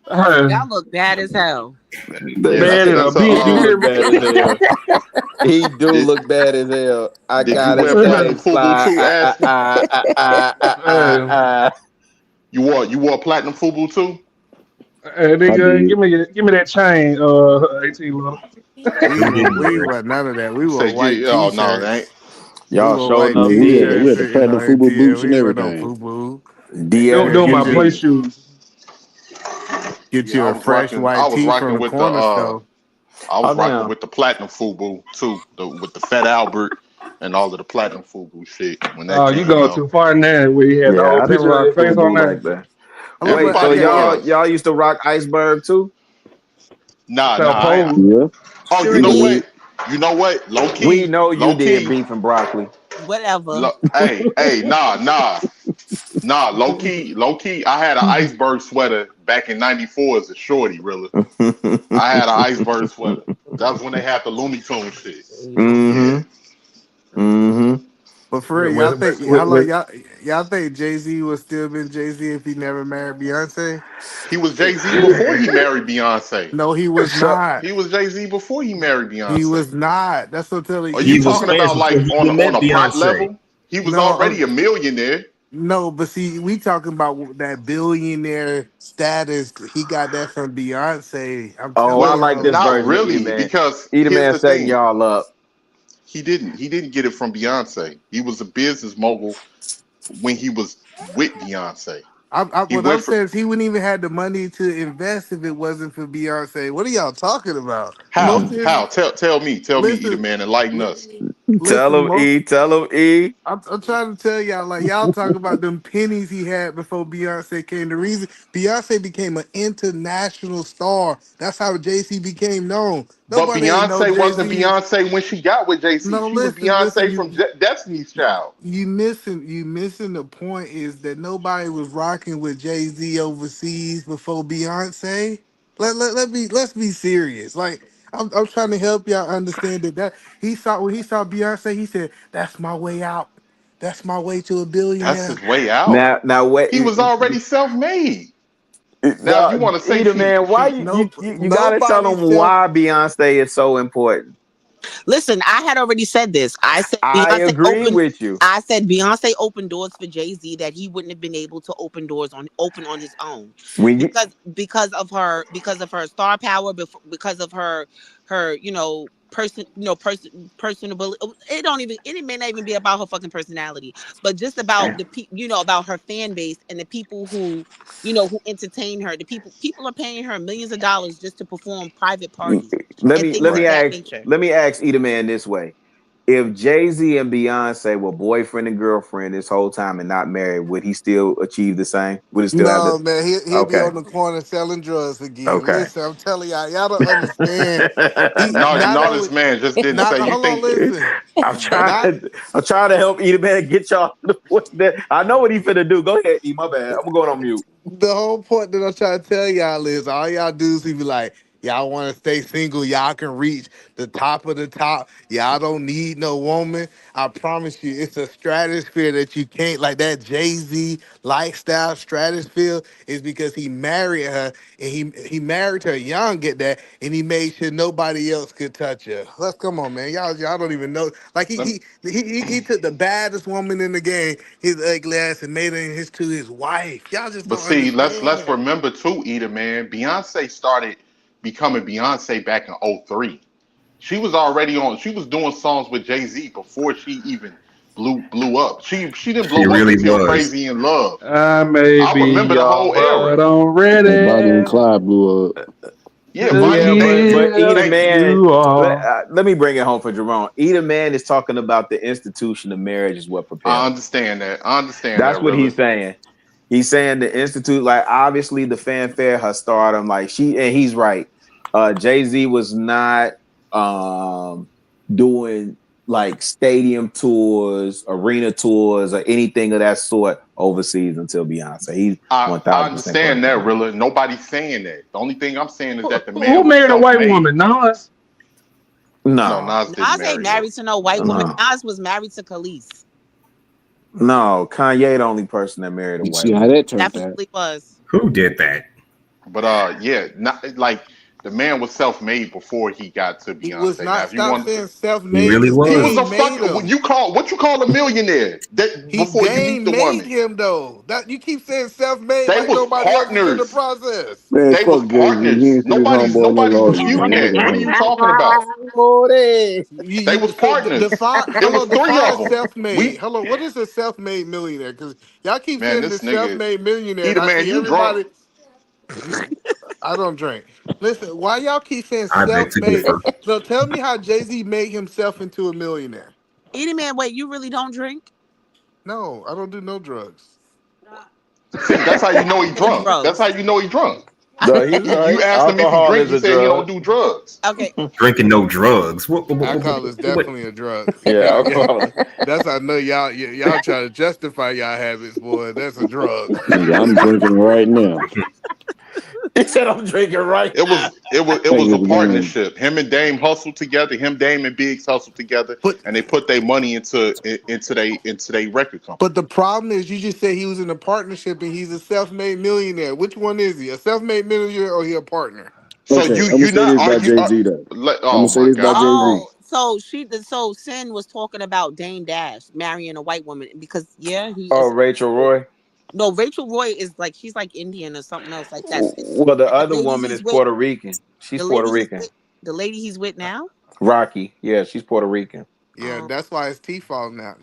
Hey, Y'all look bad as hell. bad in a That's bitch. You He hear look me? bad as hell. He do Did, look bad as hell. I did you gotta wear platinum stay FUBU fly. too, Ashton? Hey, You wore platinum FUBU too? I nigga, did. give me that chain. 18 little. We were none of that. We wore Say white yeah. Oh no, they ain't. t-shirts. We Y'all wore showed white enough. We t-shirts, had the platinum in FUBU TL. boots We and ain't wear no everything. FUBU. Them my Get play you DL. shoes. get Yeah, you a fresh I white was tee from rocking the with the corner store. I was Oh rocking damn. with the platinum FUBU too, with the Fat Albert and all of the platinum FUBU shit when that Oh, you came go out. too far now where you had the Yeah, whole I didn't picture of your rock face on FUBU there. like that. Look, Wait, but so Everybody y'all was. y'all used to rock Iceberg too? Nah, South nah. Pole. Yeah. Oh, Sure you know did. what? You know what? We know you Low did key. beef and broccoli. Whatever. Nah. Low key. I had an iceberg sweater back in '94 as a shorty, really. I had an iceberg sweater. That was when they had the Looney Tunes shit. Mm-hmm. Yeah. Mm-hmm. But for real, y'all think Jay-Z would still been Jay-Z if he never married Beyonce? He was Jay-Z before he married Beyonce. No, he was So not. He was Jay-Z before he married He Beyonce. was not. That's what I'm telling Are you. you He was talking famous about like before he on even met a pot Beyonce. level? He was No, already a millionaire. no, but see, we talking about that billionaire status. He got that from Beyonce. I'm oh, I telling Well, like y'all. this not version of really, E-Man. because here's E-Man the setting thing. y'all up. He didn't get it from Beyonce. He was a business mogul when he was with Beyonce. He What went I'm for saying is he wouldn't even have the money to invest if it wasn't for Beyonce. What are y'all talking about? how? Most of his, How? Tell me, Either listen, man, enlighten us. Tell listen, him E. Tell him E. I'm trying to tell y'all, like y'all talk about them pennies he had before Beyonce came. The reason Beyonce became an international star, that's how Jay-Z became known. But Nobody ain't know Beyonce wasn't Jay-Z. Beyonce when she got with JC. No, She was listen, Beyonce from Destiny's Child. you missing the point is that nobody was rocking with Jay-Z overseas before Beyonce. Let's be serious. Like I'm trying to help y'all understand that when he saw Beyonce, he said, "That's my way out. That's my way to a That's billionaire." his way out. Now wait. He was already self-made. Now, if you No, want to say either man, why you gotta tell Nobody them self. why Beyonce is so important. Listen, I had already said this. I said I agree with you. I said Beyonce opened doors for Jay-Z that he wouldn't have been able to open on his own. When you Because of her star power, because of her personability. It may not even be about her fucking personality, but just about about her fan base and the people who who entertain her. The people are paying her millions of dollars just to perform private parties. Let and me things let of me that ask nature. let me ask Eda Man this way: if Jay-Z and Beyonce were boyfriend and girlfriend this whole time and not married, would he still achieve the same? Would it still have No, the? man, he'll be Okay, on the corner selling drugs again. okay. Listen, I'm telling y'all don't understand. He No, not no, this only man just didn't not say. You hold on, think listen. I'm trying Not to I'm trying to help Eda Man get y'all to the point that I know what he finna do. Go ahead, E. My bad. I'm going on mute. the whole point that I'm trying to tell y'all is all y'all dudes he be like, y'all want to stay single, y'all can reach the top of the top. Y'all don't need no woman. I promise you, it's a stratosphere that you can't like that Jay-Z lifestyle stratosphere is because he married her and he married her young at that and he made sure nobody else could touch her. Let's come on, man. Y'all don't even know. Like he took the baddest woman in the game, his ugly ass, and made her his wife. Y'all just But don't see, let's understand. remember too, Eda, man. Beyonce started becoming Beyonce back in '03. She was already on. She was doing songs with Jay-Z before she even blew up. She didn't She blow up really until was. Crazy in Love. I may I be remember the young, whole but era. I'm And Bonnie and ready Clyde blew up. Yeah, to Bonnie. Yeah, but give Eda Thank you. Man, you all. let me bring it home for Jerome. Eda Man is talking about the institution of marriage is what I propelled him. understand that. I understand That's that, what Rilla. he's saying. He's saying the institute, like obviously the fanfare has started him. Like and he's right. Jay-Z was not doing like stadium tours, arena tours, or anything of that sort overseas until Beyonce. He's I 1000% understand correct on that, that. Rilla. Nobody's saying that. The only thing I'm saying is that the Who man was married a white self-made. woman? Nas. No, No, Nas didn't Nas ain't marry her. married to no white woman. no, Nas was married to Khalees. no. Kanye, the only person that married a You white see how woman. that turned out. Definitely was. Who did that? But yeah, not like the man was self-made before he got to He was Beyonce. Now, not if you stop want, saying He self-made really because he was was. a Dame made fucking what him. you call a millionaire that He before you meet Dame the made woman. him though. That you keep saying self-made They like was nobody else is in the partners. process. Man, They was fuck Jay-Z. He partners. ain't see his homeboy nigga Nobody's hustle, man. disputing Let that. that What are you happen. talking about? Lordy. They was So partners. define It was hello, three define of them. self-made. We Hello, what is a self-made millionaire? Because y'all keep man, saying this this nigga, self-made millionaire, and either I man, see you drunk. everybody. I don't drink. Listen, why y'all keep saying I beg to self-made? differ. So tell me how Jay-Z made himself into a millionaire. Edie Man, wait, you really don't drink? No, I don't do no drugs. See, that's how you know he No drunk. That's how drugs. you know he drunk. No, he's You right. asked him if he Alcohol drink. is He a said he drug. don't do drugs. Okay. Drinking no drugs. Alcohol is definitely a drug. Yeah, Yeah, alcohol. that's how I know y'all try to justify y'all habits, boy. That's a drug. Nigga, I'm drinking right now. He said I'm drinking right It now. was it Thank was you a for going. partnership. Him and Dame hustled together. Dame, and Biggs hustled together, But and they put their money into their record company. but the problem is, you just said he was in a partnership and he's a self-made millionaire. Which one is he? A self-made millionaire or he a partner? So Okay, I'm gonna you say not this about argue. Jay-Z though. I'm Oh gonna say my this about God. Jay-Z. Oh, so Sin was talking about Dame Dash marrying a white woman because he Oh, is. Rachel Roy. No, Rachel Roy is like she's like Indian or something else like that. Well, the And the other lady woman he's is with, Puerto Rican. She's the Puerto lady he's Rican. with, the lady he's with now. Rocky. Yeah, she's Puerto Rican. Yeah, that's why his teeth falling out.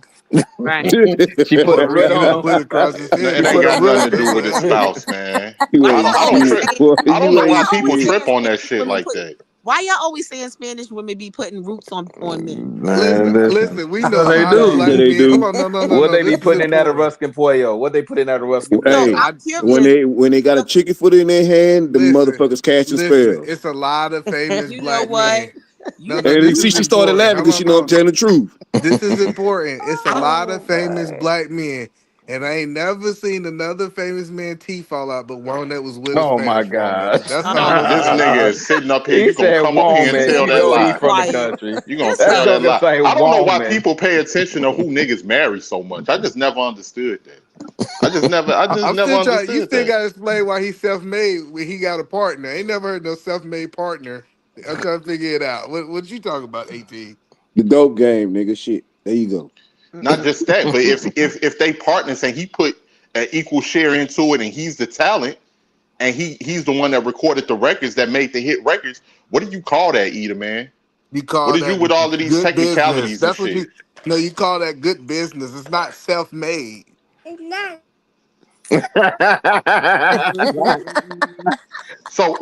Right. She put a root He on done him. put it across his head. It She He ain't put ain't a got got no nothing root. to do with filling. his spouse, man. You Why ain't y'all I don't always shit, trip. saying? boy. I don't You know Why why ain't y'all people always shit. trip saying on that Spanish shit women like put? that. Why y'all always saying Spanish women be putting roots on men? Man, Listen, listen. listen. We know Because a they lot of You do. say black they men. Hold do. on, What no. they be This is putting in that important. Ruskin Pollo? What they put in that Ruskin No, Pollo? Hey, I'm when curious. they got a So, chicken foot in their hand, the Listen, motherfuckers casting listen. spells. It's a lot of famous you know black what? men. You No, know this And is see, she started important. laughing Hold because on, she know I'm no. telling the truth. This is important. It's a I lot of Oh famous man. black men, and I ain't never seen another famous man teeth fall out, but one that was with a Oh my Spanish woman. gosh. That's all I'm This saying. nigga is sitting up here. He You gonna said come up here and woman. tell You that know be he lie? from the quiet. country. You gonna Just That tell let that joker lie? say I don't know why woman. people pay attention to who niggas marry so much. I just never understood that. I just I'm never still trying. You understood still that. got to explain why he's self-made when he got a partner. Ain't never heard no self-made partner. I'm trying to figure it out. What you talking about, 18? The dope game, nigga. Shit. There you go. Not just that, but if they partners and he put an equal share into it, and he's the talent, and he's the one that recorded the records that made the hit records. What do you call that, Eda, man? You What call is you that with all of these good business. technicalities and That's what shit? you. No, you call that good business. It's not self-made. So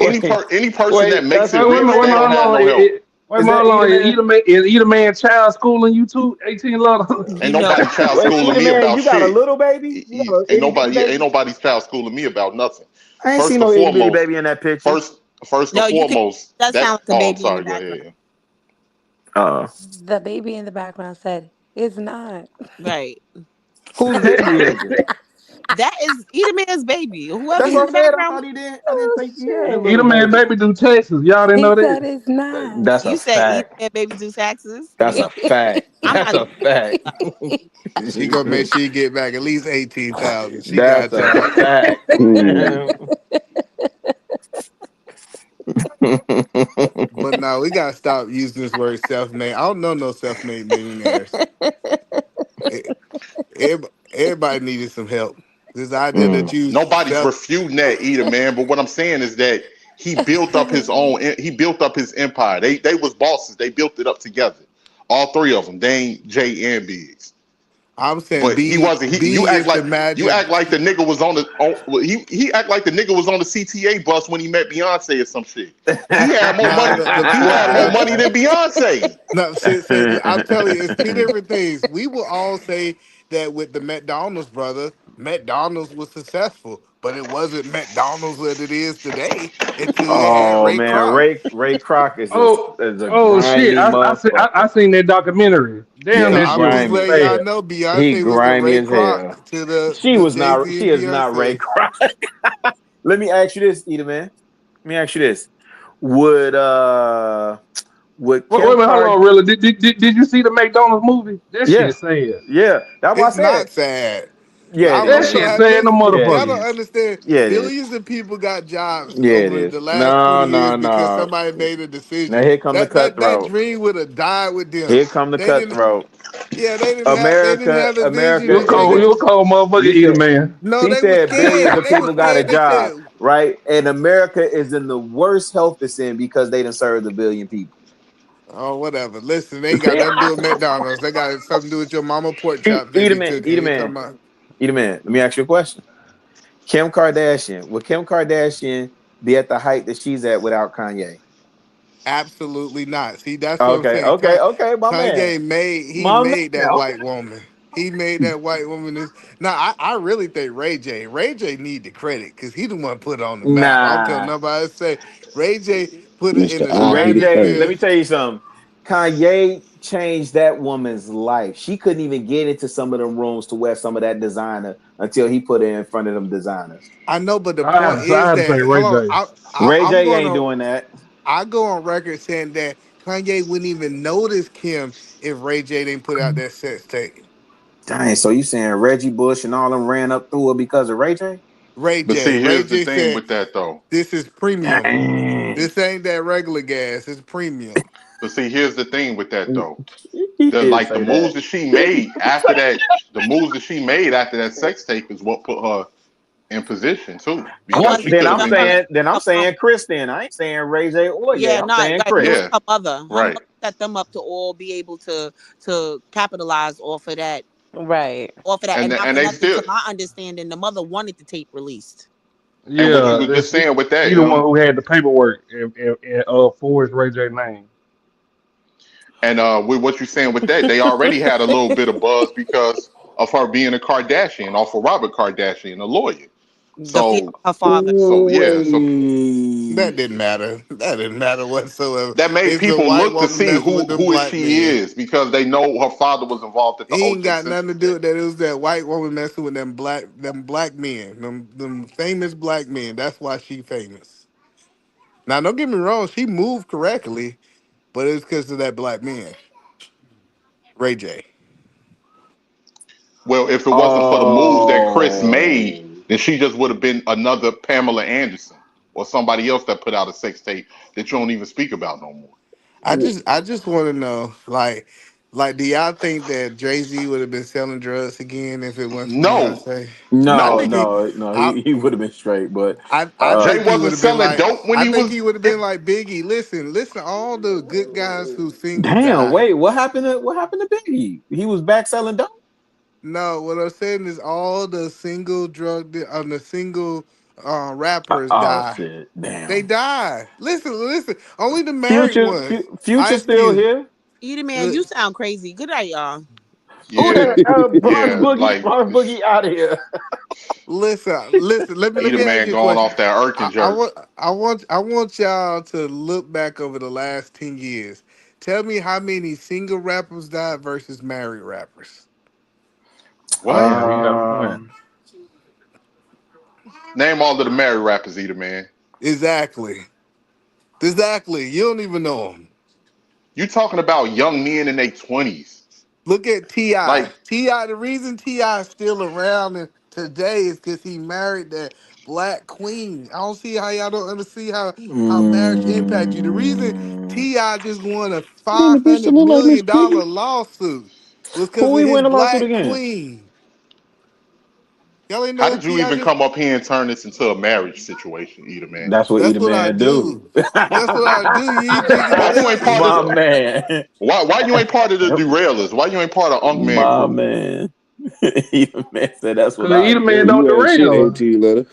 any person Wait, that makes Wait, it wait, rich, wait, they don't have no help. wait, is how that long is Edelman? Edelman child schooling you too? 18 love. Ain't nobody child Wait, schooling me Edelman, about you got a shit. little baby? You got an Ain't itty bitty nobody, baby? nobody's child schooling me about nothing. I ain't seen First and no itty bitty foremost, baby in that picture. first and No, you can. foremost, Does that. sound like a Oh, I'm baby in the sorry. Go background. ahead. The baby in the background said, "It's not." Right. Whose baby is it? That is Edom's baby. Whoever's That's in what the I said. I background. thought he did. I didn't Oh think he had a shit! little Edelman baby. baby do Texas. Y'all didn't He know said that? it's not. That's a You said fact. Edom baby do taxes. That's a fact. I'm That's not. a fact. She gonna make sure you get back at least 18,000. She That's got a time. fact. But no, we gotta stop using this word self-made. I don't know no self-made millionaires. Everybody needed some help. This idea that you Nobody's self refuting that either, man. But what I'm saying is that he built up his own. He built up his empire. They was bosses. They built it up together. All three of them. They ain't Jay and Biggs. I'm saying But he wasn't. B You act is the like magic. the nigga was on the. He act like the nigga was on the CTA bus when he met Beyonce or some shit. He had more Nah, money. the He had more money than Beyonce. no, I'm telling you, it's two different things. We will all say that with the McDonald's brother, McDonald's was successful, but it wasn't McDonald's that it is today until you had Oh Ray man, Kroc. Ray Kroc is Oh, a oh shit! grimy I motherfucker. seen that documentary. Damn, Yeah, No, he that I'm shit was just grimy. letting y'all bad. know He Beyonce was the grimy Ray as hell. Kroc to the Jay Z She and is not Ray Beyonce. Kroc. Let me ask you this, Eda man. Let me ask you this. Would Wait, Kim wait a minute, hold Card on, really? Did you see the McDonald's movie? That Yeah. shit sad. Yeah. That's why I It's said. not sad. Yeah, it Y'all That don't is. shit know. sad, no Listen, Yeah, it y'all motherfucker. don't is. understand. Yeah, it is. Billions of people got jobs Yeah, it over is. the last No, 20 years no, because no. somebody made a Now decision. here come the That cutthroat. dream would have died with them. Here come the They didn't. cutthroat. Yeah, they didn't America, have the vision You America to a is take cold, the it. you a cold motherfucker, he eater said man. No, he they were said billions scared. of They were people got a scared. They job, said, right? And America is in the worst health it's in because they done served a billion people. "Oh, whatever." Listen, they ain't got nothing to do with McDonald's. They got something to do with your mama pork chops that be cooking. Eat a You man, talking about? eat a man. Let me ask you a question. Kim Kardashian, would Kim Kardashian be at the height that she's at without Kanye? Absolutely not. See, that's what I'm Okay, saying. okay, okay, my man. Kanye My man. made that white woman. He made that white woman this. Now, I really think Ray J need the credit because he the one put it on the map. I don't care what Nah. nobody say. Ray J put it in Mr. the Ray J, let stratosphere. me tell you something. Kanye changed that woman's life. She couldn't even get into some of them rooms to wear some of that designer until he put her in front of them designers. I know, but the I point had to, I is had to say that Ray hold on, J. Ray I'm J going ain't on. doing that. I go on record saying that Kanye wouldn't even notice Kim if Ray J didn't put out that sex tape. Dang, so you saying Reggie Bush and all them ran up through her because of Ray J? But see, Ray here's the J thing said, with that though. "This is premium. Dang. This ain't that regular gas. It's premium." But see, here's the thing with that though. He The did like the say moves that. that she made after that, the moves that she made after that sex tape is what put her in position too, It because Oh, she wasn't could have I'm been her. just saying Chris then. I ain't saying Ray J or Ye. Yeah, I'm not saying right. But it was Chris. yeah, her mother. Her right. mother set them up to all be able to capitalize Right. off of that. And not And for they nothing, still to my understanding, the mother wanted the tape released. and what you Yeah, was just saying with that, he the one who had the paperwork and for his Ray J name. and with what you're saying with that, they already had a little bit of buzz because of her being a Kardashian, off of Robert Kardashian, a lawyer. The fear So of her father. yeah, so that didn't matter. That didn't matter whatsoever. that made It's a people white look to woman see messing with them who is black she men. is because they know her father was involved at the He ain't O.J. got nothing Simpson to do thing. with that. It was that white woman messing with them black men, them famous black men. That's why she famous. Now, don't get me wrong. She moved correctly, but it's because of that black man, Ray J. Well, if it wasn't for the moves that Chris made, Oh. then she just would have been another Pamela Anderson or somebody else that put out a sex tape that you don't even speak about no more. I just want to know, do y'all think that Jay Z would have been selling drugs again if it wasn't for No, Beyonce? I No, think no. he, no. I, He would have been straight, but I Jay think he would wasn't have been selling like, dope when I he think was. he would have been like Biggie. Listen, all the good guys who single damn, die. wait, what happened to Biggie? He was back selling dope? No, what I'm saying is all the single the single rappers Oh die. shit! They Damn. die. Listen. Only the married Future, ones. future Ice still Cube. here. Eat man, you sound crazy. Good night, y'all. Who Yeah, that? Bronx yeah. Boogie, Like Bronx Boogie out of here. Listen. Let Eater me ask man you a going question. off that Irking jerk. I want y'all to look back over the last 10 years. Tell me how many single rappers died versus married rappers. What? Damn, you got a point. Name all of the married rappers, Eater man. Exactly. You don't even know them. You talking about young men in their 20s? Look at T.I. Like, T.I., the reason T.I. is still around today is because he married that black queen. I don't see how y'all don't understand how marriage impact you. The reason T.I. just won a Then the bitch that $500 look like Miss million Piggy. lawsuit was because Who of he his win a lawsuit black against? queen. Y'all ain't how know did you T.I. even just... come up here and turn this into a marriage situation, Eater man? That's what That's Eater what I Man do. do. That's what I do. You ain't digging Why it you up, ain't part of My the? Edo. man. Why you ain't part of the derailers? Why you ain't part of Unk Man My crew? man. Eater Man said that's what Cause I either man do. don't You ain't shit, derail. AT letter.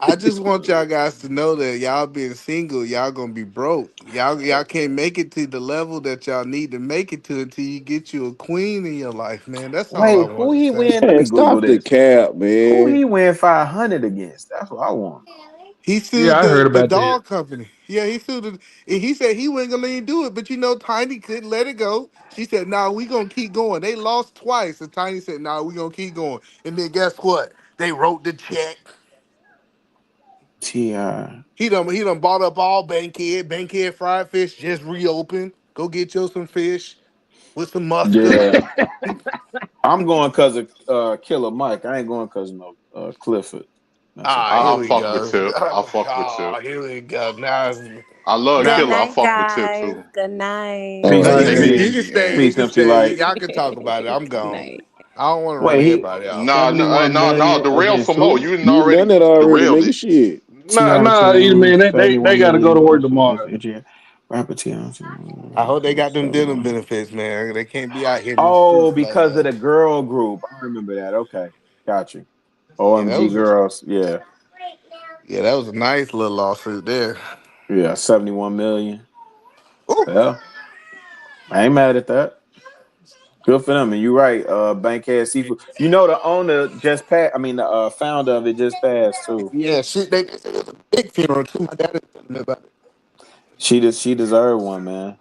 I just want y'all guys to know that y'all being single, y'all gonna be broke. Y'all can't make it to the level that y'all need to make it to until you get you a queen in your life, man. That's all I Wait, who want to he say. win? Let Man, me Google stop the this. cap, Who man. he win 500 against? That's what I want. He Yeah, sued I heard the about that. dog company. Yeah, he sued it. And he said he wasn't gonna let him do it, but Tiny couldn't let it go. She said, "Nah, we gonna keep going." They lost twice, and Tiny said, "Nah, we gonna keep going." And then guess what? They wrote the check. T.I. He done bought up all Bankhead. Bankhead fried fish just reopened. Go get you some fish with some mustard. Yeah. I'm going because of Killer Mike. I ain't going because of no Clifford. That's a Here I'll we fact. fuck with go. Tip. I'll fuck with Tip. Here we go. Now, I love now, Good Killer. I night, fuck with Tip guys. too. Good night. All Peace, now right, you Take can it man. you can easy, stay. gang. You Peace, can MC stay. Light. Y'all can talk about it. I'm Good gone. night. I don't want to run Wait, he everybody off. Nah, 71 nah. million Derail against some more. who? You didn't You done already that already, derailed nigga. it. Shit. Nah, either man, they 71 gotta go to million work lawsuit against tomorrow. AGA. Rapper T.I. I hope they got them denim 71. benefits, man. They can't be out here in these Oh, streets like because of that. the girl group. I remember that. Okay. Got you. Yeah, that OMG was girls. Yeah. a nice little lawsuit there. Yeah. 71 million. Ooh. Yeah. I ain't mad at that. Good for them. And you're right. Bankhead Seafood. You know the owner just passed. I mean the founder of it just passed too. Yeah, shit. They it's a big funeral too. My dad is telling me about it. She deserved one, man.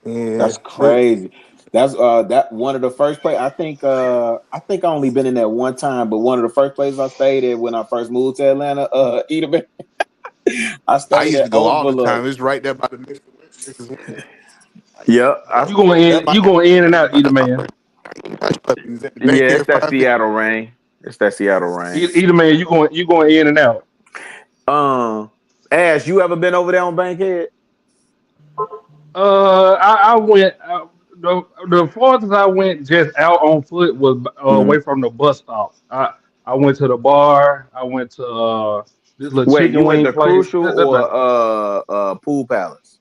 Yeah, That's crazy. That's that one of the first place. I think I only been in there one time, but one of the first places I stayed at when I first moved to Atlanta, Edom. I I stayed used at to go all the Overlook. time. It's right there by the Mrs. Winter. Yeah, You going That in? my You going in and out, either man? hush puppies at the yeah, it's Bankhead that Fried Fish. Seattle rain. It's that Seattle rain. Either man, you going in and out. Ash, you ever been over there on Bankhead? I went. The farthest I went just out on foot was Hmm. away from the bus stop. I went to the bar. I went to this little Wait, you chicken went wing to place. Crucial That's about it. or Pool Palace?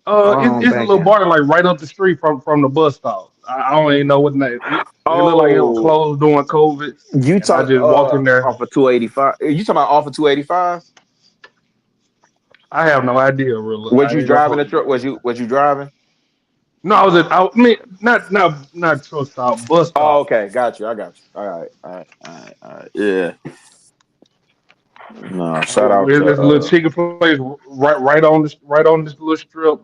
It's a little Bankhead. bar like right up the street from the bus stop. I don't even know what the name. It looked like it was Oh, closed during COVID, you and I talk just walked in there. off of 285. You talking about off of 285? I have no idea, really. Was I you ain't gonna driving the hold you. truck? Was you driving? No, I mean, not truck stop, bus Oh, stop. okay, got you. I got you. All right. Yeah. No, shout out to There's a little chicken place right on this little strip.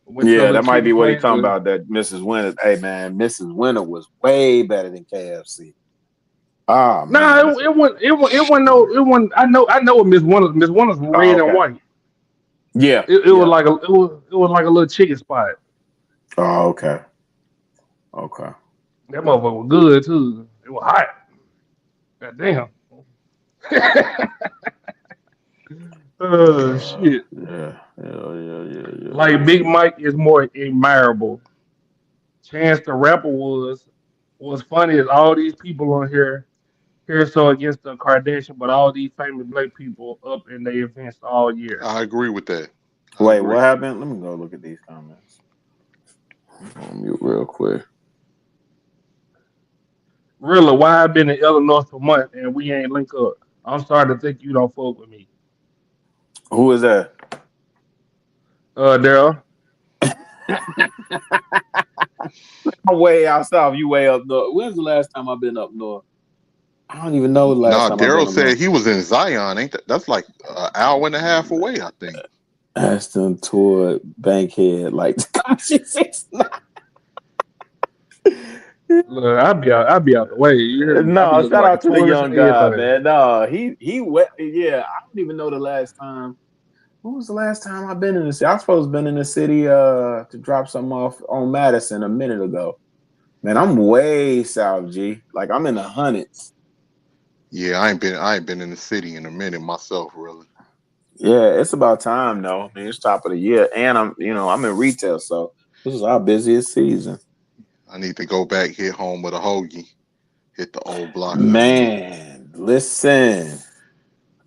Went to a yeah, little that might chicken be what he place. talking about. That Mrs. Winter. Hey man, Mrs. Winter was way better than KFC. Ah man. No, it wasn't no it wasn't. I know what Miss Winters. Miss Winters was Oh, red and okay. white. Yeah, It was yeah. like it was like a little chicken spot. Oh, okay. Okay. That motherfucker was good too. It was hot. God damn. Shit. Like Big Yeah. Mike is more admirable. Chance the Rapper was funny as all these people on here so against the Kardashian, but all these famous black people up in their events all year. I agree with that. I Wait, agree. what happened? Let me go look at these comments. On mute real quick. Really, why I been in Illinois for months and we ain't link up? I'm starting to think you don't fuck with me. Who is that? Daryl. I'm way out south. You way up north. When's the last time I've been up north? I don't even know the last Nah, time I've been Daryl up said north. he was in Zion. Ain't that's like an hour and a half away? I think. Aston toward Bankhead, like Look, I'll be out the way. You hear me? I be no, looking shout like a out to the tourist young and guy, everything. man. No, he wet. Yeah, I don't even know the last time. When was the last time I've been in the city? I supposed to been in the city to drop something off on Madison a minute ago. Man, I'm way south, G. Like I'm in the hundreds. Yeah, I ain't been in the city in a minute myself, really. Yeah, it's about time though. I mean, it's top of the year, and I'm in retail, so this is our busiest season. I need to go back, hit home with a hoagie, hit the old block again. Man, listen.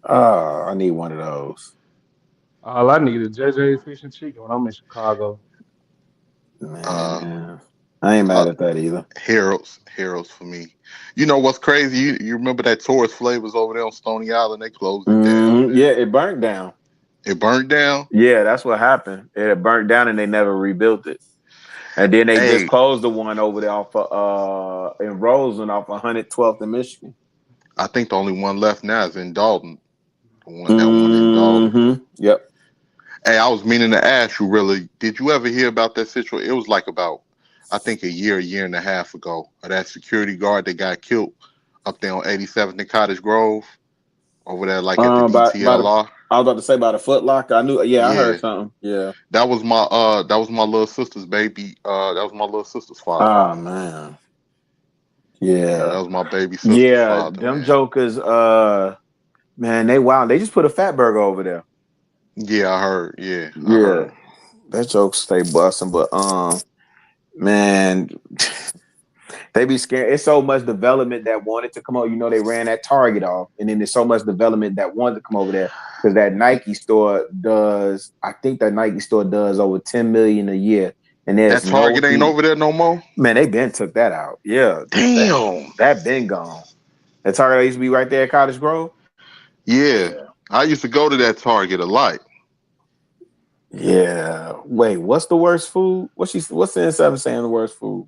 I need one of those. All I need is JJ Fish and Chicken when I'm in Chicago. Man, I ain't mad at that either. Harold's for me. You know what's crazy? You remember that Taurus Flavors over there on Stony Island? They closed it down. Yeah, it burnt down. It burnt down? Yeah, that's what happened. It burnt down and they never rebuilt it. And then they just closed the one over there off in Roseland off 112th in Michigan. I think the only one left now is in Dalton. That one in Dalton. Yep. Hey, I was meaning to ask you, really, did you ever hear about that situation? It was like about, I think, a year and a half ago, of that security guard that got killed up there on 87th and Cottage Grove, over there, like at the DTLR. I was about to say by the Foot Locker. I knew. Yeah, I heard something. Yeah, that was my little sister's baby. That was my little sister's father. Oh man. Yeah, that was my baby sister's father. Them jokers. Man, they wild. They just put a fat burger over there. Yeah, I heard. Yeah, I Yeah, heard. that joke stay busting, but man, they be scared. It's so much development that wanted to come over. You know, they ran that Target off, and then there's so much development that wanted to come over there because that Nike store does. I think that Nike store does over $10 million a year, and there's that Target ain't over there no more. Man, they been took that out. Yeah, damn, that been gone. That Target used to be right there at Cottage Grove. Yeah, I used to go to that Target a lot. Yeah. Wait, what's the worst food? What's the N7 saying the worst food?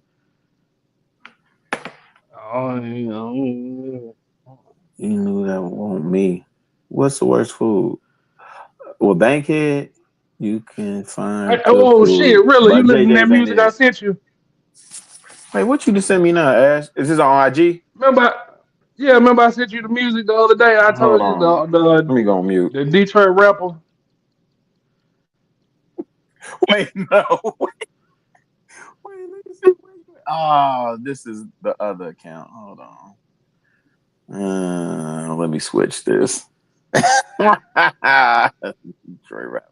Oh, you knew that won't me. What's the worst food? Well, Bankhead, you can find. Hey, oh shit! Really? You listening to that music I sent you? Hey, what you just sent me now, Ash? Is this on IG? Remember I sent you the music the other day. I told you the let me go on mute. The Detroit rapper. Wait, no. Wait, let me see. Oh, this is the other account. Hold on. Let me switch this. Detroit rapper.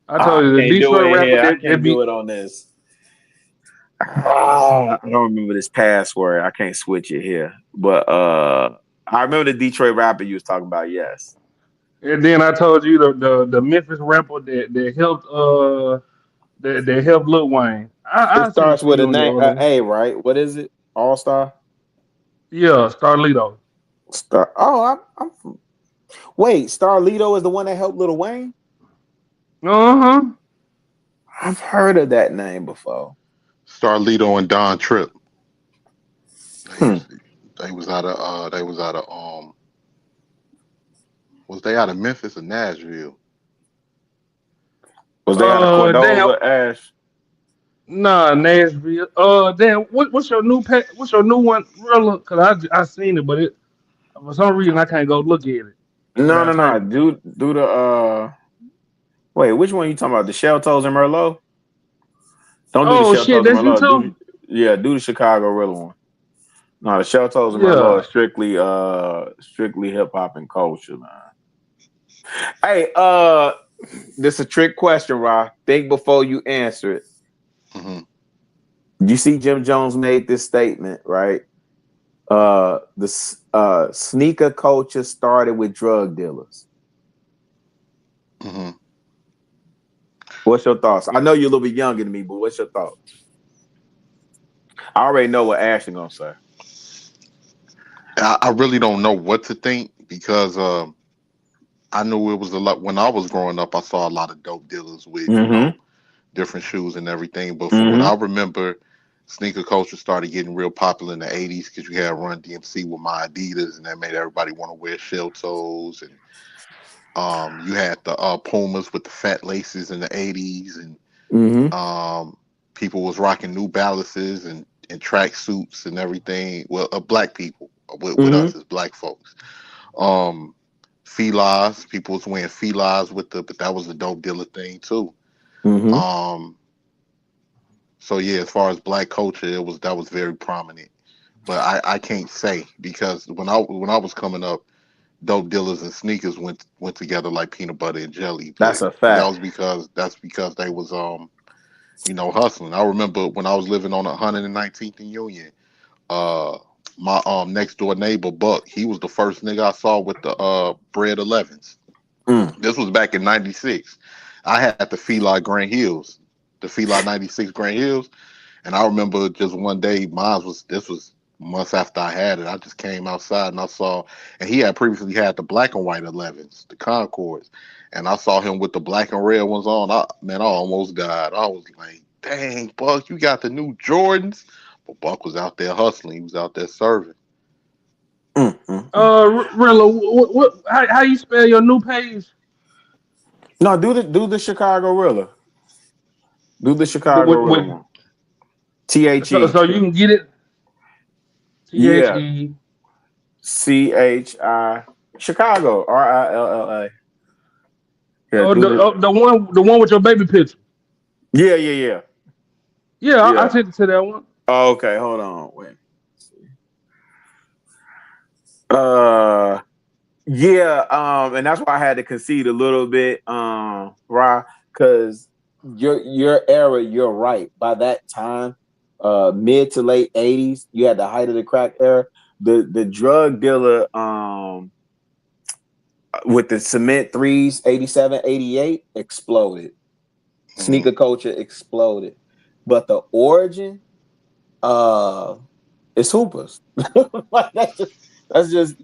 I told you the Detroit rapper. I can't do it on this. I don't remember this password. I can't switch it here. But I remember the Detroit rapper you was talking about. Yes. And then I told you the Memphis rapper that helped that helped Lil Wayne. It starts with a name A, right? What is it? All Star? Yeah, Starlito. Wait, Starlito is the one that helped Lil Wayne? Uh-huh. I've heard of that name before. Starlito and Don Tripp. They was out of was they out of Memphis or Nashville? Was they out of Cordova, Ash? Nah, Nashville. Damn. What's your new one? Cause I seen it, but for some reason I can't go look at it. No. Do the wait, which one you talking about? The Shell Toes and Merlot? Don't do the Shell Toes and Merlot. Do the Chicago Real one. No, the Shell Toes and Merlot are strictly hip hop and culture, man. Hey, this is a trick question, Ra. Think before you answer it. You see, Jim Jones made this statement, right? The sneaker culture started with drug dealers. What's your thoughts? I know you're a little bit younger than me, but what's your thoughts? I already know what Ashton gonna say. I really don't know what to think because I knew it was a lot when I was growing up. I saw a lot of dope dealers with different shoes and everything. But from what I remember, sneaker culture started getting real popular in the '80s because you had Run DMC with My Adidas, and that made everybody want to wear shell toes. And you had the Pumas with the fat laces in the '80s, and people was rocking New Balances and track suits and everything. Well, black people with us as black folks. Filas, people was wearing Filas but that was a dope dealer thing too. So yeah, as far as black culture, that was very prominent. But I can't say because when I was coming up, dope dealers and sneakers went together like peanut butter and jelly. That's a That fact. was because they was hustling. I remember when I was living on 119th and Union, my next door neighbor Buck, he was the first nigga I saw with the Bread 11s. This was back in '96. I had the Fila Grand Hills, the Fila '96 Grand Hills, and I remember just one day, this was months after I had it. I just came outside and I saw, and he had previously had the black and white 11s, the Concords, and I saw him with the black and red ones on. I almost died. I was like, dang, Buck, you got the new Jordans. But Buck was out there hustling. He was out there serving. Rilla, how you spell your new page? No, do the Chicago Rilla. Do the Chicago Rilla one. THE. So you can get it. THE. CHI. Chicago. RILLA. Yeah, the one with your baby picture. Yeah. Yeah, I sent it to that one. Oh, okay, hold on. Wait. And that's why I had to concede a little bit, Ra, because your era, you're right. By that time, mid to late 80s, you had the height of the crack era. The drug dealer with the cement threes, 87, 88, exploded. Sneaker culture exploded. But the origin, it's hoopers. Like that's just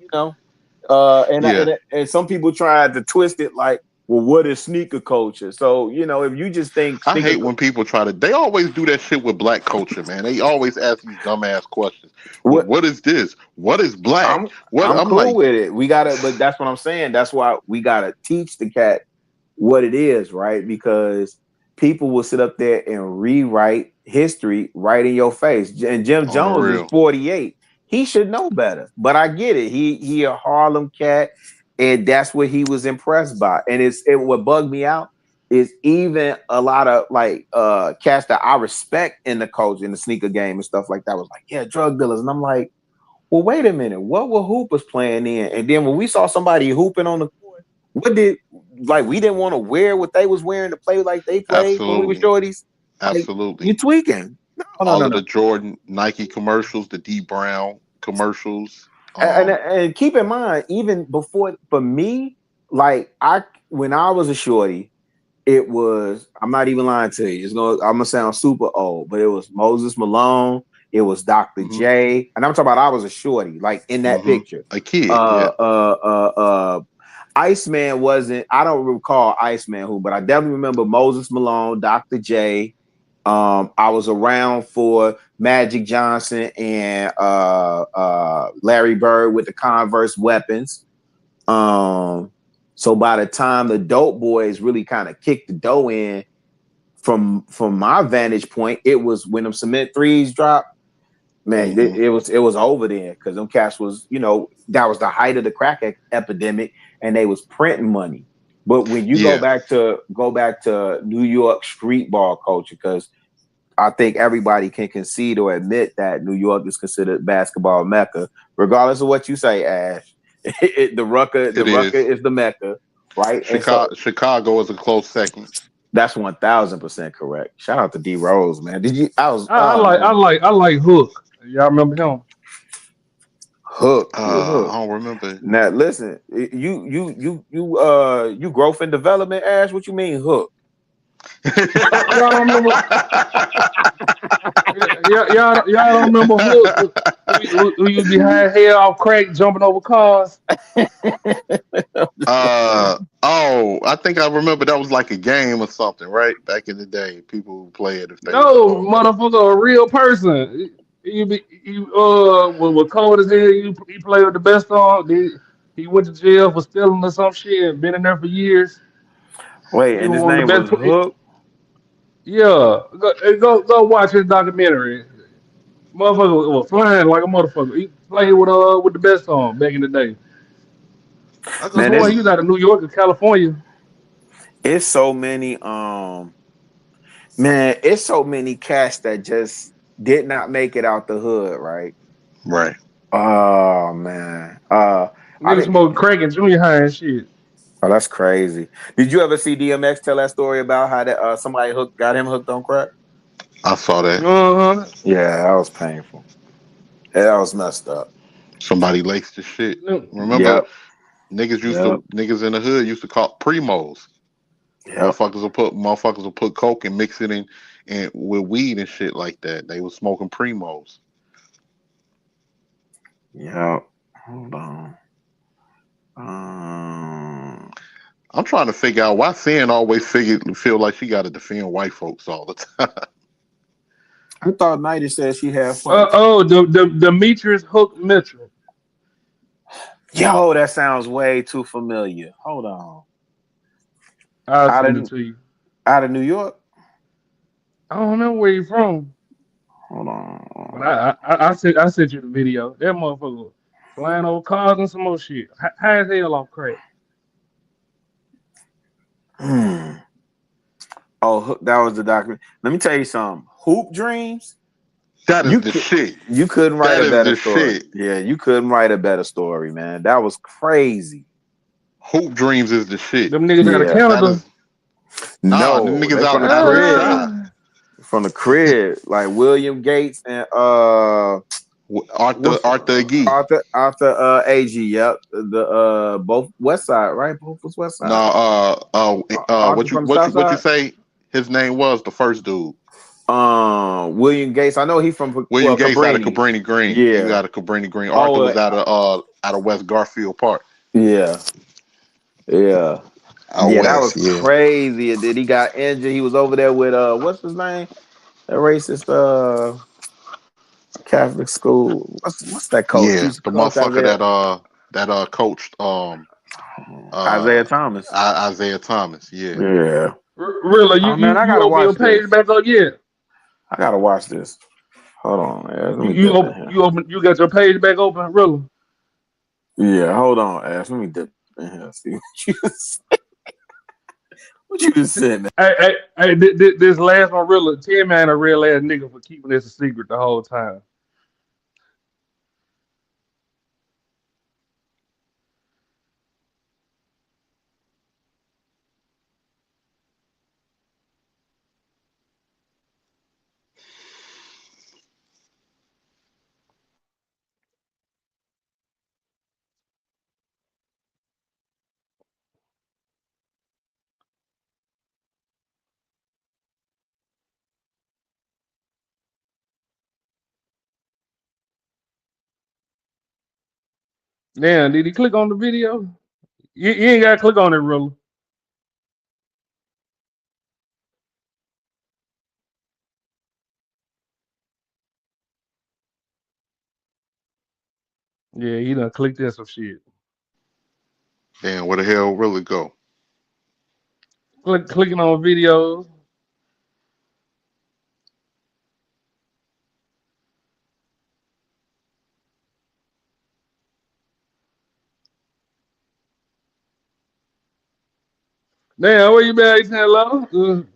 and some people tried to twist it like, well, what is sneaker culture? So if you just think I hate when people they always do that shit with black culture, man. They always ask these dumbass questions. What is this? What is black? I'm cool like, with it. We gotta, but that's what I'm saying. That's why we gotta teach the cat what it is, right? Because people will sit up there and rewrite history right in your face. And Jim Jones is 48. He should know better. But I get it. He a Harlem cat, and that's what he was impressed by. And what bugged me out is even a lot of cats that I respect in the culture, in the sneaker game and stuff like that was like, yeah, drug dealers. And I'm like, well, wait a minute. What were hoopers playing in? And then when we saw somebody hooping on the court, we didn't want to wear what they was wearing to play like they played when we were shorties. Absolutely. You tweaking. All of the Jordan, Nike commercials, the D Brown commercials. And keep in mind, even before, for me, when I was a shorty, it was, I'm not even lying to you, I'm gonna sound super old, but it was Moses Malone, it was Dr. J, and I'm talking about I was a shorty, like in that picture. A kid. Iceman wasn't, I don't recall Iceman who, but I definitely remember Moses Malone, Dr. J. I was around for Magic Johnson and Larry Bird with the Converse weapons. So by the time the Dope Boys really kind of kicked the dough in, from my vantage point, it was when them cement threes dropped. Man, it was over then, because them cats was, that was the height of the crack epidemic, and they was printing money. But when you go back to New York street ball culture, because I think everybody can concede or admit that New York is considered basketball mecca, regardless of what you say, Ash. The Rucker is the mecca, right? Chicago is a close second. That's 1000% correct. Shout out to D Rose, man. I like Hook. Y'all remember him? Hook. I don't remember. Now listen, you growth and development, Ash. What you mean, Hook? Y'all remember? y'all don't remember who you be high hair off crack jumping over cars? Oh, I think I remember that was like a game or something, right? Back in the day, people would play it if they was No, motherfucker, a real person. Was cold as hell. He played with the best on. He went to jail for stealing or some shit and been in there for years. Wait, He and was his one of name the was best. Hook. Yeah, go watch his documentary. Motherfucker was flying like a motherfucker. He played with the best on back in the day. I could Man, swear he was out of New York or California. it's so many man, it's so many cats that just did not make it out the hood, right? Right. Oh man. Niggas smoking crack in junior high and shit. Oh, that's crazy. Did you ever see DMX tell that story about how that somebody got him hooked on crack? I saw that. Yeah, that was painful. Yeah, that was messed up. Somebody laced the shit. Remember, Yep. niggas in the hood used to call primos. Yep. Motherfuckers will put coke and mix it in with weed and shit like that. They was smoking primos. Yeah. Hold on. I'm trying to figure out why Sin always feel like she got to defend white folks all the time. I thought Nighty said she had fun. Demetrius Hook Mitchell. Yo, that sounds way too familiar. Hold on. I'll send it to you. Out of New York? I don't know where you from. Hold on. But I sent you the video. That motherfucker flying over cars and some more shit. High as hell off crack. Oh, that was the document. Let me tell you something. Hoop Dreams. That is the shit. You couldn't write That a is better the story. shit. Yeah, you couldn't write a better story, man. That was crazy. Hoop Dreams is the shit. Them niggas out of Canada. No, them niggas they out from of the crib. Crenshaw. From the crib, like William Gates and Arthur Agee. Arthur Agee. Yep, the both West Side, right? Both was West Side. What you say? His name was the first dude. William Gates. I know he from William Gates Cabrini. out of Cabrini Green. Yeah, He out of Cabrini Green. Arthur was out of West Garfield Park. Yeah. Out That west, was crazy. And then he got injured. He was over there with what's his name? That racist Catholic school. What's that coach? Yeah, the motherfucker that coached Isaiah Thomas. Isaiah Thomas. Yeah. Yeah. Really, you open your page back up yet? I gotta watch this. Hold on, man. You got your page back open, really? Yeah, hold on, Ash. Let me dip in here. See what you said. What you just said, man? Hey, this last one, really, Tim man, a real ass nigga for keeping this a secret the whole time. Damn, did he click on the video? You ain't gotta click on it, really. Yeah, he done clicked in some shit. Damn, where the hell really go? Clicking on videos. Damn, where you been at, hello? You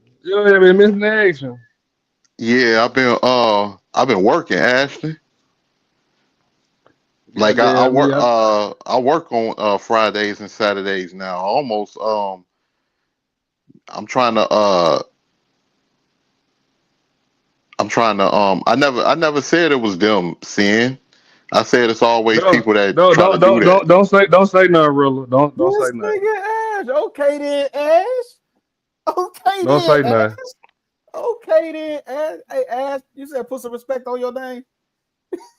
ain't been missing the action. Yeah, I've been working, Ashley. Like I work on Fridays and Saturdays now. Almost I'm trying to I never said it was them sin. I said it's always people that try to do that. Don't say nothing, Rilla. Don't say nothing. Nigga Ash. Okay then, Ash. Okay Don't say then, Ash. nothing. Okay then. Hey, Ash, you said put some respect on your name.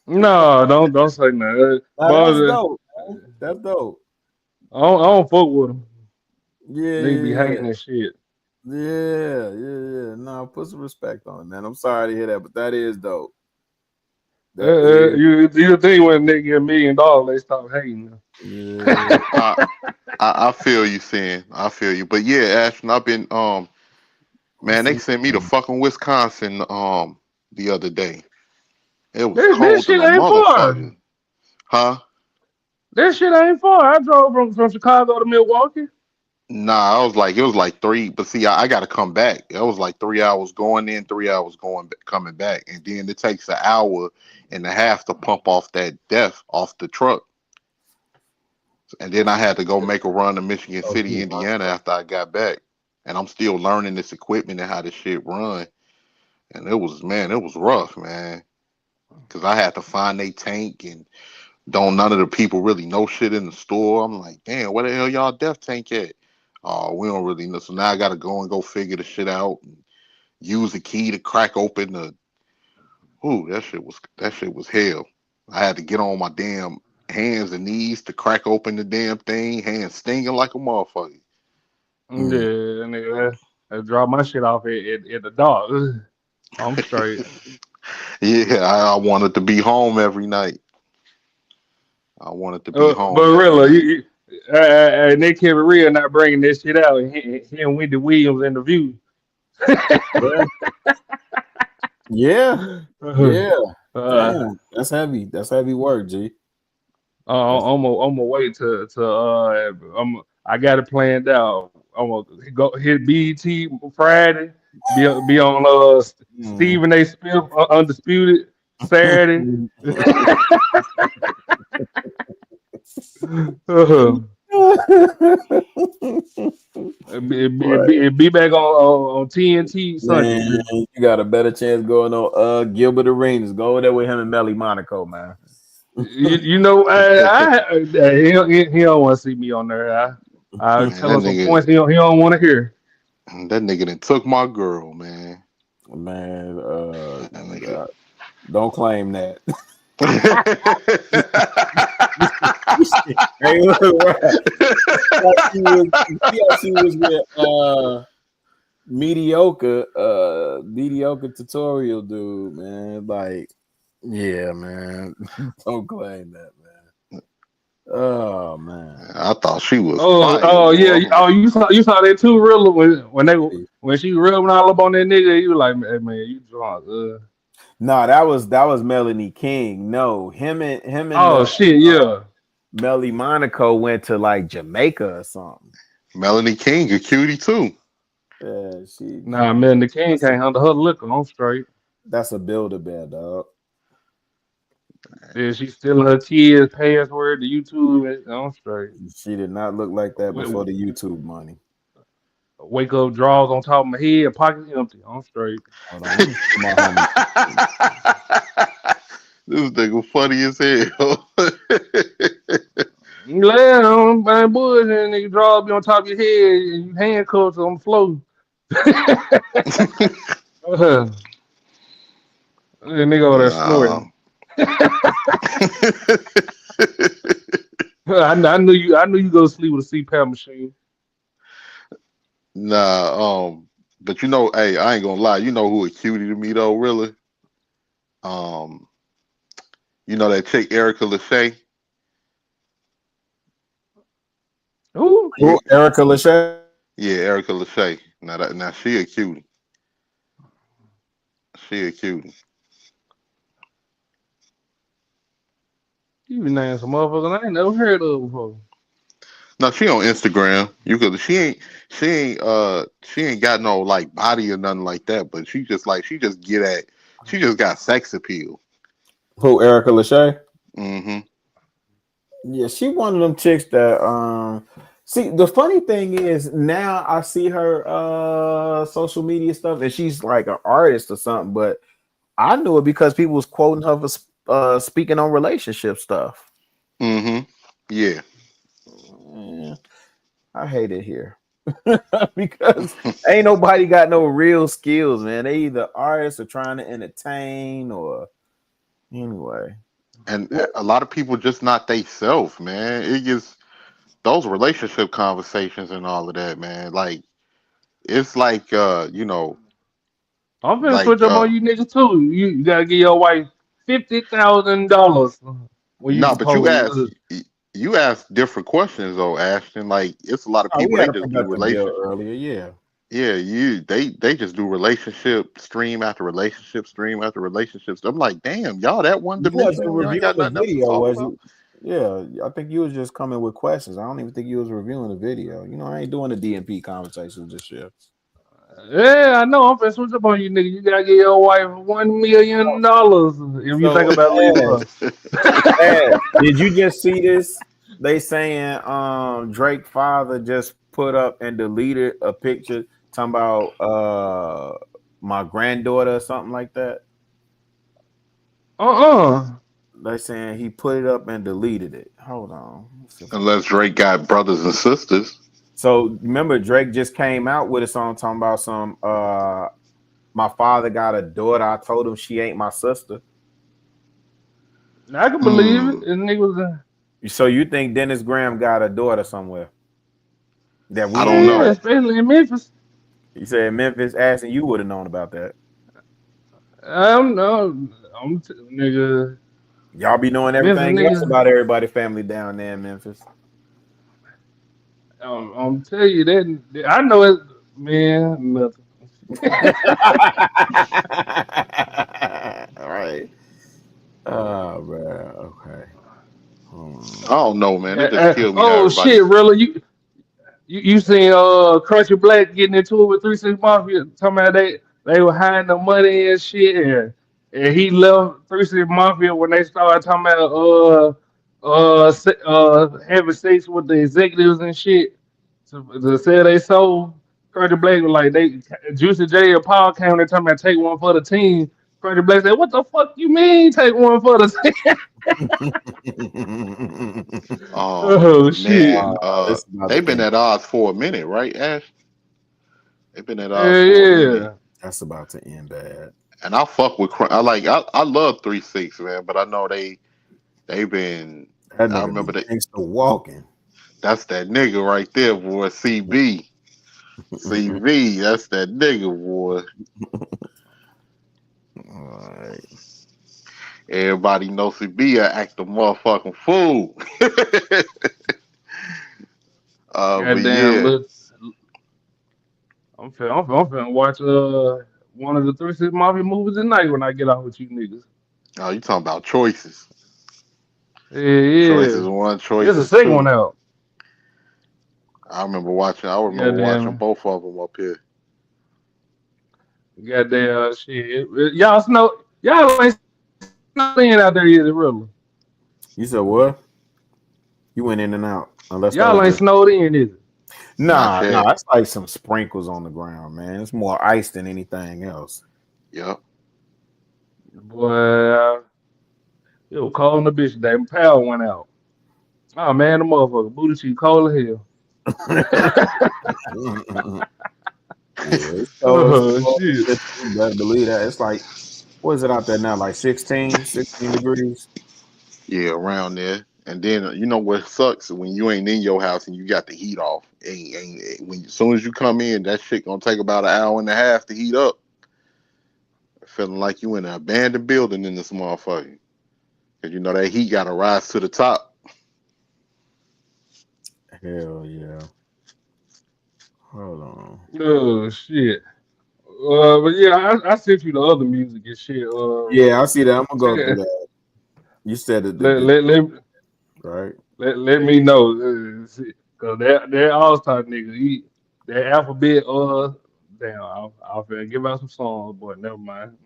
No, don't say that. That's dope. Man. That's dope. I don't fuck with them. Yeah, They be yeah, hating that shit. yeah. No, put some respect on it, man. I'm sorry to hear that, but that is dope. That is. You think when they get $1 million, they stop hating them. Yeah. I feel you, saying. I feel you. But yeah, Ashton, I've been man, they sent me to fucking Wisconsin the other day. It was This cold shit than a ain't far. motherfucker. Huh? This shit ain't far. I drove from Chicago to Milwaukee. Nah, it was like 3. But see, I got to come back. It was like 3 hours going in, 3 hours coming back, and then it takes an hour and a half to pump off that death off the truck. And then I had to go make a run to Michigan City, Indiana after I got back. And I'm still learning this equipment and how this shit run. And it was rough, man. Cause I had to find a tank and none of the people really know shit in the store. I'm like, damn, where the hell y'all death tank at? Oh, we don't really know. So now I gotta go figure the shit out and use the key to crack open the that shit was hell. I had to get on my damn hands and knees to crack open the damn thing, hands stinging like a motherfucker. Yeah, nigga, I drop my shit off at the dock. I'm straight. Yeah, I wanted to be home every night. I wanted to be home. But really, Nick Kevin Real not bringing this shit out. He and Wendy Williams in the View. Yeah. Damn, that's heavy. That's heavy work, G. I'm gonna wait to I got it planned out. I'm gonna go hit BET Friday. Be on Stephen A. Smith Undisputed Saturday. Be back on TNT Sunday. Man, you got a better chance going on Gilbert Arenas. Go over there with him and Melly Monaco, man. You know, he don't want to see me on there. I tell him some points he don't want to hear. That nigga that took my girl, man. Man, don't claim that. Hey, look, she was with mediocre tutorial dude, man. Like, yeah, man. Don't claim that, man. Oh man, I thought she was. You saw that too, real when she rubbing all up on that nigga. You like, hey, man, you drunk? No, that was Melanie King. No, him and Melly Monaco went to like Jamaica or something. Melanie King, a cutie too. Yeah, Melanie King can't handle her liquor. I'm straight. That's a Build-A-Bear, dog. Yeah, she's stealing her kids' password to YouTube. I'm straight. She did not look like that before the YouTube money. Wake up, drawers on top of my head, pockets empty. I'm straight. Hold on, let me see my This nigga funny as hell. You lay on buying bullshit and nigga drawers be on top of your head and you handcuffs on the floor. And nigga over there snorting. I knew you go to sleep with a CPAP machine. Nah, but you know, hey, I ain't gonna lie. You know who a cutie to me though, really? You know that chick Erica Lachey? Who? Erica Lachey? Yeah, Erica Lachey. Now she a cutie. She a cutie. You name some motherfuckers I ain't never heard of before. No, she on Instagram. She ain't got no like body or nothing like that, but she just got sex appeal. Who, Erica Lachey? Mm-hmm. Yeah, she one of them chicks that see, the funny thing is now I see her social media stuff and she's like an artist or something, but I knew it because people was quoting her for speaking on relationship stuff. Mm-hmm. Yeah. I hate it here. because ain't nobody got no real skills, man. They either artists or trying to entertain or anyway. And a lot of people just not they self, man. It gets those relationship conversations and all of that, man. Like it's like you know, I'm finna like switch up on you niggas too. You gotta give your wife $50,000 when you no, but you propose. asked different questions though, Ashton. Like it's a lot of Oh, we people had they a just do productive bill relationship. earlier, yeah. Yeah, they just do relationship stream after relationship stream after relationships. I'm like, damn, y'all that one You wasn't dimensional. Y'all ain't reviewing got the nothing else to video, talk was about. you? Yeah, I think you was just coming with questions. I don't even think you was reviewing the video. You know, I ain't doing the DMP conversations this year. Yeah, I know. I'm finna switch up on you niggas. You gotta give your wife $1 million if you think So, about leaving her. did you just see this? They saying Drake father just put up and deleted a picture talking about my granddaughter or something like that. They saying he put it up and deleted it. Hold on. Unless Drake got brothers and sisters. So remember, Drake just came out with a song talking about some my father got a daughter. I told him she ain't my sister. I can believe it. And niggas, So you think Dennis Graham got a daughter somewhere that we I don't know. especially in Memphis. You said Memphis, Ashton, you would have known about that. I don't know. Nigga. Y'all be knowing Memphis everything else niggas. about everybody family down there in Memphis. I'm telling you that I know it, man. Nothing. All right. Oh man. Okay. I don't know, man. It just killed me how Oh everybody. shit, really? You seen Country Black getting into it with 3 6 Mafia? Talking about they were hiding the money and shit, and he left 3 6 Mafia when they started talking about having sex with the executives and shit to sell they soul. Country Black was like Juicy J and Paul came there talking about take one for the team. Country Black said, "What the fuck you mean take one for the team?" Oh shit! They've been at odds for a minute, right, Ash? They've been at odds Yeah, for a yeah. minute. That's about to end bad. And I fuck with I love 3 6, man, but I know they've been. That I nigga remember be that. gangsta walking. That's that nigga right there, boy. CB. CB, that's that nigga, boy. All right. Everybody knows CB act a motherfucking fool. But Goddamn, yeah. look, I'm finna watch one of the 3 6 Mafia movies tonight when I get out with you niggas. Oh, you talking about choices? Yeah. Choices 1, There's choices a second 2. one out. I remember watching Goddamn, both of them up here. goddamn shit. Y'all ain't snowing out there either, really. You said what? You went in and out. Unless that Y'all was ain't just snowed in either. nah. yet. That's like some sprinkles on the ground, man. It's more ice than anything else. Yep. Boy, it was cold in the bitch today. My power went out. Oh man, the motherfucker booty cheek cold as hell. It's Oh cold. shit. You better believe that. It's like, what is it out there now? Like 16 degrees. Yeah, around there. And then you know what sucks when you ain't in your house and you got the heat off. When as soon as you come in, that shit gonna take about an hour and a half to heat up. Feeling like you in an abandoned building in this motherfucker. Cause you know that heat gotta rise to the top. Hell yeah. Hold on. Oh shit. But yeah, I sent you the other music and shit. Yeah, I see that. I'm gonna go check through it. that. You said that right? Let me know, cause that All Star nigga, that alphabet. Damn, I'll finna give out some songs, but never mind.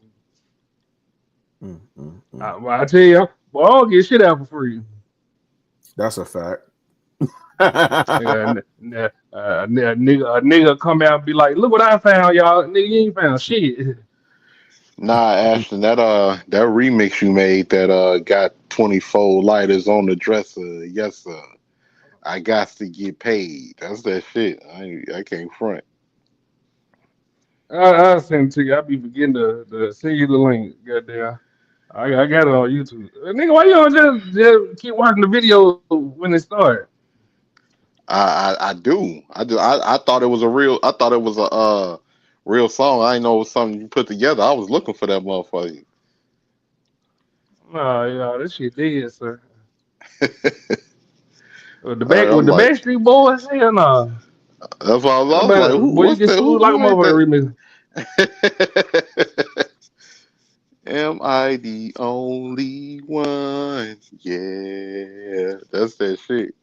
I tell you, boy, I don't get shit out for free. That's a fact. Nigga, a nigga come out and be like, "Look what I found, y'all." Nigga, you ain't found shit. Nah, Ashton, that remix you made that got 24 lighters on the dresser. Yes, sir. I got to get paid. That's that shit. I can't front. I'll send it to you. I'll be forgetting to send you the link. Goddamn. I got it on YouTube. Nigga, why you don't just keep watching the video when it start? I do. I thought it was a real. I thought it was a real song. I didn't know it was something you put together. I was looking for that motherfucker. Nah, yeah, this shit dead, sir. With the I'm like, Backstreet Boys, hell no. that's why I was like, who? Boy, you What's get that? sued like a Who ain't motherfucker that? remix. Am I the only one? Yeah, that's that shit.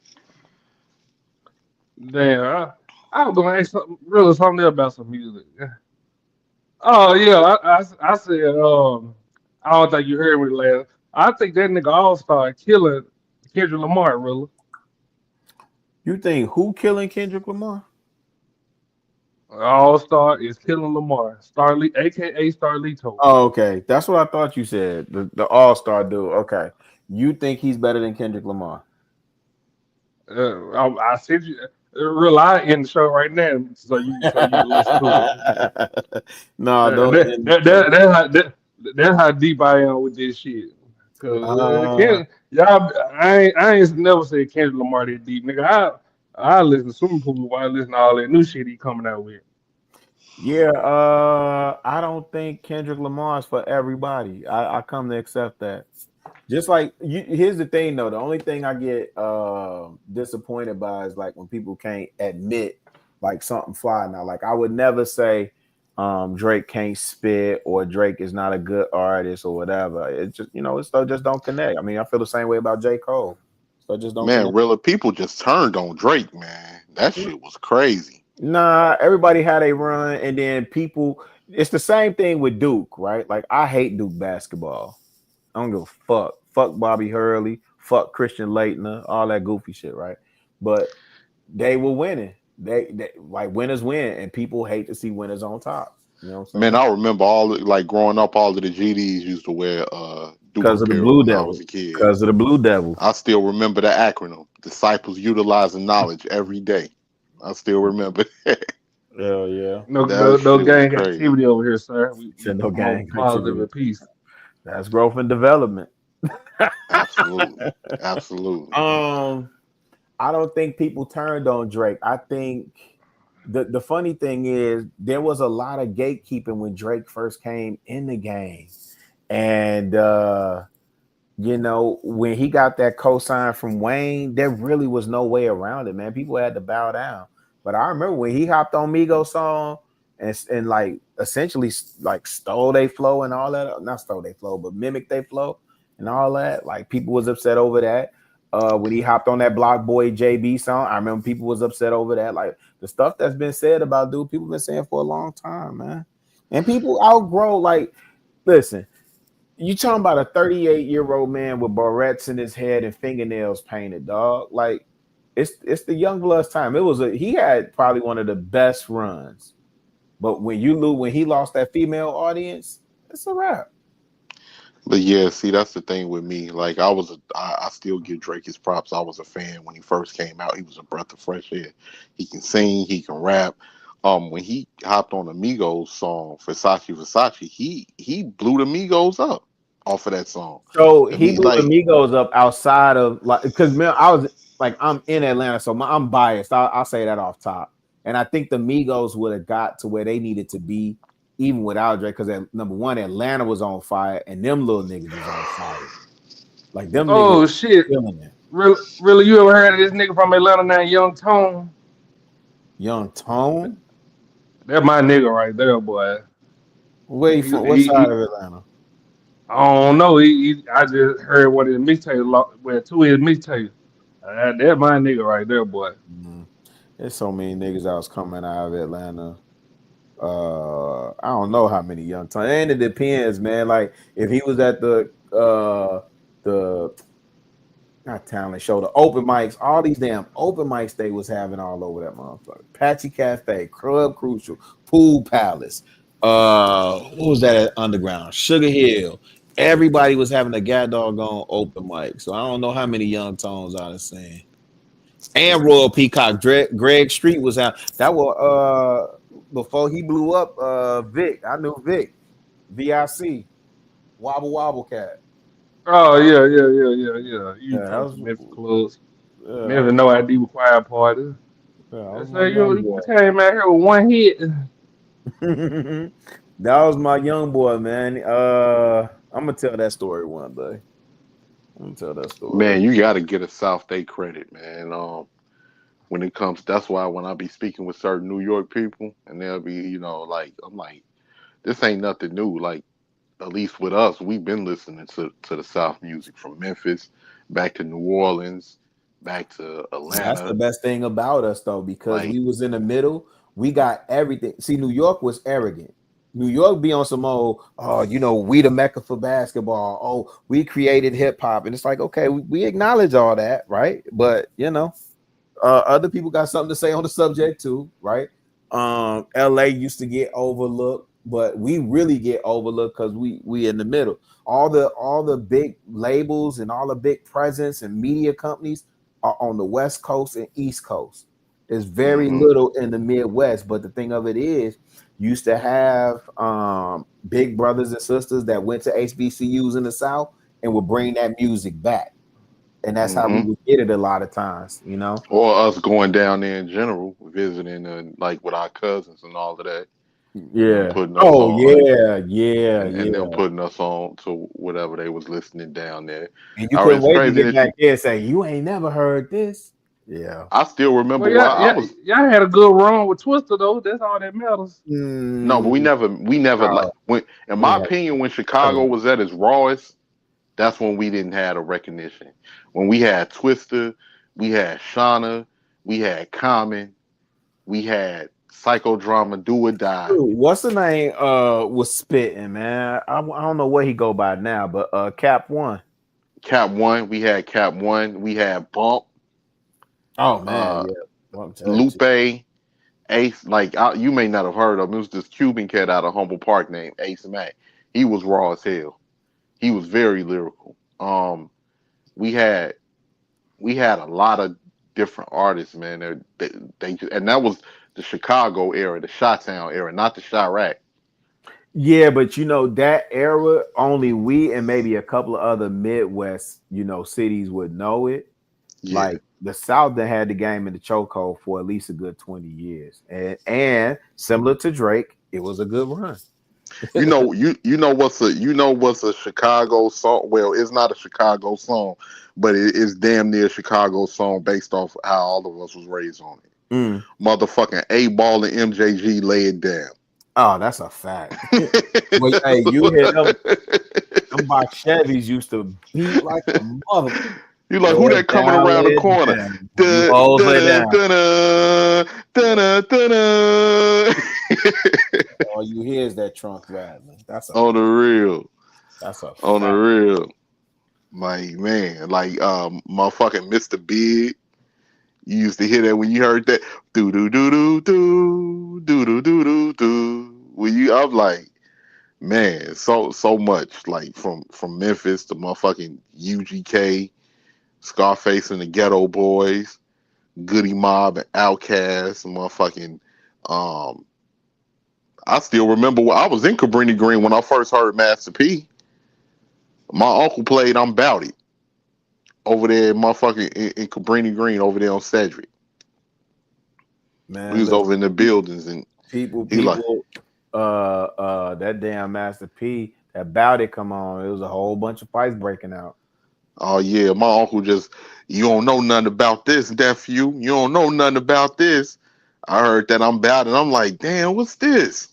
Damn, I was gonna ask something else about some music. Oh yeah, I said I don't think you heard me last. I think that nigga All Star killing Kendrick Lamar, really. You think who killing Kendrick Lamar? All Star is killing Lamar. Starly, aka Starlito. Oh, okay. That's what I thought you said. The All-Star dude. Okay. You think he's better than Kendrick Lamar? I sent you rely in the show right now, so you can listen to it. No, That's how deep I am with this shit. Cause y'all, I ain't never said Kendrick Lamar that deep, nigga. I listen to Swimming Pool while I listen to all that new shit he coming out with. yeah, I don't think Kendrick Lamar is for everybody. I come to accept that. Just like here's the thing though. The only thing I get disappointed by is like when people can't admit like something fly now. Like I would never say Drake can't spit or Drake is not a good artist or whatever. It just it still just don't connect. I mean, I feel the same way about J. Cole. So just don't Man, connect. really, people just turned on Drake, man. That shit was crazy. Nah, everybody had a run, and then people. It's the same thing with Duke, right? Like I hate Duke basketball. I don't give a fuck. Fuck Bobby Hurley. Fuck Christian Laettner. All that goofy shit, right? But they were winning. They like winners win, and people hate to see winners on top. You know what I'm saying? Man, I remember like growing up, all of the GDs used to wear Duke Because of the apparel Blue when I Devil. was a kid. Because of the Blue Devil. I still remember the acronym. Disciples utilizing knowledge every day. I still remember that. Hell yeah. No That shit was gang crazy. activity over here, sir. We No gang positive activity. and peace. That's growth and development. Absolutely. Absolutely. I don't think people turned on Drake. I think the funny thing is there was a lot of gatekeeping when Drake first came in the game. And when he got that cosign from Wayne, there really was no way around it, man. People had to bow down. But I remember when he hopped on Migos song and like essentially like stole their flow and all that, not stole their flow, but mimicked their flow and all that. Like people was upset over that. When he hopped on that Block Boy JB song, I remember people was upset over that. Like the stuff that's been said about dude, people been saying for a long time, man. And people outgrow. Like, listen, you talking about a 38-year-old man with barrettes in his head and fingernails painted, dog. Like, it's the young blood's time. He had probably one of the best runs, but when he lost that female audience, it's a wrap. But yeah, see, that's the thing with me. Like I still give Drake his props. I was a fan when he first came out. He was a breath of fresh air. He can sing, he can rap. When he hopped on the Migos song, Versace, he blew the Migos up off of that song. So he blew the Migos up outside of like, because man, I was like, I'm in Atlanta, so I'm biased. I'll say that off top. And I think the Migos would have got to where they needed to be even without Drake, because number one, Atlanta was on fire, and them little niggas was on fire. Like them. Oh niggas shit! Really, you ever heard of this nigga from Atlanta named Young Tone? Young Tone? That's my nigga right there, boy. Where you from? What side of Atlanta? I don't know. I just heard what his mixtape, well, two of his mixtapes. That's my nigga right there, boy. Mm-hmm. There's so many niggas that was coming out of Atlanta. I don't know how many Young Tone, and it depends, man. Like if he was at the not talent show, the open mics, all these damn open mics they was having all over that motherfucker. Patchy Cafe, Club Crucial, Pool Palace. What was that at Underground? Sugar Hill. Everybody was having a god doggone open mic. So I don't know how many Young Tones I was saying. And Royal Peacock. Greg Street was out. That was before he blew up. Vic, I knew Vic. VIC, Wobble Wobble Cat. Oh yeah. You Yeah, that come was to Memphis clubs. Memphis No ID required party. that They was my say young you boy. came out here with one hit. That was my young boy, man. I'm gonna tell that story one day. I'm gonna tell that story. Man, you got to get a South Day credit, man. When it comes, that's why when I be speaking with certain New York people, and they'll be, like, I'm like, this ain't nothing new. Like, at least with us, we've been listening to the South music from Memphis back to New Orleans, back to That's the Atlanta. best thing about us, though, because Like, we was in the middle. We got everything. See, New York was arrogant. New York be on some old, we the Mecca for basketball. Oh, we created hip hop, and it's like, okay, we acknowledge all that, right? But other people got something to say on the subject too, right? LA used to get overlooked, but we really get overlooked because we in the middle. All the big labels and all the big presence and media companies are on the West Coast and East Coast. There's very little in the Midwest, but the thing of it is, you used to have big brothers and sisters that went to HBCUs in the South and would bring that music back. And that's how we would get it a lot of times, or us going down there in general, visiting and like with our cousins and all of that. Yeah. Putting us Oh, on, and them putting us on to whatever they was listening down there. And you couldn't wait to get back there and say, you ain't never heard this. Yeah. I still remember Well, y'all had a good run with Twister though. That's all that matters. No, but we never like when, in my opinion, when Chicago was at its rawest, that's when we didn't have a recognition. When we had Twister, we had Shauna, we had Common, we had Psychodrama, Do or Die. Dude, what's the name? Was spitting, man. I don't know what he go by now, but Cap One. We had Cap One. We had Bump. Oh man, Lupe, Ace. Like you may not have heard of him. It was this Cuban cat out of Humble Park named Ace Mack. He was raw as hell. He was very lyrical. We had a lot of different artists, man. They and that was the Chicago era, the Chi-Town era, not the Chirac. Yeah, but that era, only we and maybe a couple of other Midwest, cities would know it. Yeah. Like the South that had the game in the chokehold for at least a good 20 years. And similar to Drake, it was a good run. You know what's a Chicago song? Well, it's not a Chicago song, but it is damn near a Chicago song based off how all of us was raised on it. Motherfucking 8Ball and MJG, Lay It Down. Oh, that's a fact. Well, hey, you hear them by Chevys used to beat like a mother. You like who that coming around the corner? All you hear is that trunk rattling. That's on the real. That's a on the real. Like man, like motherfucking Mr. Big. You used to hear that when you heard that do do do do do do do do do do. I'm like, man, so much like from Memphis to motherfucking UGK, Scarface and the Ghetto Boys, Goody Mob and Outkast, motherfucking I still remember when I was in Cabrini Green when I first heard Master P. My uncle played I'm Bout It over there motherfucking in Cabrini Green over there on Cedric. Man, we was over in the buildings and people that damn Master P, that Bout It come on. It was a whole bunch of fights breaking out. Oh yeah, my uncle just, you don't know nothing about this, nephew. You don't know nothing about this. I heard that I'm Bout It. I'm like, damn, what's this?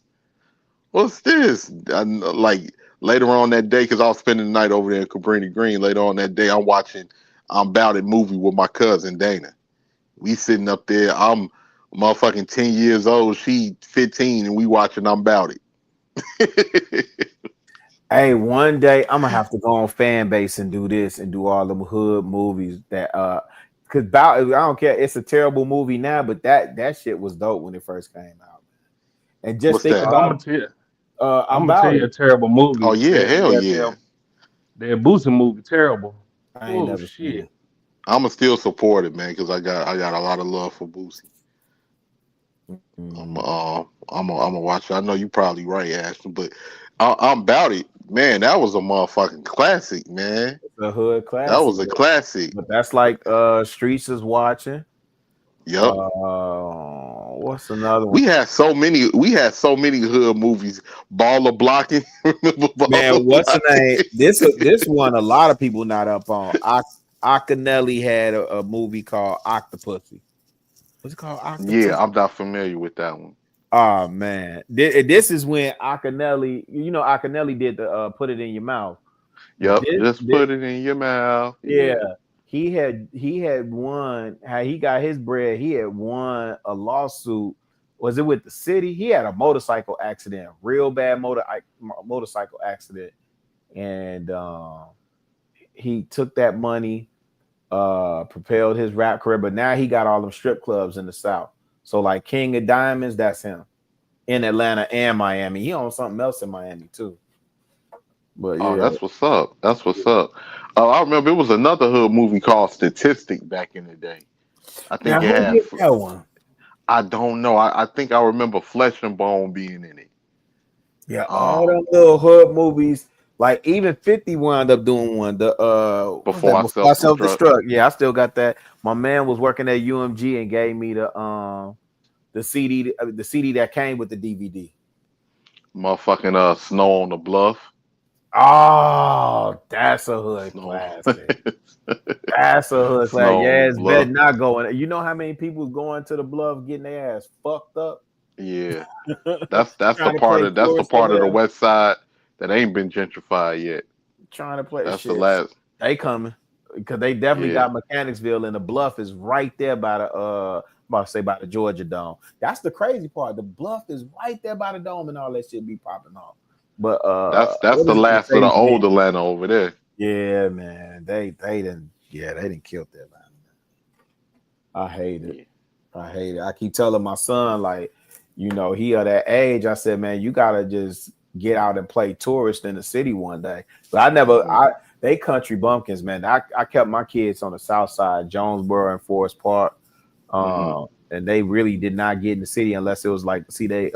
What's this? And like later on that day, because I was spending the night over there in Cabrini Green. Later on that day, I'm watching I'm Bout It movie with my cousin Dana. We sitting up there. I'm motherfucking 10 years old. She 15, and we watching I'm Bout It. Hey, one day I'm gonna have to go on fan base and do this and do all them hood movies that because I don't care. It's a terrible movie now, but that shit was dope when it first came out. And just think about I'm gonna tell you a terrible movie. Oh yeah, hell yeah. That Boosie movie, terrible. I ain't never seen it. I'ma still support it, man, because I got a lot of love for Boosie. I'm a watch it. I know you probably right, Ashton, but I'm about it, man. That was a motherfucking classic, man. The hood That classic. was a classic. But that's like Streets is Watching. Yep. What's another one? We had so many hood movies. Baller Blocking. Remember Baller Man, what's the Blocking? name? This one a lot of people not up on. Akinelli had a movie called Octopussy. What's it called? Octopussy? Yeah, I'm not familiar with that one. Oh man, this is when Akinelli, Akinelli did the Put It in Your Mouth. Yep, just put it in your mouth. Yeah. He had won. How he got his bread? He had won a lawsuit. Was it with the city? He had a motorcycle accident, real bad motorcycle accident, and he took that money, propelled his rap career. But now he got all them strip clubs in the South. So like King of Diamonds, that's him in Atlanta and Miami. He owns something else in Miami too. But Oh, that's what's up. That's what's up. I remember it was another hood movie called Statistic back in the day. I think now, it who had did that one? I don't know. I think I remember Flesh and Bone being in it. Yeah, all them little hood movies. Like even 50 wound up doing one. Before I self-destruct. Yeah, I still got that. My man was working at UMG and gave me the CD that came with the DVD. Motherfucking Snow on the Bluff. Oh, that's a hood classic. That's a hood classic. Yeah, it's better not going. You know how many people going to the Bluff getting their ass fucked up? Yeah, that's the part of the West Side that ain't been gentrified yet. Trying to play. That's shit. the last. They coming because they definitely got Mechanicsville, and the Bluff is right there by the by the Georgia Dome. That's the crazy part. The Bluff is right there by the Dome, and all that shit be popping off. But that's the last of the old Atlanta over there. Yeah, man. They didn't kill that Atlanta. I hate it. I keep telling my son, like, he of that age. I said, man, you gotta just get out and play tourist in the city one day. But they country bumpkins, man. I kept my kids on the south side, Jonesboro and Forest Park. And they really did not get in the city unless it was like see they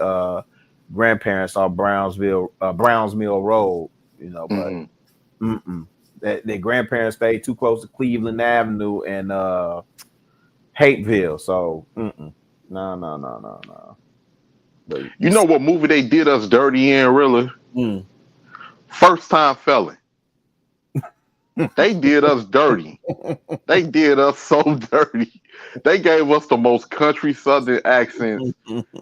grandparents on Browns Mill Road, but their grandparents stayed too close to Cleveland Avenue and Hateville. So no. But you know what movie they did us dirty in, really? First Time Felon. They did us dirty. They did us so dirty. They gave us the most country southern accents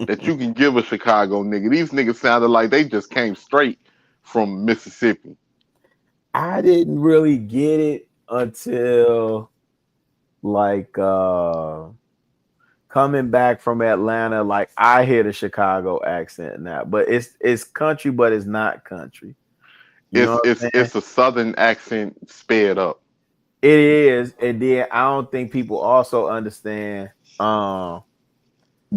that you can give a Chicago nigga. These niggas sounded like they just came straight from Mississippi. I didn't really get it until like coming back from Atlanta. Like I hear the Chicago accent now, but it's country, but it's not country. It's a southern accent sped up. It is, and then I don't think people also understand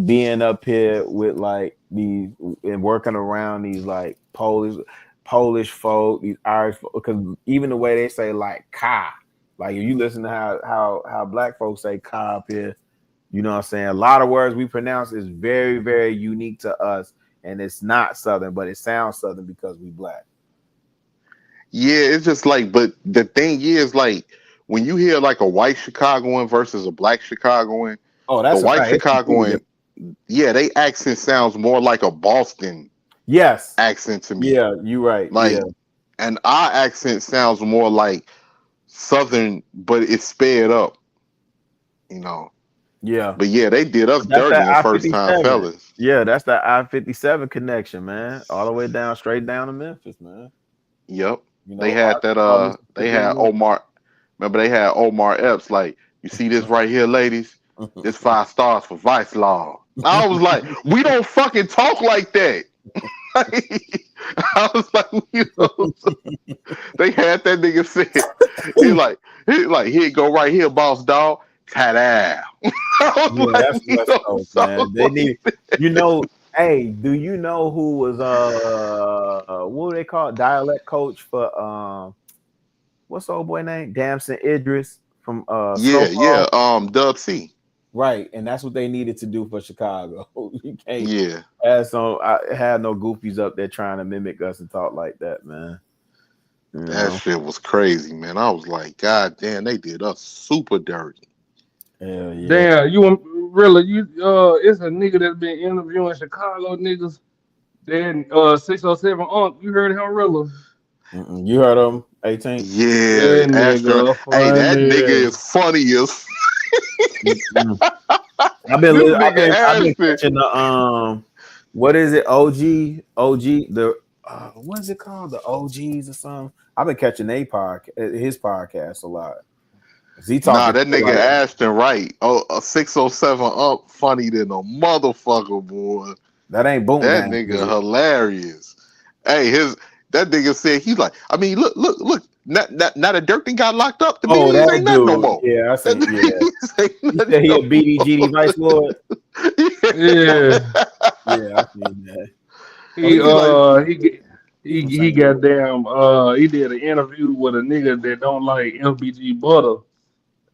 being up here with like these and working around these like Polish folk, these Irish folk, because even the way they say like "ka," like if you listen to how black folks say "ka" up here, you know what I'm saying? A lot of words we pronounce is very, very unique to us, and it's not Southern, but it sounds Southern because we black. Yeah, it's just like, but the thing is, like, when you hear like a white Chicagoan versus a black Chicagoan, that's the white Chicagoan, they accent sounds more like a Boston accent to me. Yeah, you're right. Like, and our accent sounds more like Southern, but it's sped up, Yeah. But yeah, they did us dirty in First Time Fellas. Yeah, that's the I-57 connection, man. All the way down, straight down to Memphis, man. Yep. They had that they had Omar. Remember they had Omar Epps, like, you see this right here, ladies? This 5 stars for Vice Law. I was like, we don't fucking talk like that. I was like, they had that nigga say, he'd go right here, boss dog. Ta-da. That's West Coast, man. They need, hey, do you know who was what do they call it? Dialect coach for what's the old boy name? Damson Idris from Yeah, Snowfall. yeah. Dub C. Right, and that's what they needed to do for Chicago. You can't Yeah. have no goofies up there trying to mimic us and talk like that, man. You That know? shit was crazy, man. I was like, God damn, they did us super dirty. Hell yeah. Damn, you really it's a nigga that's been interviewing Chicago niggas. Then 607 Unc, you heard him really? You heard him, 18? Yeah, That Ashton. nigga Hey, that nigga funny. is funny as I've this been nigga Ashton. catching the what is it? OG the what is it called? The OGs or something? I've been catching his podcast a lot. He Nah, talking that nigga like Ashton right. Oh, a 607 up funny than a motherfucker, boy. that ain't boom That gang nigga shit. hilarious. Hey, that nigga said he's like, I mean, look. Now that Dirk thing got locked up, the Oh, BDs that ain't nothing no dude. more. Yeah, I That seen. Yeah, BDs ain't he nothing said he no a BDGD Vice Lord. Yeah. Yeah, I seen that. He like, he goddamn he did an interview with a nigga that don't like LBG butter.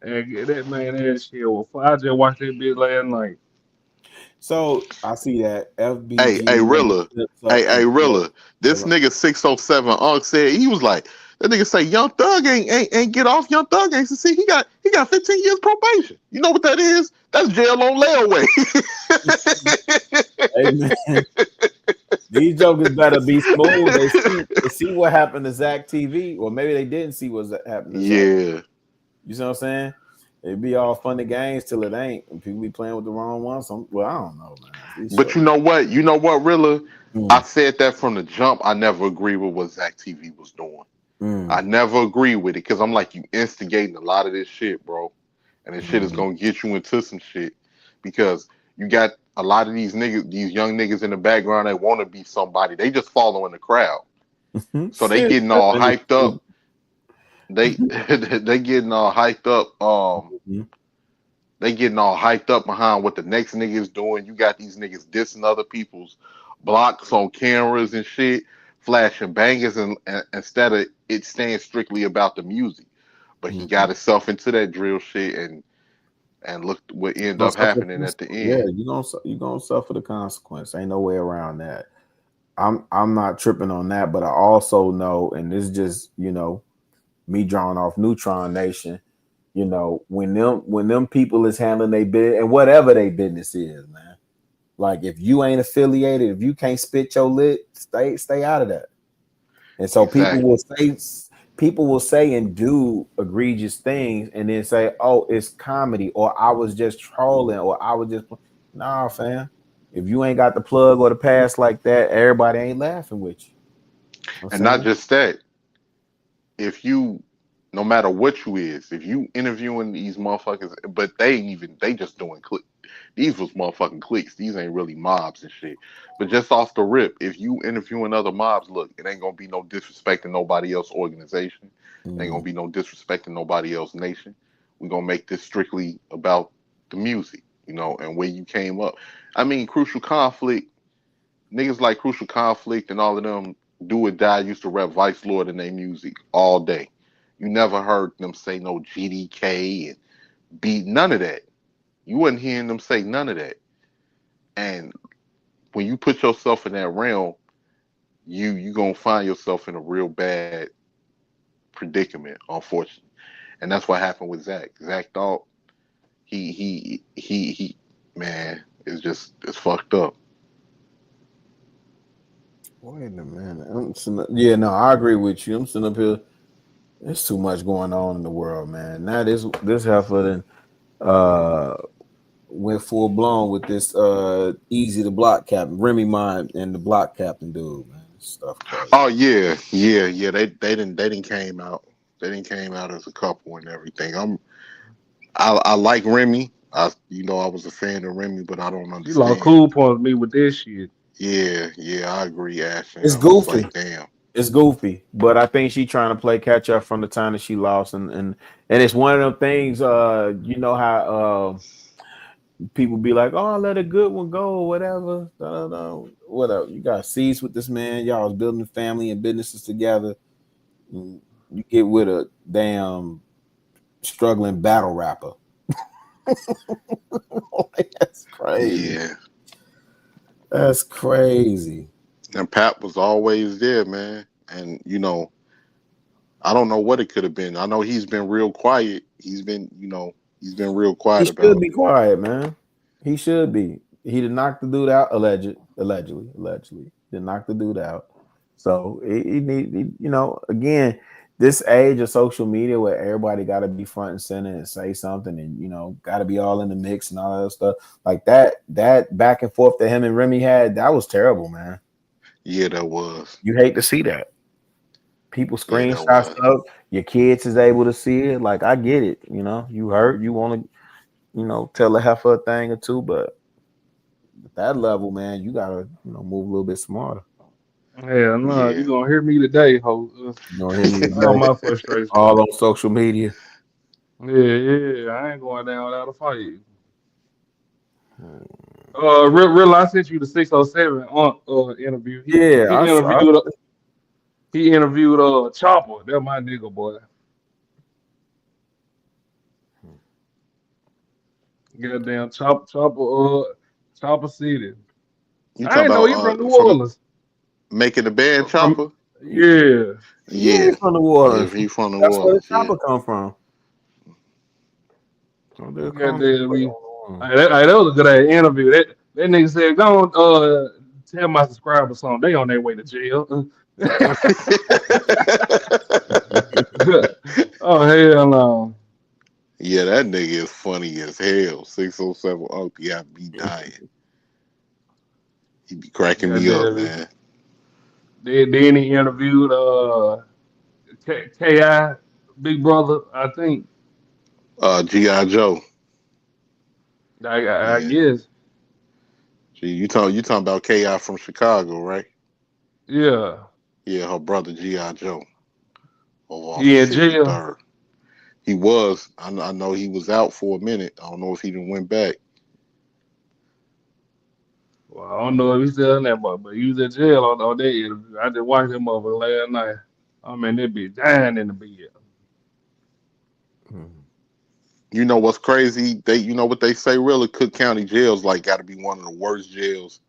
And that man, that shit was fun. I just watched that bitch last night. So I see that Hey, FBG Rilla. slips up Hey, and Rilla. This nigga 607 Unc said he was like, that nigga say Young Thug ain't get off. Young Thug ain't see he got 15 years probation. You know what that is? That's jail on layaway. Hey man, these jokers better be smooth. They see what happened to Zach TV, or maybe they didn't see what happened to Zach. Yeah. You see what I'm saying? It'd be all fun and games till it ain't, and people be playing with the wrong ones. Well, I don't know, man. But you know what? You know what, Rilla? I said that from the jump. I never agreed with what Zach TV was doing. I never agree with it because I'm like, you instigating a lot of this shit, bro. And this shit is gonna get you into some shit because you got a lot of these niggas, these young niggas in the background that want to be somebody. They just following the crowd, so they getting all hyped up. They getting all hyped up. They getting all hyped up behind what the next nigga is doing. You got these niggas dissing other people's blocks on cameras and shit, flashing bangers, and instead of it staying strictly about the music. But he got himself into that drill shit, and look what ended up happening at the end. Yeah, you gonna suffer the consequence. Ain't no way around that. I'm not tripping on that, but I also know, and this is just me drawing off Neutron Nation. When them people is handling their business and whatever their business is, man. Like if you ain't affiliated, if you can't spit your lit, stay out of that. And so people will say and do egregious things and then say, "Oh, it's comedy," or "I was just trolling," or "I was just." Nah, fam. If you ain't got the plug or the pass like that, everybody ain't laughing with you. And not just that. If you, no matter what you is, if you interviewing these motherfuckers, but they just doing click. These was motherfucking cliques. These ain't really mobs and shit. But just off the rip, if you interviewing other mobs, look, it ain't gonna be no disrespecting nobody else organization. It ain't gonna be no disrespecting nobody else nation. We gonna make this strictly about the music, and where you came up. I mean, Crucial Conflict, niggas like Crucial Conflict and all of them do or die used to rap Vice Lord in their music all day. You never heard them say no GDK and beat none of that. You wasn't hearing them say none of that. And when you put yourself in that realm, you gonna find yourself in a real bad predicament, unfortunately. And that's what happened with Zach. Zach thought he man, it's fucked up. Wait a minute. Yeah, no, I agree with you. I'm sitting up here. There's too much going on in the world, man. Now this heifer went full blown with this Easy the Block Captain, Remy Ma and the Block Captain dude, man. Stuff crazy. Oh yeah. They didn't came out. They didn't came out as a couple and everything. I like Remy. I was a fan of Remy, but I don't understand. You lost cool points me with this shit. Yeah, I agree, Ashton. It's goofy. Like, damn. It's goofy, but I think she's trying to play catch up from the time that she lost, and it's one of them things. You know how people be like, "Oh, let a good one go," or whatever. Whatever. You got seeds with this man. Y'all was building family and businesses together. You get with a damn struggling battle rapper. That's crazy. Yeah. That's crazy. And Pat was always there, man. And you know, I don't know what it could have been. I know he's been real quiet. He's been real He quiet about should it. be quiet, man. He should be. He did knock the dude out allegedly. Did knock the dude out. So he need, you know, again, this age of social media where everybody got to be front and center and say something, and you know, got to be all in the mix and all that stuff like that. That back and forth that him and Remy had, that was terrible, man. Yeah, that was. You hate to see that. People Yeah, that screenshot was. stuff. Your kids is able to see it. Like, I get it. You know, you hurt. You want to, you know, tell a heifer a thing or two, but at that level, man, you gotta, you know, move a little bit smarter. Hell no, Yeah. you gonna hear me today, ho. You know, hear me All today. my frustration. All on social media. Yeah, I ain't going down without a fight. Real, I sent you the 607 interview. Yeah, He interviewed Chopper. That's my nigga, boy. Goddamn Chopper City. You I talking didn't know he about from New from Orleans. making the band Chopper? Yeah. Yeah, Yeah. from New Yeah, Orleans. he from New That's where the Orleans. Yeah. chopper come from. So they'll come Goddamn me. from. That was a good ass interview. That nigga said, go on, tell my subscribers something. They on their way to jail. Oh, hell no. Yeah, that nigga is funny as hell. 607 Uncle, yeah, be dying. He be cracking me up, Goddamn me. man. Then he interviewed K.I. Big Brother, I think. G.I. Joe. I Yeah. guess. Gee, you talking about K.I. from Chicago, right? Yeah. Yeah, her brother G.I. Joe. Off He in jail. 63rd. He was. I know he was out for a minute. I don't know if he done went back. Well, I don't know if he's still in that mother, but he was in jail on that interview. I just watched him over last night. I mean, they be dying in the bed. You know what's crazy? You know what they say? Really, Cook County jails like got to be one of the worst jails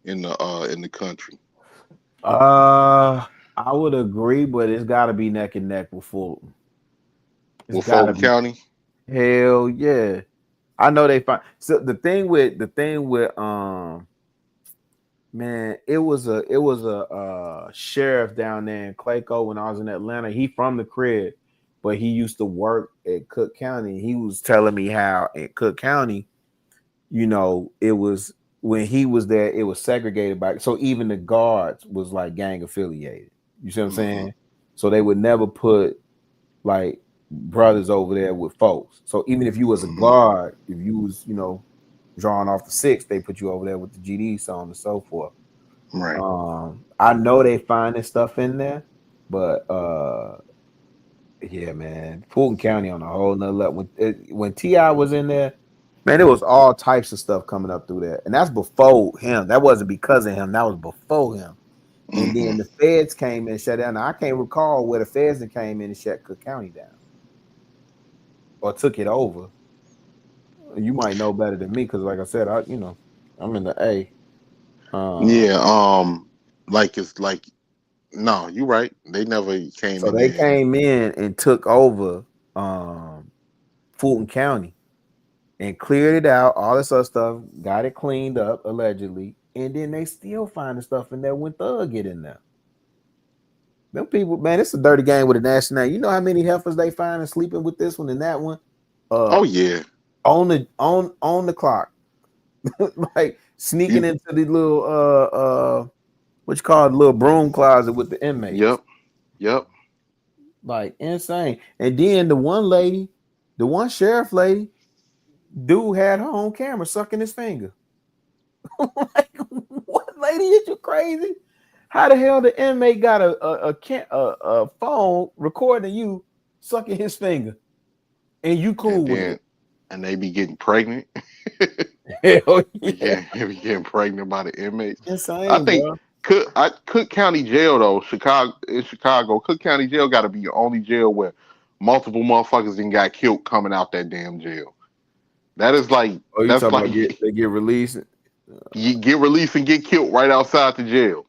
in the country. I would agree, but it's got to be neck and neck with Fulton. With Fulton County? Hell yeah! I know they find. So the thing with man, it was a sheriff down there in Clayco when I was in Atlanta. He from the crib, but he used to work at Cook County. He was telling me how at Cook County, you know, it was when he was there, it was segregated by. So even the guards was like gang affiliated. You see what I'm saying? So they would never put like brothers over there with folks. So even if you was a guard, if you was, you know, drawing off the 6, they put you over there with the GD, so on and so forth. Right. I know they finding stuff in there, but yeah, man, Fulton County on a whole nother level. When T.I. was in there, man, it was all types of stuff coming up through there, and that's before him. That wasn't because of him. That was before him. And then the feds came in and shut down. Now, I can't recall where the feds that came in and shut Cook County down or took it over. You might know better than me because, like I said, I'm in the A. Like it's like, no, you're right. They never came. So in they there. came in and took over Fulton County and cleared it out, all this other stuff, got it cleaned up allegedly, and then they still finding stuff in there when Thug get in there. Them people, man, it's a dirty game with a national. You know how many heifers they find and sleeping with this one and that one? Oh yeah, on the clock, like sneaking into the little what you call it, little broom closet with the inmates. Yep. Like insane. And then the one sheriff lady, dude had her own camera sucking his finger. Like, what, lady? Is you crazy? How the hell the inmate got a phone recording you sucking his finger, and you cool with it? And they be getting pregnant. Hell yeah, they be getting pregnant by the inmates. Insane, I think bro. Cook County Jail though, Chicago, Cook County Jail got to be the only jail where multiple motherfuckers done got killed coming out that damn jail. That is like Oh, you that's talking like about they get released? you get released and get killed right outside the jail.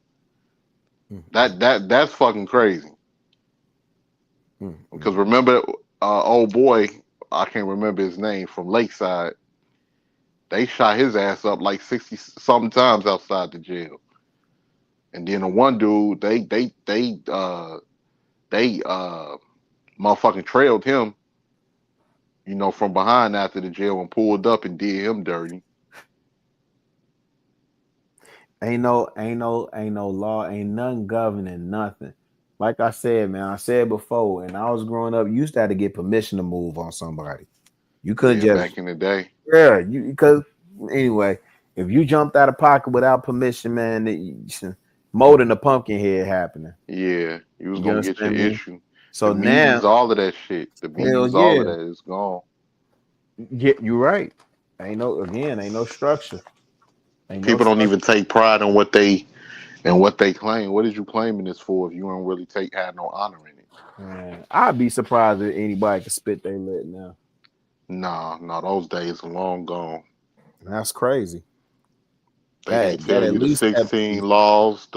That's fucking crazy. Because remember, old boy, I can't remember his name from Lakeside. They shot his ass up like 60 something times outside the jail. And then the one dude, they motherfucking trailed him, you know, from behind after the jail and pulled up and did him dirty. Ain't no law, ain't nothing governing nothing. Like I said, man, I said before, and I was growing up, you used to have to get permission to move on somebody. You couldn't Yeah, just back in the day. Yeah, because anyway, if you jumped out of pocket without permission, man, more than a pumpkin head happening. Yeah, you was You gonna get your understand me? issue. So The now, meetings, all of that shit. The hell meetings, all yeah, of that is gone. yeah, you're right. Ain't no structure. Ain't no People don't structure. even take pride in what they claim. What is you claiming this for if you don't really have no honor in it? Man, I'd be surprised if anybody could spit their lip now. Nah, those days are long gone. That's crazy. They can't That tell at you the least have 16 laws,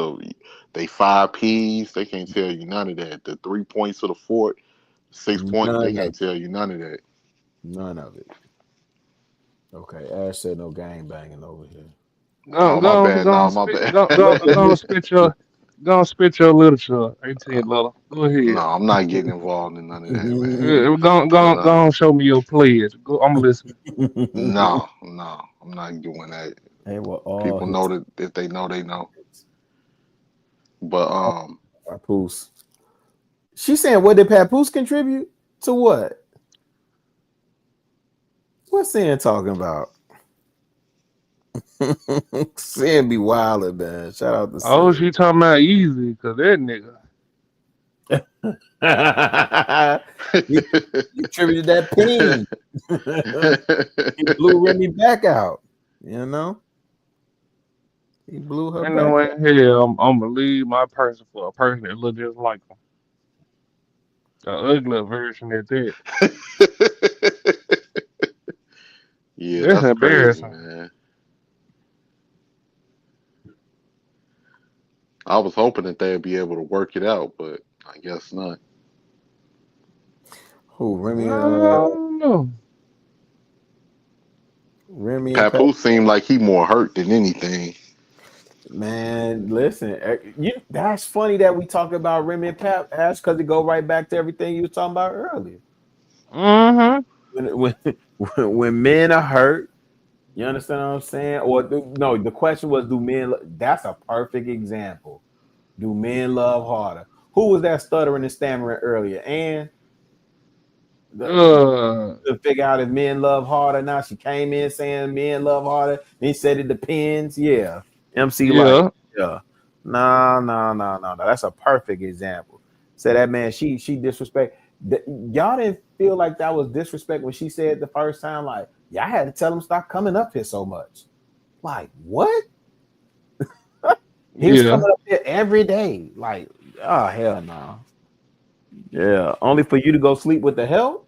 they 5 Ps. They can't tell you none of that. The 3 points of the fort, 6 points. They can't tell you none of that. None of it. Okay, Ash said no gang banging over here. Oh, my bad. No, my bad. Go spit your literature, 18 Little. Go ahead. No, I'm not getting involved in none of that, man. Go show me your pledge. I'm listening. No, I'm not doing that. They were all People know that if they know, they know. But Papoose. She's saying, what did Papoose contribute to what? What's Sin talking about? Sin be wildin', man. Shout out to Oh, Sin. she talking about easy because that nigga. he contributed that ping. He blew Remy back out. You know? He blew her Ain't back no way out. in hell I'm gonna leave my person for a person that look just like him. The ugly version at that. Yeah, That's that's crazy, embarrassing. man. I was hoping that they'd be able to work it out, but I guess not. Who, Remy? No. Remy and Papoose seemed like he more hurt than anything. Man, listen, that's funny that we talk about Remy and Pap, Ash, because it go right back to everything you were talking about earlier. When men are hurt, you understand what I'm saying? Or no, the question was, do men? That's a perfect example. Do men love harder? Who was that stuttering and stammering earlier? And to figure out if men love harder. Now she came in saying men love harder. Then he said it depends. Yeah, MC Light. Yeah. No. That's a perfect example. Say that man, she disrespect. Y'all didn't feel like that was disrespect when she said the first time, like, yeah, I had to tell him stop coming up here so much. Like, what? He was coming up here every day. Like, oh hell no. Yeah, only for you to go sleep with the help?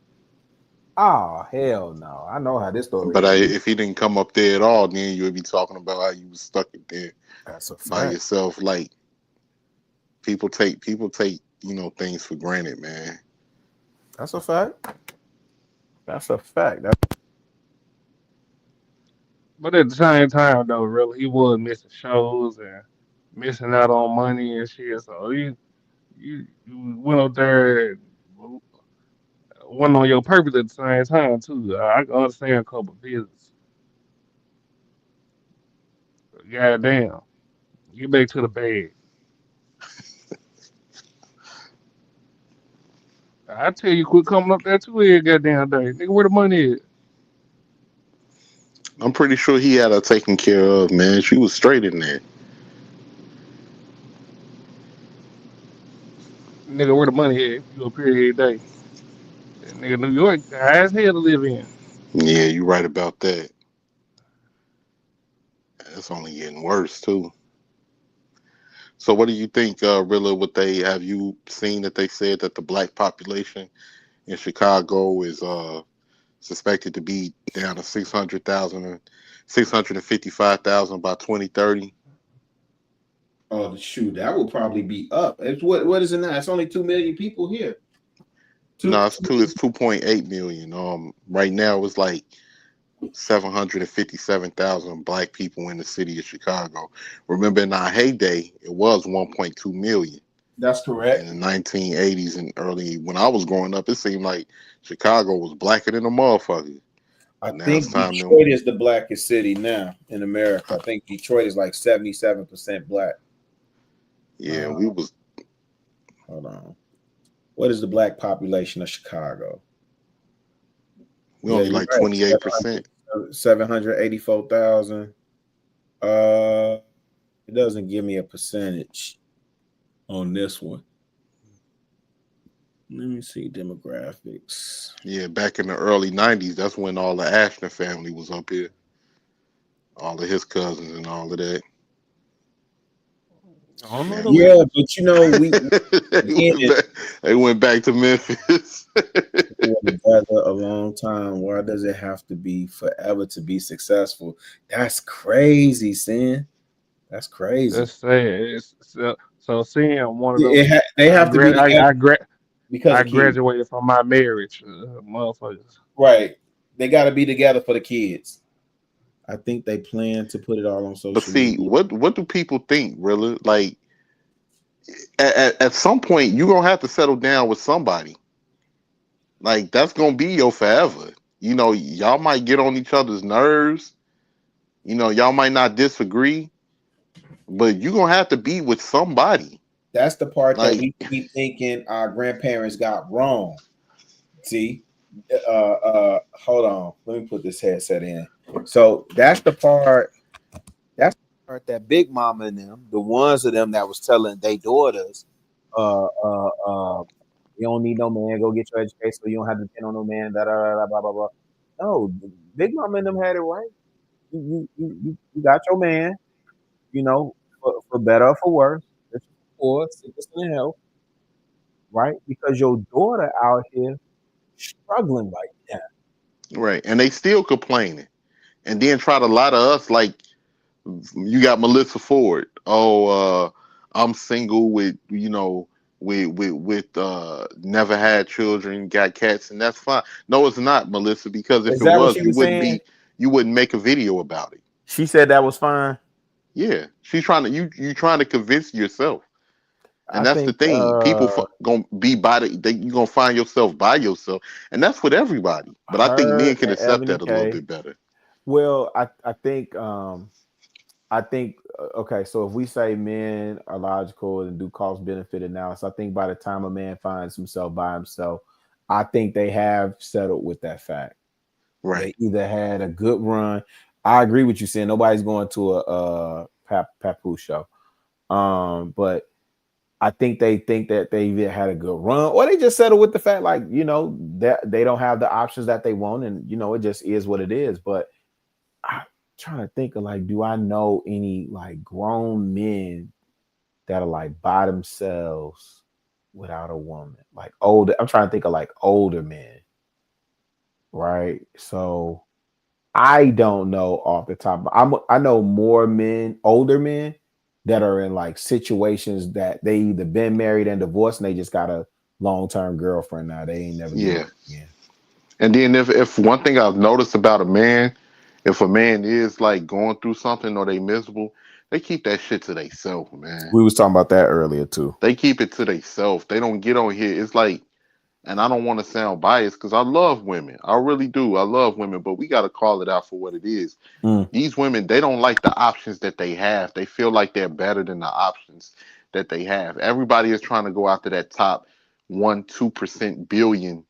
Oh hell no. I know how this story But is. if he didn't come up there at all, then you would be talking about how you was stuck in there That's a by fact. yourself. Like people take things for granted, man. That's a fact. That's a fact. But at the same time, though, really, he was missing shows and missing out on money and shit. So you went up there and went on your purpose at the same time too. I can understand a couple of visits. God damn, get back to the bag. I tell you, quit coming up there too every goddamn day. Nigga, where the money is? I'm pretty sure he had her taken care of, man. She was straight in there. Nigga, where the money is? You up here every day. Nigga, New York, high as hell to live in. Yeah, you right about that. It's only getting worse too. So what do you think, Rilla, have you seen that they said that the black population in Chicago is suspected to be down to 600,000, 655,000 by 2030. Oh, shoot, that will probably be up. It's what is it now? It's only 2 million people here. No, it's 2.8 million. Right now it's like 757,000 black people in the city of Chicago. Remember, in our heyday, it was 1.2 million. That's correct. In the 1980s and early, when I was growing up, it seemed like Chicago was blacker than a motherfucker. I Now think it's time to. Detroit is the blackest city now in America. I think Detroit is like 77% black. Yeah, we was. Hold on. What is the black population of Chicago? We only like 28%. 784,000. It doesn't give me a percentage on this one. Let me see demographics. Yeah, back in the early 90s, that's when all the Ashton family was up here. All of his cousins and all of that. Yeah, but you know, they went back to Memphis. Together a long time. Why does it have to be forever to be successful? That's crazy, Sin. That's crazy. That's sad. So seeing one of those, they have to be together because I of kids. graduated from my marriage, motherfuckers. Right. They got to be together for the kids. I think they plan to put it all on social But see, media. what do people think, really? Like, at some point, you're going to have to settle down with somebody. Like, that's going to be your forever. You know, y'all might get on each other's nerves. You know, y'all might not disagree. But you're going to have to be with somebody. That's the part Like, that we keep thinking our grandparents got wrong. See? Hold on. Let me put this headset in. So that's the part that Big Mama and them, the ones of them that was telling their daughters, you don't need no man, go get your education so you don't have to depend on no man, blah, blah, blah. No, Big Mama and them had it right. You got your man, you know, for better or for worse, for sickness and health, right? Because your daughter out here struggling like that. right. And they still complaining. And then try to lie to us like, you got Melissa Ford. Oh, I'm single with, you know, with never had children, got cats, and that's fine. No, it's not, Melissa, because if Is it that what was, she you was wouldn't saying? you wouldn't make a video about it. She said that was fine. Yeah, she's trying to you trying to convince yourself, and I that's the think thing. People gonna be by you gonna find yourself by yourself, and that's with everybody. But I think her men can and accept Ebony that a little K. bit better. Well, I think okay, so if we say men are logical and do cost benefit analysis, I think by the time a man finds himself by himself, I think they have settled with that fact. Right. They either had a good run. I agree with you saying nobody's going to a Papoose show. But I think they think that they either had a good run or they just settle with the fact, like, you know, that they don't have the options that they want, and you know, it just is what it is. But I'm trying to think of, like, do I know any like grown men that are like by themselves without a woman? Like older, I'm trying to think of like older men, right? So I don't know off the top. I know more men, older men, that are in like situations that they either been married and divorced and they just got a long-term girlfriend now. They ain't never Yeah. Yeah. And then if one thing I've noticed about a man, if a man is like going through something or they miserable, they keep that shit to themselves, man. We was talking about that earlier too. They keep it to themselves. They don't get on here. It's like, and I don't want to sound biased because I love women. I really do. I love women, but we got to call it out for what it is. These women, they don't like the options that they have. They feel like they're better than the options that they have. Everybody is trying to go after that top 1-2% billion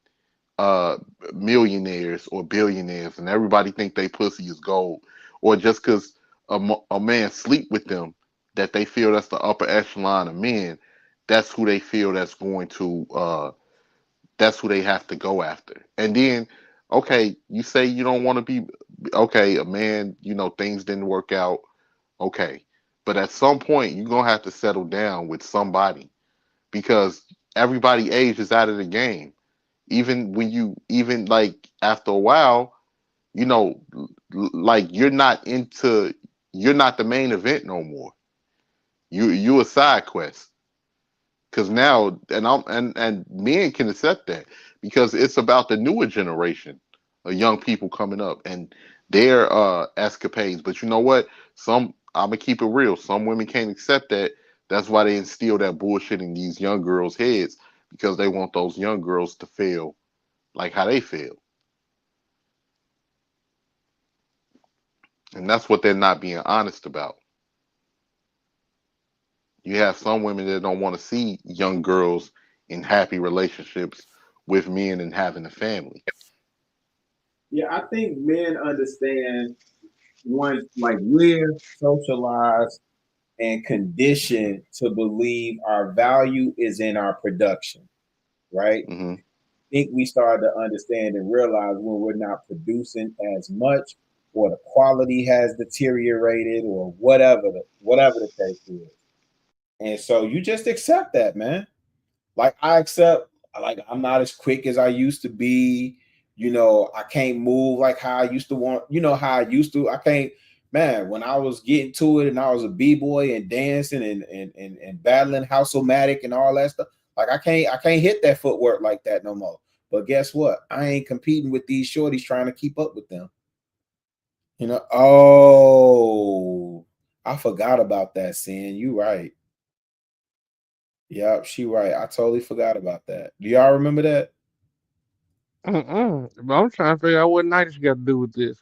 millionaires or billionaires, and everybody think they pussy is gold, or just because a man sleep with them, that they feel that's the upper echelon of men. That's who they feel that's going to that's who they have to go after. And then, okay, you say you don't want to be, okay, a man, you know, things didn't work out, okay, but at some point you're gonna have to settle down with somebody because everybody age is out of the game. even when you even like after a while, you know, like you're not the main event no more. You a side quest. Because now, and men can accept that because it's about the newer generation of young people coming up and their escapades. But you know what? I'm gonna keep it real. Some women can't accept that. That's why they instill that bullshit in these young girls' heads because they want those young girls to feel like how they feel, and that's what they're not being honest about. You have some women that don't want to see young girls in happy relationships with men and having a family. Yeah, I think men understand one like we're socialized and conditioned to believe our value is in our production, right? Mm-hmm. I think we started to understand and realize when we're not producing as much or the quality has deteriorated or whatever the case is. And so you just accept that, man. Like I accept, like I'm not as quick as I used to be. You know, I can't move like how I used to want. You know how I used to. I can't, man. When I was getting to it, and I was a b-boy and dancing and battling House-O-Matic and all that stuff. Like I can't hit that footwork like that no more. But guess what? I ain't competing with these shorties trying to keep up with them. You know. Oh, I forgot about that. Sin, you right. Yep, she right. I totally forgot about that. Do y'all remember that? But I'm trying to figure out what night you got to do with this.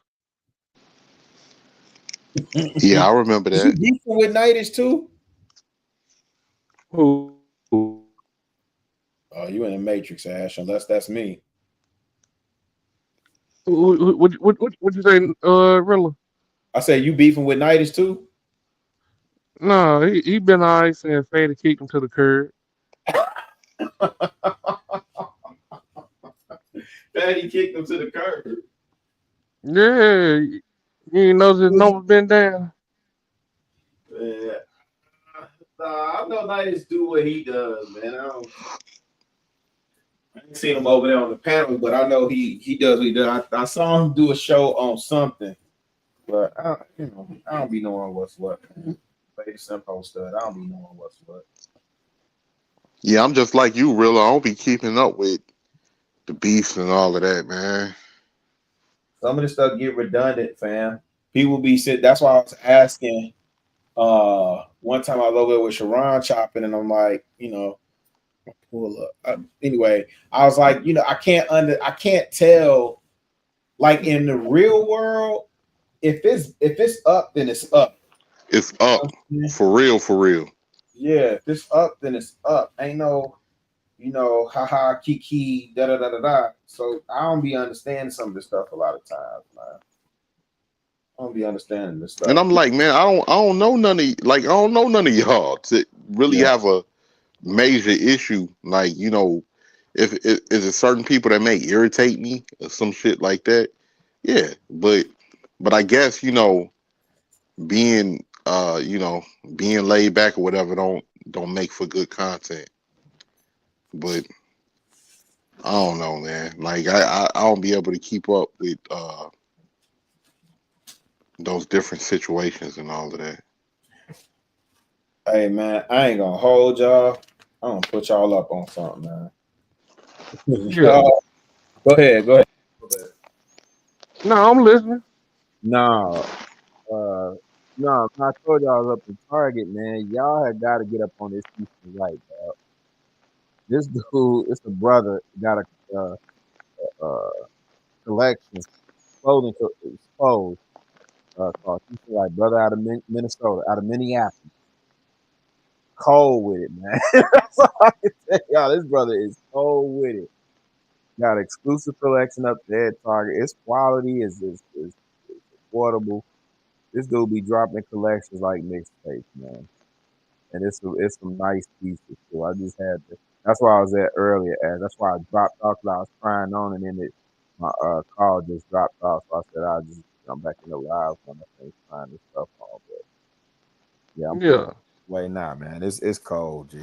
Yeah, I remember Is you that. beefing with Nightish too? Who? Oh, you in the Matrix, Ash, unless that's me. What you say, Rilla? I said you beefing with Nightish too? No, he been alright saying Fady kicked him to the curb. Fatty kicked him to the curb. Yeah, you ain't notice his number been down. Yeah. Nah, I know Nightish do what he does, man. I ain't seen him over there on the panel, but I know he does what he does. I saw him do a show on something, but I don't be knowing what's what. Lady Simple stud. I don't be knowing what's what. Yeah, I'm just like you, real. I don't be keeping up with the beefs and all of that, man. Some of this stuff get redundant, fam. People be sitting. That's why I was asking. One time I was over there with Sharon chopping, and I'm like, pull up. Anyway, I was like, I can't tell. Like in the real world, if it's up, then it's up. It's up for real, for real. Yeah, if it's up, then it's up. Ain't no, haha, kiki, da da da da da. So I don't be understanding some of this stuff a lot of times, man. I don't be understanding this stuff. And I'm like, man, I don't know none of I don't know none of y'all to really have a major issue. Like, if is it certain people that may irritate me or some shit like that. Yeah, but I guess being being laid back or whatever don't make for good content. But I don't know, man. Like I don't be able to keep up with those different situations and all of that. Hey man, I ain't gonna hold y'all. I'm gonna put y'all up on something, man. Yeah. Go ahead. No, I'm listening. No, I told y'all I was up in Target, man. Y'all had got to get up on this piece of light, dog. This dude, it's a brother, got a collection, clothing exposed, called Piece of Light, brother out of Minnesota, out of Minneapolis. Cold with it, man. That's all I can tell y'all. This brother is cold with it. Got exclusive collection up there at Target. Its quality is affordable. This dude be dropping collections like mixtapes, man. And it's some nice pieces too. I just had to. That's why I was there earlier. That's why I dropped off. I was trying on, and then my call just dropped off. So I said I'll just come back in the live when I finish trying this stuff on. But yeah, I'm Yeah. Wait, nah, man. It's cold, G.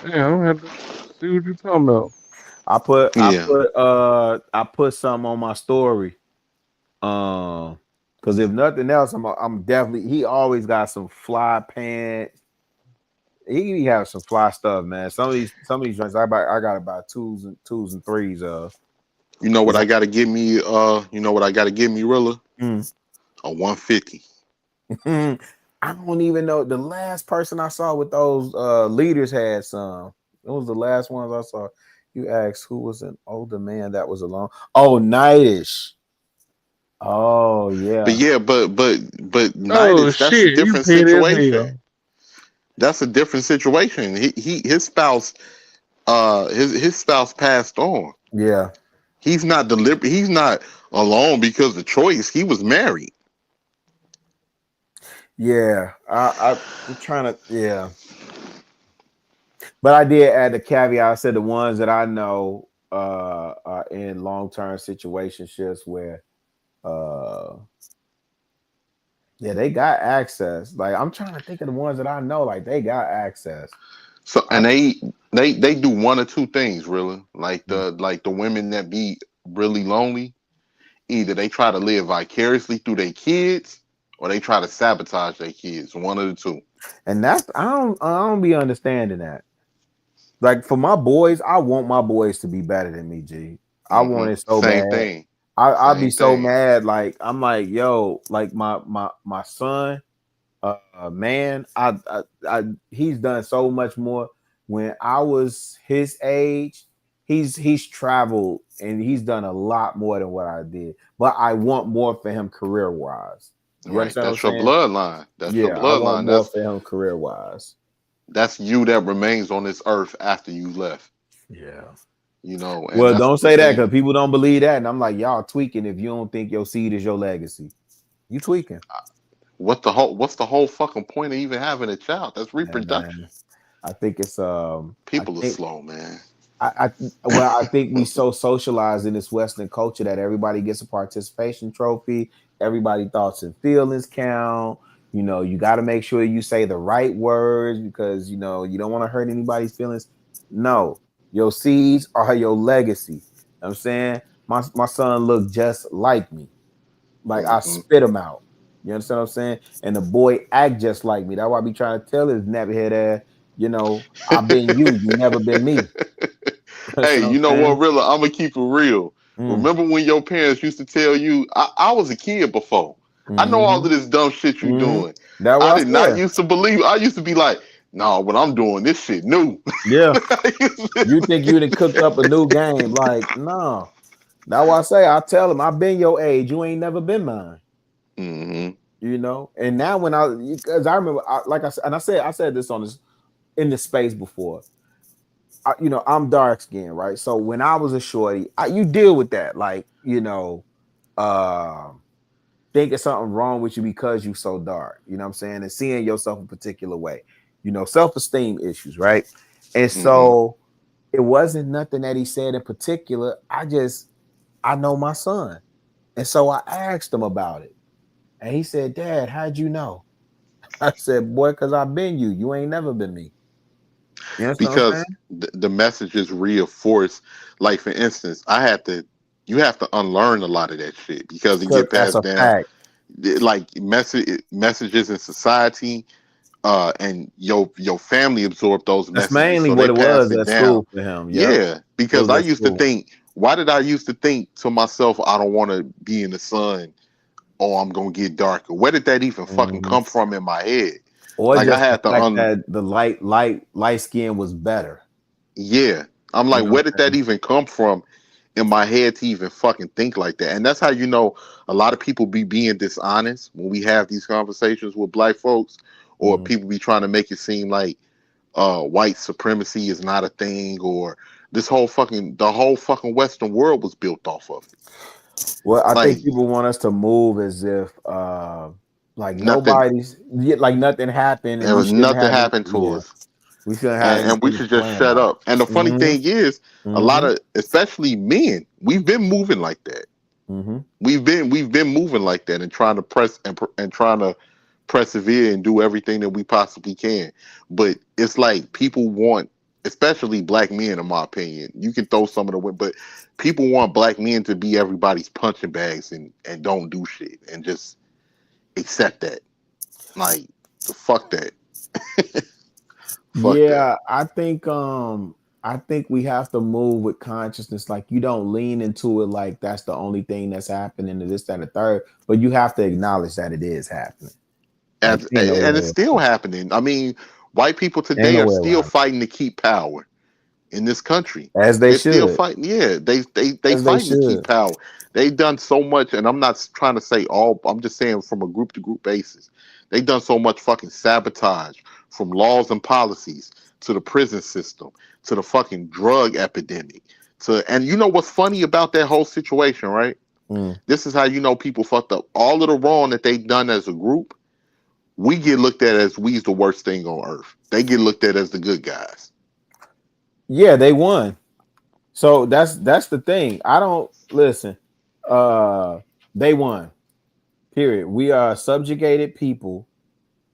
Yeah, I'm gonna have see what you're talking about. I put Yeah. I put something on my story. Because if nothing else, I'm definitely, he always got some fly pants. He has some fly stuff, man. Some of these joints I got about twos and threes of. You know what I gotta give me? You know what I gotta give me, Rilla? A 150. I don't even know. The last person I saw with those leaders had some. It was the last ones I saw. You asked who was an older man that was alone. Oh, Nightish. Oh yeah. But Oh Nightish, that's a shit, you different petty as hell. situation. That's a different situation. His spouse his spouse passed on. Yeah. He's not deliberate. He's not alone because of choice. He was married. Yeah. I'm trying to, yeah. But I did add the caveat. I said the ones that I know are in long-term situationships where yeah, they got access. Like I'm trying to think of the ones that I know, like they got access. So and they do one or two things, really. Like the women that be really lonely, either they try to live vicariously through their kids or they try to sabotage their kids. One of the two. And that's I don't be understanding that. Like for my boys, I want my boys to be better than me, G. I want it so Same bad. thing. I'd be so mad. Like I'm like, yo, like my son, man, he's done so much more. When I was his age, he's traveled and he's done a lot more than what I did. But I want more for him career wise. Right, that's your bloodline. That's your I bloodline. want more for him career wise. That's you that remains on this earth after you left. Yeah. You know. And Well, don't say that because people don't believe that. And I'm like, y'all tweaking if you don't think your seed is your legacy. You tweaking. What's the whole fucking point of even having a child? That's reproduction. Man, I think it's people are slow, man. I think we so socialized in this Western culture that everybody gets a participation trophy. Everybody thoughts and feelings count. You know, you got to make sure you say the right words because you know you don't want to hurt anybody's feelings. No, your seeds are your legacy. You know what I'm saying my son looked just like me. Like I spit him out. You understand what I'm saying? And the boy act just like me. That's why I be trying to tell his nappy head ass, you know, I've been you never been me. Hey, you know what, Rilla? I'm gonna keep it real. Remember when your parents used to tell you, I was a kid before. I know all of this dumb shit you're doing. I did not used to believe. I used to be like, no, what I'm doing, this shit new. Yeah. You think you done cooked up a new game. Like, no. That's why I say, I tell him, I've been your age. You ain't never been mine. You know? And now when because I remember, like I said, and I said this in this space before. You know, I'm dark skinned, right? So when I was a shorty, you deal with that. Like, you know, thinking something wrong with you because you so dark, you know what I'm saying? And seeing yourself a particular way, you know, self-esteem issues, right? And so it wasn't nothing that he said in particular. I know my son. And so I asked him about it. And he said, Dad, how'd you know? I said, boy, because I've been you. You ain't never been me. You know because the message is reinforced. Like, for instance, you have to unlearn a lot of that shit because it get passed down. Fact. Like messages in society, and your family absorbed those messages. That's mainly so what it was at down. school for him. Yeah, because I used to think, why did I used to think to myself, I don't want to be in the sun, or I'm gonna get darker? Where did that even fucking come from in my head? Or like just I had the to fact that the light skin was better. Yeah, I'm like, where did that even come from in my head to even fucking think like that? And that's how you know a lot of people be being dishonest when we have these conversations with black folks, or people be trying to make it seem like white supremacy is not a thing, or the whole fucking Western world was built off of it. Well, I think people want us to move as if like nobody's like nothing happened. There was nothing happened to us. We shouldn't have, and we should just shut up. And the funny thing is, a lot of, especially men, we've been moving like that. We've been moving like that and trying to press and trying to persevere and do everything that we possibly can. But it's like people want especially black men, in my opinion. You can throw some of the women, but people want black men to be everybody's punching bags and don't do shit and just accept that. Like, fuck that. Fuck Yeah, I think we have to move with consciousness. Like, you don't lean into it like that's the only thing that's happening to this, that, and the third, but you have to acknowledge that it is happening. Like, And it's still happening. I mean, white people today are still fighting to keep power in this country. As they They're still should. fighting. Yeah, they As they fighting to keep should. power. They've done so much, and I'm not trying to say all. I'm just saying from a group to group basis. They've done so much fucking sabotage, from laws and policies to the prison system to the fucking drug epidemic. And you know what's funny about that whole situation, right? This is how you know people fucked up. All of the wrong that they've done as a group, we get looked at as we's the worst thing on earth. They get looked at as the good guys. Yeah, they won. So that's the thing. I don't listen. They won. Period. We are subjugated people,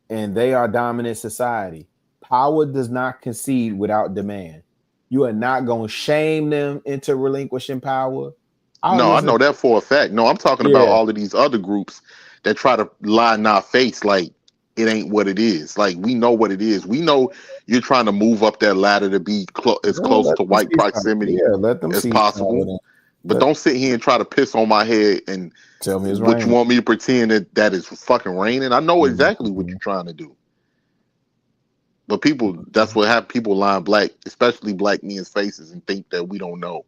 and they are dominant society. Power does not concede without demand. You are not going to shame them into relinquishing power. I know that for a fact. No, I'm talking about all of these other groups that try to lie in our face like it ain't what it is. Like, we know what it is. We know you're trying to move up that ladder to be as close to white proximity as possible. But don't sit here and try to piss on my head and tell me it's what raining. you want me to pretend that it's fucking raining. I know exactly what you're trying to do. But that's what happened. People lie in especially black men's faces and think that we don't know.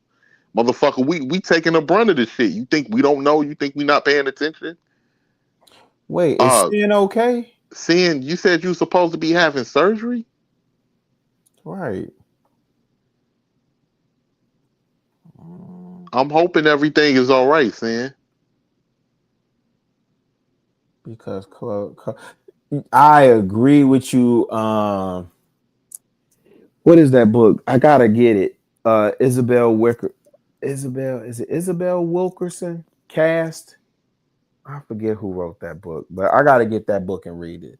Motherfucker, we taking the brunt of this shit. You think we don't know? You think we not paying attention? Wait, is sin okay? Sin, you said you were supposed to be having surgery? Right. I'm hoping everything is all right, Sin. Because I agree with you. What is that book? I gotta get it. Isabel Wilkerson Cast? I forget who wrote that book, but I gotta get that book and read it.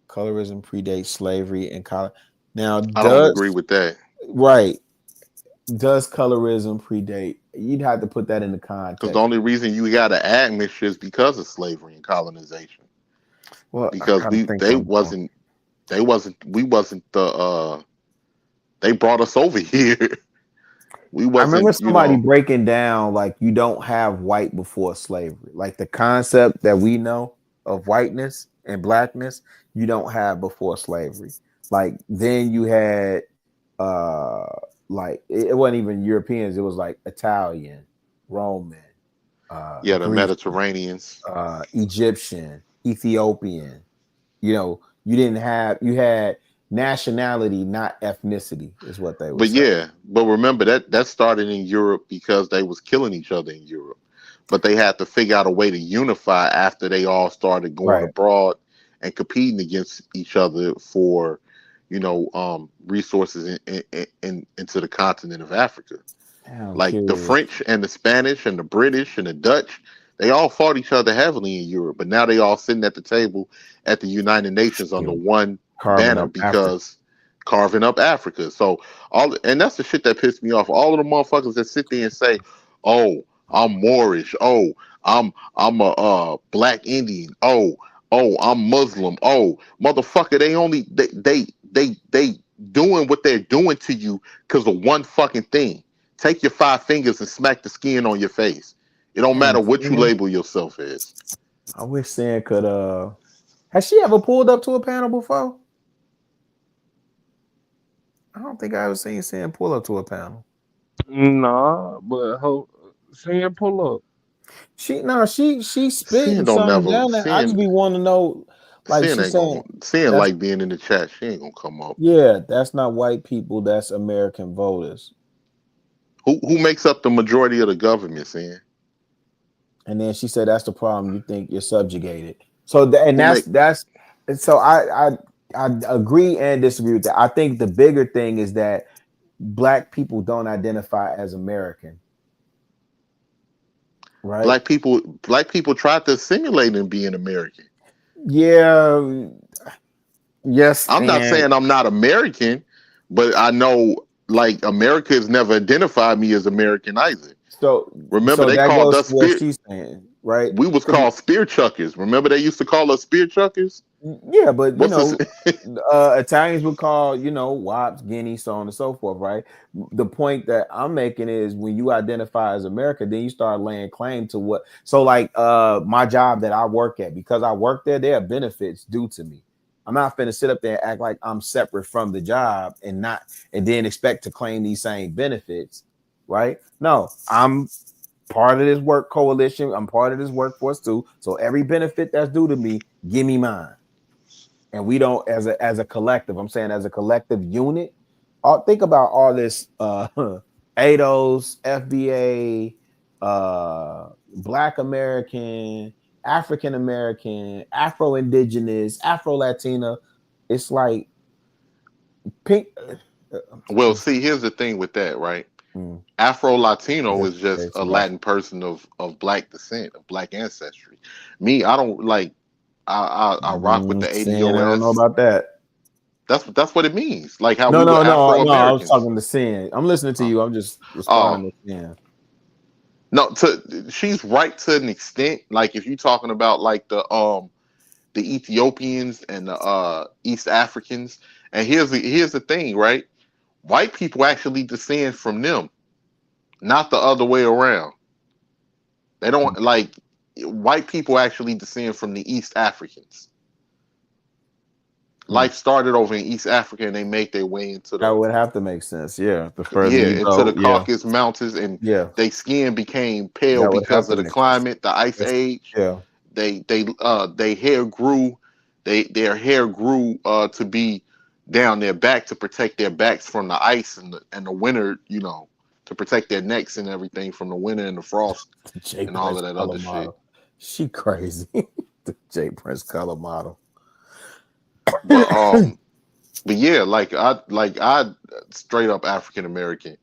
Colorism predates slavery and color. Now, I don't agree with that. Right. Does colorism predate? You'd have to put that in the context. Because the only reason you got to admixture is because of slavery and colonization. Well, because we wasn't the they brought us over here. We wasn't. I remember somebody breaking down like you don't have white before slavery. Like the concept that we know of whiteness and blackness, you don't have before slavery. Like then you had like it wasn't even Europeans, it was like Italian, Roman, the Greek, Mediterraneans, Egyptian, Ethiopian. You had nationality, not ethnicity, is what they were saying. But remember that started in Europe because they was killing each other in Europe. But they had to figure out a way to unify after they all started going abroad and competing against each other for resources into the continent of Africa. Like the French and the Spanish and the British and the Dutch, they all fought each other heavily in Europe, but now they all sitting at the table at the United Nations under one banner because carving up Africa. So and that's the shit that pissed me off. All of the motherfuckers that sit there and say, "Oh, I'm Moorish. Oh, I'm a black Indian. Oh, I'm Muslim. Oh, motherfucker, they doing what they're doing to you because of one fucking thing. Take your 5 fingers and smack the skin on your face. It don't matter what you label yourself as." I wish Sam could has she ever pulled up to a panel before? I don't think I ever seen Sam pull up to a panel. Nah, but Sam pull up. She spitting something down there. I just be wanting to know, like she's saying, Sin like being in the chat. She ain't gonna come up. Yeah, that's not white people. That's American voters. Who makes up the majority of the government, Sin? And then she said, "That's the problem. You think you're subjugated." So so I agree and disagree with that. I think the bigger thing is that black people don't identify as American. Right? Black people tried to assimilate and being American. Yeah. Yes. I'm not saying I'm not American, But I know, like, America has never identified me as American either. So Remember, they that called goes us to what spear. she's saying, right? We was called spear chuckers. Remember, they used to call us spear chuckers. Yeah, but What's this? Italians would call, wops, guinea, so on and so forth, right? The point that I'm making is when you identify as America, then you start laying claim to what. So, like, my job that I work at, because I work there, there are benefits due to me. I'm not finna sit up there and act like I'm separate from the job and then expect to claim these same benefits, right? No, I'm part of this work coalition. I'm part of this workforce too. So every benefit that's due to me, give me mine. And we don't, as a collective, I'm saying as a collective unit, think about all this ADOS, FBA, Black American, African American, Afro Indigenous, Afro Latina. It's like pink. Well, see, here's the thing with that, right? Afro Latino is just a Latin person of Black descent, of Black ancestry. Me, I don't like. I rock with the ADOS. I don't know about that. That's what it means. Like how No. Afro I was Americans. talking to Sin. I'm listening to you. I'm just responding to Sin. No, she's right to an extent. Like if you're talking about like the Ethiopians and the East Africans, and here's the thing, right? White people actually descend from them, not the other way around. They don't like white people actually descend from the East Africans. Life started over in East Africa, and they make their way into that would have to make sense. Yeah, the further you into go, the Caucasus Mountains, and their skin became pale That would because have of to the make climate, the ice Yes. age. Yeah. They hair grew, their hair grew to be down their back to protect their backs from the ice and the winter, to protect their necks and everything from the winter and the frost and all of that other shit. She crazy. The J Prince color model. But yeah, like I straight up African American,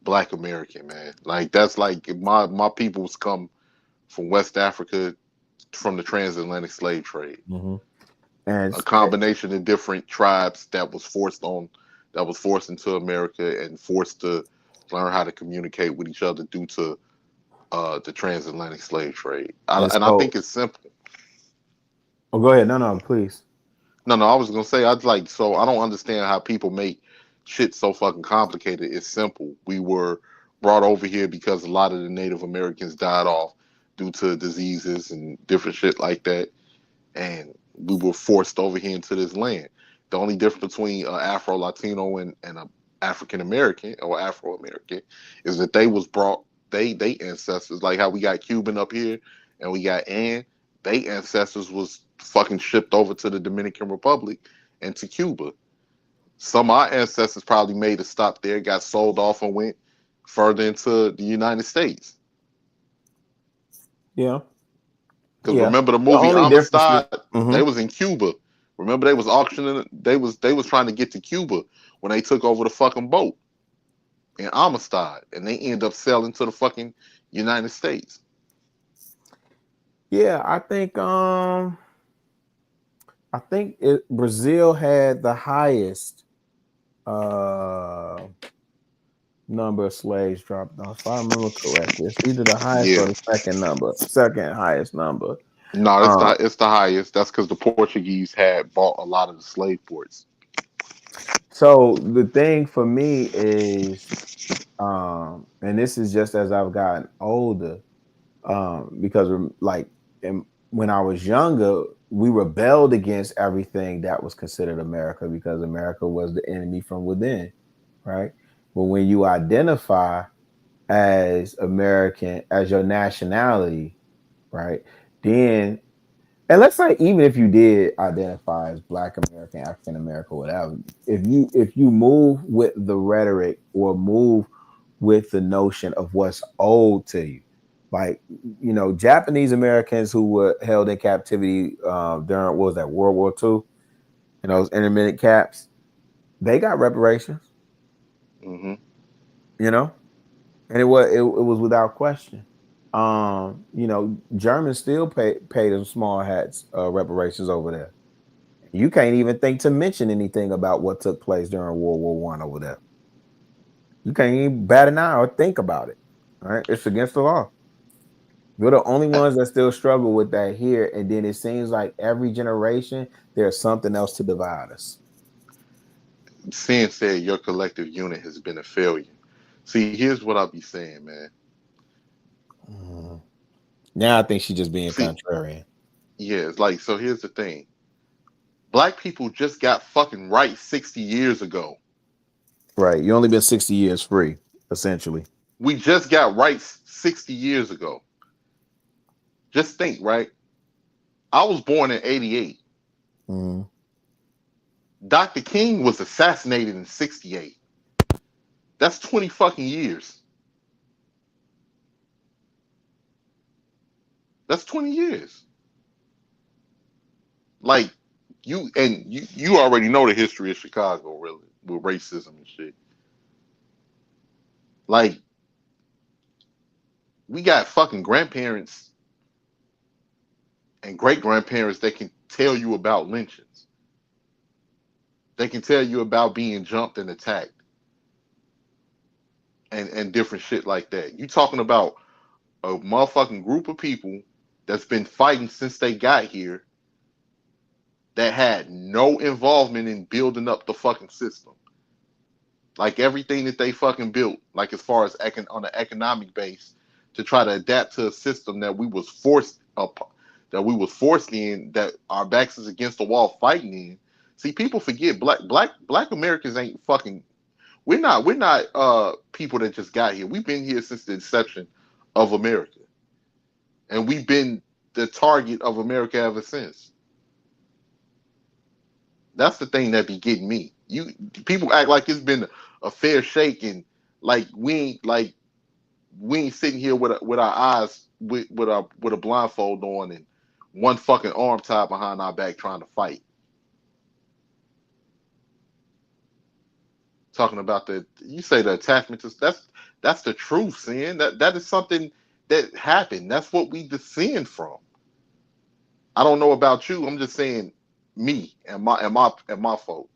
Black American, man. Like that's like my peoples come from West Africa from the transatlantic slave trade. And a combination of different tribes that was forced into America and forced to learn how to communicate with each other due to the transatlantic slave trade. I think it's simple. Oh, go ahead. No, please. No, I was gonna say I don't understand how people make shit so fucking complicated. It's simple. We were brought over here because a lot of the Native Americans died off due to diseases and different shit like that, and we were forced over here into this land. The only difference between Afro Latino and a African American or Afro American is that they was brought they ancestors, like how we got Cuban up here and we got they ancestors was fucking shipped over to the Dominican Republic and to Cuba. Some of our ancestors probably made a stop there, got sold off, and went further into the United States. Yeah. Because remember the movie Amistad? Mhm. They was in Cuba. Remember they was auctioning. They was trying to get to Cuba when they took over the fucking boat in Amistad, and they end up selling to the fucking United States. Yeah, I think Brazil had the highest number of slaves dropped off. If I remember correctly, it's either the highest or the second highest number. No, it's the highest. That's because the Portuguese had bought a lot of the slave ports. So the thing for me is, and this is just as I've gotten older, because when I was younger, we rebelled against everything that was considered America because America was the enemy from within, right? But when you identify as American, as your nationality, right, then, and let's say even if you did identify as Black American, African American, whatever, if you move with the rhetoric or move with the notion of what's owed to you, like, Japanese Americans who were held in captivity during, what was that, World War II, and those intermittent caps, they got reparations. Mm-hmm. And it was without question. Germans still pay them small hats reparations over there. You can't even think to mention anything about what took place during World War I over there. You can't even bat an eye or think about it. All right, it's against the law. We're the only ones that still struggle with that here, and then it seems like every generation there's something else to divide us. Sin said your collective unit has been a failure. See, here's what I'll be saying, man. Now I think she's just being See, contrarian. yeah, it's like, so here's the thing. Black people just got fucking right 60 years ago. Right, you only been 60 years free, essentially. We just got rights 60 years ago. Just think, right? I was born in 88. Mhm. Dr. King was assassinated in 68. That's 20 fucking years. That's 20 years. Like, you already know the history of Chicago, really, with racism and shit. Like, we got fucking grandparents and great grandparents that can tell you about lynchings. They can tell you about being jumped and attacked and different shit like that. You talking about a motherfucking group of people that's been fighting since they got here that had no involvement in building up the fucking system. Like everything that they fucking built, like as far as on an economic base, to try to adapt to a system that we was forced up, that we was forced in, that our backs is against the wall fighting in. See, people forget black Americans ain't fucking. We're not people that just got here. We've been here since the inception of America, and we've been the target of America ever since. That's the thing that be getting me. People act like it's been a fair shake, and like we ain't sitting here with our eyes with a blindfold on and one fucking arm tied behind our back trying to fight. Talking about you say the attachment to that's the truth, Sin. That is something that happened. That's what we descend from. I don't know about you. I'm just saying me and my folk.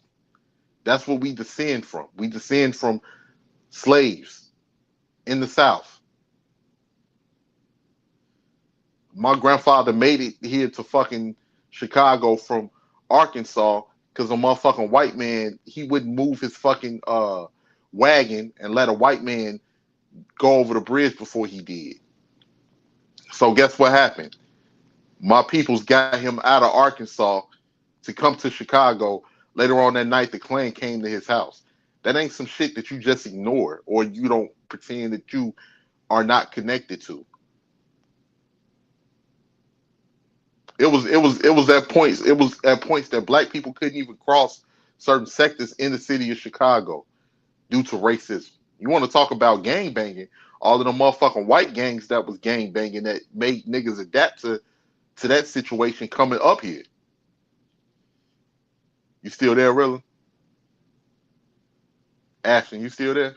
That's what we descend from. We descend from slaves in the South. My grandfather made it here to fucking Chicago from Arkansas because a motherfucking white man, he wouldn't move his fucking wagon and let a white man go over the bridge before he did. So guess what happened? My peoples got him out of Arkansas to come to Chicago. Later on that night, the Klan came to his house. That ain't some shit that you just ignore or you don't pretend that you are not connected to. It was at points that black people couldn't even cross certain sectors in the city of Chicago due to racism. You want to talk about gang banging? All of the motherfucking white gangs that was gang banging that made niggas adapt to that situation coming up here. You still there, Rilla? Ashton, you still there?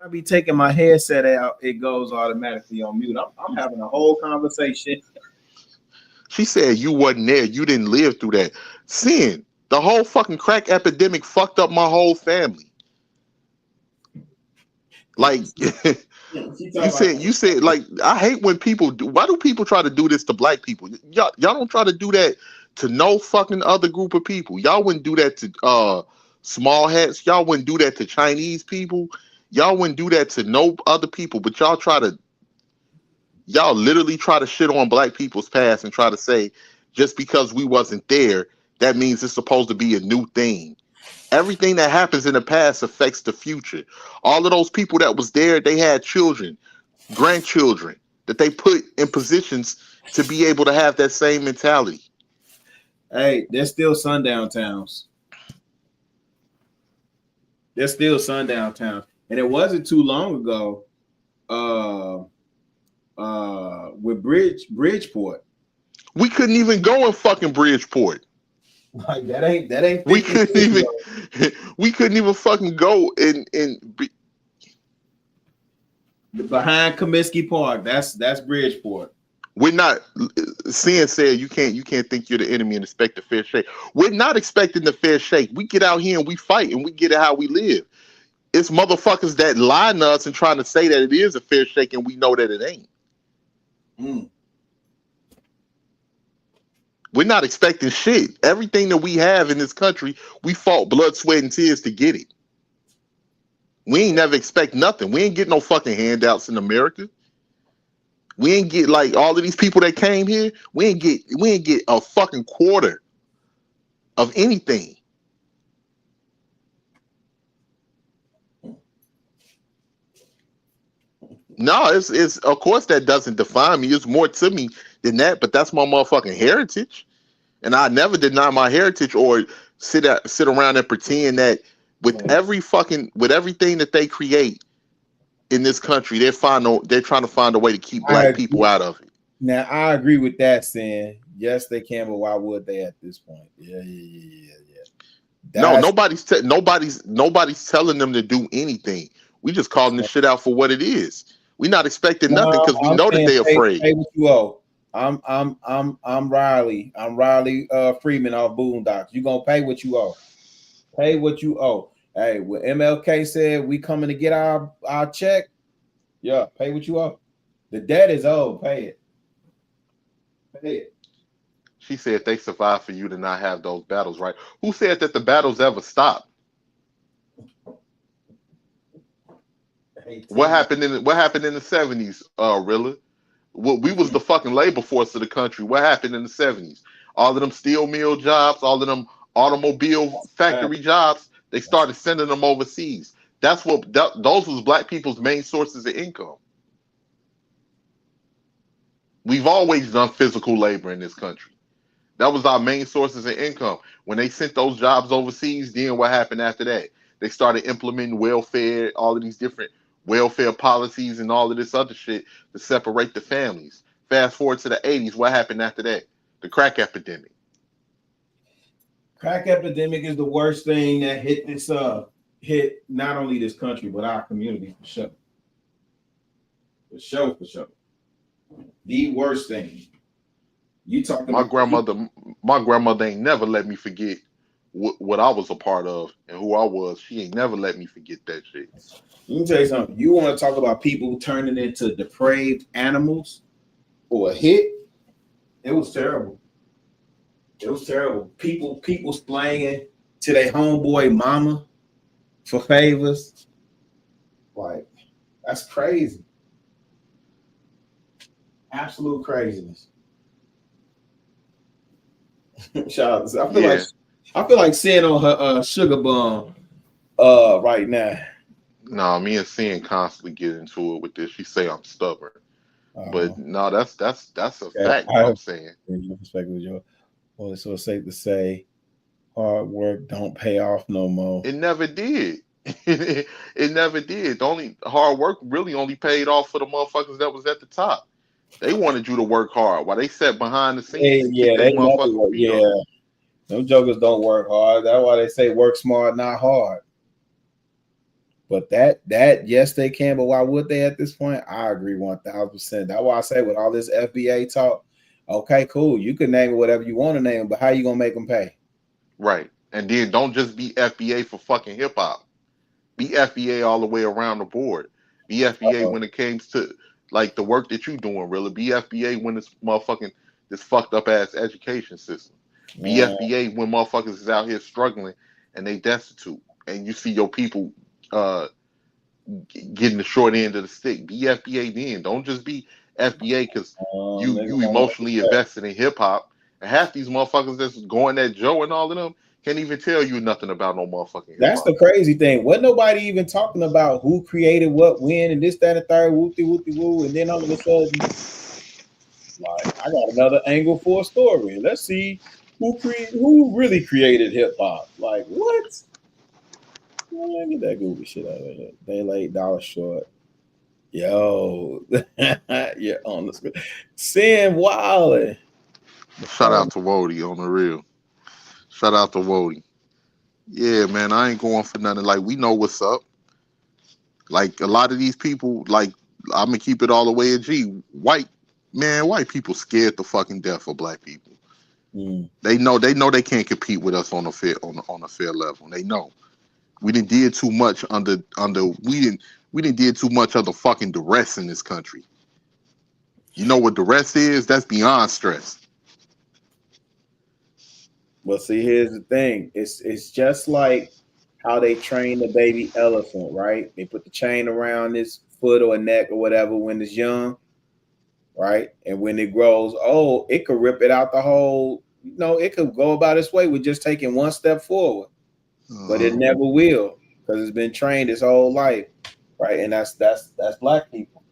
I be taking my headset out, it goes automatically on mute. I'm having a whole conversation. She said you wasn't there. You didn't live through that. Sin, the whole fucking crack epidemic fucked up my whole family. Like you said, like, I hate when people do. Why do people try to do this to black people? Y'all don't try to do that to no fucking other group of people. Y'all wouldn't do that to small hats. Y'all wouldn't do that to Chinese people. Y'all wouldn't do that to no other people. But y'all literally try to shit on black people's past and try to say just because we wasn't there, that means it's supposed to be a new thing. Everything that happens in the past affects the future. All of those people that was there, they had children, grandchildren that they put in positions to be able to have that same mentality. Hey, there's still sundown towns. There's still sundown towns. And it wasn't too long ago with Bridgeport. We couldn't even go in fucking Bridgeport. Like that ain't we couldn't even fucking go in behind Comiskey Park. That's Bridgeport. We're not. Sin said you can't think you're the enemy and expect a fair shake. We're not expecting the fair shake. We get out here and we fight and we get it how we live. It's motherfuckers that lie to us and trying to say that it is a fair shake and we know that it ain't. We're not expecting shit. Everything that we have in this country, we fought blood, sweat, and tears to get it. We ain't never expect nothing. We ain't get no fucking handouts in America. We ain't get like all of these people that came here. We ain't get a fucking quarter of anything. No, it's of course that doesn't define me. It's more to me than that, but that's my motherfucking heritage. And I never deny my heritage or sit around and pretend that with everything that they create in this country, they're trying to find a way to keep black people out of it. Now I agree with that, saying yes, they can, but why would they at this point? Yeah. No, nobody's telling them to do anything. We just calling this shit out for what it is. We're not expecting nothing because we know that they're afraid. Pay what you owe. I'm Riley. I'm Riley Freeman off Boondocks. You gonna pay what you owe. Pay what you owe. Hey, when MLK said we coming to get our check, yeah, pay what you owe. The debt is owed. Pay it. Pay it. She said they survived for you to not have those battles, right? Who said that the battles ever stopped? What happened in the 70s, Rilla? We was the fucking labor force of the country. What happened in the 70s? All of them steel mill jobs, all of them automobile factory jobs, they started sending them overseas. Those was black people's main sources of income. We've always done physical labor in this country. That was our main sources of income. When they sent those jobs overseas, then what happened after that? They started implementing welfare, all of these different welfare policies and all of this other shit to separate the families. Fast forward to the 80s, what happened after that? The crack epidemic. Crack epidemic is the worst thing that hit not only this country but our community for sure. For sure. The worst thing. You talking my grandmother ain't never let me forget what I was a part of and who I was. She ain't never let me forget that shit. Let me tell you something. You want to talk about people turning into depraved animals for a hit? It was terrible. It was terrible. People splanging to their homeboy mama for favors. Like, that's crazy. Absolute craziness. Shout out. I feel like seeing on her sugar bum right now. No, me and Sin constantly get into it with this. She say I'm stubborn, but no, that's a fact. I'm saying. Well, it's so safe to say, hard work don't pay off no more. It never did. It never did. The only hard work really only paid off for the motherfuckers that was at the top. They wanted you to work hard while they sat behind the scenes. Them jokers don't work hard. That's why they say work smart, not hard. But that yes, they can, but why would they at this point? I agree 1000%. That's why I say with all this FBA talk, okay, cool. You can name it whatever you want to name it, but how you gonna make them pay? Right. And then don't just be FBA for fucking hip hop. Be FBA all the way around the board. Be FBA when it comes to like the work that you doing, really. Be FBA when this fucked up ass education system. Be FBA when motherfuckers is out here struggling and they destitute, and you see your people getting the short end of the stick. Be FBA then. Don't just be FBA because you emotionally invested in hip hop. And half these motherfuckers that's going at Joe and all of them can't even tell you nothing about no motherfucking hip-hop. That's the crazy thing. Wasn't nobody even talking about who created what, when, and this, that, and third, woo, and then all of a sudden, like, I got another angle for a story. Let's see who really created hip hop. Like, what? Man, get that goofy shit out of here. They laid $1 short. Yo, you're on the screen. Sam Wiley. Shout out to Wody on the real. Shout out to Wody. Yeah, man, I ain't going for nothing. Like, we know what's up. Like, a lot of these people, like, I'm gonna keep it all the way at G. White Man, white people scared the fucking death of black people. Mm. They know they can't compete with us on a fair level. They know. We didn't did too much under we didn't did too much of the fucking duress in this country. You know what duress is? That's beyond stress. Well, see, here's the thing. It's just like how they train the baby elephant, right? They put the chain around its foot or neck or whatever when it's young, right? And when it grows old, it could rip it out the whole, it could go about its way with just taking one step forward. But it never will, because it's been trained its whole life, right? And that's black people.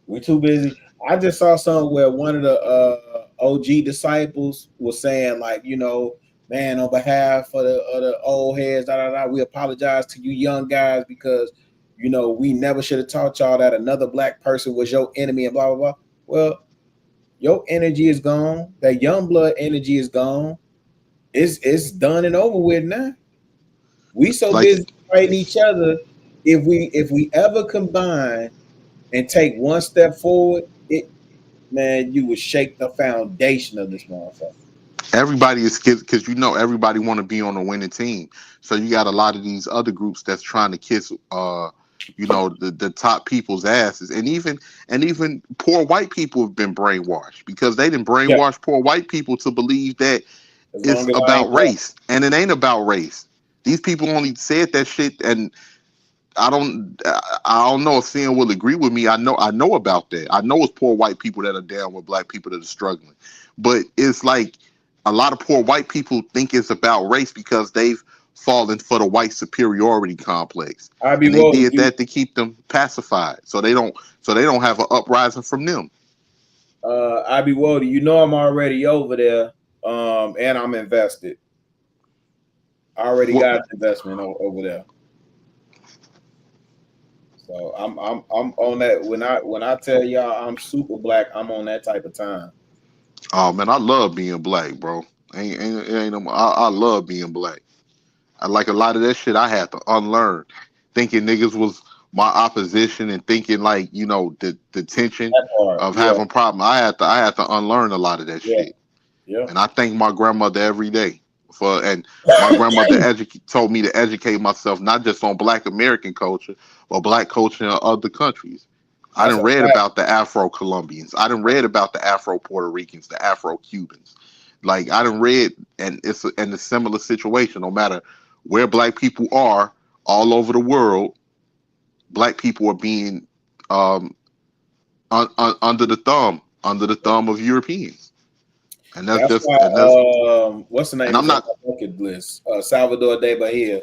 We too busy. I just saw something where one of the OG disciples was saying, like, man, on behalf of the old heads, we apologize to you young guys because, we never should have taught y'all that another black person was your enemy and blah, blah, blah. Well, your energy is gone. That young blood energy is gone. It's done and over with now. We so busy fighting each other. If we ever combine and take one step forward, you would shake the foundation of this motherfucker. Everybody is scared because everybody want to be on a winning team. So you got a lot of these other groups that's trying to kiss the top people's asses, and even poor white people have been brainwashed because they didn't brainwash poor white people to believe that it's about race, and it ain't about race. These people only said that shit, and I don't know if Sam will agree with me. I know about that. I know it's poor white people that are down with black people that are struggling, but it's like a lot of poor white people think it's about race because they've fallen for the white superiority complex. And they did that to keep them pacified, so they don't have an uprising from them. I.B. Wody, I'm already over there, and I'm invested. I already got an investment over there. So I'm on that. When I tell y'all I'm super black, I'm on that type of time. Oh man, I love being black, bro. I love being black. I like a lot of that shit I had to unlearn. Thinking niggas was my opposition and thinking like, the tension of having problems. I had to unlearn a lot of that shit. Yeah. And I thank my grandmother every day and my grandmother told me to educate myself not just on Black American culture, but black culture in other countries. I done read about the Afro-Colombians. I done read about the Afro-Puerto Ricans, the Afro-Cubans. Like I done read, and it's in a similar situation. No matter where black people are, all over the world, black people are being under the thumb of Europeans. And that's why, what's the name? And I'm not bucket list. Salvador de Bahia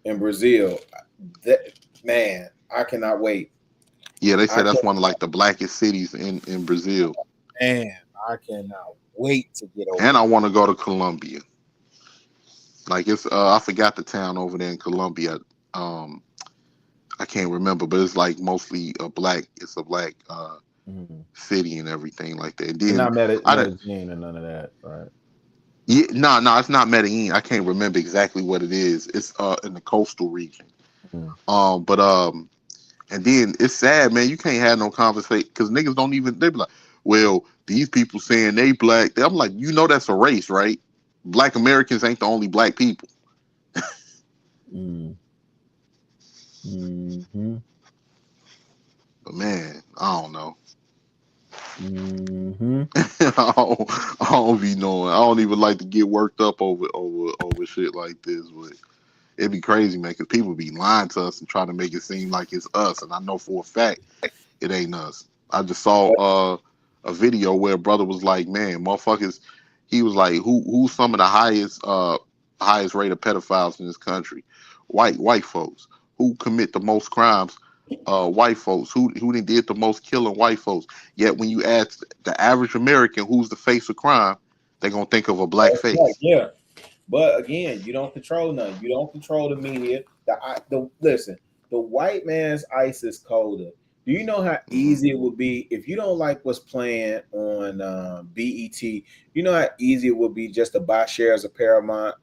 in Brazil. Man, I cannot wait. Yeah, they say that's one of like the blackest cities in Brazil. Man, I cannot wait to get over. And I want to go to Colombia. Like it's I forgot the town over there in Colombia. I can't remember, but it's like mostly a black city and everything like that. Then not Medellin and none of that, right? Yeah, no, it's not Medellin. I can't remember exactly what it is. It's in the coastal region. And then it's sad, man. You can't have no conversation because niggas don't even. They be like, well, these people saying they black. I'm like, that's a race, right? Black Americans ain't the only black people. But man, I don't know. I don't be knowing. I don't even like to get worked up over shit like this, but it'd be crazy, man, because people be lying to us and trying to make it seem like it's us, and I know for a fact it ain't us. I just saw a video where a brother was like, man, motherfuckers, he was like, who's some of the highest rate of pedophiles in this country? White folks. Who commit the most crimes? White folks. Who did the most killing? White folks. Yet when you ask the average American who's the face of crime, they're gonna think of a black face. Yeah. But again, you don't control none. You don't control the media. Listen, the white man's ice is colder. Do you know how easy it would be if you don't like what's playing on BET? You know how easy it would be just to buy shares of Paramount.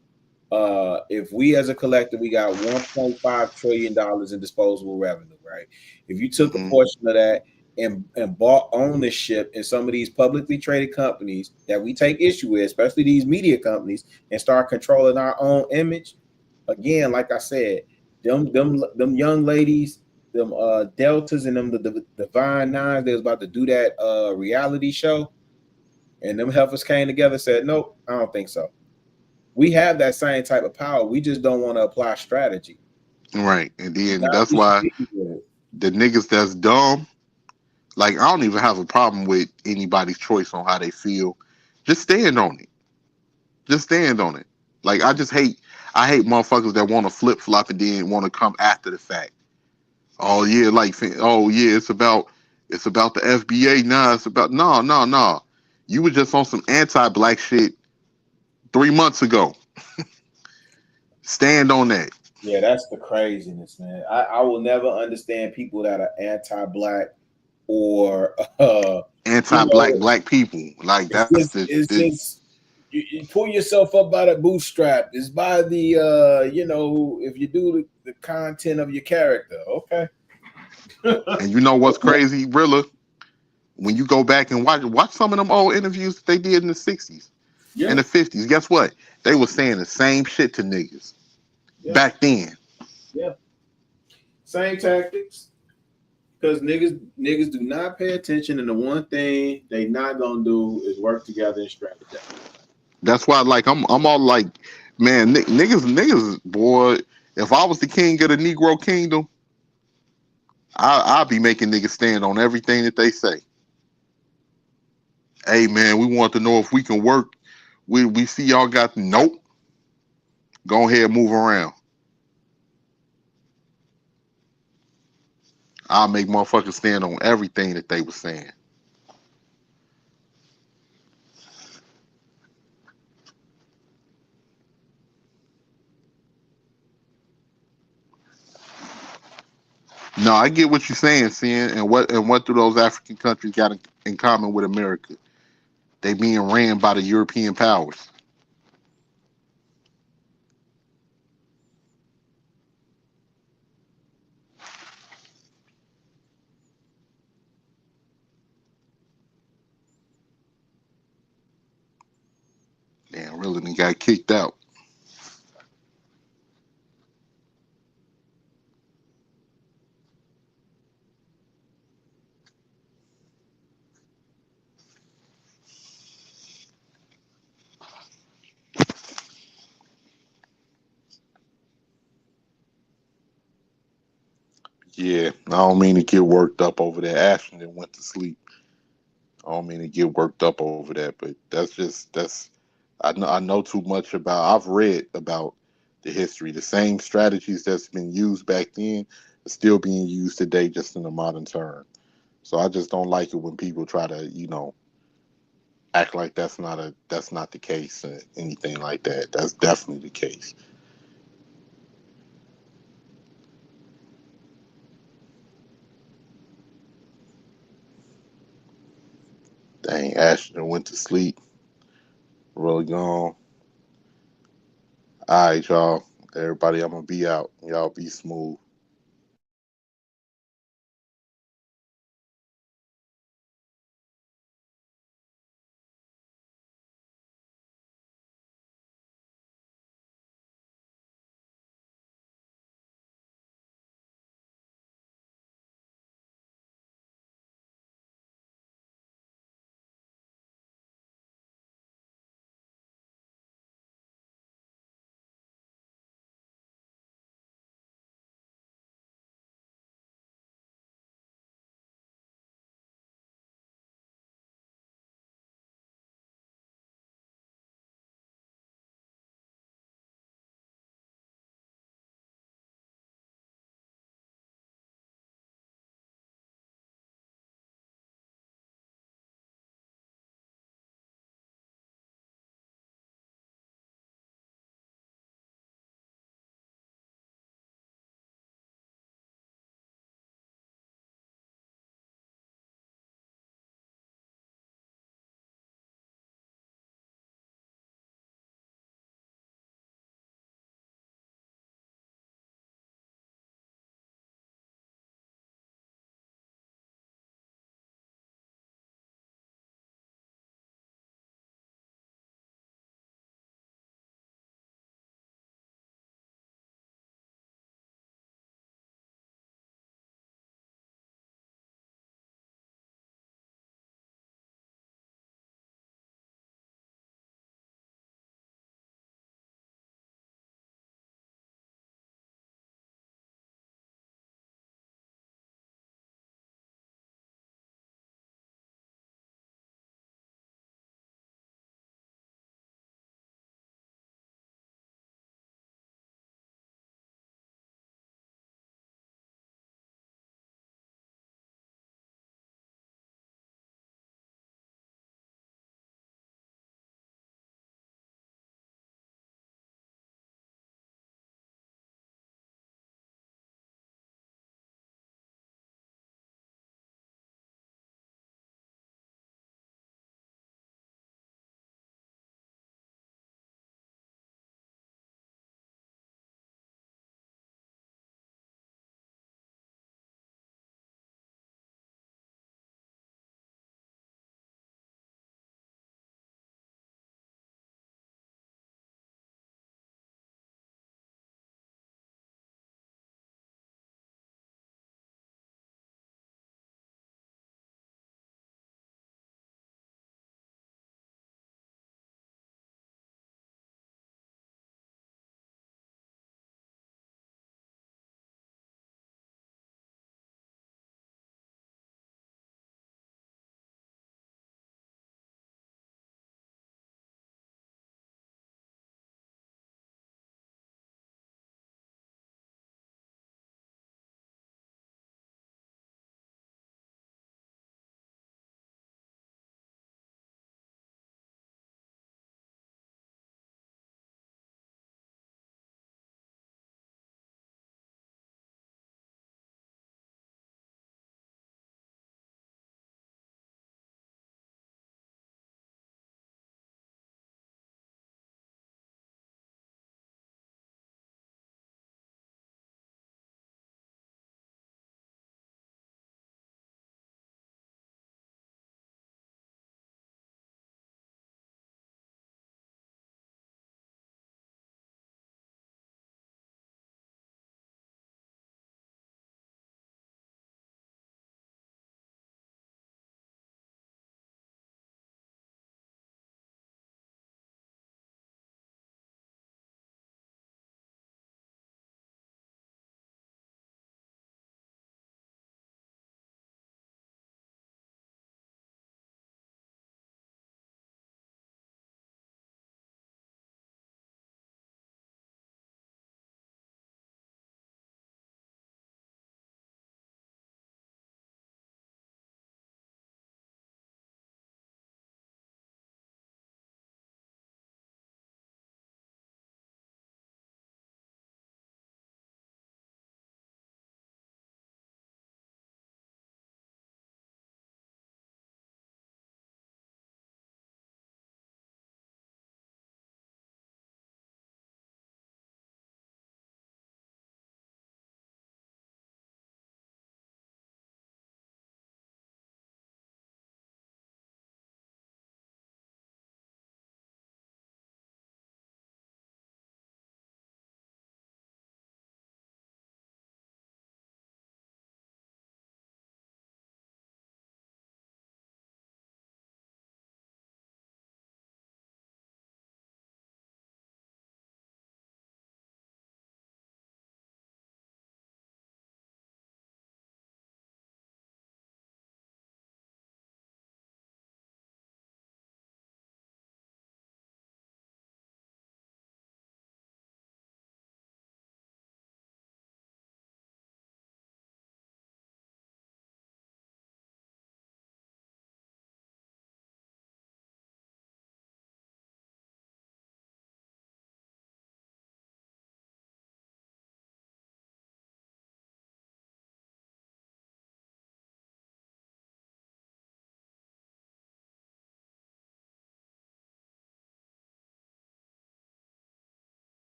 If we as a collective, we got $1.5 trillion in disposable revenue, right? If you took a portion of that and bought ownership in some of these publicly traded companies that we take issue with, especially these media companies, and start controlling our own image, again, like I said, them young ladies, them Deltas and them the Divine Nines, they was about to do that reality show, and them heifers came together and said, nope, I don't think so. We have that same type of power. We just don't want to apply strategy. Right. And then that's why the niggas that's dumb, like, I don't even have a problem with anybody's choice on how they feel. Just stand on it. Just stand on it. Like, I hate motherfuckers that want to flip flop and then want to come after the fact. Oh yeah, like, oh yeah, it's about the FBA. Nah, it's about no. You were just on some anti-black shit 3 months ago. Stand on that. Yeah, that's the craziness, man. I will never understand people that are anti-black or anti-black black people. Like, that's just you pull yourself up by the bootstrap. It's by the if you do the content of your character, okay. And you know what's crazy, Rilla? When you go back and watch some of them old interviews that they did in the 60s and the 50s, guess what? They were saying the same shit to niggas back then. Yeah. Same tactics. Because niggas do not pay attention, and the one thing they not gonna do is work together and strategize. That's why, like, I'm all like, man, niggas, boy. If I was the king of the Negro Kingdom, I'd be making niggas stand on everything that they say. Hey, man, we want to know if we can work. We see y'all got nope. Go ahead, move around. I'll make motherfuckers stand on everything that they were saying. No, I get what you're saying, Sin, and what do those African countries got in common with America? They being ran by the European powers. Damn, really, they got kicked out. Yeah, I don't mean to get worked up over that. Ashton went to sleep. I don't mean to get worked up over that, but I know too much about. I've read about the history. The same strategies that's been used back then are still being used today, just in a modern term. So I just don't like it when people try to, act like that's not the case or anything like that. That's definitely the case. Dang, Ashton went to sleep. Really gone. All right, y'all. Everybody, I'm gonna be out. Y'all be smooth.